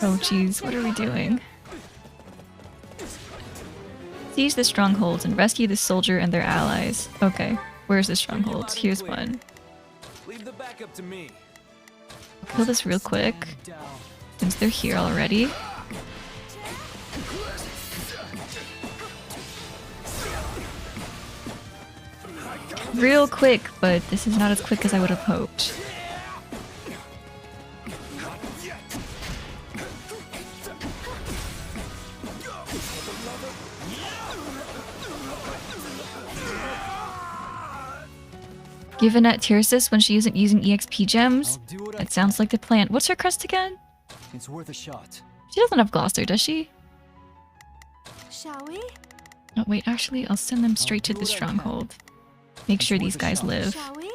Oh jeez, what are we doing? Seize the strongholds and rescue the soldier and their allies. Okay, where's the strongholds? Here's one. Leave the backup to me. Kill this real quick, since they're here already. Real quick, but this is not as quick as I would have hoped. Given at Tircis when she isn't using EXP gems? It sounds like the plan. What's her crest again? It's worth a shot. She doesn't have Gloucester, does she? Shall we? Oh wait, actually I'll send them straight to the stronghold. Make sure these guys live. Shall we?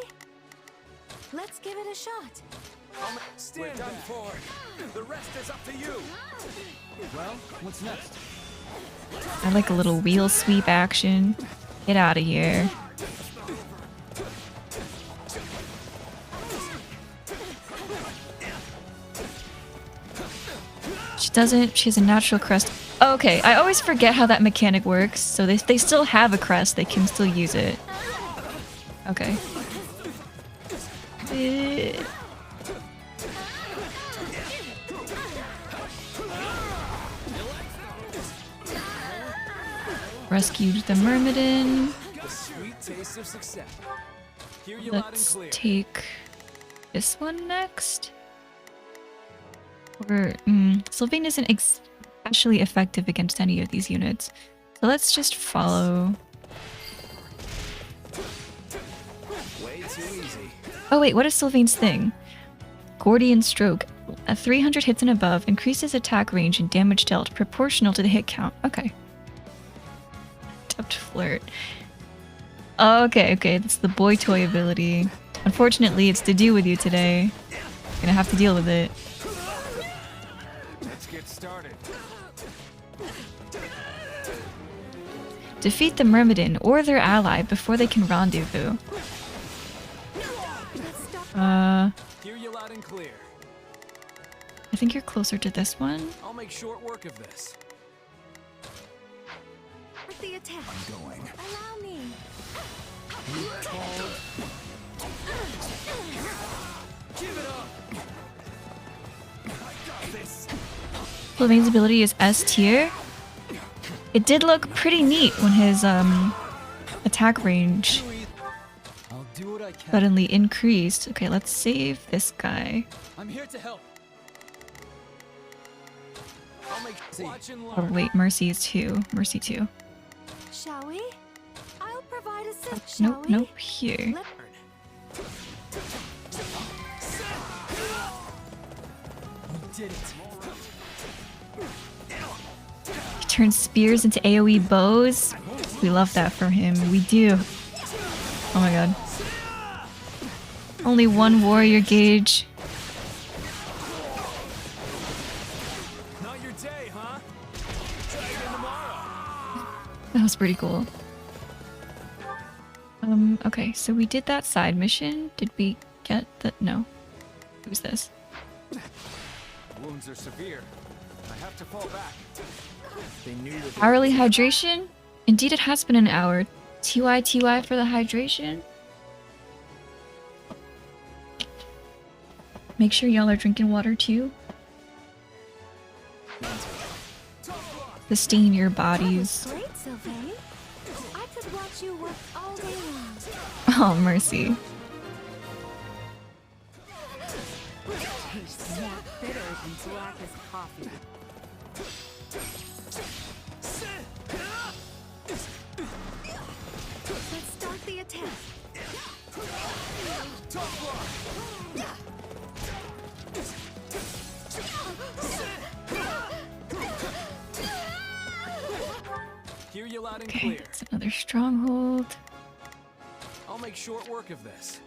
Let's give it a shot. We're done for. The rest is up to you. Well, what's next? I like a little wheel sweep action. Get out of here. She has a natural crest. Oh, okay, I always forget how that mechanic works. So they still have a crest, they can still use it. Okay. Rescued the Myrmidon. Let's take this one next. Or, Sylvain isn't especially effective against any of these units. So let's just follow. Oh wait, what is Sylvain's thing? Gordian Stroke. At 300 hits and above, increases attack range and damage dealt proportional to the hit count. Okay. Adept Flirt. Okay, that's the boy toy ability. Unfortunately, it's to do with you today. Gonna have to deal with it. Let's get started. Defeat the Myrmidon or their ally before they can rendezvous. Hear you loud and clear. I think you're closer to this one. I'll make short work of this. With the attack. I'm going. Allow me. Give it up. I got this. Sylvain's ability is S tier. It did look pretty neat when his attack range suddenly increased. Okay, let's save this guy. I'm here to help. Oh wait, Mercy is 2. Mercy 2. Shall we? I'll provide assist. Shall Nope, we? nope, here. Did it. He turns spears into AoE bows. We love that from him. We do. Oh my god. Only one warrior gauge. Not your day, huh? Try again tomorrow. That was pretty cool. Okay, so we did that side mission. Did we get the... No. Who's this? Wounds are severe. I have to fall back. They knew that Hourly hydration? Indeed, it has been an hour. TY for the hydration. Make sure y'all are drinking water too. Sustain your bodies. Great, Sylvain. I could watch you work all day long. Oh, mercy. and black as coffee. Let's start the attack. Hear you loud and Okay, clear. it's another stronghold. I'll make short work of this.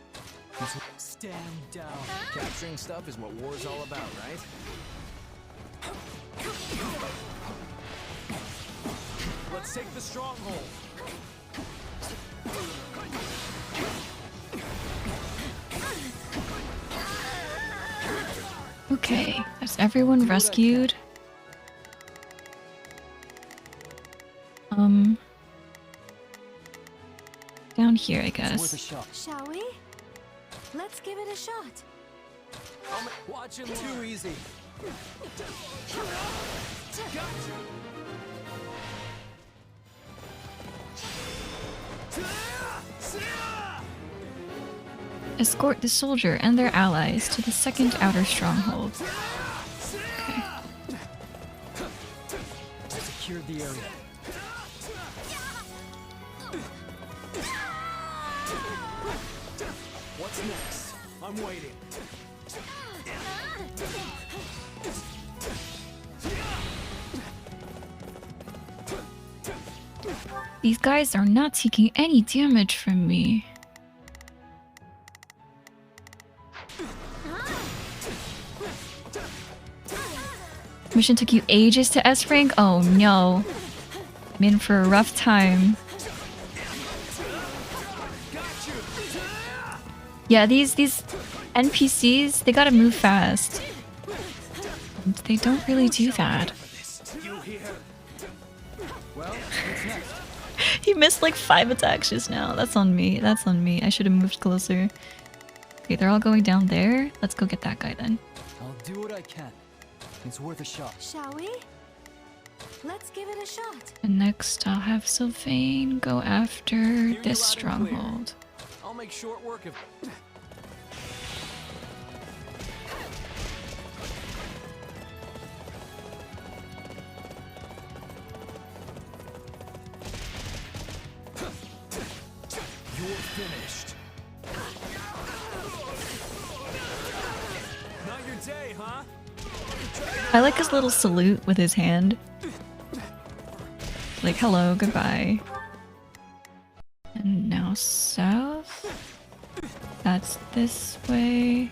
Stand down. Capturing stuff is what war's all about, right? Let's take the stronghold. Okay, is everyone rescued? Down here, I guess. Shall we? Let's give it a shot. Watch him. Too easy. Escort the soldier and their allies to the second outer stronghold. Okay. Secure the area. What's next? I'm waiting. These guys are not taking any damage from me. Mission took you ages to S rank? Oh no. I'm in for a rough time. Yeah, these NPCs, they gotta move fast. And they don't really do that. He missed like 5 attacks just now. That's on me. That's on me. I should have moved closer. Okay, they're all going down there. Let's go get that guy then. I'll do what I can. It's worth a shot. Shall we? Let's give it a shot. And next, I'll have Sylvain go after this stronghold. I'll make short work of. You're finished. Not your day, huh? I like his little salute with his hand. Like, hello, goodbye. And now south. That's this way.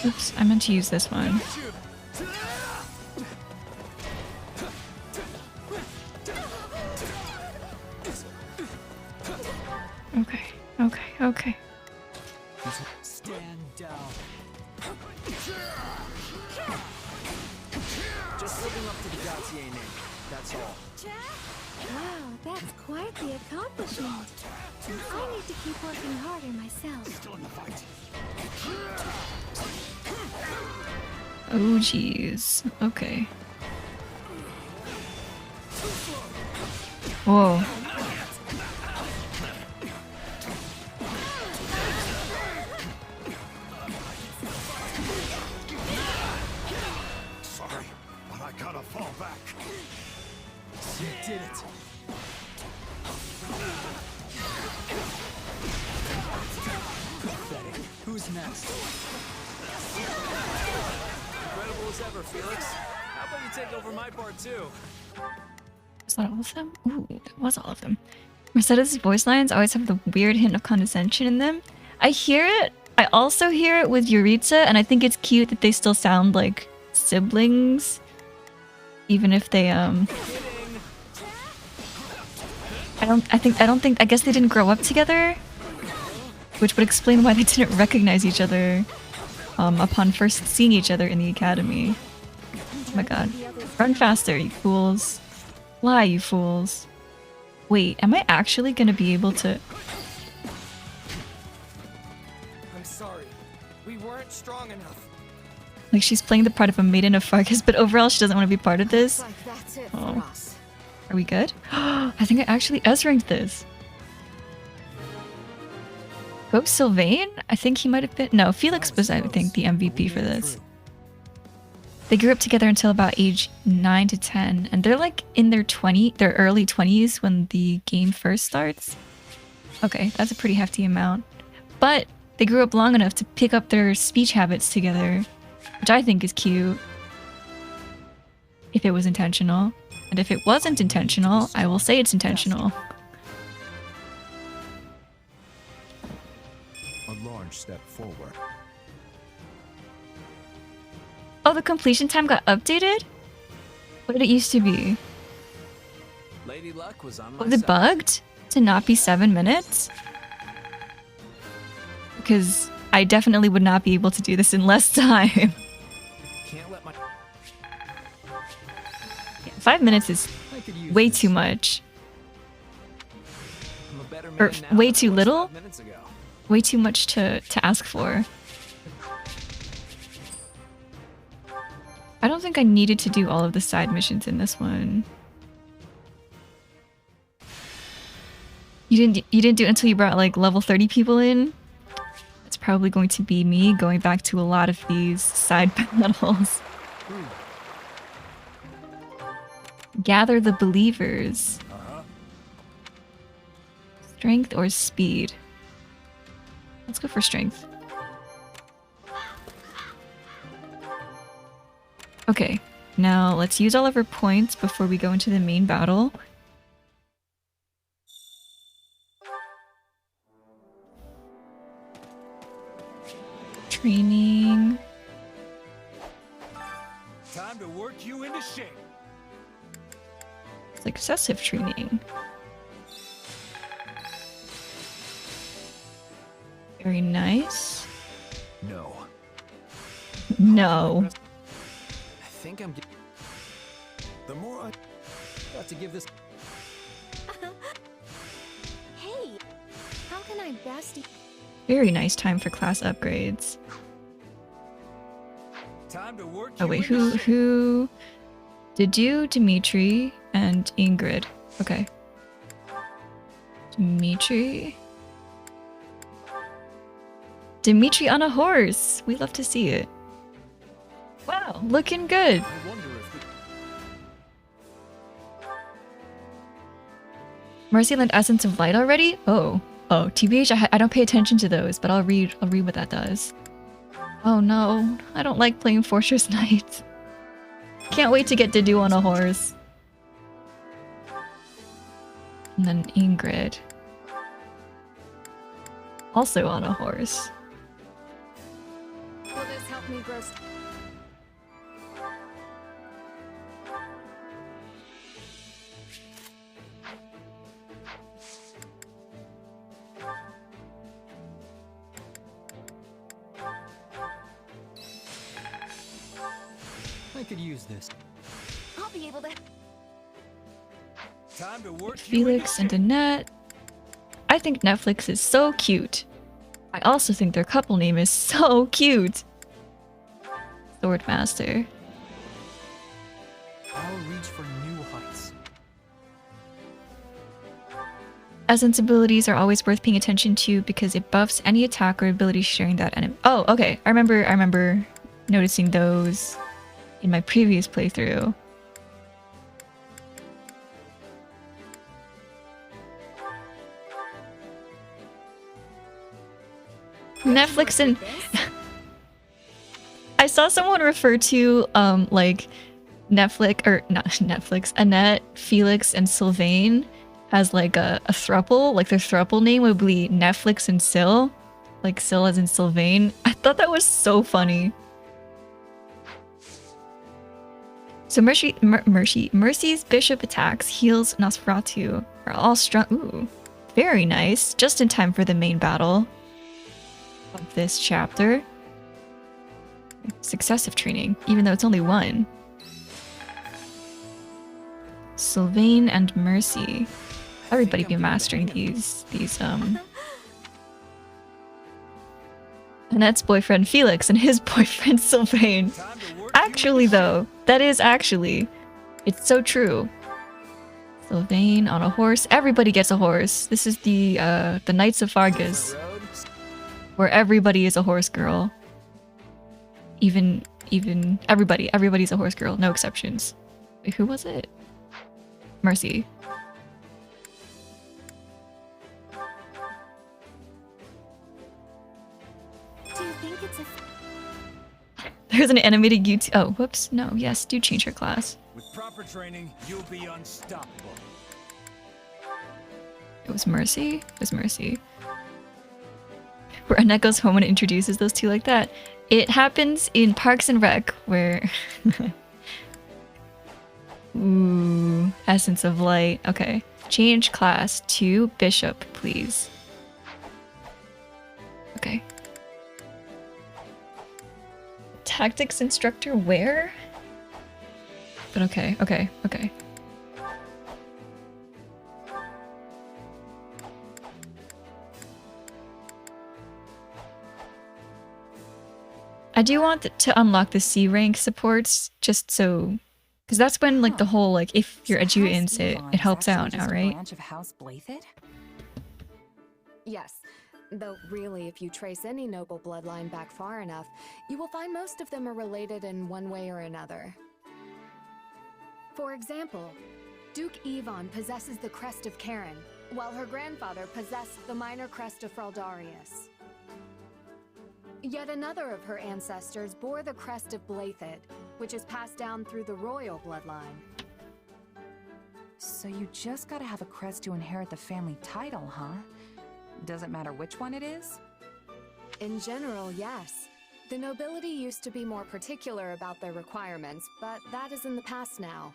Oops, I meant to use this one. Okay, okay, okay. Stand down. Just living up to the Gautier name. That's all. Wow, that's quite the accomplishment. I need to keep working harder myself. Still in the fight. Oh jeez. Okay. Whoa. Sorry, but I gotta fall back. You did it. Pathetic. Who's next? Incredible as ever, Felix. How about you take over my part too? Was that all of them? Ooh, that was all of them. Mercedes' voice lines always have the weird hint of condescension in them. I hear it. I also hear it with Yuritsa, and I think it's cute that they still sound like siblings. Even if they, I guess they didn't grow up together. Which would explain why they didn't recognize each other upon first seeing each other in the academy. Oh my god. Run faster, you fools. Fly, you fools. Wait, am I actually gonna be able to... I'm sorry. We weren't strong enough. Like, she's playing the part of a maiden of Fargus, but overall she doesn't want to be part of this? Looks like that's it Oh. for us. Are we good? I think I actually S-ranked this. Go Sylvain? I think he might have been... No, Felix was, I think, the MVP for this. They grew up together until about age 9 to 10, and they're like in their early 20s when the game first starts. Okay, that's a pretty hefty amount. But they grew up long enough to pick up their speech habits together, which I think is cute. If it was intentional. And if it wasn't intentional, I will say it's intentional. A large step forward. Oh, the completion time got updated? What did it used to be? Lady Luck was on my Was it side. bugged to not be 7 minutes? Because I definitely would not be able to do this in less time. Can't let my 5 minutes is way too much. I'm a better man Or now way than I too was little? 5 minutes ago. Way too much to ask for. I don't think I needed to do all of the side missions in this one. You didn't do it until you brought like level 30 people in? It's probably going to be me going back to a lot of these side battles. Gather the believers. Strength or speed? Let's go for strength. Okay, now let's use all of our points before we go into the main battle. Training. Time to work you into shape. Successive training. Very nice. No. No. I think I'm The more I got to give this. Hey, how can I best? Very nice time for class upgrades. Time to work Oh you wait, into shape. who did you, Dimitri, and Ingrid? Okay. Dimitri. Dimitri on a horse! We love to see it. Wow, looking good. I wonder if Mercyland Essence of Light already? Oh. Oh, TBH, I don't pay attention to those, but I'll read what that does. Oh no, I don't like playing Fortress Knights. Can't wait to get to do on a horse. And then Ingrid. Also on a horse. Will this help me grow? I could use this. I'll be able to. Time to work you into Felix and Annette. I think Netflix is so cute. I also think their couple name is so cute. Swordmaster. I'll reach for new heights. Essence abilities are always worth paying attention to because it buffs any attack or ability sharing that enemy. Oh, okay. I remember noticing those in my previous playthrough. Netflix and I saw someone refer to like Netflix or not Netflix, Annette, Felix, and Sylvain as like a throuple. Like their throuple name would be Netflix and Syl, like Syl as in Sylvain. I thought that was so funny. So Mercy's bishop attacks heals Nosferatu are all strong. Ooh, very nice. Just in time for the main battle of this chapter. Successive training, even though it's only one. Sylvain and Mercy. Everybody be mastering these Annette's boyfriend Felix and his boyfriend Sylvain. Actually though, that is actually, it's so true. Sylvain on a horse. Everybody gets a horse. This is the Knights of Fargus, where everybody is a horse girl. Even everybody's a horse girl, no exceptions. Wait, who was it? Mercy. Do you think it's a... There's an animated YouTube. Oh, whoops. No, yes, do change her class. With proper training, you'll be unstoppable. It was Mercy? It was Mercy. Where Annette goes home and introduces those two like that. It happens in Parks and Rec, where... Ooh, Essence of Light. Okay. Change class to Bishop, please. Okay. Tactics instructor where? But okay, okay, okay. I do want to unlock the C rank supports, just so, because that's when like the whole like if you're adjutants, it helps out now, right? Branch of House Blythed? Yes, though really if you trace any noble bloodline back far enough, you will find most of them are related in one way or another. For example, Duke Yvonne possesses the crest of Karen, while her grandfather possessed the minor crest of Fraldarius. Yet another of her ancestors bore the crest of Blythed, which is passed down through the royal bloodline. So you just gotta have a crest to inherit the family title, huh? Doesn't matter which one it is? In general, yes. The nobility used to be more particular about their requirements, but that is in the past now.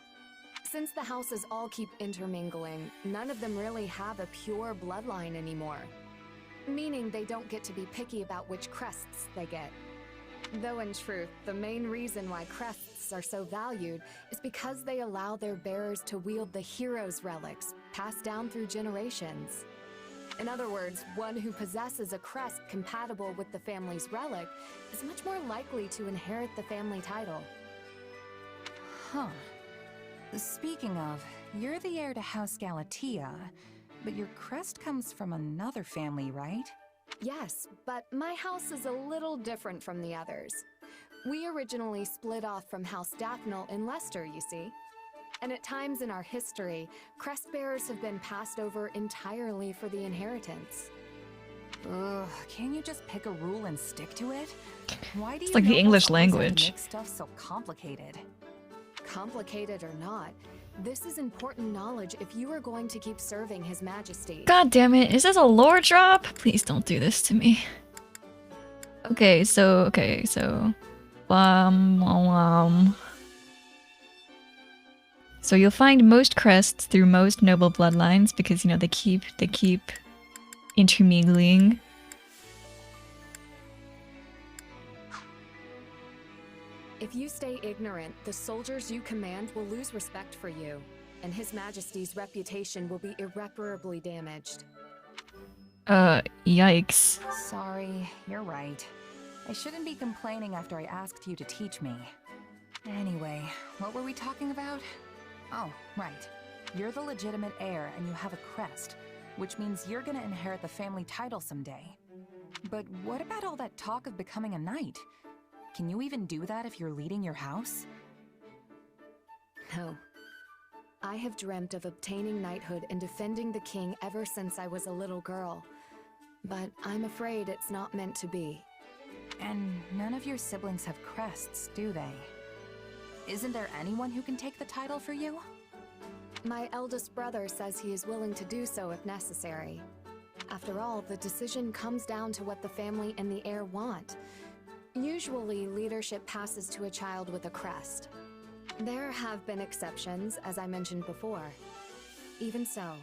Since the houses all keep intermingling, none of them really have a pure bloodline anymore. Meaning they don't get to be picky about which crests they get. Though in truth, the main reason why crests are so valued is because they allow their bearers to wield the hero's relics, passed down through generations. In other words, one who possesses a crest compatible with the family's relic is much more likely to inherit the family title. Huh. Speaking of, you're the heir to House Galatea, but your crest comes from another family, right? Yes, but my house is a little different from the others. We originally split off from House Daphne in Leicester, you see. And at times in our history, crest bearers have been passed over entirely for the inheritance. Ugh, can't you just pick a rule and stick to it? Why do It's you like the nobles English always have to language. make stuff so complicated? Complicated or not, this is important knowledge if you are going to keep serving His Majesty. God damn it, is this a lore drop? Please don't do this to me. Okay, so so you'll find most crests through most noble bloodlines because, you know, they keep intermingling. If you stay ignorant, the soldiers you command will lose respect for you, and His Majesty's reputation will be irreparably damaged. Yikes. Sorry, you're right. I shouldn't be complaining after I asked you to teach me. Anyway, what were we talking about? Oh, right. You're the legitimate heir and you have a crest, which means you're gonna inherit the family title someday. But what about all that talk of becoming a knight? Can you even do that if you're leading your house? No. I have dreamt of obtaining knighthood and defending the king ever since I was a little girl. But I'm afraid it's not meant to be. And none of your siblings have crests, do they? Isn't there anyone who can take the title for you? My eldest brother says he is willing to do so if necessary. After all, the decision comes down to what the family and the heir want. Usually, leadership passes to a child with a crest. There have been exceptions, as I mentioned before. Even so,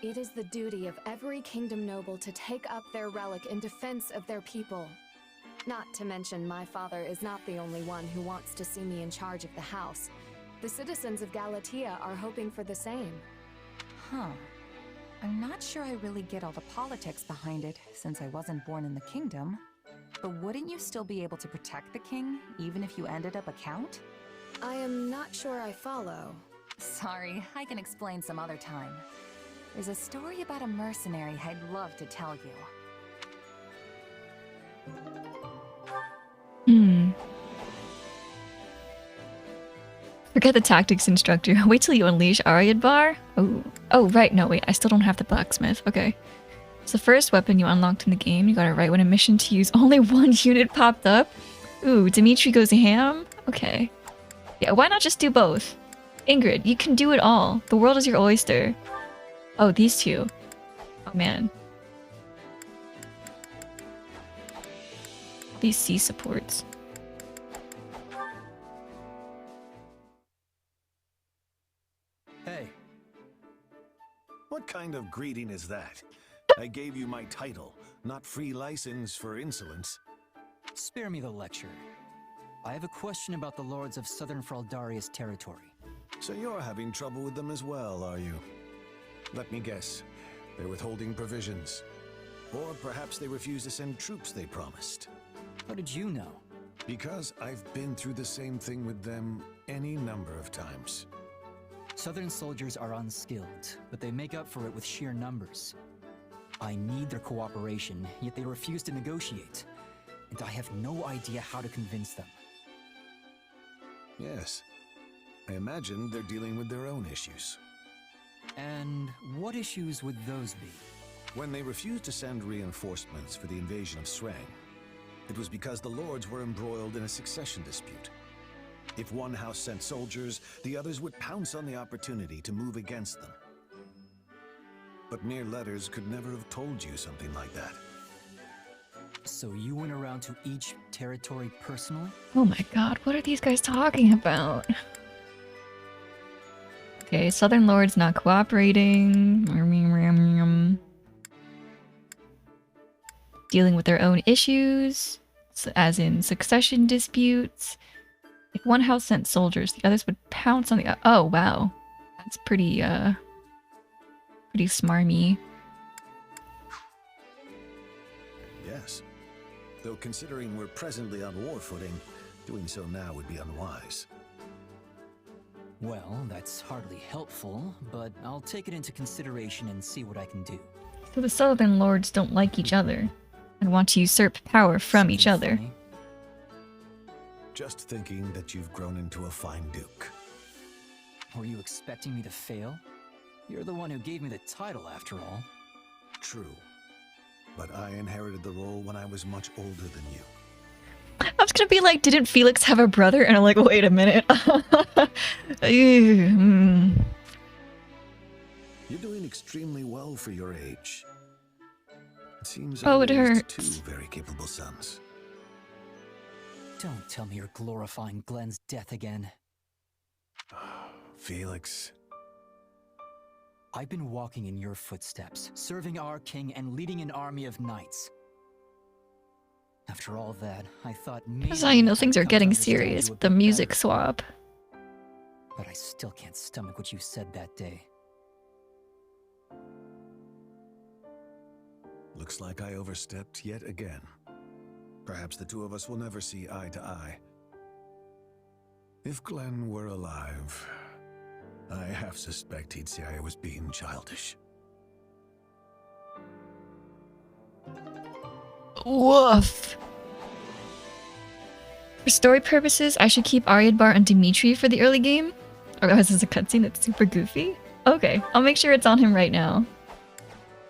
it is the duty of every kingdom noble to take up their relic in defense of their people. Not to mention, my father is not the only one who wants to see me in charge of the house. The citizens of Galatea are hoping for the same. Huh. I'm not sure I really get all the politics behind it, since I wasn't born in the kingdom. But wouldn't you still be able to protect the king, even if you ended up a count? I am not sure I follow. Sorry, I can explain some other time. There's a story about a mercenary I'd love to tell you. Forget the tactics instructor. Wait till you unleash Aryadbar. Oh, right. No, wait. I still don't have the blacksmith. Okay. It's the first weapon you unlocked in the game. You got it right when a mission to use only one unit popped up. Ooh, Dimitri goes ham. Okay. Yeah, why not just do both? Ingrid, you can do it all. The world is your oyster. Oh, these two. Oh, man. These C supports. Hey. What kind of greeting is that? I gave you my title, not free license for insolence. Spare me the lecture. I have a question about the lords of Southern Fraldarius territory. So you're having trouble with them as well, are you? Let me guess. They're withholding provisions. Or perhaps they refuse to send troops they promised. How did you know? Because I've been through the same thing with them any number of times. Southern soldiers are unskilled, but they make up for it with sheer numbers. I need their cooperation, yet they refuse to negotiate. And I have no idea how to convince them. Yes. I imagine they're dealing with their own issues. And what issues would those be? When they refused to send reinforcements for the invasion of Srang, it was because the lords were embroiled in a succession dispute. If one house sent soldiers, the others would pounce on the opportunity to move against them. But mere letters could never have told you something like that. So you went around to each territory personally? Oh my god, what are these guys talking about? Okay, Southern Lords not cooperating. Dealing with their own issues, as in succession disputes. If one house sent soldiers, the others would pounce on the... Oh, wow. That's pretty, pretty smarmy. Yes. Though considering we're presently on war footing, doing so now would be unwise. Well, that's hardly helpful, but I'll take it into consideration and see what I can do. So the Southern Lords don't like each other and want to usurp power from each other. Funny. Just thinking that you've grown into a fine duke. Were you expecting me to fail? You're the one who gave me the title, after all. True. But I inherited the role when I was much older than you. I was gonna be like, didn't Felix have a brother? And I'm like, wait a minute. You're doing extremely well for your age. It seems Oh, it I raised hurts. two very capable sons. Don't tell me you're glorifying Glenn's death again. Felix. I've been walking in your footsteps, serving our king and leading an army of knights. After all that, I thought maybe... That's how you know I'd things are come to getting understand serious you a with the bit music better. swap. But I still can't stomach what you said that day. Looks like I overstepped yet again. Perhaps the two of us will never see eye to eye. If Glenn were alive, I half suspect he'd say I was being childish. Woof. For story purposes, I should keep Aryadbar and Dimitri for the early game? Otherwise, it's a cutscene that's super goofy? Okay, I'll make sure it's on him right now.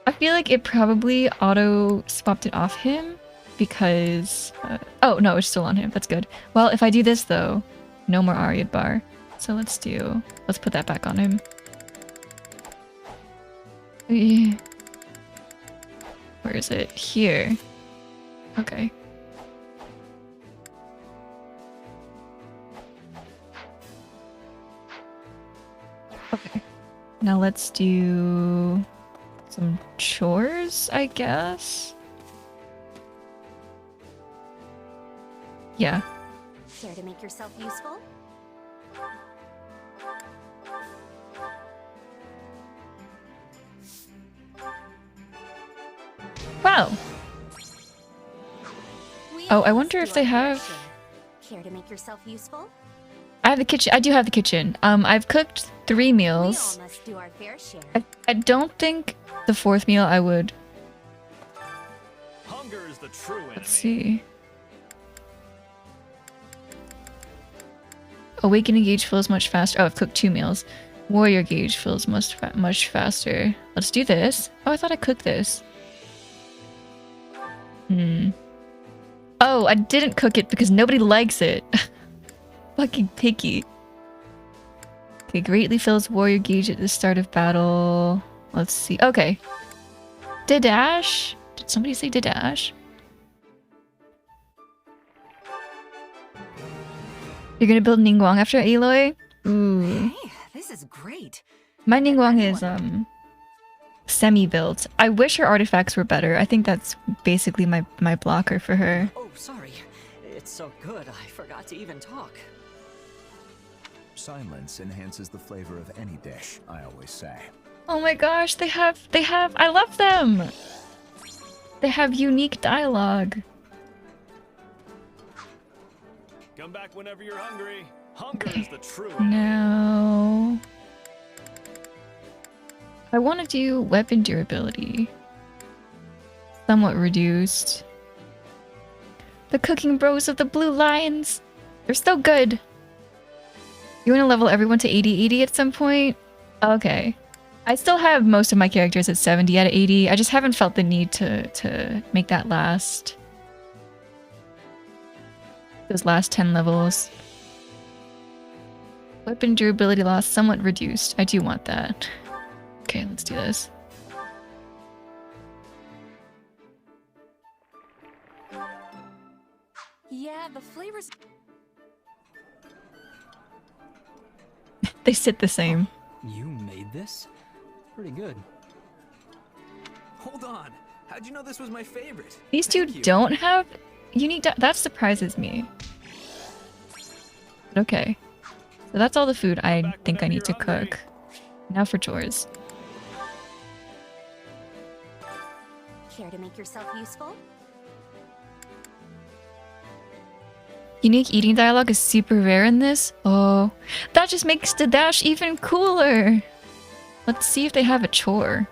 I feel like it probably auto-swapped it off him because... oh, no, it's still on him. That's good. Well, if I do this, though, no more Aryadbar. So let's put that back on him. Where is it? Here. Okay. Okay. Now let's do some chores, I guess. Yeah. Care to make yourself useful? Wow. Oh, I wonder if they have... Care to make yourself useful? I have the kitchen. I do have the kitchen. I've cooked 3 meals. We all must do our fair share. I don't think the 4th meal I would. Hunger is the true enemy. Let's see. Awakening gauge fills much faster. Oh, I've cooked 2 meals. Warrior gauge fills much faster. Let's do this. Oh, I thought I cooked this. Oh, I didn't cook it because nobody likes it. Fucking picky. Okay, greatly fills warrior gauge at the start of battle. Let's see. Okay. Didash? Did somebody say Didash? You're gonna build Ningguang after Aloy? Ooh. Hey, this is great. My Ningguang is semi-built. I wish her artifacts were better. I think that's basically my blocker for her. Oh, sorry. It's so good, I forgot to even talk. Silence enhances the flavor of any dish, I always say. Oh my gosh, they have I love them. They have unique dialogue. Come back whenever you're hungry. Hunger is the true enemy. Now I want to do weapon durability. Somewhat reduced. The cooking bros of the blue lions. They're so good. You want to level everyone to 80/80 at some point? Okay. I still have most of my characters at 70 out of 80. I just haven't felt the need to make that last. Those last 10 levels. Weapon durability loss somewhat reduced. I do want that. Okay, let's do this. Yeah, the flavors. They sit the same. You made this? Pretty good. Hold on. How'd you know this was my favorite? These two don't have unique that surprises me. But okay. So that's all the food I think I need to cook. Now for chores. Care to make yourself useful? Unique eating dialogue is super rare in this. Oh, that just makes the dash even cooler. Let's see if they have a chore.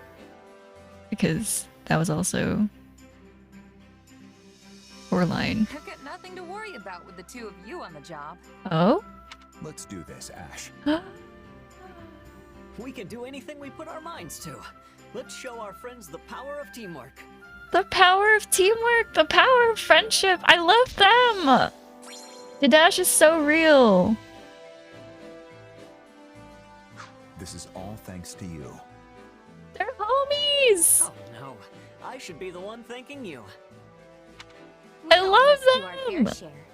Because that was also chore line. I've got nothing to worry about with the two of you on the job. Oh? Let's do this, Ash. We can do anything we put our minds to. Let's show our friends the power of teamwork. The power of teamwork, the power of friendship. I love them. The dash is so real. This is all thanks to you. They're homies. Oh no, I should be the one thanking you. I love Do our them. fair share.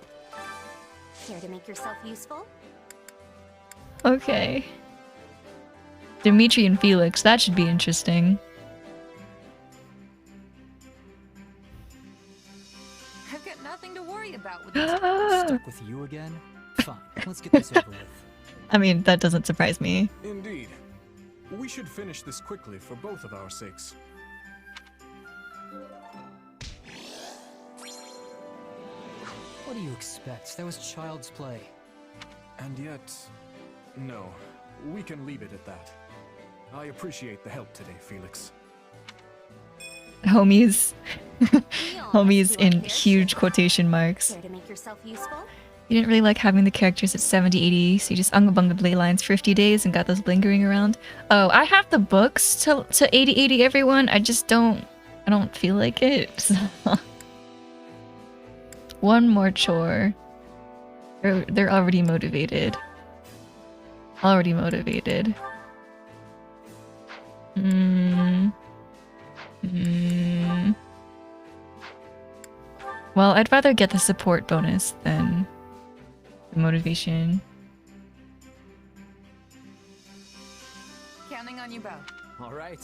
Care to make yourself useful? Okay. Dimitri and Felix, that should be interesting. I've got nothing to worry about with Stuck with you again? Fine, let's get this over with. I mean, that doesn't surprise me. Indeed. We should finish this quickly for both of our sakes. What do you expect? That was child's play. And yet, no, we can leave it at that. I appreciate the help today, Felix. Homies. Homies in huge quotation marks. Care to make yourself useful? You didn't really like having the characters at 70/80, so you just unga-bunga ley lines for 50 days and got those lingering around. Oh, I have the books to 80/80 everyone. I just don't feel like it. One more chore. They're already motivated. Already motivated. Well, I'd rather get the support bonus than the motivation. counting on you both. All right.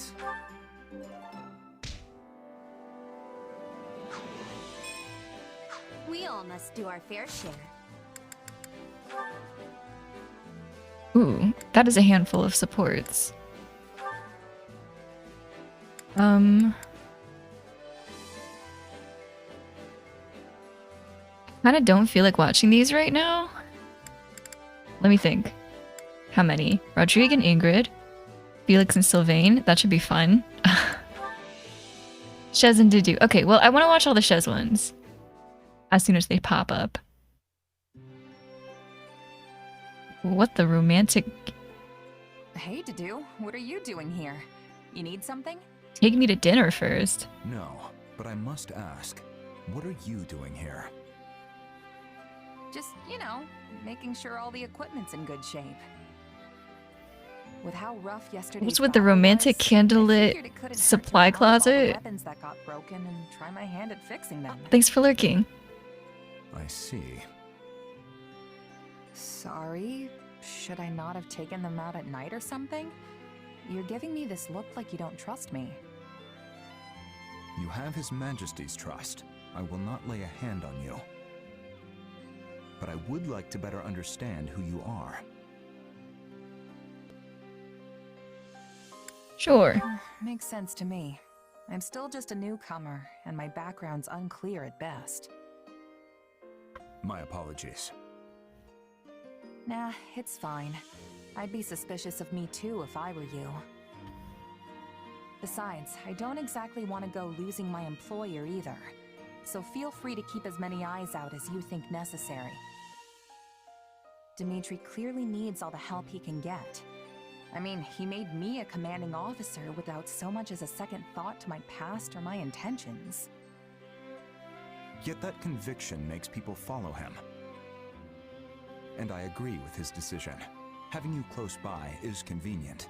We all must do our fair share. Ooh, that is a handful of supports. Kinda don't feel like watching these right now. Let me think. How many? Rodrigue and Ingrid. Felix and Sylvain. That should be fun. Shez and Dudu. Okay, well, I want to watch all the Shez ones. As soon as they pop up. What the romantic... Hey, Dudu. What are you doing here? You need something? Take me to dinner first. No, but I must ask, what are you doing here? Just, you know, making sure all the equipment's in good shape. With how rough yesterday What's with the romantic candlelit supply closet? Weapons that got broken and try my hand at fixing them. Thanks for lurking. I see. Sorry, should I not have taken them out at night or something? You're giving me this look like you don't trust me. You have His Majesty's trust. I will not lay a hand on you. But I would like to better understand who you are. Sure. Makes sense to me. I'm still just a newcomer, and my background's unclear at best. My apologies. Nah, it's fine. I'd be suspicious of me too if I were you. Besides, I don't exactly want to go losing my employer either. So feel free to keep as many eyes out as you think necessary. Dimitri clearly needs all the help he can get. I mean, he made me a commanding officer without so much as a second thought to my past or my intentions. Yet that conviction makes people follow him. And I agree with his decision. Having you close by is convenient.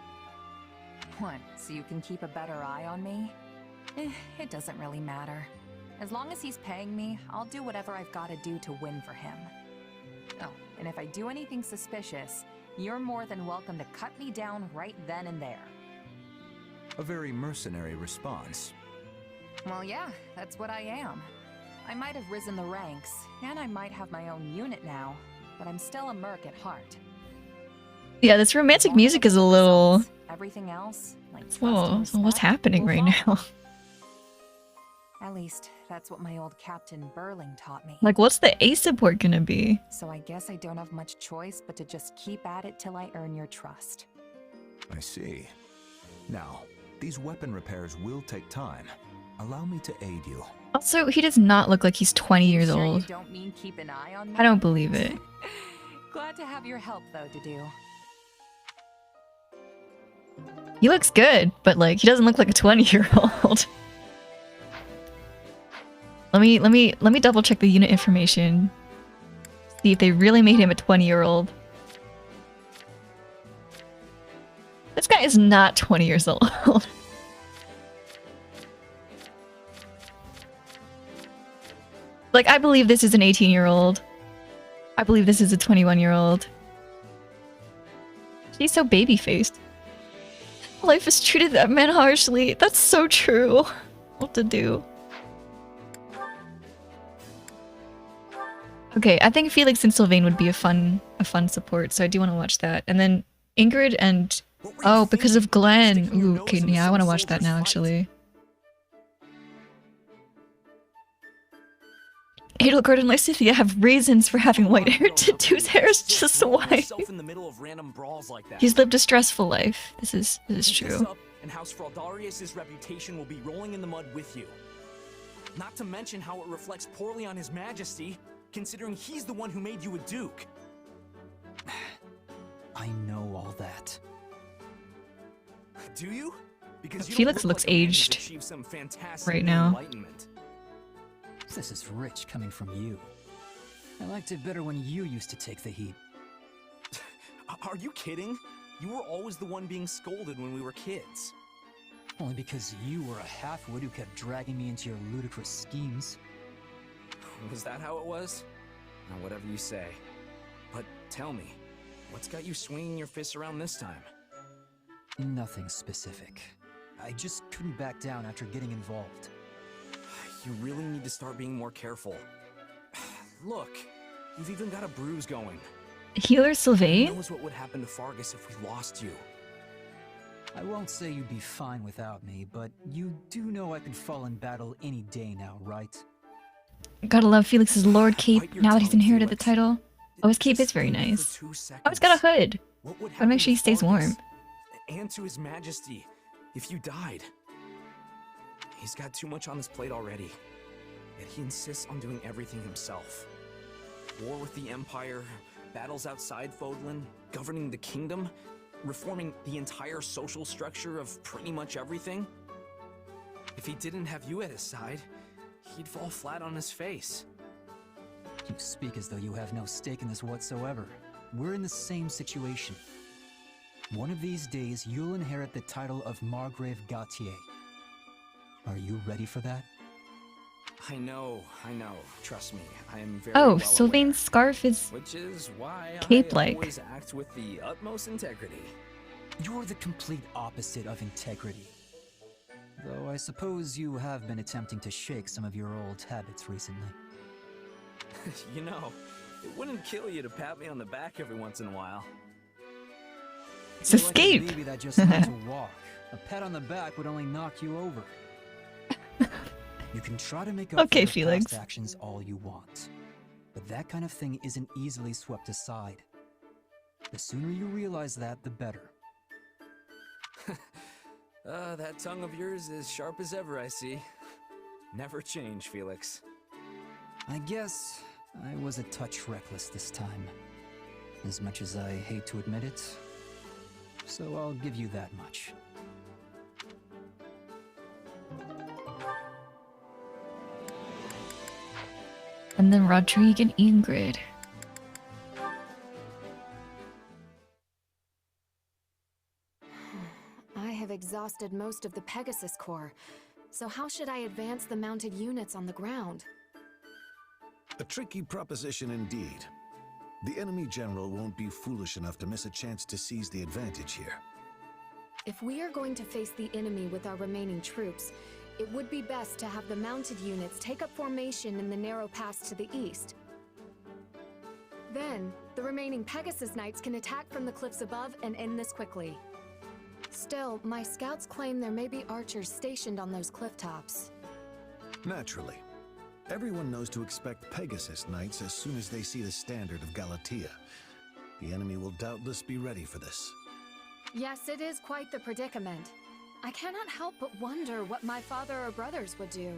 What, so you can keep a better eye on me? It doesn't really matter. As long as he's paying me, I'll do whatever I've got to do to win for him. Oh, and if I do anything suspicious, you're more than welcome to cut me down right then and there. A very mercenary response. Well, yeah, that's what I am. I might have risen the ranks, and I might have my own unit now, but I'm still a merc at heart. Yeah, this romantic music is a little... Everything else, like Whoa, what's happening right now? At least, that's what my old Captain Burling taught me. Like, what's the A support gonna be? So I guess I don't have much choice but to just keep at it till I earn your trust. I see. Now, these weapon repairs will take time. Allow me to aid you. Also, he does not look like he's 20 years Sure old. you don't mean keep an eye on me? I don't believe it. Glad to have your help, though, Dudu. He looks good, but like, he doesn't look like a 20-year-old. Let me double check the unit information. See if they really made him a 20-year-old. This guy is not 20 years old. Like, I believe this is an 18-year-old. I believe this is a 21-year-old. She's so baby-faced. Life has treated that man harshly. That's so true. What to do? Okay, I think Felix and Sylvain would be a fun support, so I do want to watch that. And then Ingrid and... Oh, because of Glenn. Ooh, okay, yeah, I want to watch that now, actually. Adelgard and Lysithea have reasons for having white hair. Dudu's hair is just white. He's lived a stressful life. This is true. And House Fraldarius' reputation will be rolling in the mud with you. Not to mention how it reflects poorly on His Majesty, considering he's the one who made you a duke. I know all that. Do you? Because Felix looks aged right now. This is rich coming from you. I liked it better when you used to take the heat. Are you kidding? You were always the one being scolded when we were kids. Only because you were a half-wit who kept dragging me into your ludicrous schemes. Was that how it was? Now, whatever you say. But tell me, what's got you swinging your fists around this time? Nothing specific. I just couldn't back down after getting involved. You really need to start being more careful. Look, you've even got a bruise going. Healer Sylvain? Who knows what would happen to Fargus if we lost you? I won't say you'd be fine without me, but you do know I could fall in battle any day now, right? Gotta love Felix's Lord cape now that he's inherited the title. Oh, his cape is very nice. For 2 Oh, it's seconds. got a hood. What would But happen make sure he to stays Fargus warm. and to His Majesty if you died? He's got too much on his plate already. Yet he insists on doing everything himself. War with the Empire, battles outside Fodlan, governing the kingdom, reforming the entire social structure of pretty much everything. If he didn't have you at his side, he'd fall flat on his face. You speak as though you have no stake in this whatsoever. We're in the same situation. One of these days, you'll inherit the title of Margrave Gautier. Are you ready for that? I know. Trust me, I am very Oh, well Sylvain's aware. scarf is Which is why I cape-like. always act with the utmost integrity. You're the complete opposite of integrity. Though I suppose you have been attempting to shake some of your old habits recently. You know, it wouldn't kill you to pat me on the back every once in a while. It's You're like a escape. baby that just learned to walk. A pat on the back would only knock you over. You can try to make up Okay, for your Felix. past actions all you want, but that kind of thing isn't easily swept aside. The sooner you realize that, the better. That tongue of yours is sharp as ever, I see. Never change, Felix. I guess I was a touch reckless this time, as much as I hate to admit it. So I'll give you that much. And then Rodrigue and Ingrid. I have exhausted most of the Pegasus Corps, so how should I advance the mounted units on the ground? A tricky proposition indeed. The enemy general won't be foolish enough to miss a chance to seize the advantage here. If we are going to face the enemy with our remaining troops, it would be best to have the mounted units take up formation in the narrow pass to the east. Then, the remaining Pegasus Knights can attack from the cliffs above and end this quickly. Still, my scouts claim there may be archers stationed on those cliff tops. Naturally. Everyone knows to expect Pegasus Knights as soon as they see the standard of Galatea. The enemy will doubtless be ready for this. Yes, it is quite the predicament. I cannot help but wonder what my father or brothers would do.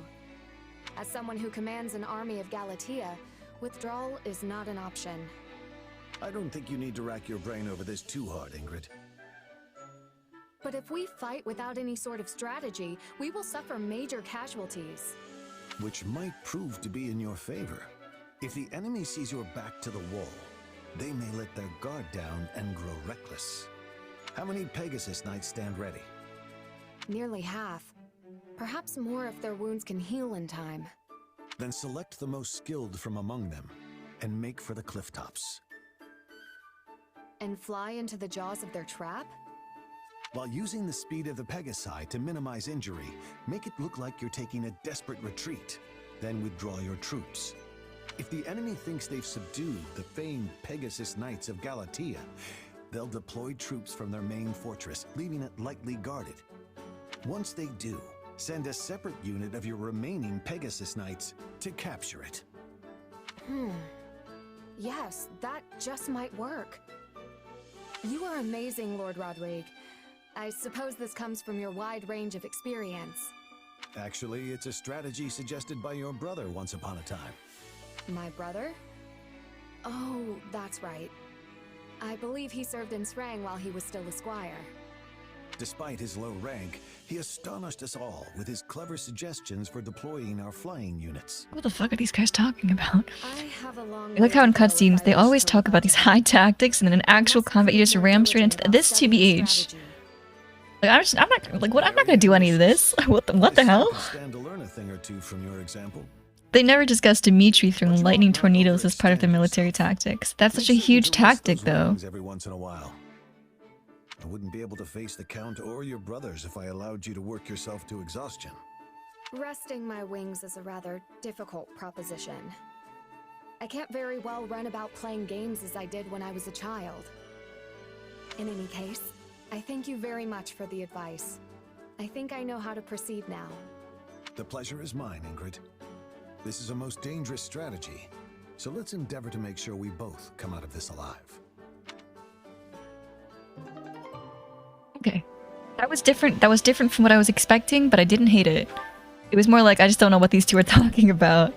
As someone who commands an army of Galatea, withdrawal is not an option. I don't think you need to rack your brain over this too hard, Ingrid. But if we fight without any sort of strategy, we will suffer major casualties. Which might prove to be in your favor. If the enemy sees your back to the wall, they may let their guard down and grow reckless. How many Pegasus Knights stand ready? Nearly half. Perhaps more if their wounds can heal in time. Then select the most skilled from among them and make for the cliff tops. And fly into the jaws of their trap? While using the speed of the Pegasi to minimize injury, make it look like you're taking a desperate retreat. Then withdraw your troops. If the enemy thinks they've subdued the famed Pegasus Knights of Galatea, they'll deploy troops from their main fortress, leaving it lightly guarded. Once they do, send a separate unit of your remaining Pegasus Knights to capture it. Yes, that just might work. You are amazing, Lord Rodrigue. I suppose this comes from your wide range of experience. Actually, it's a strategy suggested by your brother once upon a time. My brother? Oh, that's right. I believe he served in Srang while he was still a squire. Despite his low rank, he astonished us all with his clever suggestions for deploying our flying units. What the fuck are these guys talking about? I have a long I like how in cutscenes they always talk about these high tactics, and then in actual combat you just ram straight into this TBH. Like I'm not like what I'm not gonna do any of this. What the hell? Stand to learn a thing or two from your example. They never discussed Dimitri throwing lightning tornadoes as part of their military tactics. That's such a huge tactic, though. Every once in a while. I wouldn't be able to face the Count or your brothers if I allowed you to work yourself to exhaustion. Resting my wings is a rather difficult proposition. I can't very well run about playing games as I did when I was a child. In any case, I thank you very much for the advice. I think I know how to proceed now. The pleasure is mine, Ingrid. This is a most dangerous strategy, So let's endeavor to make sure we both come out of this alive. Okay. That was different. That was different from what I was expecting, but I didn't hate it. It was more like, I just don't know what these two are talking about.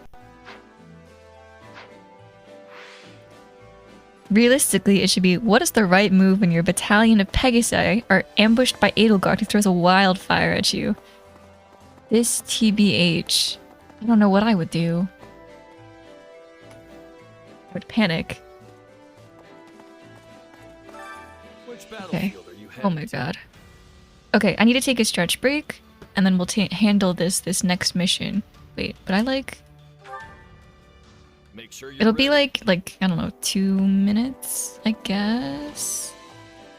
Realistically, it should be, what is the right move when your battalion of Pegasi are ambushed by Edelgard who throws a wildfire at you? This TBH. I don't know what I would do. I would panic. Okay. Oh my god. Okay, I need to take a stretch break, and then we'll handle this next mission. Wait, but I like... Make sure It'll be like, I don't know, 2 minutes, I guess?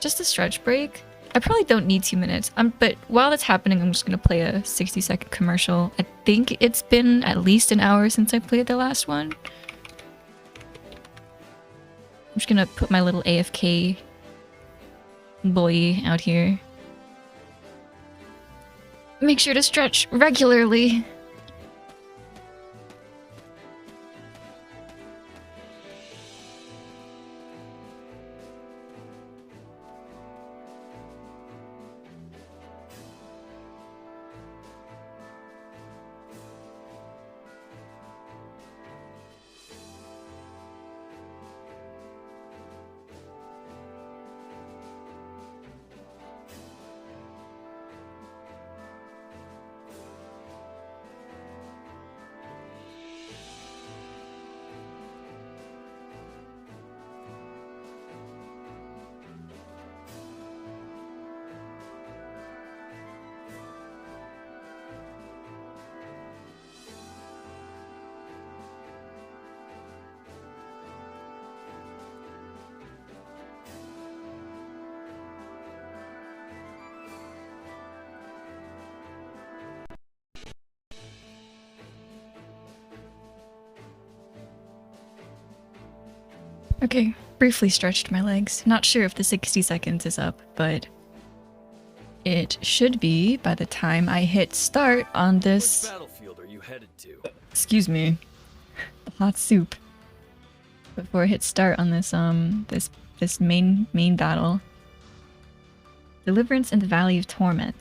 Just a stretch break? I probably don't need 2 minutes. But while that's happening, I'm just gonna play a 60-second commercial. I think it's been at least an hour since I played the last one. I'm just gonna put my little AFK boy out here. Make sure to stretch regularly. Okay, briefly stretched my legs. Not sure if the 60 seconds is up, but it should be by the time I hit start on this... Which battlefield are you headed to? Excuse me. The hot soup. Before I hit start on this, this main battle. Deliverance in the Valley of Torment.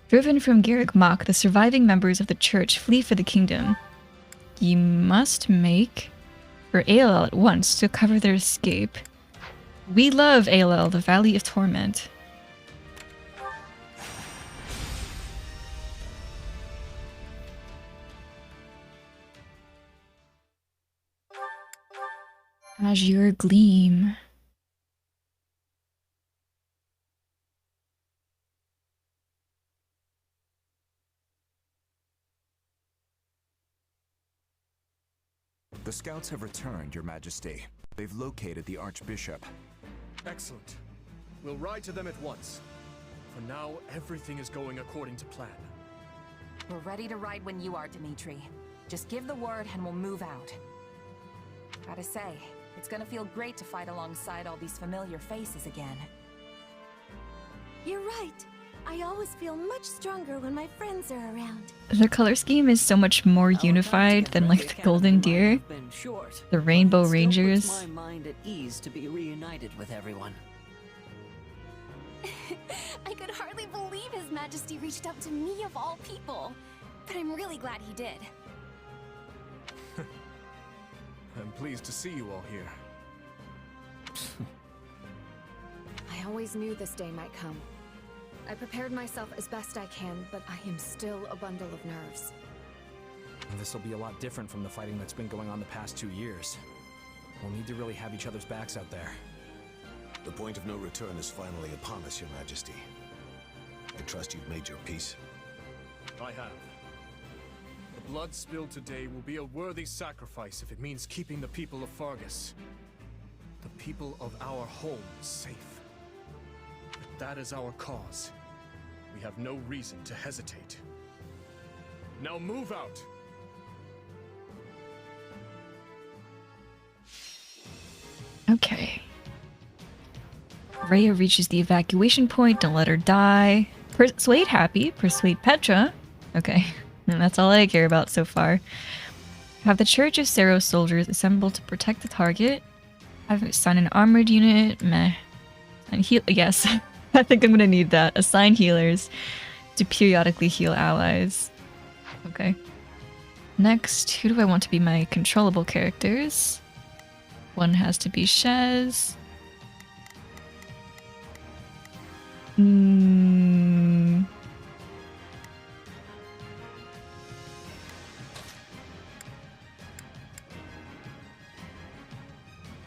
Driven from Garrick Mach, the surviving members of the church flee for the kingdom. Ye must make... for ALL at once to cover their escape. We love ALL, the Valley of Torment. Azure Gleam. The scouts have returned, Your Majesty. They've located the Archbishop. Excellent. We'll ride to them at once. For now, everything is going according to plan. We're ready to ride when you are, Dimitri. Just give the word and we'll move out. Gotta say, it's gonna feel great to fight alongside all these familiar faces again. You're right. I always feel much stronger when my friends are around. The color scheme is so much more unified than like the Golden Deer, the Rainbow Rangers. Puts my mind at ease to be reunited with everyone. I could hardly believe His Majesty reached out to me of all people. But I'm really glad he did. I'm pleased to see you all here. I always knew this day might come. I prepared myself as best I can, but I am still a bundle of nerves. This will be a lot different from the fighting that's been going on the past 2 years. We'll need to really have each other's backs out there. The point of no return is finally upon us, Your Majesty. I trust you've made your peace. I have. The blood spilled today will be a worthy sacrifice if it means keeping the people of Fargus, the people of our home, safe. If that is our cause, we have no reason to hesitate. Now move out! Okay. Rhea reaches the evacuation point, don't let her die. Persuade Happy, persuade Petra. Okay, and that's all I care about so far. Have the Church of Seros soldiers assembled to protect the target. Have assigned an armored unit. Meh. And heal. Yes, I think I'm gonna need that. Assign healers to periodically heal allies. Okay. Next, who do I want to be my controllable characters? One has to be Shez.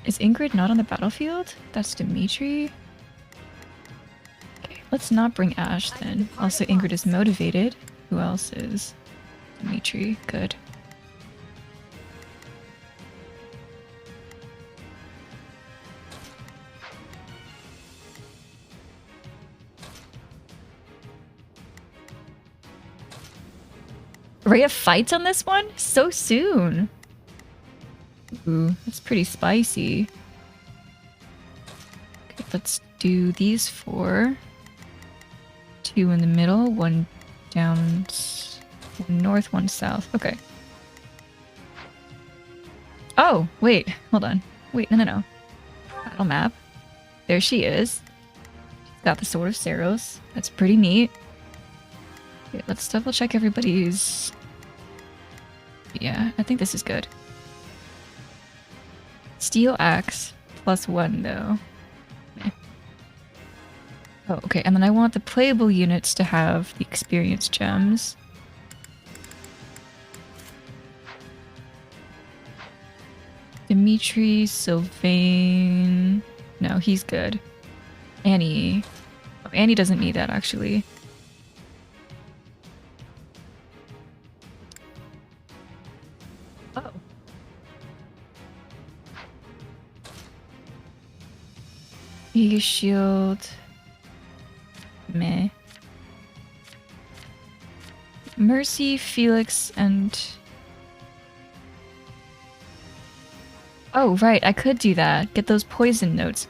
Is Ingrid not on the battlefield? That's Dimitri. Okay, let's not bring Ash then. Also, Ingrid is motivated. Who else is? Dimitri. Good. Rhea fights on this one? So soon. Ooh, that's pretty spicy. Okay, let's do these 4. 2 in the middle, 1 down, 1 north, 1 south. Okay. Oh, wait, hold on. Wait, no. Battle map. There she is. She's got the Sword of Seros. That's pretty neat. Okay, let's double check everybody's... Yeah, I think this is good. Steel axe +1 though. Okay. Oh, okay, and then I want the playable units to have the experience gems. Dimitri, Sylvain... No, he's good. Annie... Oh, Annie doesn't need that actually. Oh. Aegis shield. Meh. Mercy, Felix, and... Oh, right, I could do that. Get those poison notes.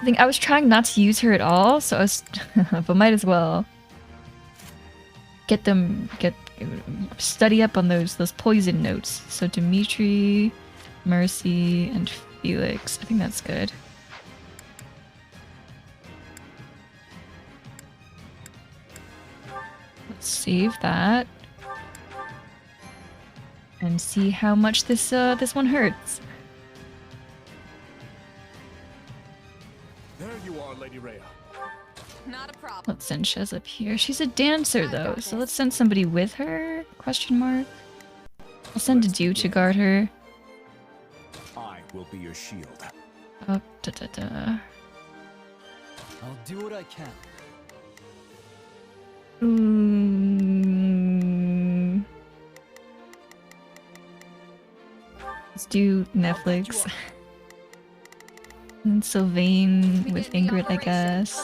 I think I was trying not to use her at all, so I was... but might as well. Study up on those poison notes. So Dimitri, Mercy, and Felix. I think that's good. Let's save that. And see how much this one hurts. There you are, Lady Rhea. Not a problem. Let's send Shez up here. She's a dancer though, so let's send somebody with her? Question mark. I'll send Adu to guard her. I will be your shield. I'll do what I can. Let's do Netflix. And Sylvain with Ingrid, I guess.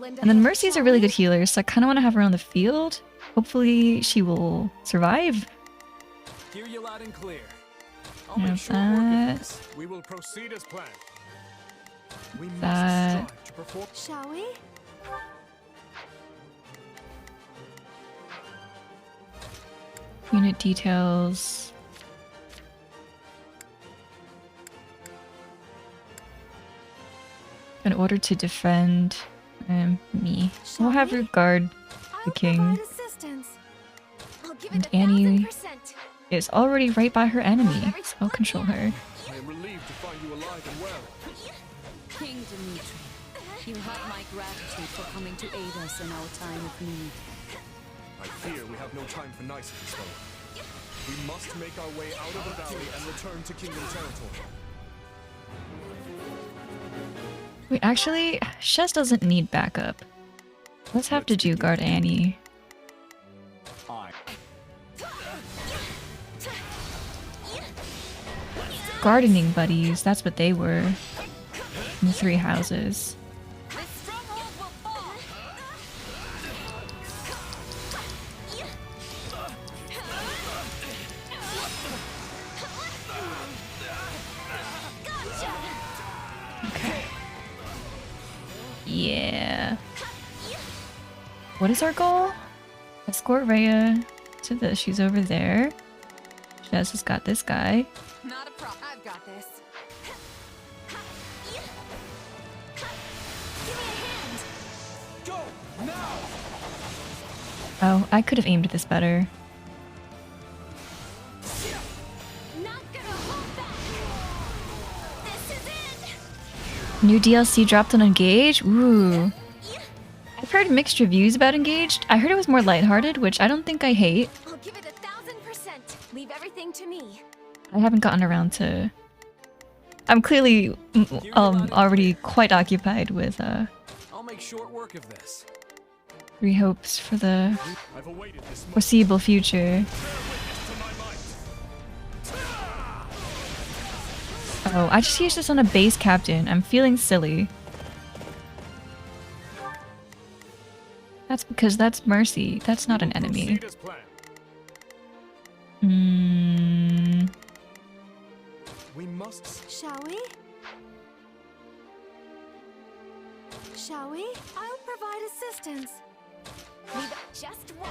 And then Mercy's a really good healer, so I kind of want to have her on the field. Hopefully she will survive. Hear you loud and clear. I'll make sure that. We will proceed as planned. We That. must strive to perform. Shall we? Unit details. In order to defend me. We'll have her guard the king. And Annie is already right by her enemy, so I'll control her. I am relieved to find you alive and well. King Dimitri, you have my gratitude for coming to aid us in our time of need. I fear we have no time for niceties, though. We must make our way out of the valley and return to Kingdom territory. Wait, actually, Shez doesn't need backup. Let's have to do guard Annie. Gardening buddies, that's what they were. In the 3 houses. Yeah. What is our goal? Escort Rhea to she's over there. Shez has got this guy. Not a problem. I've got this. Go now! Oh, I could have aimed this better. New DLC dropped on Engage? Ooh. I've heard mixed reviews about Engaged. I heard it was more lighthearted, which I don't think I hate. I'll give it 1000%. Leave everything to me. I haven't gotten around to... I'm clearly already quite occupied with I'll make short work of this. fe3hopes for the foreseeable future. Oh, I just used this on a base captain. I'm feeling silly. That's because that's Mercy. That's not an enemy. We must. Shall we? Shall we? I'll provide assistance. Just watch.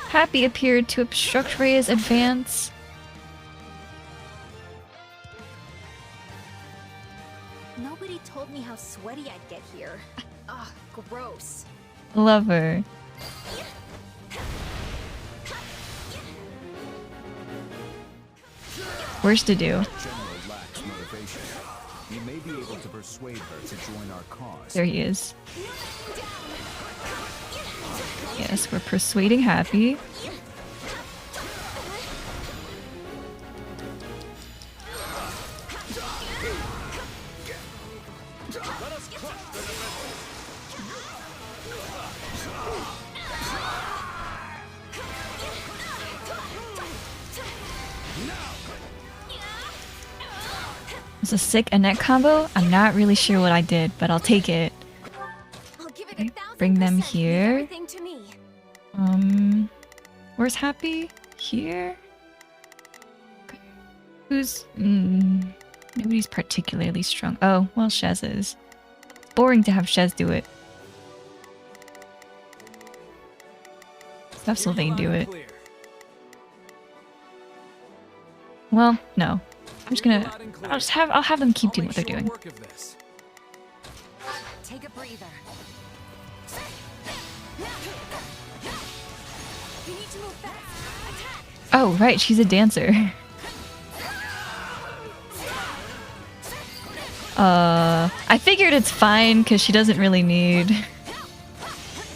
Happy appeared to obstruct Rhea's advance. Nobody told me how sweaty I'd get here. Ugh, gross. Love her. Worse to do. General lacks motivation. You may be able to persuade her to join our cause. There he is. Yes, we're persuading Happy. It's a sick Annette combo. I'm not really sure what I did, but I'll take it. Okay, bring them here. Where's Happy? Here? Okay. Who's... nobody's particularly strong. Oh, well, Shez is. Boring to have Shez do it. Let's have Sylvain do it. Well, no. I'm just gonna... I'll have them keep doing what they're doing. Take a breather. Oh, right, she's a dancer. I figured it's fine because she doesn't really need...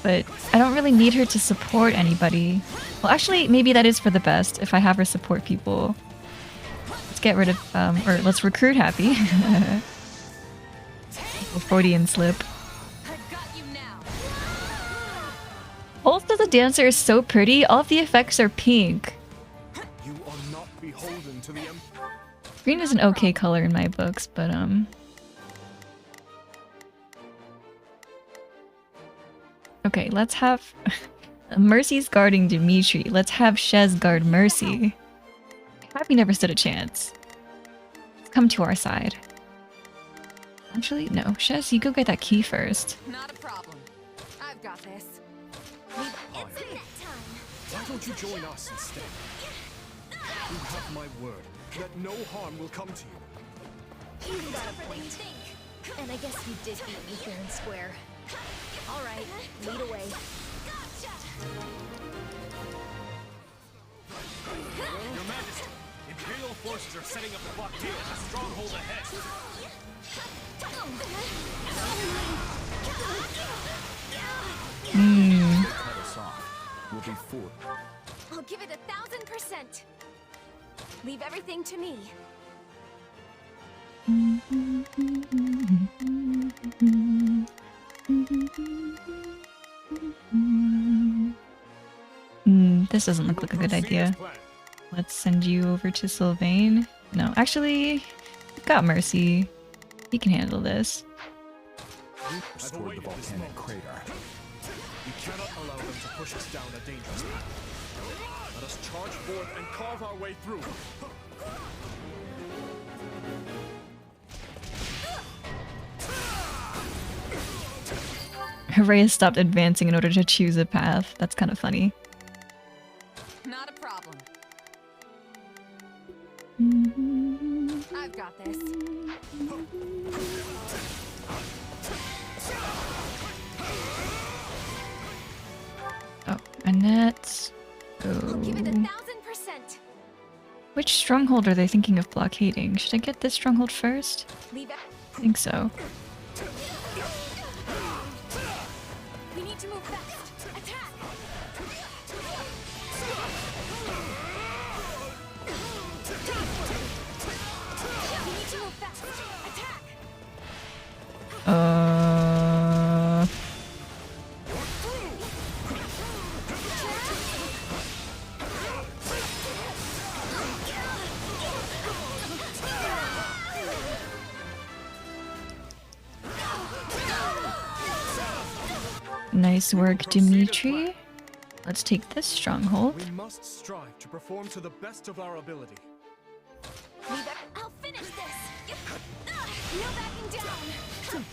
But I don't really need her to support anybody. Well, actually, maybe that is for the best if I have her support people. Let's get rid of, or let's recruit Happy. Freudian slip. Both of the dancer is so pretty. All of the effects are pink. You are not beholden to the Green is an okay color in my books, but okay, let's have Mercy's guarding Dimitri. Let's have Shez guard Mercy. Happy never stood a chance. Come to our side. Actually, no. Shez, you go get that key first. Not a problem. I've got this. Why don't you join us instead? You have my word that no harm will come to you. You got a point. And I guess you did beat me fair and square. All right, lead away. Your Majesty, Imperial forces are setting up a blockade at the stronghold ahead. Cut us off. We'll be fooled. I'll give it 1000%. Leave everything to me. This doesn't look like a good idea. Let's send you over to Sylvain. No, actually, we've got Mercy. He can handle this. Toward the volcanic crater. We cannot allow them to push us down a dangerous path. Let us charge forth and carve our way through. Rhea stopped advancing in order to choose a path. That's kind of funny. Not a problem. I've got this. Oh, Annette. I'll give it 1000%. Which stronghold are they thinking of blockading? Should I get this stronghold first? Leave it. I think so. We need to move fast. Attack. We need to move fast. Attack. Nice work, Dimitri. Let's take this stronghold. We must strive to perform to the best of our ability. I'll finish this. No backing down.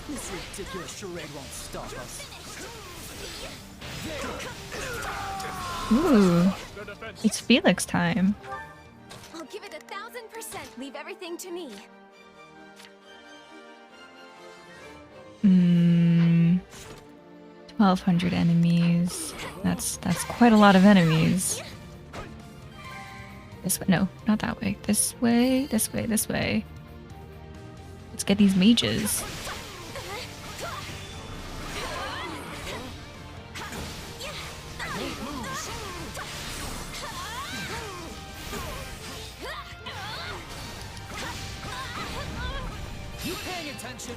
This ridiculous charade won't stop us. Ooh, it's Felix time. I'll give it 1000%. Leave everything to me. 1,200 enemies. That's quite a lot of enemies. This way? No, not that way. This way. This way. This way. Let's get these mages. You paying attention?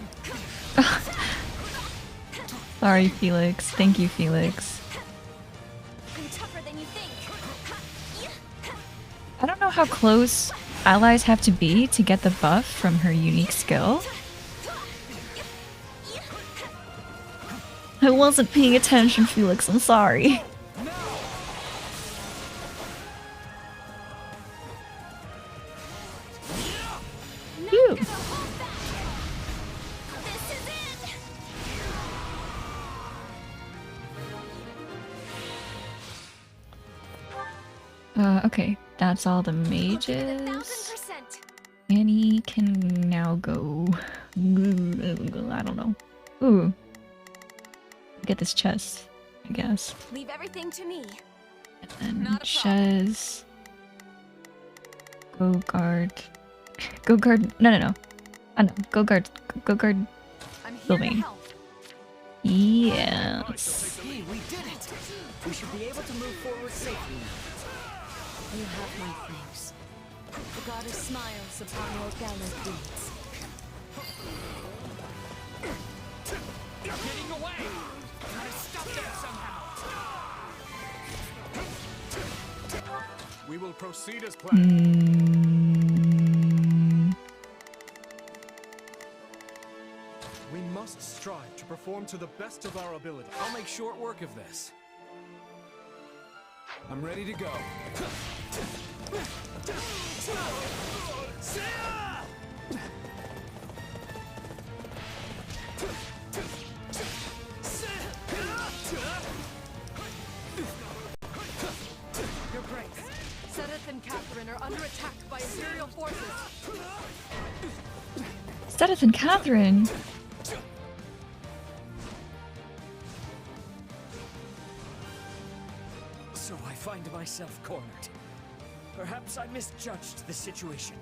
Sorry, Felix. Thank you, Felix. I'm tougher than you think. I don't know how close allies have to be to get the buff from her unique skill. I wasn't paying attention, Felix. I'm sorry. Phew. Okay, that's all the mages. Annie can now go. I don't know. Ooh. Get this chest, I guess. Leave everything to me. And Shez. Go guard. Go guard. No. I know. Go guard. Go guard. Sylvain. Yes. Hey, we did it! We should be able to move forward safely now. You have my thanks. The goddess smiles upon your gallant deeds. Getting away! Gotta stop that somehow! We will proceed as planned. We must strive to perform to the best of our ability. I'll make short work of this. I'm ready to go. Your Grace, Sedith and Catherine are under attack by Imperial forces. Sedith and Catherine. So I find myself cornered. Perhaps I misjudged the situation.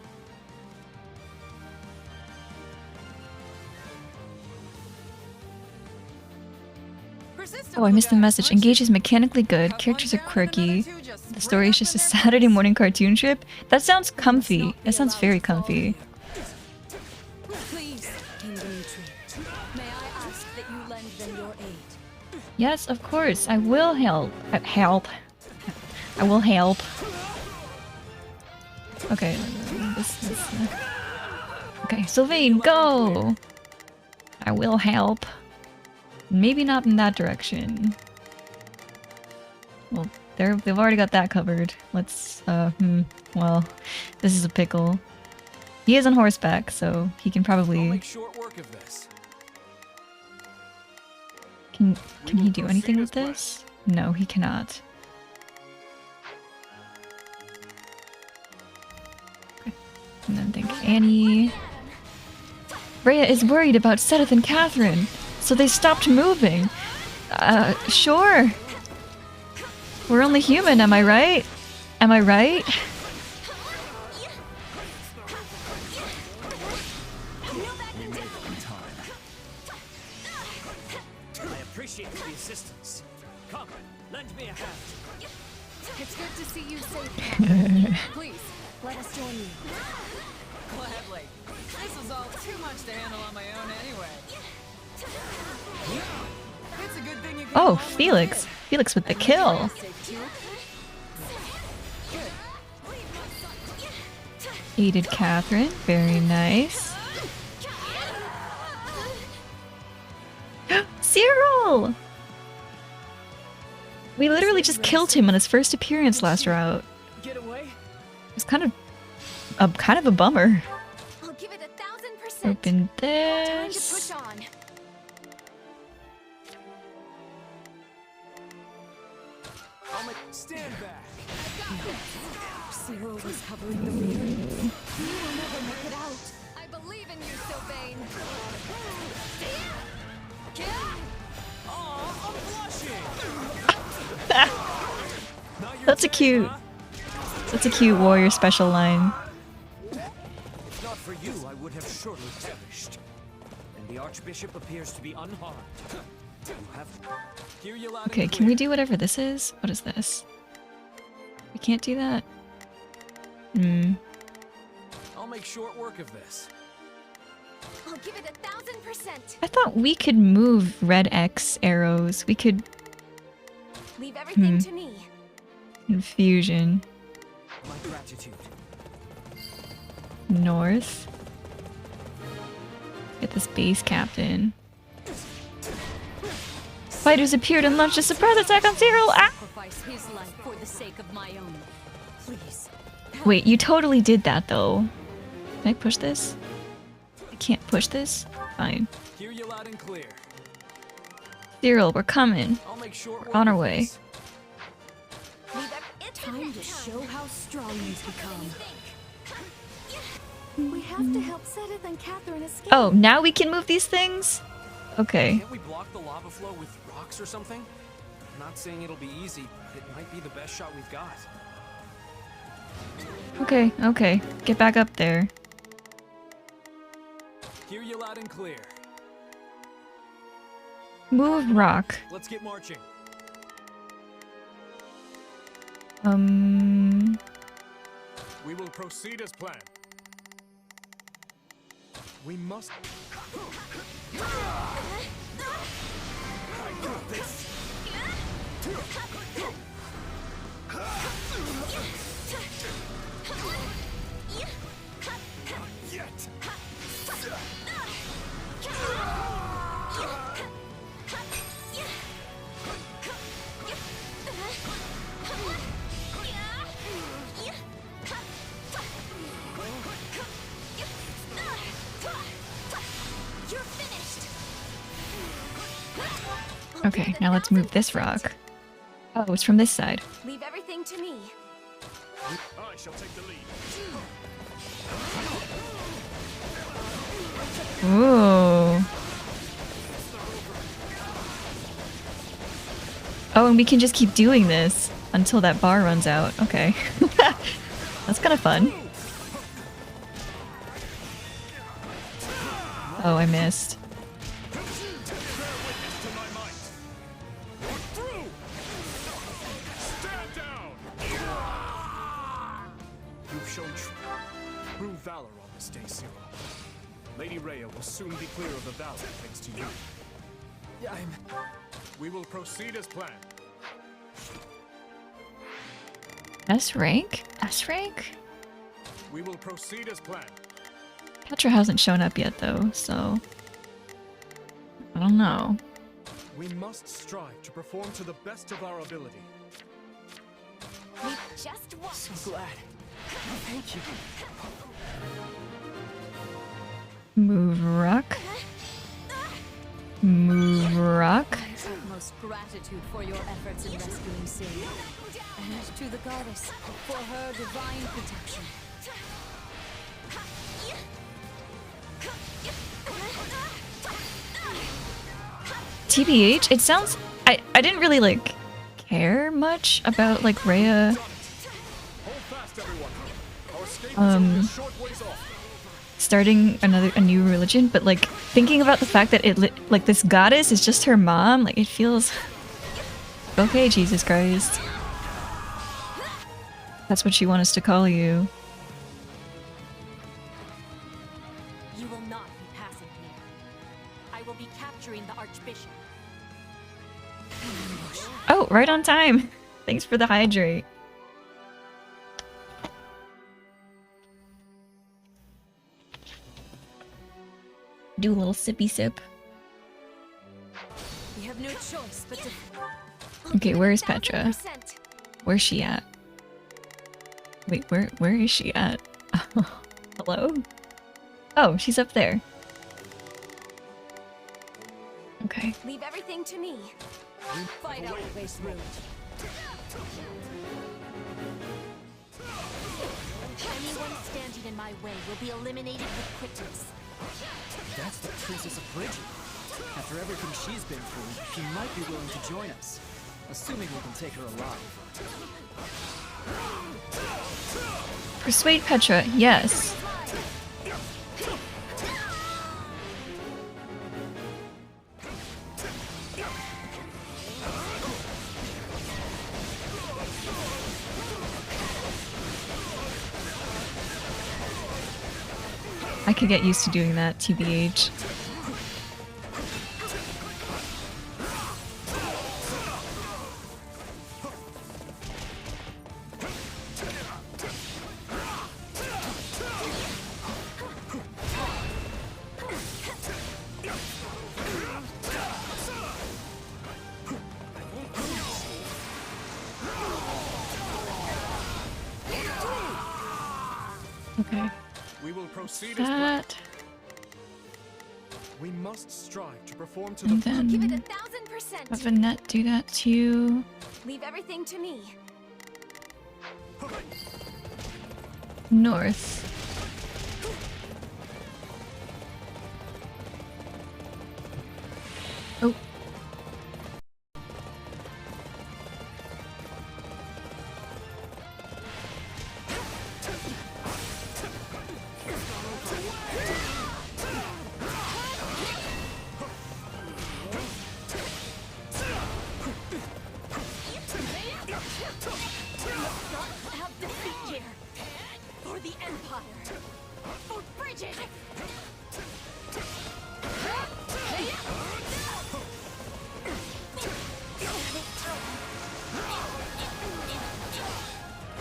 Oh, I missed the message. Engage is mechanically good. Characters are quirky. The story is just a Saturday morning cartoon strip. That sounds comfy. That sounds very comfy. Please, King Dimitri, may I ask that you lend them your aid? Yes, of course. I will help. Help. I will help. Okay. Okay, Sylvain, go! I will help. Maybe not in that direction. Well, they've already got that covered. Let's, well, this is a pickle. He is on horseback, so he can probably... I'll make short work of this. Can he do anything with this? No, he cannot. Okay. And then think Annie. Rhea is worried about Sedith and Catherine, so they stopped moving. Sure. We're only human, am I right? Am I right? I appreciate the assistance. Come, lend me a hand. It's good to see you safe. Please, let us join you. Gladly. This is all too much to handle on my own anyway. It's a good thing you came Oh, along when you Felix. did. Felix with the kill. Aided Catherine. Very nice. Cyril! We literally just killed him on his first appearance last route. Get away. It's kind of a bummer. I'll give it 1000%. Open Time to this. push on. Stand back. Cyril was covering the rear. You will never make it out. I believe in you, Sylvain. That's a cute warrior special line. If not for you, I would have surely perished. And the Archbishop appears to be unharmed. You have... Hear you loud and Okay, can we do whatever this is? What is this? We can't do that? Hmm. I'll make short work of this. I'll give it 1000%. I thought we could move red X arrows. We could Leave everything to me. infusion My gratitude. north. Get this base captain. Fighters appeared and launched a surprise attack on Cyril. Ah! Sacrifice his life for the sake of my own. Please. Wait, you totally did that though. Can I push this? I can't push this? Fine. Hear you loud and clear. Cyril, we're coming. I'll make short We're on our way. Time to show how strong you've become. We have to help Sedith and Catherine escape. Oh, now we can move these things? Okay. Can't we block the lava flow with rocks or something? I'm not saying it'll be easy, but it might be the best shot we've got. Okay, okay. Get back up there. Hear you loud and clear. Move rock. Let's get marching. We will proceed as planned. We must... I got this! Yet! You're finished. Okay, now let's move this rock. Oh, it's from this side. Leave everything to me. I shall take the lead. Ooh. Oh, and we can just keep doing this until that bar runs out. Okay. That's kind of fun. Oh, I missed. You've shown true valor on this day, Cyril. Lady Rhea will soon be clear of the valley thanks to you. Yeah, we will proceed as planned. S rank? S rank? We will proceed as planned. Petra hasn't shown up yet though, so I don't know. We must strive to perform to the best of our ability. We just want. So glad. Thank you. Move rock. Move rock. Utmost gratitude for your efforts in rescuing Cyril, and to the goddess for her divine protection. TBH, it sounds... I didn't really, like, care much about, like, Rhea... starting a new religion, but, like, thinking about the fact that like, this goddess is just her mom, like, it feels... Okay, Jesus Christ. That's what you want us to call you. You will not be passing here. I will be capturing the Archbishop. Oh, right on time. Thanks for the hydrate. Do a little sippy sip. We have no choice but to... Okay, where is Petra? Where's she at? Wait, where is she at? Hello? Oh, she's up there. Okay. Leave everything to me. Fight out the base route. Anyone standing in my way will be eliminated with quickness. That's the Princess of Bridget. After everything she's been through, she might be willing to join us. Assuming we can take her alive. Persuade Petra, yes. I could get used to doing that, TBH. Okay. We will proceed That. as planned. We must strive to perform to And the then Give it 1000%. have Annette do that too. Leave everything to me. North. Oh. Have defeat here. For the Empire. For Bridget.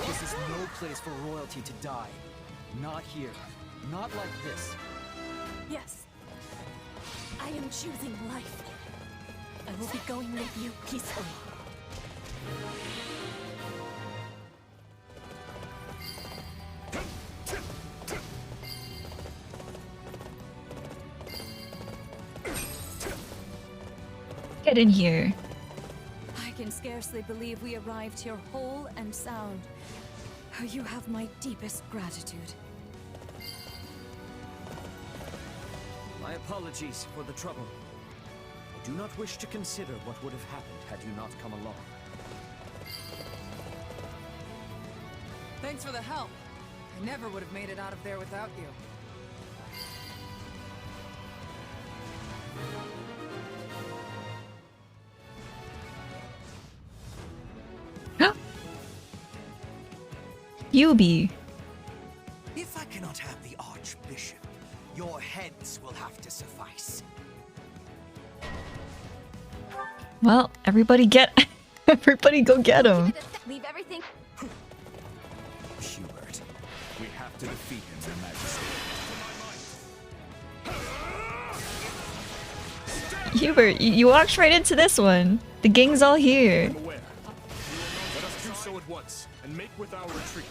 This is no place for royalty to die. Not here. Not like this. Yes. I am choosing life. I will be going with you peacefully. Get in here. I can scarcely believe we arrived here whole and sound. You have my deepest gratitude. My apologies for the trouble. I do not wish to consider what would have happened had you not come along. Thanks for the help. I never would have made it out of there without you. Yubi. If I cannot have the Archbishop, your heads will have to suffice. Well, everybody everybody go get him. Leave everything. Hubert, we have to defeat him, Your Majesty. Hubert, you walked right into this one. The gang's all here. Aware. Let us do so at once and make with our retreat.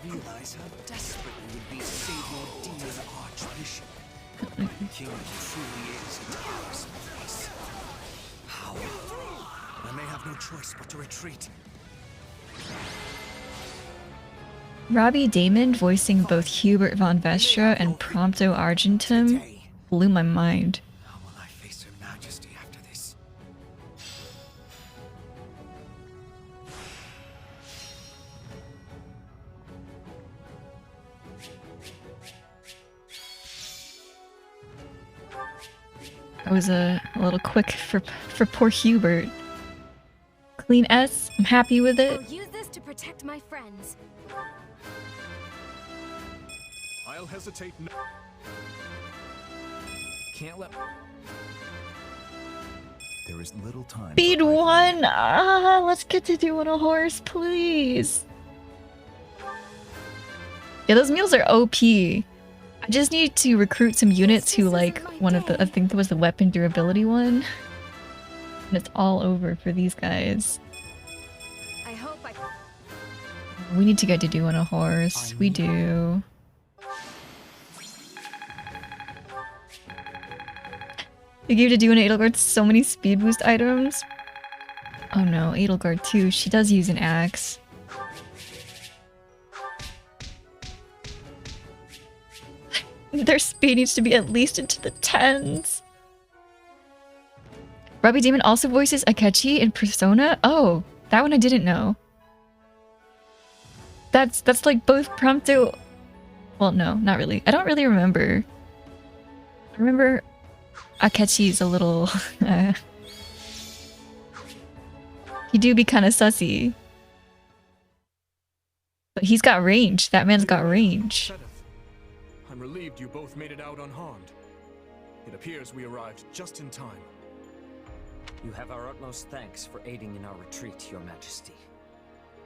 Realize how desperate we would be to save your dear Archbishop. The kingdom truly is a tiresome place. How? I choice but to retreat. Robbie Damon voicing both Hubert von Vestra and Prompto Argentum blew my mind. How will I face Her Majesty after this? That was a little quick for poor Hubert. Clean S, I'm happy with it. I'll use this to protect my friends. I'll hesitate no. Can't let. There is little time. Speed 1! Ah, let's get to doing a horse, please. Yeah, those meals are OP. I just need to recruit some units who like one of the, I think that was the weapon durability one. And it's all over for these guys. I hope I... We need to get to doing a horse. We do. They gave to do an Edelgard so many speed boost items. Oh no, Edelgard too. She does use an axe. Their speed needs to be at least into the 10s. Robbie Damon also voices Akechi in Persona? Oh, that one I didn't know. That's like both Prompto... Well, no, not really. I don't really remember. I remember Akechi's a little... he do be kind of sussy. But he's got range. That man's got range. I'm relieved you both made it out unharmed. It appears we arrived just in time. You have our utmost thanks for aiding in our retreat, Your Majesty.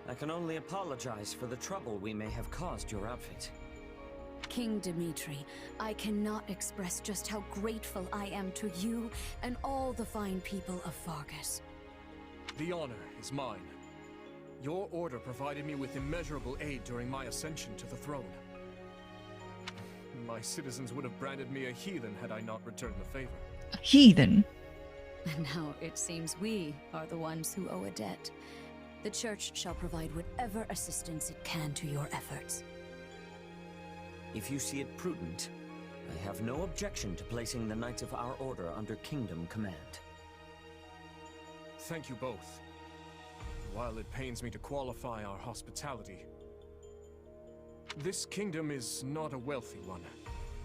I can only apologize for the trouble we may have caused your outfit. King Dimitri, I cannot express just how grateful I am to you and all the fine people of Fargus. The honor is mine. Your order provided me with immeasurable aid during my ascension to the throne. My citizens would have branded me a heathen had I not returned the favor. A heathen? And now it seems we are the ones who owe a debt. The Church shall provide whatever assistance it can to your efforts. If you see it prudent, I have no objection to placing the Knights of our Order under Kingdom command. Thank you both. While it pains me to qualify our hospitality, this kingdom is not a wealthy one,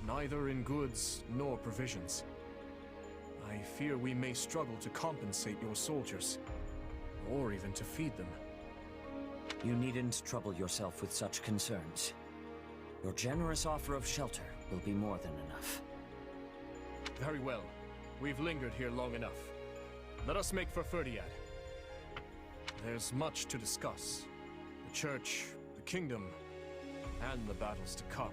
neither in goods nor provisions. I fear we may struggle to compensate your soldiers, or even to feed them. You needn't trouble yourself with such concerns. Your generous offer of shelter will be more than enough. Very well. We've lingered here long enough. Let us make for Ferdiad. There's much to discuss. The Church, the Kingdom, and the battles to come.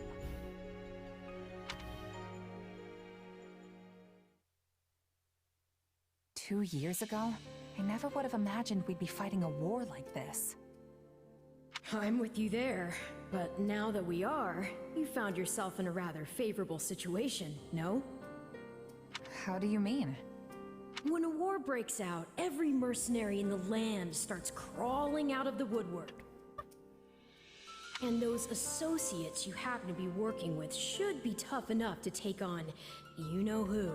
Two years ago, I never would have imagined we'd be fighting a war like this. I'm with you there, but now that we are, you found yourself in a rather favorable situation, no? How do you mean? When a war breaks out, every mercenary in the land starts crawling out of the woodwork. And those associates you happen to be working with should be tough enough to take on you-know-who.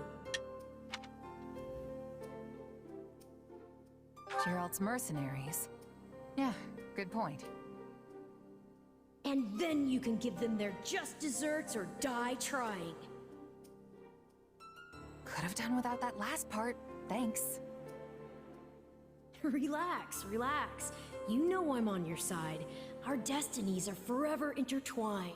Gerald's mercenaries. Yeah, good point. And then you can give them their just desserts or die trying. Could have done without that last part, thanks. Relax, relax. You know I'm on your side. Our destinies are forever intertwined.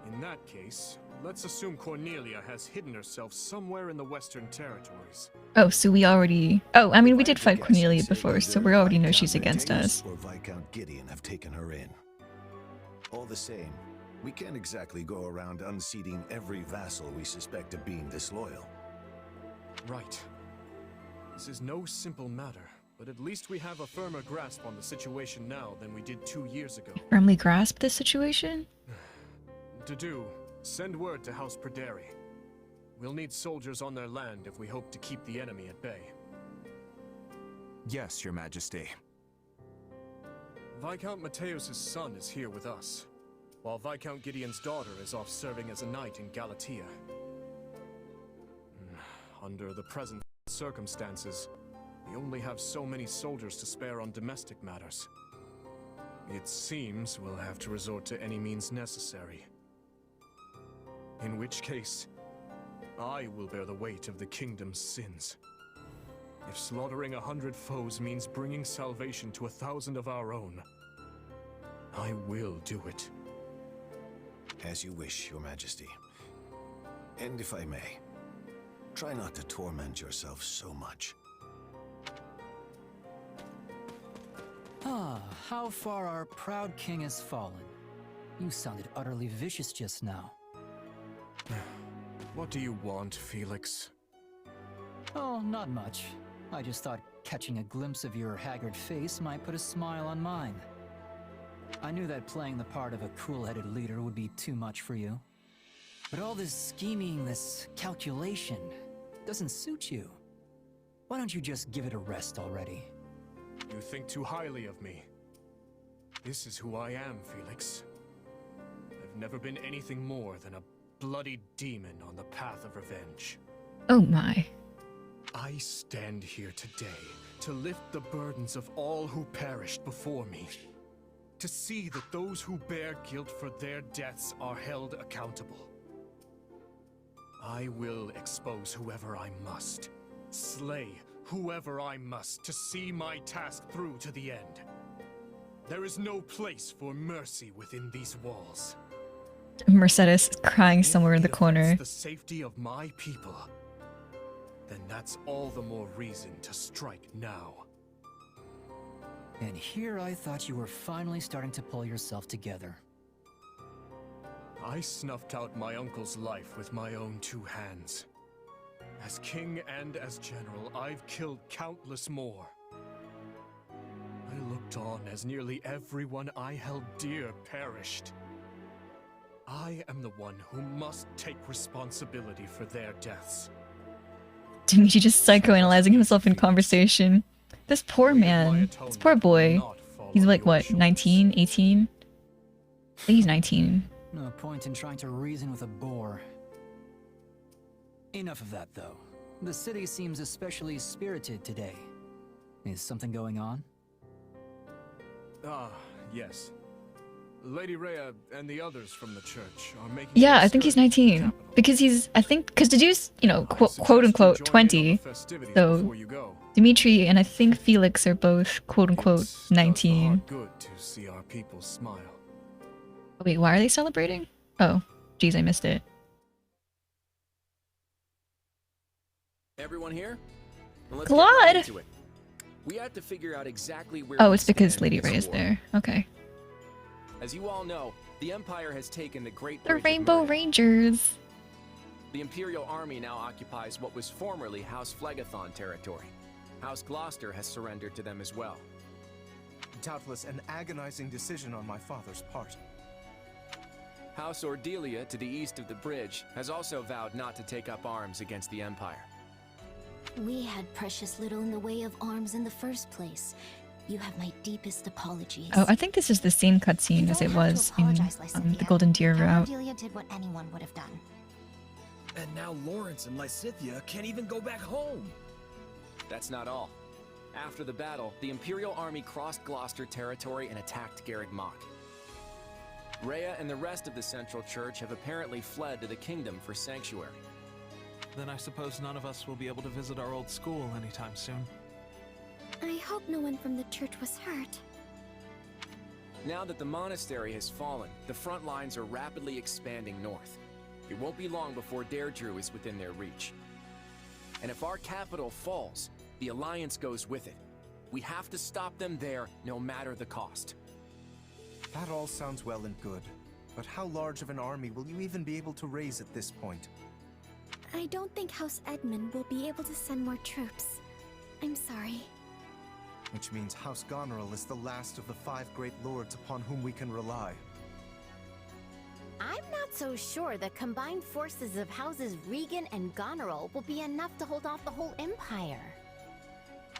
In that case, let's assume Cornelia has hidden herself somewhere in the Western Territories. Oh, so we already... Oh, I mean, we did fight Cornelia before, so we already know she's against us. Or Viscount Gideon have taken her in. All the same, we can't exactly go around unseating every vassal we suspect of being disloyal. Right. This is no simple matter, but at least we have a firmer grasp on the situation now than we did 2 years ago. Firmly grasp this situation? To do, send word to House Perderi. We'll need soldiers on their land if we hope to keep the enemy at bay. Yes, Your Majesty. Viscount Mateus's son is here with us, while Viscount Gideon's daughter is off serving as a knight in Galatia. Under the present circumstances, we only have so many soldiers to spare on domestic matters. It seems we'll have to resort to any means necessary. In which case, I will bear the weight of the kingdom's sins. If slaughtering 100 foes means bringing salvation to 1,000 of our own, I will do it. As you wish, Your Majesty. And if I may, try not to torment yourself so much. Ah, how far our proud king has fallen. You sounded utterly vicious just now. What do you want, Felix? Oh, not much. I just thought catching a glimpse of your haggard face might put a smile on mine. I knew that playing the part of a cool-headed leader would be too much for you. But all this scheming, this calculation, doesn't suit you. Why don't you just give it a rest already? You think too highly of me. This is who I am, Felix. I've never been anything more than a bloody demon on the path of revenge. Oh my. I stand here today to lift the burdens of all who perished before me. To see that those who bear guilt for their deaths are held accountable. I will expose whoever I must. Slay whoever I must to see my task through to the end. There is no place for mercy within these walls. Mercedes crying somewhere in the corner. The safety of my people. Then that's all the more reason to strike now. And here I thought you were finally starting to pull yourself together. I snuffed out my uncle's life with my own two hands. As king and as general, I've killed countless more. I looked on as nearly everyone I held dear perished. I am the one who must take responsibility for their deaths. Dimitri just psychoanalyzing himself in conversation. This poor man. This poor boy. He's like, what, 19? 18? I think he's 19. No point in trying to reason with a boar. Enough of that, though. The city seems especially spirited today. Is something going on? Ah, yes. Lady Rhea and the others from the church are making... Yeah, I think he's 19. Because he's, I think, because Dedue's, you know, quote unquote 20. So Dimitri and I think Felix are both quote unquote 19. Good to see our people smile. Wait, why are they celebrating? Oh, geez, I missed it. Everyone here? Well, let's Claude! get right into it. We had to figure out exactly where Oh, we it's because stand Lady in this Ray is war. there. Okay. As you all know, the Empire has taken the Great The Bridge of Rainbow Murder. Rangers. The Imperial Army now occupies what was formerly House Phlegethon territory. House Gloucester has surrendered to them as well. Doubtless an agonizing decision on my father's part. House Ordelia, to the east of the bridge, has also vowed not to take up arms against the Empire. We had precious little in the way of arms in the first place. You have my deepest apologies. Oh, I think this is the same cutscene as it was in the Golden Deer route. Ordelia did what anyone would have done. And now Lawrence and Lysithea can't even go back home. That's not all. After the battle, the Imperial Army crossed Gloucester territory and attacked Garreg Mach. Rhea and the rest of the Central Church have apparently fled to the Kingdom for sanctuary. Then I suppose none of us will be able to visit our old school anytime soon. I hope no one from the church was hurt. Now that the monastery has fallen, the front lines are rapidly expanding north. It won't be long before Deirdre is within their reach. And if our capital falls, the Alliance goes with it. We have to stop them there, no matter the cost. That all sounds well and good, but how large of an army will you even be able to raise at this point? I don't think House Edmund will be able to send more troops. I'm sorry. Which means House Goneril is the last of the 5 great lords upon whom we can rely. I'm not so sure the combined forces of houses Regan and Goneril will be enough to hold off the whole Empire.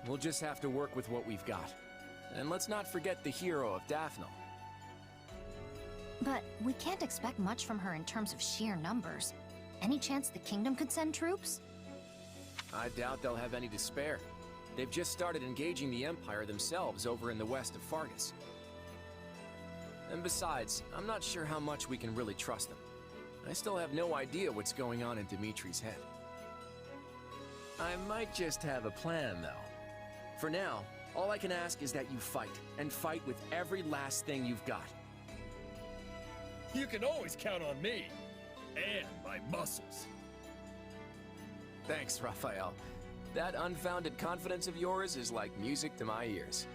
We'll just have to work with what we've got. And let's not forget the hero of Daphne. But we can't expect much from her in terms of sheer numbers. Any chance the kingdom could send troops? I doubt they'll have any to spare. They've just started engaging the Empire themselves over in the west of Fargus. And besides, I'm not sure how much we can really trust them. I still have no idea what's going on in Dimitri's head. I might just have a plan, though. For now, all I can ask is that you fight, and fight with every last thing you've got. You can always count on me. And my muscles. Thanks, Raphael. That unfounded confidence of yours is like music to my ears.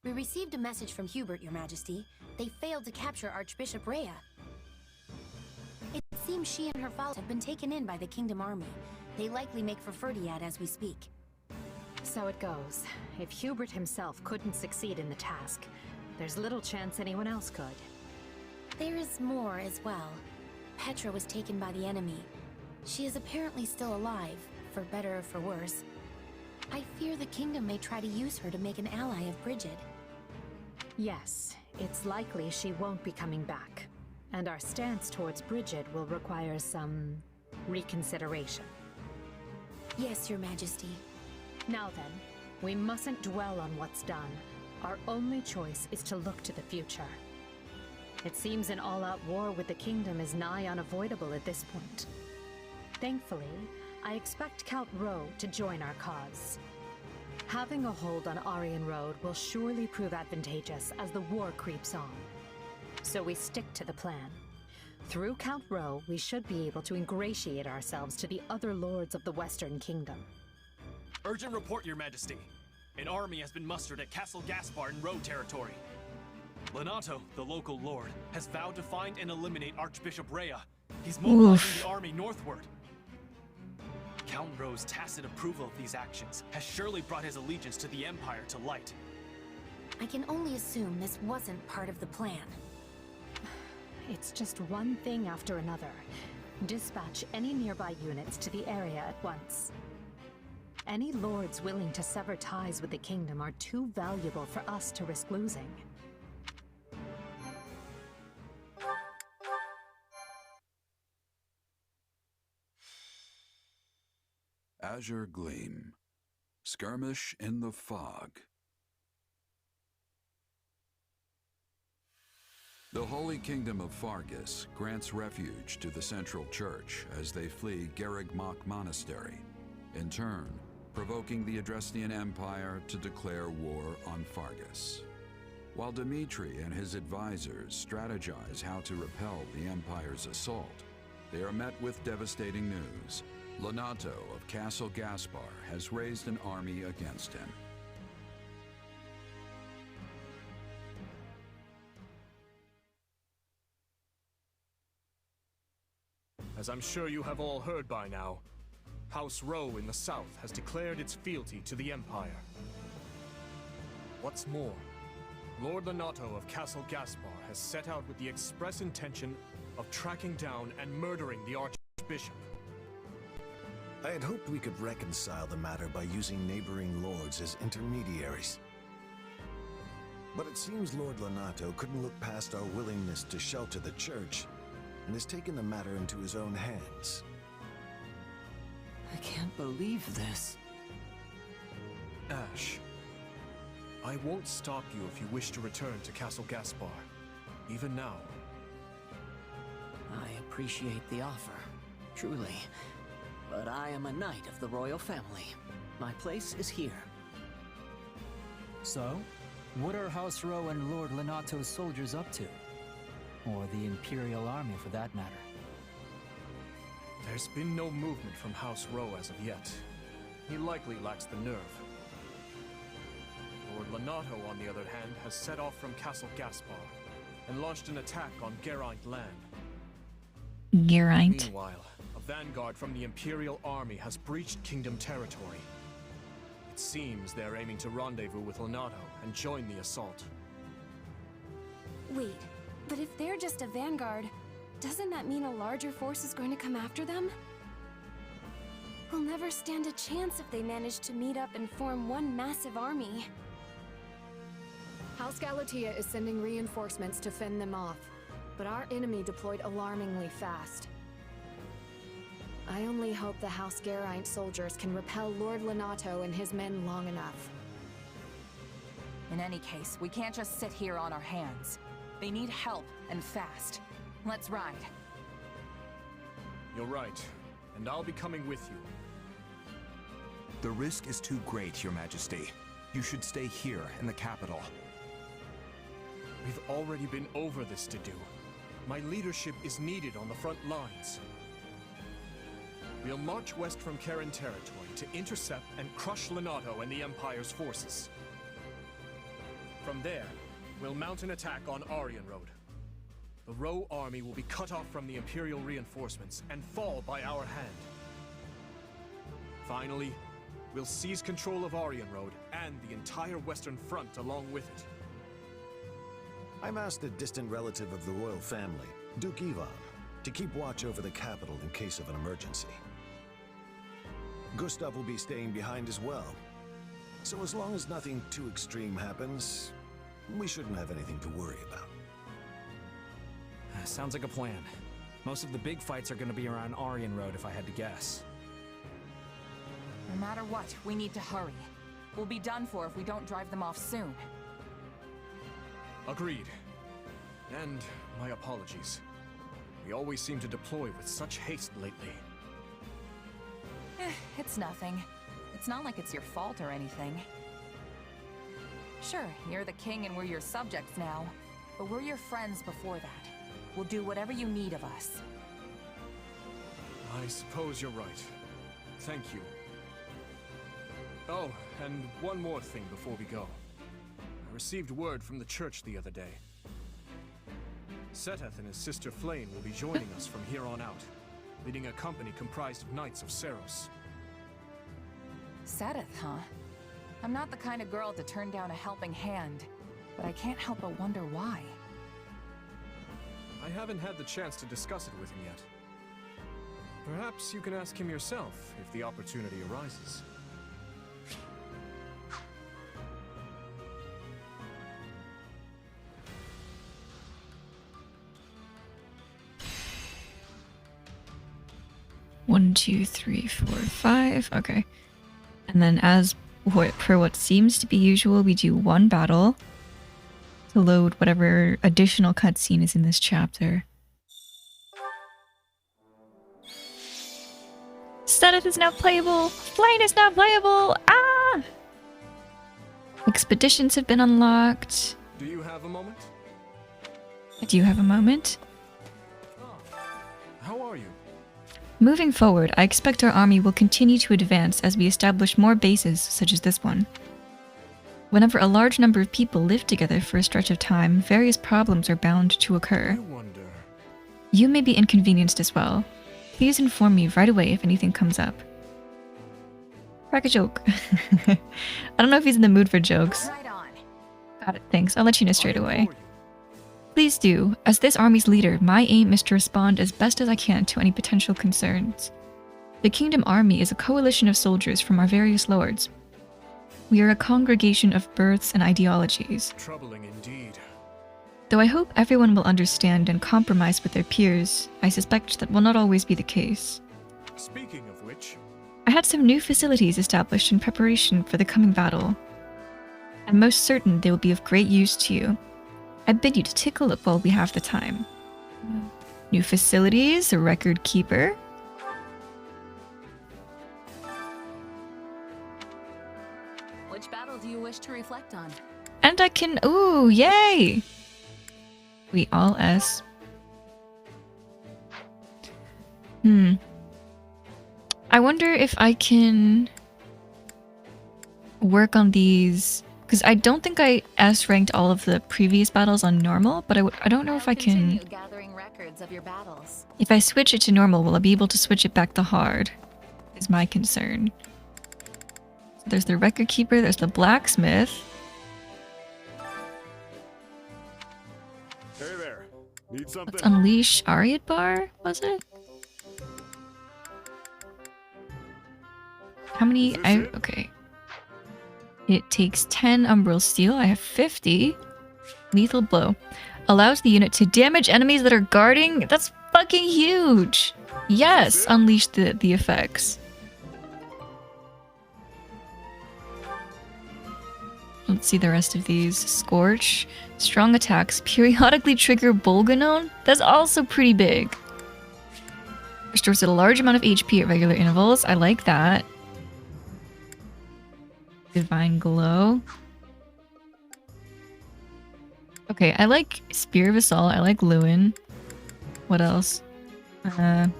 We received a message from Hubert, Your Majesty. They failed to capture Archbishop Rhea. It seems she and her followers have been taken in by the Kingdom Army. They likely make for Ferdiad as we speak. So it goes. If Hubert himself couldn't succeed in the task, there's little chance anyone else could. There is more as well. Petra was taken by the enemy. She is apparently still alive, for better or for worse. I fear the kingdom may try to use her to make an ally of Brigid. Yes, it's likely she won't be coming back. And our stance towards Brigid will require some reconsideration. Yes, Your Majesty. Now then, we mustn't dwell on what's done. Our only choice is to look to the future. It seems an all-out war with the kingdom is nigh unavoidable at this point. Thankfully, I expect Count Rowe to join our cause. Having a hold on Aryan Road will surely prove advantageous as the war creeps on. So we stick to the plan. Through Count Rowe, we should be able to ingratiate ourselves to the other lords of the Western Kingdom. Urgent report, Your Majesty. An army has been mustered at Castle Gaspar in Rowe territory. Lenato, the local lord, has vowed to find and eliminate Archbishop Rhea. He's mobilizing the army northward. Count Rowe's tacit approval of these actions has surely brought his allegiance to the Empire to light. I can only assume this wasn't part of the plan. It's just one thing after another. Dispatch any nearby units to the area at once. Any lords willing to sever ties with the kingdom are too valuable for us to risk losing. Azure Gleam. Skirmish in the Fog. The Holy Kingdom of Fargus grants refuge to the Central Church as they flee Garrigmach Monastery, in turn provoking the Adrestian Empire to declare war on Fargus. While Dimitri and his advisors strategize how to repel the Empire's assault, they are met with devastating news. Lenato of Castle Gaspar has raised an army against him. As I'm sure you have all heard by now, House Rowe in the south has declared its fealty to the Empire. What's more, Lord Lenato of Castle Gaspar has set out with the express intention of tracking down and murdering the Archbishop. I had hoped we could reconcile the matter by using neighboring lords as intermediaries. But it seems Lord Lenato couldn't look past our willingness to shelter the church and has taken the matter into his own hands. I can't believe this. Ash, I won't stop you if you wish to return to Castle Gaspar, even now. I appreciate the offer, truly. But I am a knight of the royal family. My place is here. So, what are House Rowe and Lord Lenato's soldiers up to? Or the Imperial Army, for that matter? There's been no movement from House Rowe as of yet. He likely lacks the nerve. Lord Lenato, on the other hand, has set off from Castle Gaspar and launched an attack on Geraint land. Geraint. Meanwhile, a vanguard from the Imperial Army has breached Kingdom territory. It seems they're aiming to rendezvous with Lenato and join the assault. Wait, but if they're just a vanguard, doesn't that mean a larger force is going to come after them? We'll never stand a chance if they manage to meet up and form one massive army. House Galatea is sending reinforcements to fend them off, but our enemy deployed alarmingly fast. I only hope the House Geraint soldiers can repel Lord Lenato and his men long enough. In any case, we can't just sit here on our hands. They need help, and fast. Let's ride. You're right, and I'll be coming with you. The risk is too great, Your Majesty. You should stay here in the capital. We've already been over this to do. My leadership is needed on the front lines. We'll march west from Karen territory to intercept and crush Lenato and the Empire's forces. From there, we'll mount an attack on Aryan Road. The Roe army will be cut off from the Imperial reinforcements and fall by our hand. Finally, we'll seize control of Aryan Road and the entire Western Front along with it. I'm asked a distant relative of the royal family, Duke Ivan, to keep watch over the capital in case of an emergency. Gustav will be staying behind as well. So as long as nothing too extreme happens, we shouldn't have anything to worry about. Sounds like a plan. Most of the big fights are gonna be around Aryan Road if I had to guess. No matter what, we need to hurry. We'll be done for if we don't drive them off soon. Agreed. And my apologies. We always seem to deploy with such haste lately. It's nothing. It's not like it's your fault or anything. Sure, you're the king and we're your subjects now, but we're your friends before that. We'll do whatever you need of us. I suppose you're right. Thank you. Oh, and one more thing before we go. I received word from the church the other day. Setheth and his sister Flame will be joining us from here on out, leading a company comprised of Knights of Seros. Setheth, huh? I'm not the kind of girl to turn down a helping hand, but I can't help but wonder why. I haven't had the chance to discuss it with him yet. Perhaps you can ask him yourself if the opportunity arises. One, 2, 3, 4, 5. Okay. And then per what seems to be usual, we do one battle to load whatever additional cutscene is in this chapter. Setheth is now playable! Flame is now playable! Ah! Expeditions have been unlocked. Do you have a moment? Do you have a moment? How are you? Moving forward, I expect our army will continue to advance as we establish more bases such as this one. Whenever a large number of people live together for a stretch of time, various problems are bound to occur. You may be inconvenienced as well. Please inform me right away if anything comes up. Crack a joke. I don't know if he's in the mood for jokes. Got it, thanks. I'll let you know straight away. Please do. As this army's leader, my aim is to respond as best as I can to any potential concerns. The Kingdom Army is a coalition of soldiers from our various lords. We are a congregation of births and ideologies. Troubling indeed. Though I hope everyone will understand and compromise with their peers, I suspect that will not always be the case. Speaking of which, I had some new facilities established in preparation for the coming battle. I'm most certain they will be of great use to you. I bid you to take a look while we have the time. New facilities, a record keeper. Which battle do you wish to reflect on? And I can... Ooh, yay! We all S. I wonder if I can work on these... Because I don't think I S-ranked all of the previous battles on normal, but I don't know if I can... Gathering records of your battles. If I switch it to normal, will I be able to switch it back to hard? Is my concern. So there's the record keeper, there's the blacksmith. Hey there. Need something? Let's unleash Ariadbar, was it? How many? Okay. It takes 10 Umbral Steel. I have 50. Lethal Blow. Allows the unit to damage enemies that are guarding. That's fucking huge. Yes, unleash the effects. Let's see the rest of these. Scorch. Strong attacks. Periodically trigger Bolganone. That's also pretty big. Restores a large amount of HP at regular intervals. I like that. Divine Glow. Okay, I like Spear of Assault. I like Lewin. What else? But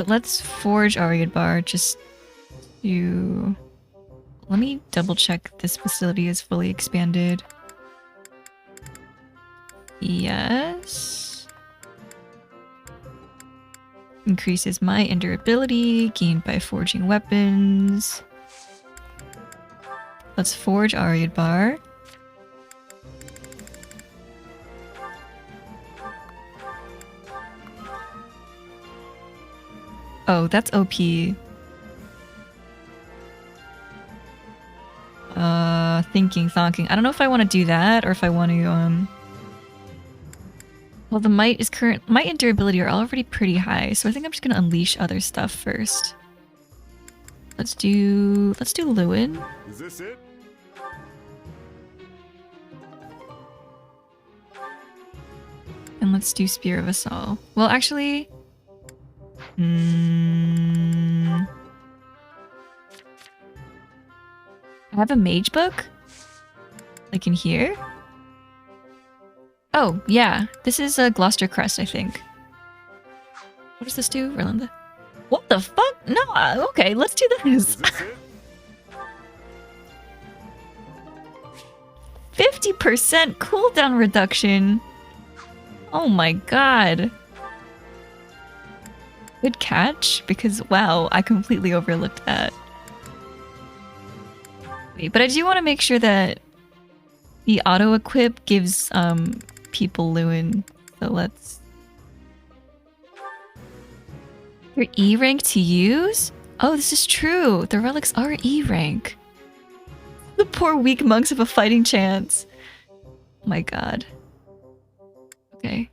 let's forge Ariadbar just to... Let me double check this facility is fully expanded. Yes. Increases my endurability, gained by forging weapons. Let's forge Ariadbar. Oh, that's OP. Thonking. I don't know if I want to do that or if I want to, Well, the might and durability are already pretty high, so I think I'm just gonna unleash other stuff first. Let's do Lewin. Is this it? And let's do Spear of Assault. Well, actually... I have a mage book? Like in here? Oh, yeah. This is a Gloucester Crest, I think. What does this do, Verlinda? What the fuck? No, okay, let's do this. 50% cooldown reduction. Oh my god. Good catch, because wow, I completely overlooked that. Wait, but I do want to make sure that the auto-equip gives people Lewin, so let's... They're E-rank to use? Oh, this is true. The relics are E-rank. The poor weak monks have a fighting chance. Oh my god. Okay.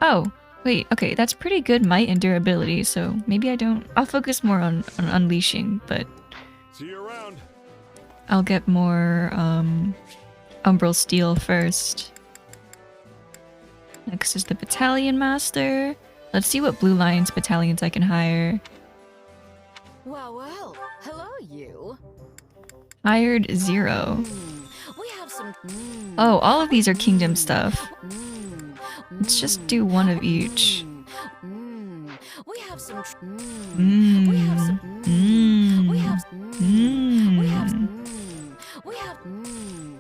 Oh, wait, okay, that's pretty good might and durability, so maybe I don't... I'll focus more on unleashing, but... See you around. I'll get more, Umbral Steel first. Next is the Battalion Master. Let's see what Blue Lions battalions I can hire. Well, well. Hello, you. Hired 0. We have some... Oh, all of these are kingdom stuff. Let's just do one of each. We have some...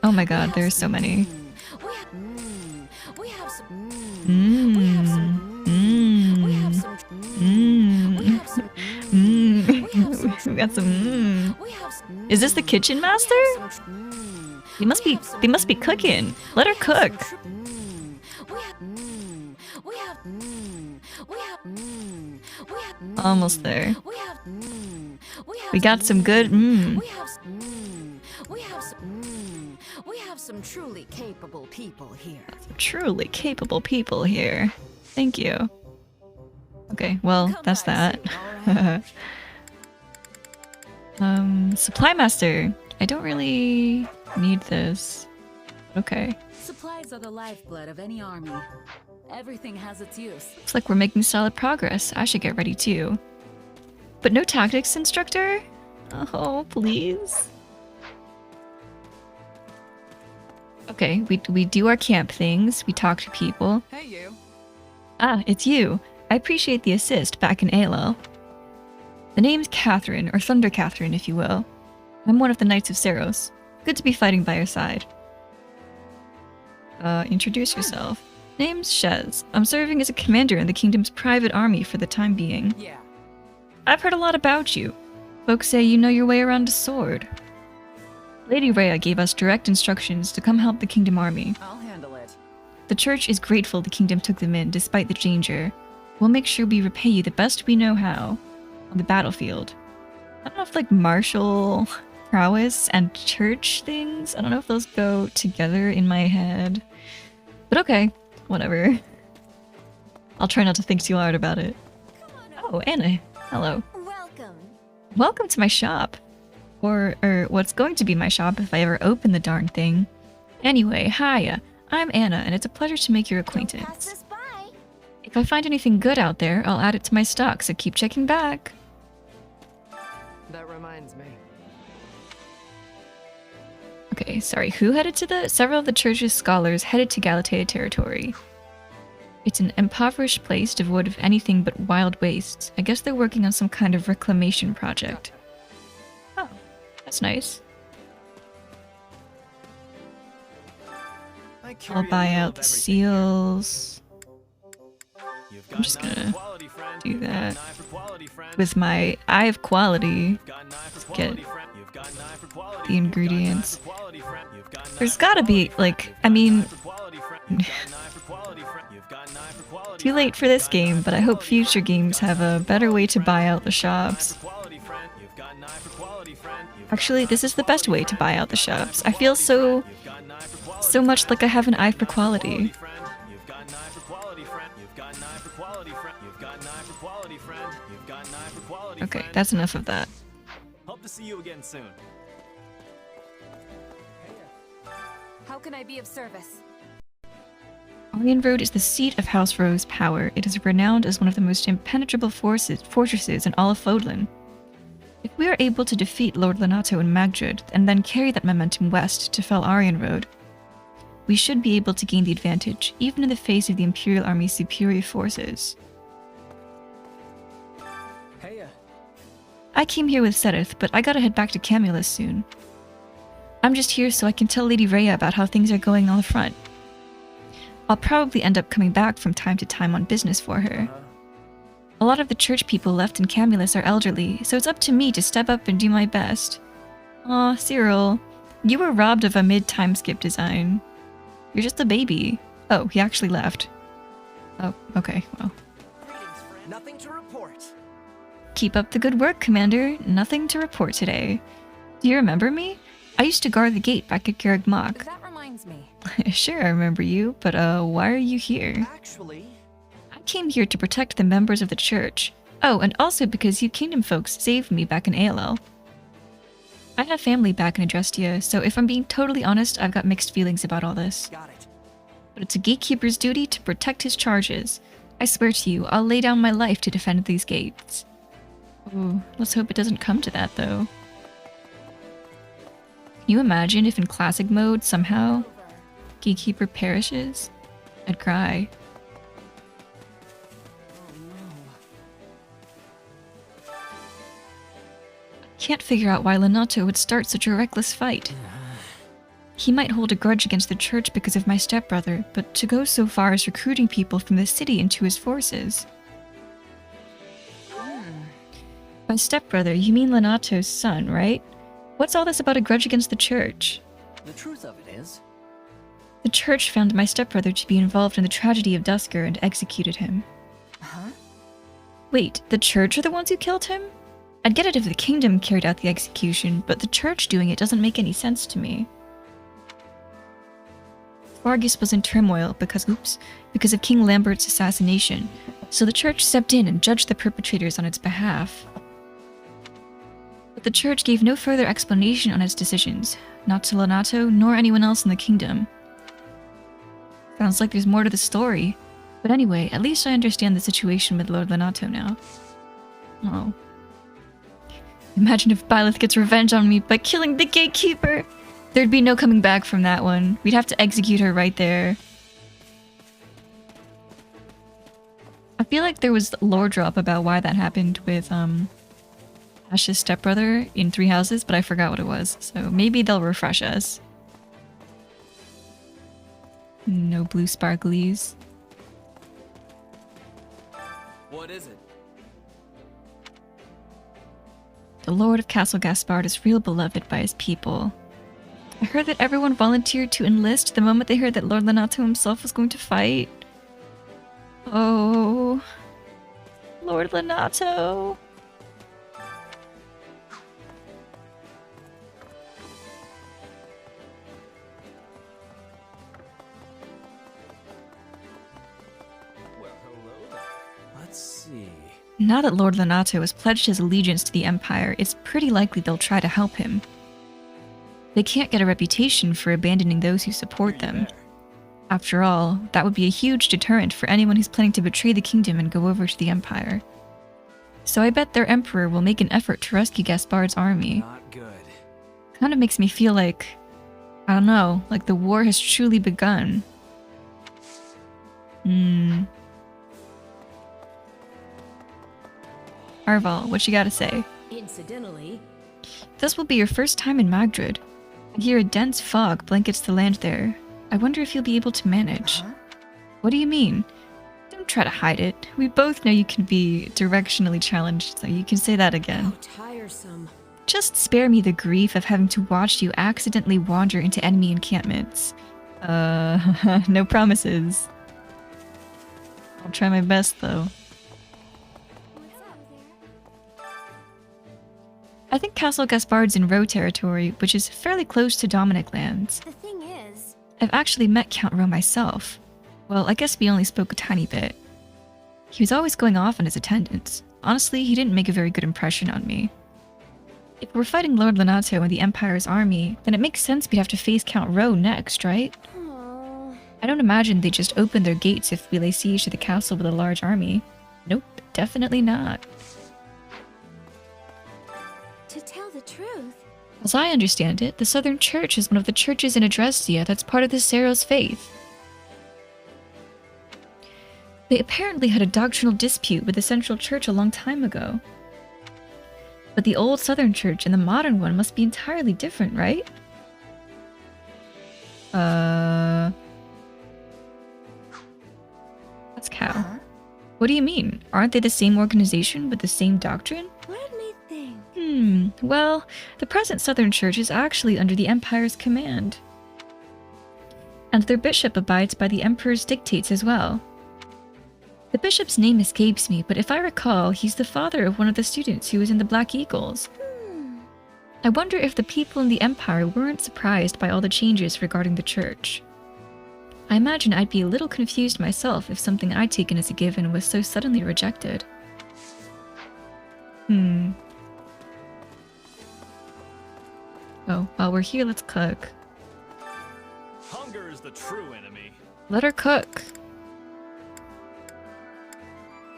Oh my god, there's so many. We got some. Is this the kitchen master? They must be cooking. Let her cook. Almost there. We got some good. We have some truly capable people here. Truly capable people here. Thank you. Okay, well, that's that. Supply master. I don't really need this. Okay. Supplies are the lifeblood of any army. Everything has its use. Looks like we're making solid progress. I should get ready too. But no tactics instructor? Oh, please. Okay, we do our camp things. We talk to people. Hey, you. Ah, it's you. I appreciate the assist back in Aelel. The name's Catherine, or Thunder Catherine, if you will. I'm one of the Knights of Seros. Good to be fighting by your side. Introduce yourself. Name's Shez. I'm serving as a commander in the kingdom's private army for the time being. Yeah. I've heard a lot about you. Folks say you know your way around a sword. Lady Rhea gave us direct instructions to come help the Kingdom Army. I'll handle it. The church is grateful the Kingdom took them in despite the danger. We'll make sure we repay you the best we know how on the battlefield. I don't know if like martial prowess and church things, I don't know if those go together in my head. But okay, whatever. I'll try not to think too hard about it. Oh, Anna. Hello. Welcome. Welcome to my shop. Or what's going to be my shop if I ever open the darn thing. Anyway, hiya. I'm Anna, and it's a pleasure to make your acquaintance. Pass this by. If I find anything good out there, I'll add it to my stock, so keep checking back. That reminds me. Okay, sorry, who headed to the... Several of the church's scholars headed to Galatea territory. It's an impoverished place devoid of anything but wild wastes. I guess they're working on some kind of reclamation project. Oh, that's nice. I'll buy out the seals. I'm just gonna do that. With my eye of quality, get the ingredients. There's gotta be, like, I mean... Too late for this game, but I hope future games have a better way to buy out the shops. Actually, this is the best way to buy out the shops. I feel so much like I have an eye for quality. Okay, that's enough of that. Hope to see you again soon. How can I be of service? Orion Road is the seat of House Rowe's power. It is renowned as one of the most impenetrable fortresses in all of Fodlan. If we are able to defeat Lord Lonato and Magdred, and then carry that momentum west to fell Orion Road, we should be able to gain the advantage, even in the face of the Imperial Army's superior forces. Heya. I came here with Sereth, but I gotta head back to Camulus soon. I'm just here so I can tell Lady Rhea about how things are going on the front. I'll probably end up coming back from time to time on business for her. A lot of the church people left in Camulus are elderly, so it's up to me to step up and do my best. Aw, Cyril, you were robbed of a mid-time skip design. You're just a baby. Oh, he actually left. Oh, okay, well. Nothing to report. Keep up the good work, Commander. Nothing to report today. Do you remember me? I used to guard the gate back at Garreg Mach. That reminds me. Sure, I remember you, but why are you here? Actually... I came here to protect the members of the church. Oh, and also because you Kingdom folks saved me back in ALL. I have family back in Adrestia, so if I'm being totally honest, I've got mixed feelings about all this. Got it. But it's a gatekeeper's duty to protect his charges. I swear to you, I'll lay down my life to defend these gates. Ooh, let's hope it doesn't come to that, though. Can you imagine if in classic mode, somehow, Gatekeeper perishes? I'd cry. Can't figure out why Lonato would start such a reckless fight. He might hold a grudge against the church because of my stepbrother, but to go so far as recruiting people from the city into his forces. By stepbrother, you mean Lonato's son, right? What's all this about a grudge against the church? The truth of it is... The church found my stepbrother to be involved in the tragedy of Duscur and executed him. Huh? Wait, the church are the ones who killed him? I'd get it if the kingdom carried out the execution, but the church doing it doesn't make any sense to me. Fargus was in turmoil because of King Lambert's assassination, so the church stepped in and judged the perpetrators on its behalf. But the church gave no further explanation on its decisions, not to Lonato nor anyone else in the kingdom. Sounds like there's more to the story, but anyway, at least I understand the situation with Lord Lonato now. Oh. Imagine if Byleth gets revenge on me by killing the gatekeeper! There'd be no coming back from that one. We'd have to execute her right there. I feel like there was lore drop about why that happened with Ash's stepbrother in Three Houses, but I forgot what it was, so maybe they'll refresh us. No blue sparklies. What is it? The Lord of Castle Gaspard is real beloved by his people. I heard that everyone volunteered to enlist the moment they heard that Lord Lonato himself was going to fight. Oh, Lord Lonato. Let's see. Now that Lord Lonato has pledged his allegiance to the Empire, it's pretty likely they'll try to help him. They can't get a reputation for abandoning those who support them. After all, that would be a huge deterrent for anyone who's planning to betray the kingdom and go over to the Empire. So I bet their emperor will make an effort to rescue Gaspard's army. Not good. Kind of makes me feel like, I don't know, like the war has truly begun. Arval, what you gotta say? Incidentally, This will be your first time in Magdred. I hear a dense fog blankets the land there. I wonder if you'll be able to manage. What do you mean? Don't try to hide it. We both know you can be directionally challenged, so you can say that again. tiresome. Just spare me the grief of having to watch you accidentally wander into enemy encampments. No promises. I'll try my best, though. I think Castle Gaspard's in Roe territory, which is fairly close to Dominic lands. The thing is... I've actually met Count Roe myself. Well, I guess we only spoke a tiny bit. He was always going off on his attendance. Honestly, he didn't make a very good impression on me. If we're fighting Lord Lonato and the Empire's army, then it makes sense we'd have to face Count Roe next, right? I don't imagine they just open their gates if we lay siege to the castle with a large army. Nope, definitely not. To tell the truth... As I understand it, the Southern Church is one of the churches in Adrestia that's part of the Seros faith. They apparently had a doctrinal dispute with the Central Church a long time ago. But the old Southern Church and the modern one must be entirely different, right? That's Cow. What do you mean? Aren't they the same organization with the same doctrine? What did me think? Well, the present Southern Church is actually under the Empire's command. And their bishop abides by the Emperor's dictates as well. The bishop's name escapes me, but if I recall, he's the father of one of the students who was in the Black Eagles. I wonder if the people in the Empire weren't surprised by all the changes regarding the church. I imagine I'd be a little confused myself if something I'd taken as a given was so suddenly rejected. Oh, while we're here, let's cook. Hunger is the true enemy. Let her cook.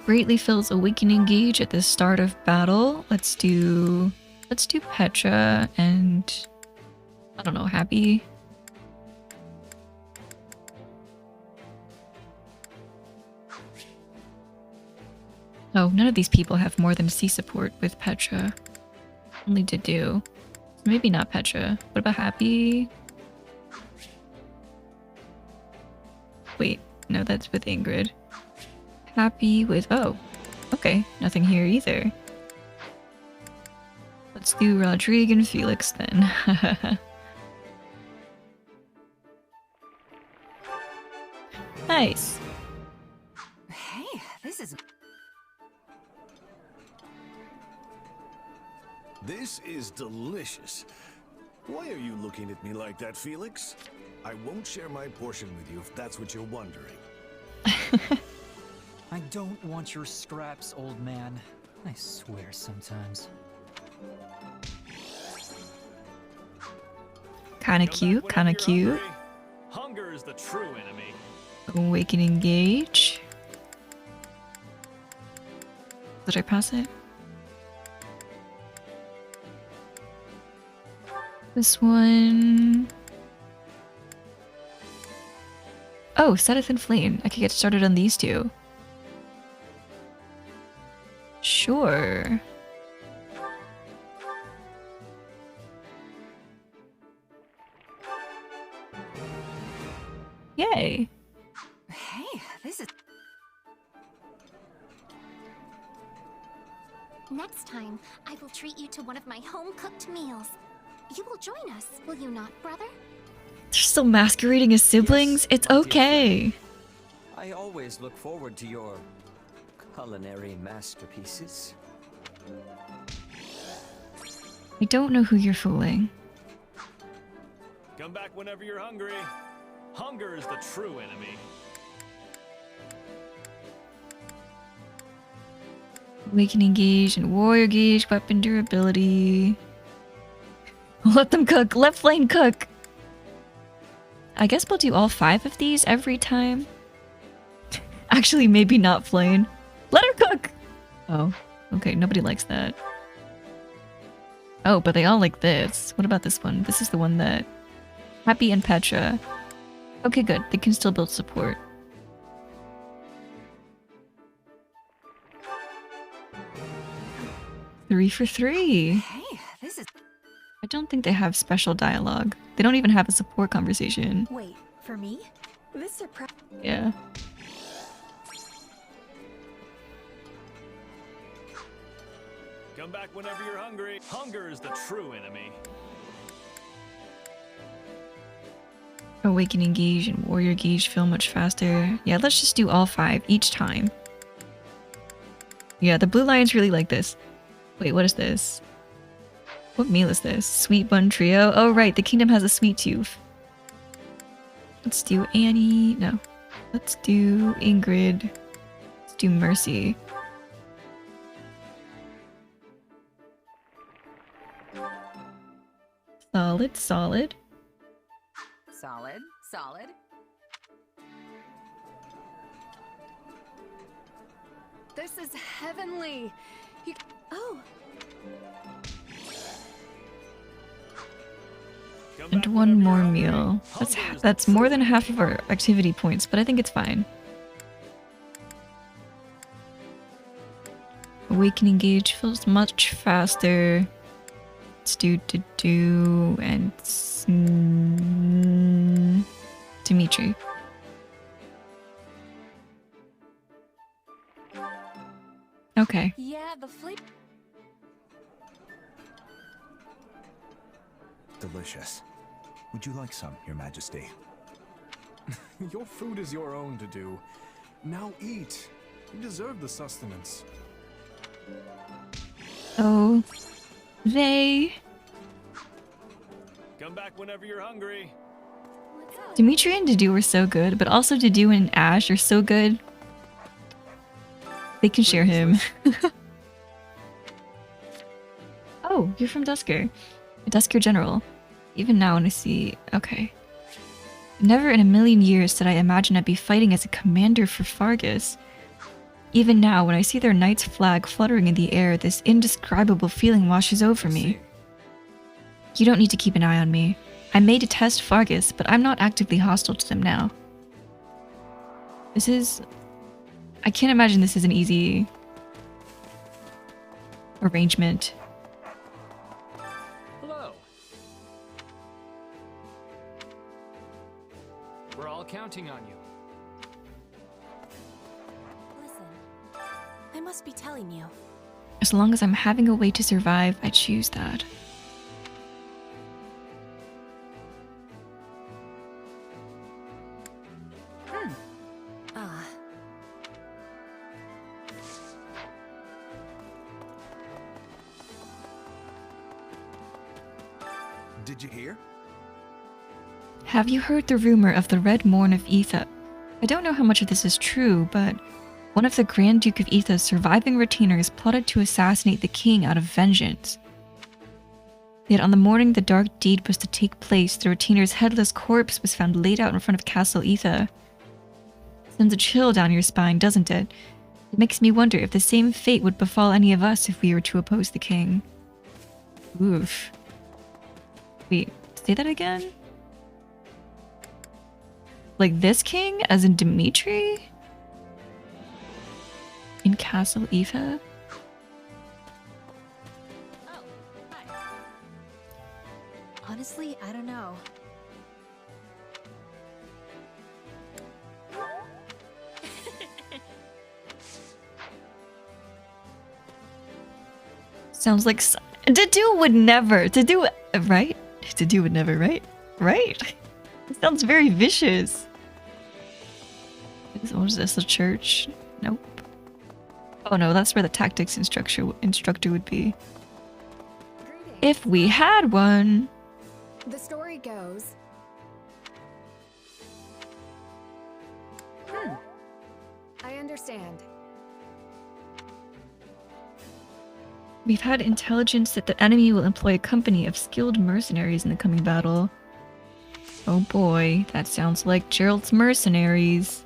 Greatly fills awakening gauge at the start of battle. Let's do Petra and I don't know, Happy. Oh, none of these people have more than C support with Petra. Only to do. Maybe not Petra. What about Happy? Wait, no, that's with Ingrid. Happy with... oh, okay. Nothing here either. Let's do Rodrigue and Felix then. Nice. Hey, this is... This is delicious. Why are you looking at me like that, Felix? I won't share my portion with you if that's what you're wondering. I don't want your scraps, old man. I swear sometimes. Kinda cute, kinda cute. Hunger is the true enemy. Awakening gauge. Did I pass it? This one... oh, Sedith and Flame. I could get started on these two. Sure. Yay. Hey, this is... Next time, I will treat you to one of my home-cooked meals. You will join us, will you not, brother? They're still masquerading as siblings? It's okay. I always look forward to your culinary masterpieces. I don't know who you're fooling. Come back whenever you're hungry. Hunger is the true enemy. Awakening gauge and warrior gauge, weapon durability. Let them cook. Let Flame cook. I guess we'll do all 5 of these every time. Actually, maybe not Flame. Let her cook! Oh, okay, nobody likes that. Oh, but they all like this. What about this one? This is the one that... Happy and Petra. Okay, good. They can still build support. Three for 3. Hey, this is... I don't think they have special dialogue. They don't even have a support conversation. Wait, for me? This surprise. Yeah. Come back whenever you're hungry. Hunger is the true enemy. Awakening gauge and warrior gauge feel much faster. Yeah, let's just do all 5 each time. Yeah, the blue lions really like this. Wait, what is this? What meal is this? Sweet bun trio? Oh right, the kingdom has a sweet tooth. Let's do Annie. No. Let's do Ingrid. Let's do Mercy. Solid, solid. Solid, solid. This is heavenly. Oh. And 1 more meal. That's more than half of our activity points, but I think it's fine. Awakening gauge feels much faster. Let's do and Dimitri. Okay. Yeah, the flavor. Delicious. Would you like some, Your Majesty? Your food is your own to do. Now eat. You deserve the sustenance. Oh, they. Come back whenever you're hungry. Dimitri and Dedu are so good, but also Dedu and Ash are so good. They can share him. Oh, you're from Dusker. Dusker General. Even now when I see... Okay. Never in a million years did I imagine I'd be fighting as a commander for Fargus. Even now, when I see their knight's flag fluttering in the air, this indescribable feeling washes over me. You don't need to keep an eye on me. I may detest Fargus, but I'm not actively hostile to them now. This is... I can't imagine this is an easy... arrangement. Hello. We're all counting on you. Listen, I must be telling you. As long as I'm having a way to survive, I choose that. Did you hear? Have you heard the rumor of the Red Morn of Etha? I don't know how much of this is true, but one of the Grand Duke of Etha's surviving retainers plotted to assassinate the king out of vengeance. Yet on the morning the dark deed was to take place, the retainer's headless corpse was found laid out in front of Castle Etha. Sends a chill down your spine, doesn't it? It makes me wonder if the same fate would befall any of us if we were to oppose the king. Oof. Wait, say that again? Like this king, as in Dimitri? In Castle Etha? Honestly, I don't know. Sounds like Dedu would never. Dedu, right? to do would never, right? Right? It sounds very vicious. What is this, a church? Nope. Oh no, that's where the tactics instructor would be. If we had one. The story goes... I understand. We've had intelligence that the enemy will employ a company of skilled mercenaries in the coming battle. Oh boy, that sounds like Gerald's mercenaries.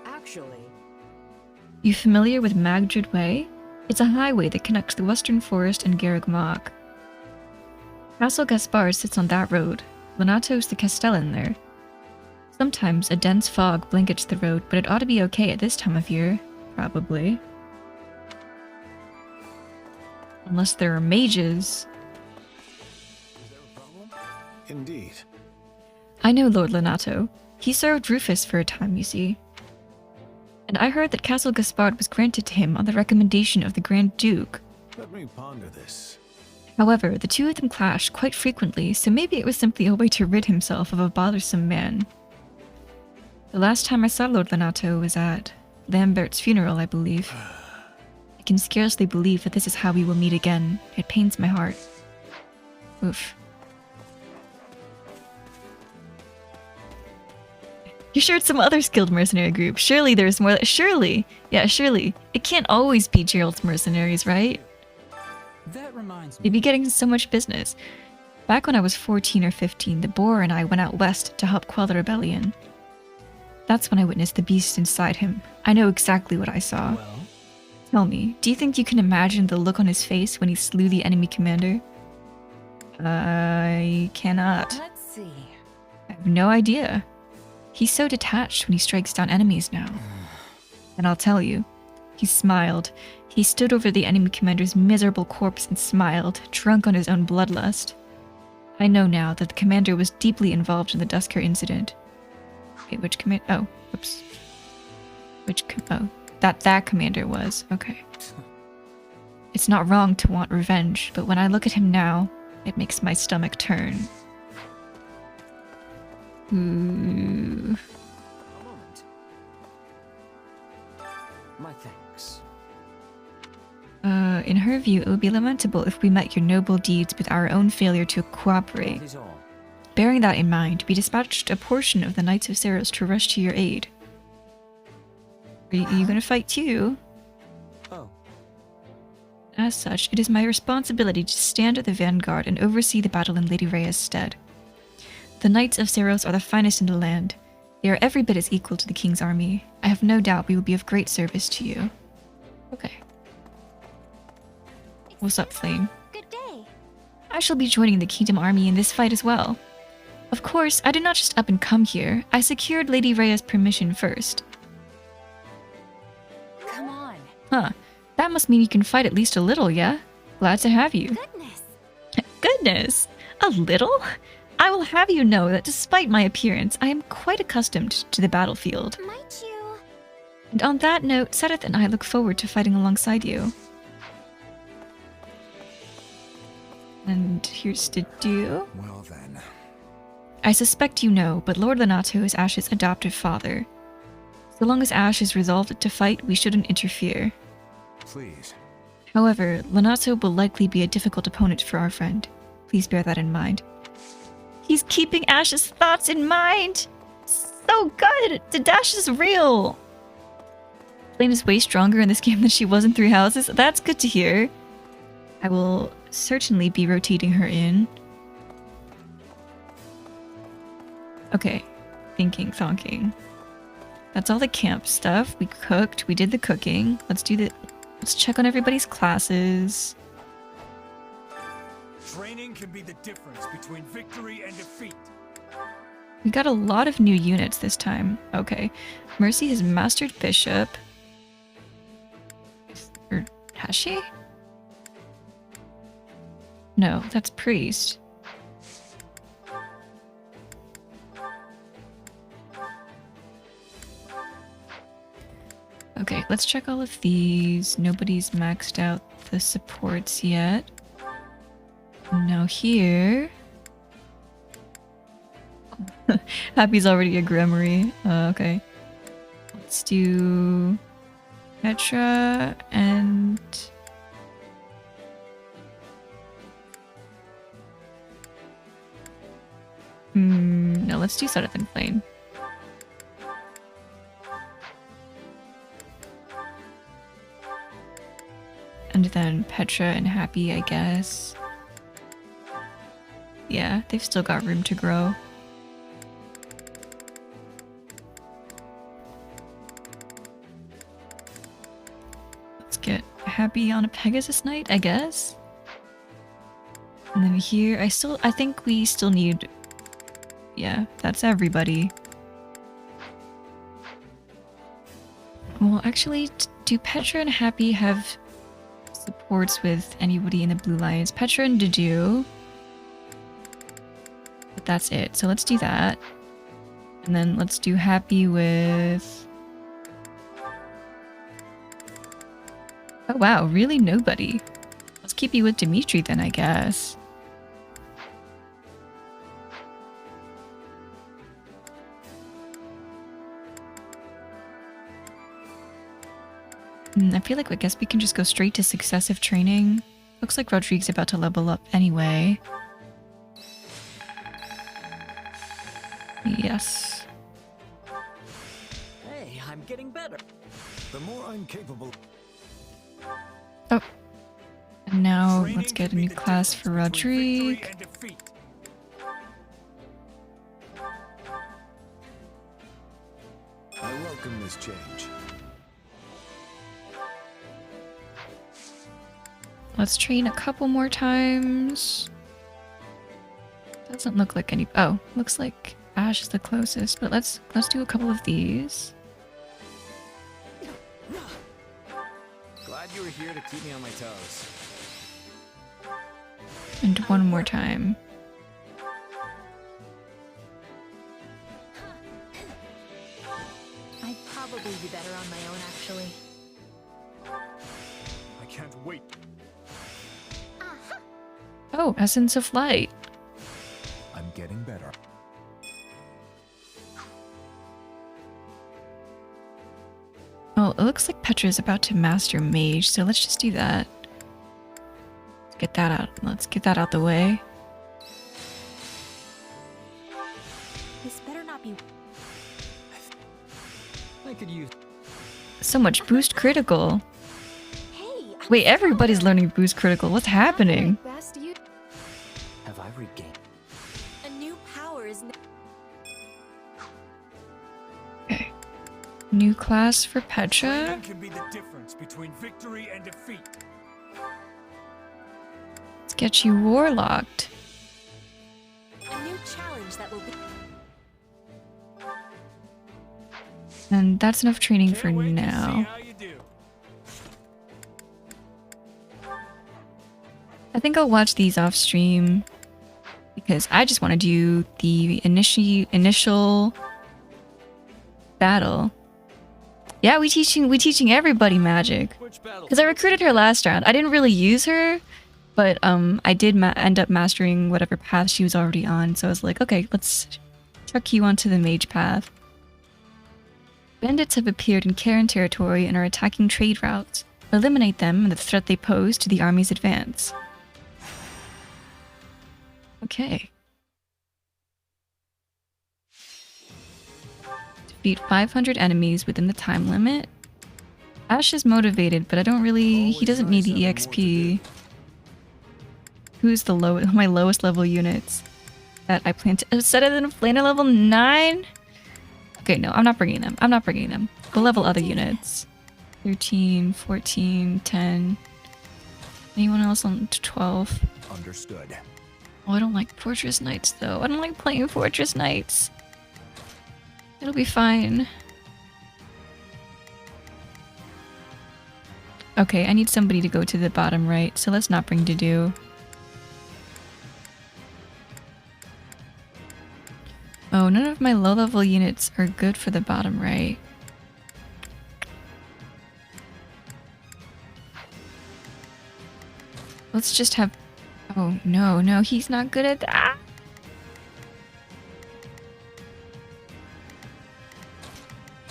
Actually, You familiar with Magdred Way? It's a highway that connects the Western Forest and Garreg Mach. Castle Gaspard sits on that road. Lonato's the castellan there. Sometimes a dense fog blankets the road, but it ought to be okay at this time of year. Probably. Unless there are mages. Indeed. I know Lord Lonato. He served Rufus for a time, you see. And I heard that Castle Gaspard was granted to him on the recommendation of the Grand Duke. Let me ponder this. However, the two of them clashed quite frequently, so maybe it was simply a way to rid himself of a bothersome man. The last time I saw Lord Lonato was at Lambert's funeral, I believe. I can scarcely believe that this is how we will meet again. It pains my heart. Oof. You're sure it's some other skilled mercenary group. Surely there's more. Surely. Yeah, surely. It can't always be Gerald's mercenaries, right? That reminds me. They'd be getting so much business. Back when I was 14 or 15, the boar and I went out west to help quell the rebellion. That's when I witnessed the beast inside him. I know exactly what I saw. Well? Tell me, do you think you can imagine the look on his face when he slew the enemy commander? I cannot. Let's see. I have no idea. He's so detached when he strikes down enemies now. And I'll tell you, he smiled. He stood over the enemy commander's miserable corpse and smiled, drunk on his own bloodlust. I know now that the commander was deeply involved in the Dusker incident. Wait, which command? Oh, whoops. Oh, that commander was. Okay. It's not wrong to want revenge, but when I look at him now, it makes my stomach turn. Ooh. A moment. My thanks. In her view, it would be lamentable if we met your noble deeds with our own failure to cooperate. That is all. Bearing that in mind, we dispatched a portion of the Knights of Saros to rush to your aid. Are you gonna fight too? Oh. As such, it is my responsibility to stand at the vanguard and oversee the battle in Lady Rhea's stead. The Knights of Saros are the finest in the land. They are every bit as equal to the King's army. I have no doubt we will be of great service to you. Okay. What's up, Flame? Good day. I shall be joining the Kingdom army in this fight as well. Of course, I did not just up and come here. I secured Lady Rhea's permission first. Come on. Huh. That must mean you can fight at least a little, yeah? Glad to have you. Goodness. Goodness! A little? I will have you know that despite my appearance, I am quite accustomed to the battlefield. Might you? And on that note, Sedith and I look forward to fighting alongside you. And here's to do. Well then. I suspect you know, but Lord Lonato is Ash's adoptive father. So long as Ash is resolved to fight, we shouldn't interfere. Please. However, Lonato will likely be a difficult opponent for our friend. Please bear that in mind. He's keeping Ash's thoughts in mind! So good! The dash is real! Flame is way stronger in this game than she was in Three Houses. That's good to hear. I will certainly be rotating her in. Okay. Thonking. That's all the camp stuff. We cooked. We did the cooking. Let's check on everybody's classes. Training can be the difference between victory and defeat. We got a lot of new units this time. Okay. Mercy has mastered Bishop. Or has she? No, that's Priest. Okay, let's check all of these. Nobody's maxed out the supports yet. Now here, Happy's already a Gremory. Okay. Let's do Petra and no, let's do Sudden Flame. And then Petra and Happy, I guess. Yeah, they've still got room to grow. Let's get Happy on a Pegasus Knight, I guess. And then here, I think we still need... Yeah, that's everybody. Well, actually, do Petra and Happy have supports with anybody in the Blue Lions? Petra and Dedu. But that's it. So let's do that. And then let's do Happy with... Oh wow, really nobody. Let's keep you with Dimitri then, I guess. I feel like I guess we can just go straight to successive training. Looks like Rodrigue's about to level up anyway. Yes. Hey, I'm getting better. The more I'm capable. Oh. And now let's get a new class for Rodrigue. I welcome this change. Let's train a couple more times. Doesn't look like any... Oh, looks like Ash is the closest, but let's do a couple of these. Glad you were here to keep me on my toes. And one more time. I'd probably be better on my own, actually. I can't wait. Oh, Essence of Light. I'm getting better. Oh, it looks like Petra's about to master Mage, so let's just do that. Let's get that out. Let's get that out the way. This better not be. I could use. So much boost critical. Wait, everybody's learning boost critical. What's happening? Have I regained? A new power is. Okay. New class for Petra. Training can be the difference between victory and defeat. Let's get you warlocked. A new challenge that will be. And that's enough training for now. I think I'll watch these off stream because I just want to do the initial battle. Yeah, we teaching everybody magic. Because I recruited her last round. I didn't really use her, but I did end up mastering whatever path she was already on. So I was like, okay, let's chuck you onto the mage path. Bandits have appeared in Karen territory and are attacking trade routes. Eliminate them and the threat they pose to the army's advance. Okay. Defeat 500 enemies within the time limit. Ash is motivated, but I don't really... He doesn't need the EXP. Who's the my lowest level units that I plan to... Set it in a planar level 9? Okay, no, I'm not bringing them. I'm not bringing them. We'll level other units. 13, 14, 10. Anyone else on 12? Understood. Oh, I don't like Fortress Knights, though. I don't like playing Fortress Knights. It'll be fine. Okay, I need somebody to go to the bottom right, so let's not bring Dedu. Oh, none of my low-level units are good for the bottom right. Let's just have... Oh, no, he's not good at that.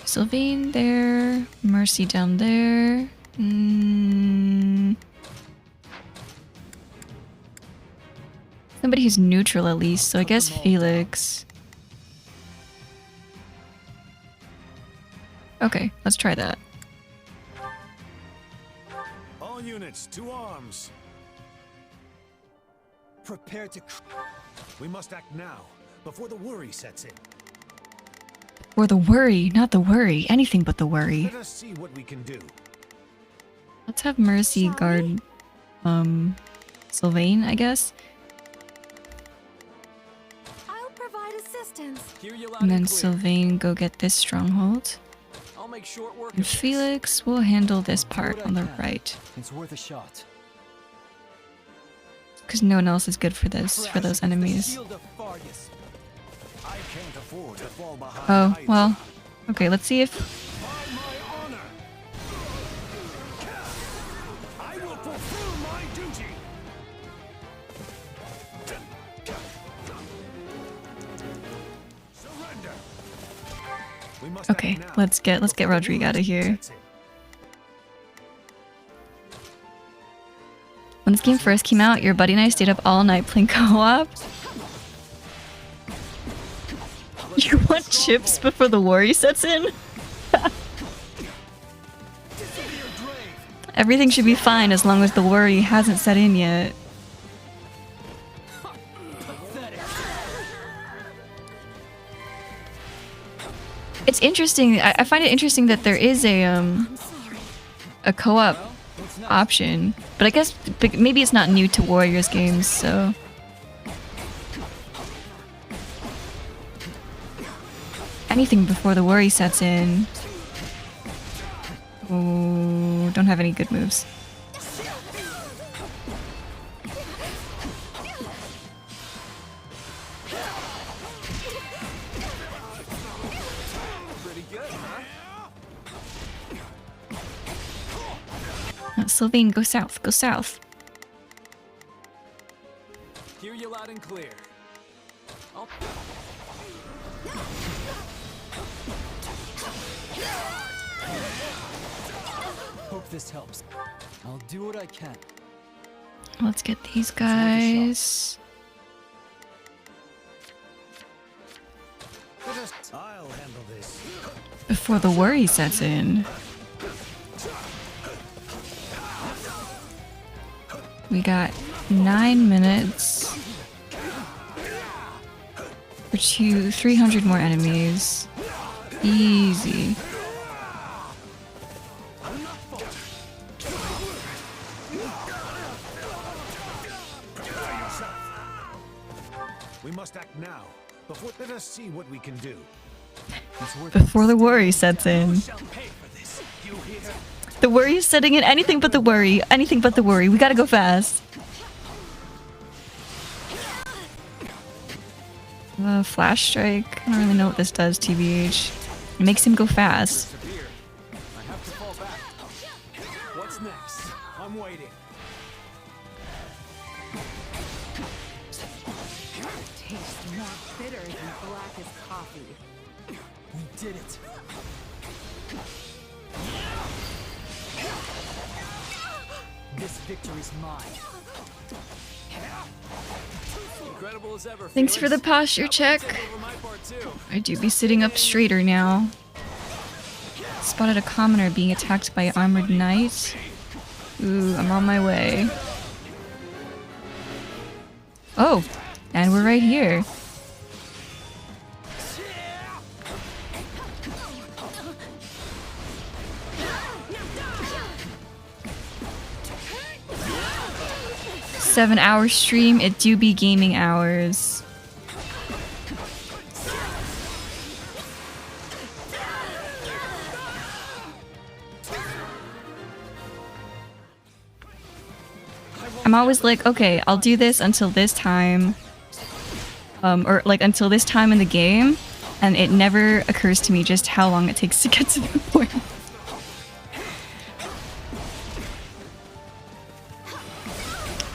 Sylvain there, Mercy down there. Somebody who's neutral at least, so I guess Felix. Okay, let's try that. All units, to arms. Prepare to. We must act now, before the worry sets in. Or the worry, not the worry. Anything but the worry. Let us see what we can do. Let's have Mercy guard, Sylvain, I guess. I'll provide assistance. And then Sylvain go get this stronghold. I'll make short work And of this. Felix will handle this part on the right. It's worth a shot. Because no one else is good for this, for those enemies. I can't afford to fall behind. Oh, either. well. Okay, let's see if... I will fulfill my duty. Surrender. We must Okay, act now, let's get before the Rodrigue out of worry here. sets in. When this game first came out, your buddy and I stayed up all night playing co-op. You want chips before the worry sets in? Everything should be fine as long as the worry hasn't set in yet. It's interesting. I find it interesting that there is a co-op option, but I guess maybe it's not new to Warriors games, so. Anything before the worry sets in. Oh, don't have any good moves. Pretty good, huh? Sylvain, go south, go south. Hear you loud and clear. I'll... Hope this helps. I'll do what I can. Let's get these guys. I'll handle this. Before the worry sets in. We got 9 minutes. For 300 more enemies. Easy. We must act now. Before, let us see what we can do. Before the worry sets in. The worry is setting in. Anything but the worry. Anything but the worry. We gotta go fast. Flash strike. I don't really know what this does, TBH. It makes him go fast. I have to fall back. What's next? I'm waiting. Tastes more bitter than black as coffee. We did it. This victory's mine. Incredible as ever. Thanks for the posture check. I do be sitting up straighter now. Spotted a commoner being attacked by an armored knight. Ooh, I'm on my way. Oh, and we're right here. Seven-hour stream, it do be gaming hours. I'm always like, okay, I'll do this until this time. Or like until this time in the game, and it never occurs to me just how long it takes to get to the point.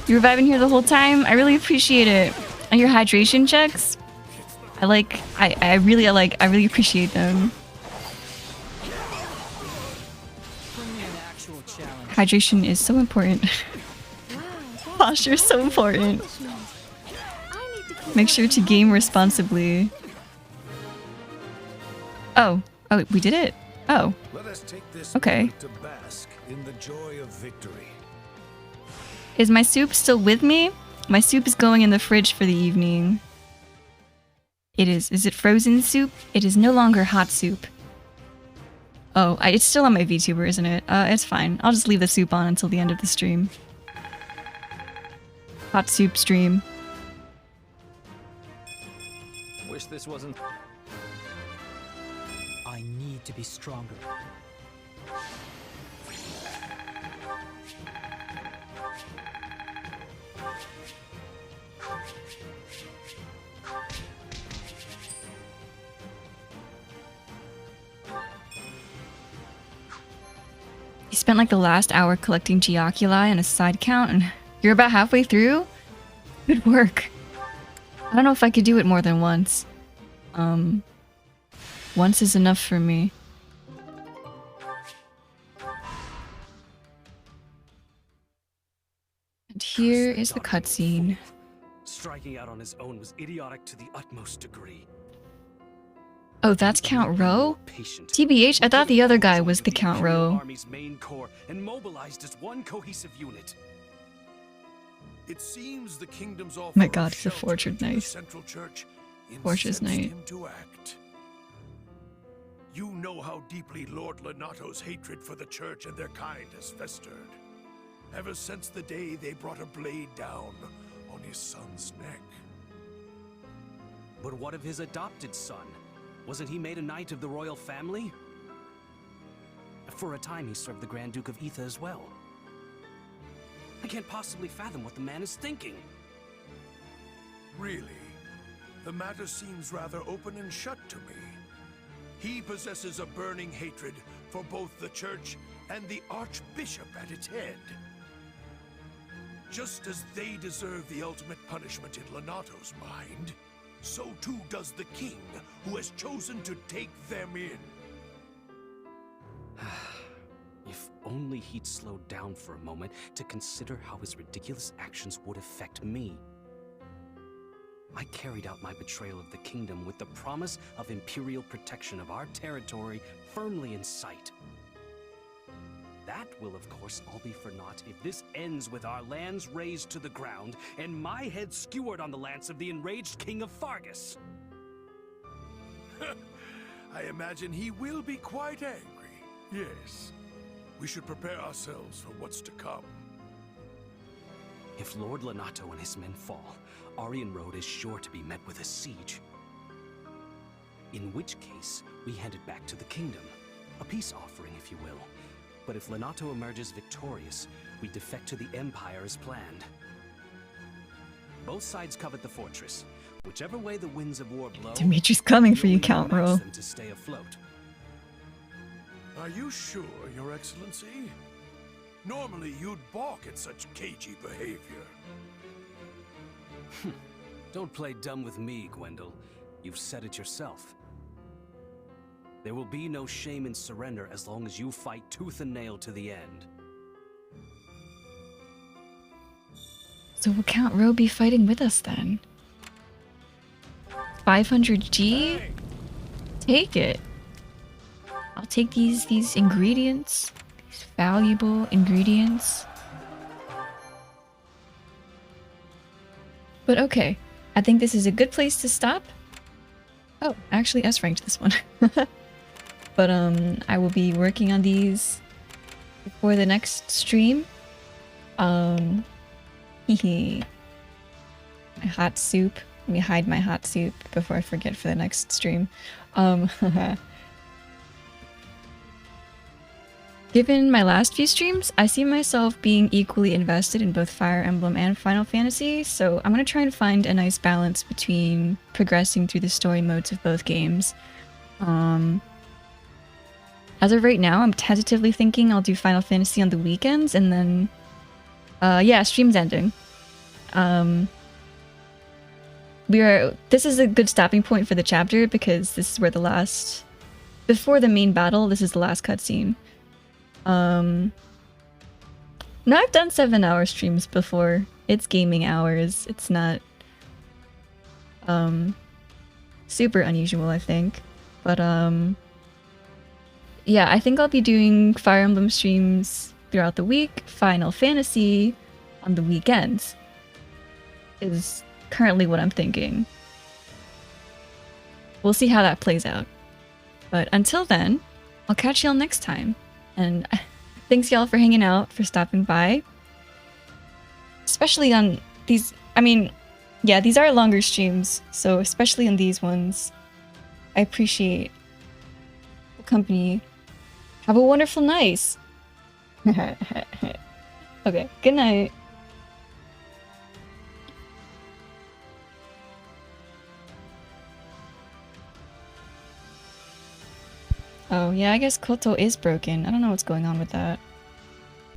You're vibing here the whole time? I really appreciate it. And your hydration checks? I really appreciate them. Hydration is so important. Posture is so important. Make sure to game responsibly. Oh, we did it. Oh, Let us take this okay. moment to bask in the joy of victory. Is my soup still with me? My soup is going in the fridge for the evening. It is. Is it frozen soup? It is no longer hot soup. Oh, it's still on my VTuber, isn't it? It's fine. I'll just leave the soup on until the end of the stream. Hot soup stream. Wish this wasn't... I need to be stronger. You spent like the last hour collecting Geoculi on a side count and you're about halfway through? Good work. I don't know if I could do it more than once. Once is enough for me. And here is the cutscene. Striking out on his own was idiotic to the utmost degree. Oh, that's Count Rowe? TBH, I thought the other guy was the Count Rowe. Army's main core and mobilized as one cohesive unit. It seems the kingdom's offer My god, of he's a shelter Fortune to the Knight. Central Church Fortune's incensed Knight. him to act. You know how deeply Lord Lenato's hatred for the church and their kind has festered. Ever since the day they brought a blade down on his son's neck. But what of his adopted son? Wasn't he made a knight of the royal family? For a time he served the Grand Duke of Etha as well. I can't possibly fathom what the man is thinking. Really? The matter seems rather open and shut to me. He possesses a burning hatred for both the church and the Archbishop at its head. Just as they deserve the ultimate punishment in Lenato's mind, so too does the king, who has chosen to take them in. If only he'd slowed down for a moment to consider how his ridiculous actions would affect me. I carried out my betrayal of the kingdom with the promise of imperial protection of our territory firmly in sight. That will, of course, all be for naught if this ends with our lands razed to the ground and my head skewered on the lance of the enraged king of Fargus. I imagine he will be quite angry. Yes. We should prepare ourselves for what's to come. If Lord Lenato and his men fall, Aryan Road is sure to be met with a siege. In which case, we hand it back to the kingdom. A peace offering, if you will. But if Lenato emerges victorious, we defect to the Empire as planned. Both sides covet the fortress. Whichever way the winds of war blow, Dimitri's coming for you, Count Rowe. them to stay afloat. Are you sure, Your Excellency? Normally you'd balk at such cagey behavior. Don't play dumb with me, Gwendol. You've said it yourself. There will be no shame in surrender as long as you fight tooth and nail to the end. So will Count Rowe be fighting with us then? 500G? Take it. I'll take these ingredients. These valuable ingredients. But okay, I think this is a good place to stop. Oh, actually S-ranked this one. But I will be working on these before the next stream. Hehe. My hot soup. Let me hide my hot soup before I forget for the next stream. Given my last few streams, I see myself being equally invested in both Fire Emblem and Final Fantasy, so I'm gonna try and find a nice balance between progressing through the story modes of both games. As of right now, I'm tentatively thinking I'll do Final Fantasy on the weekends, and then, yeah, stream's ending. This is a good stopping point for the chapter, because this is where before the main battle, this is the last cutscene. No, I've done 7-hour streams before. It's gaming hours. It's not super unusual, I think. But yeah, I think I'll be doing Fire Emblem streams throughout the week. Final Fantasy on the weekends is currently what I'm thinking. We'll see how that plays out. But until then, I'll catch y'all next time. And thanks y'all for hanging out, for stopping by. Especially on these, I mean, yeah, these are longer streams, so especially on these ones, I appreciate the company. Have a wonderful night. Okay, good night. Oh, yeah, I guess Koto is broken. I don't know what's going on with that.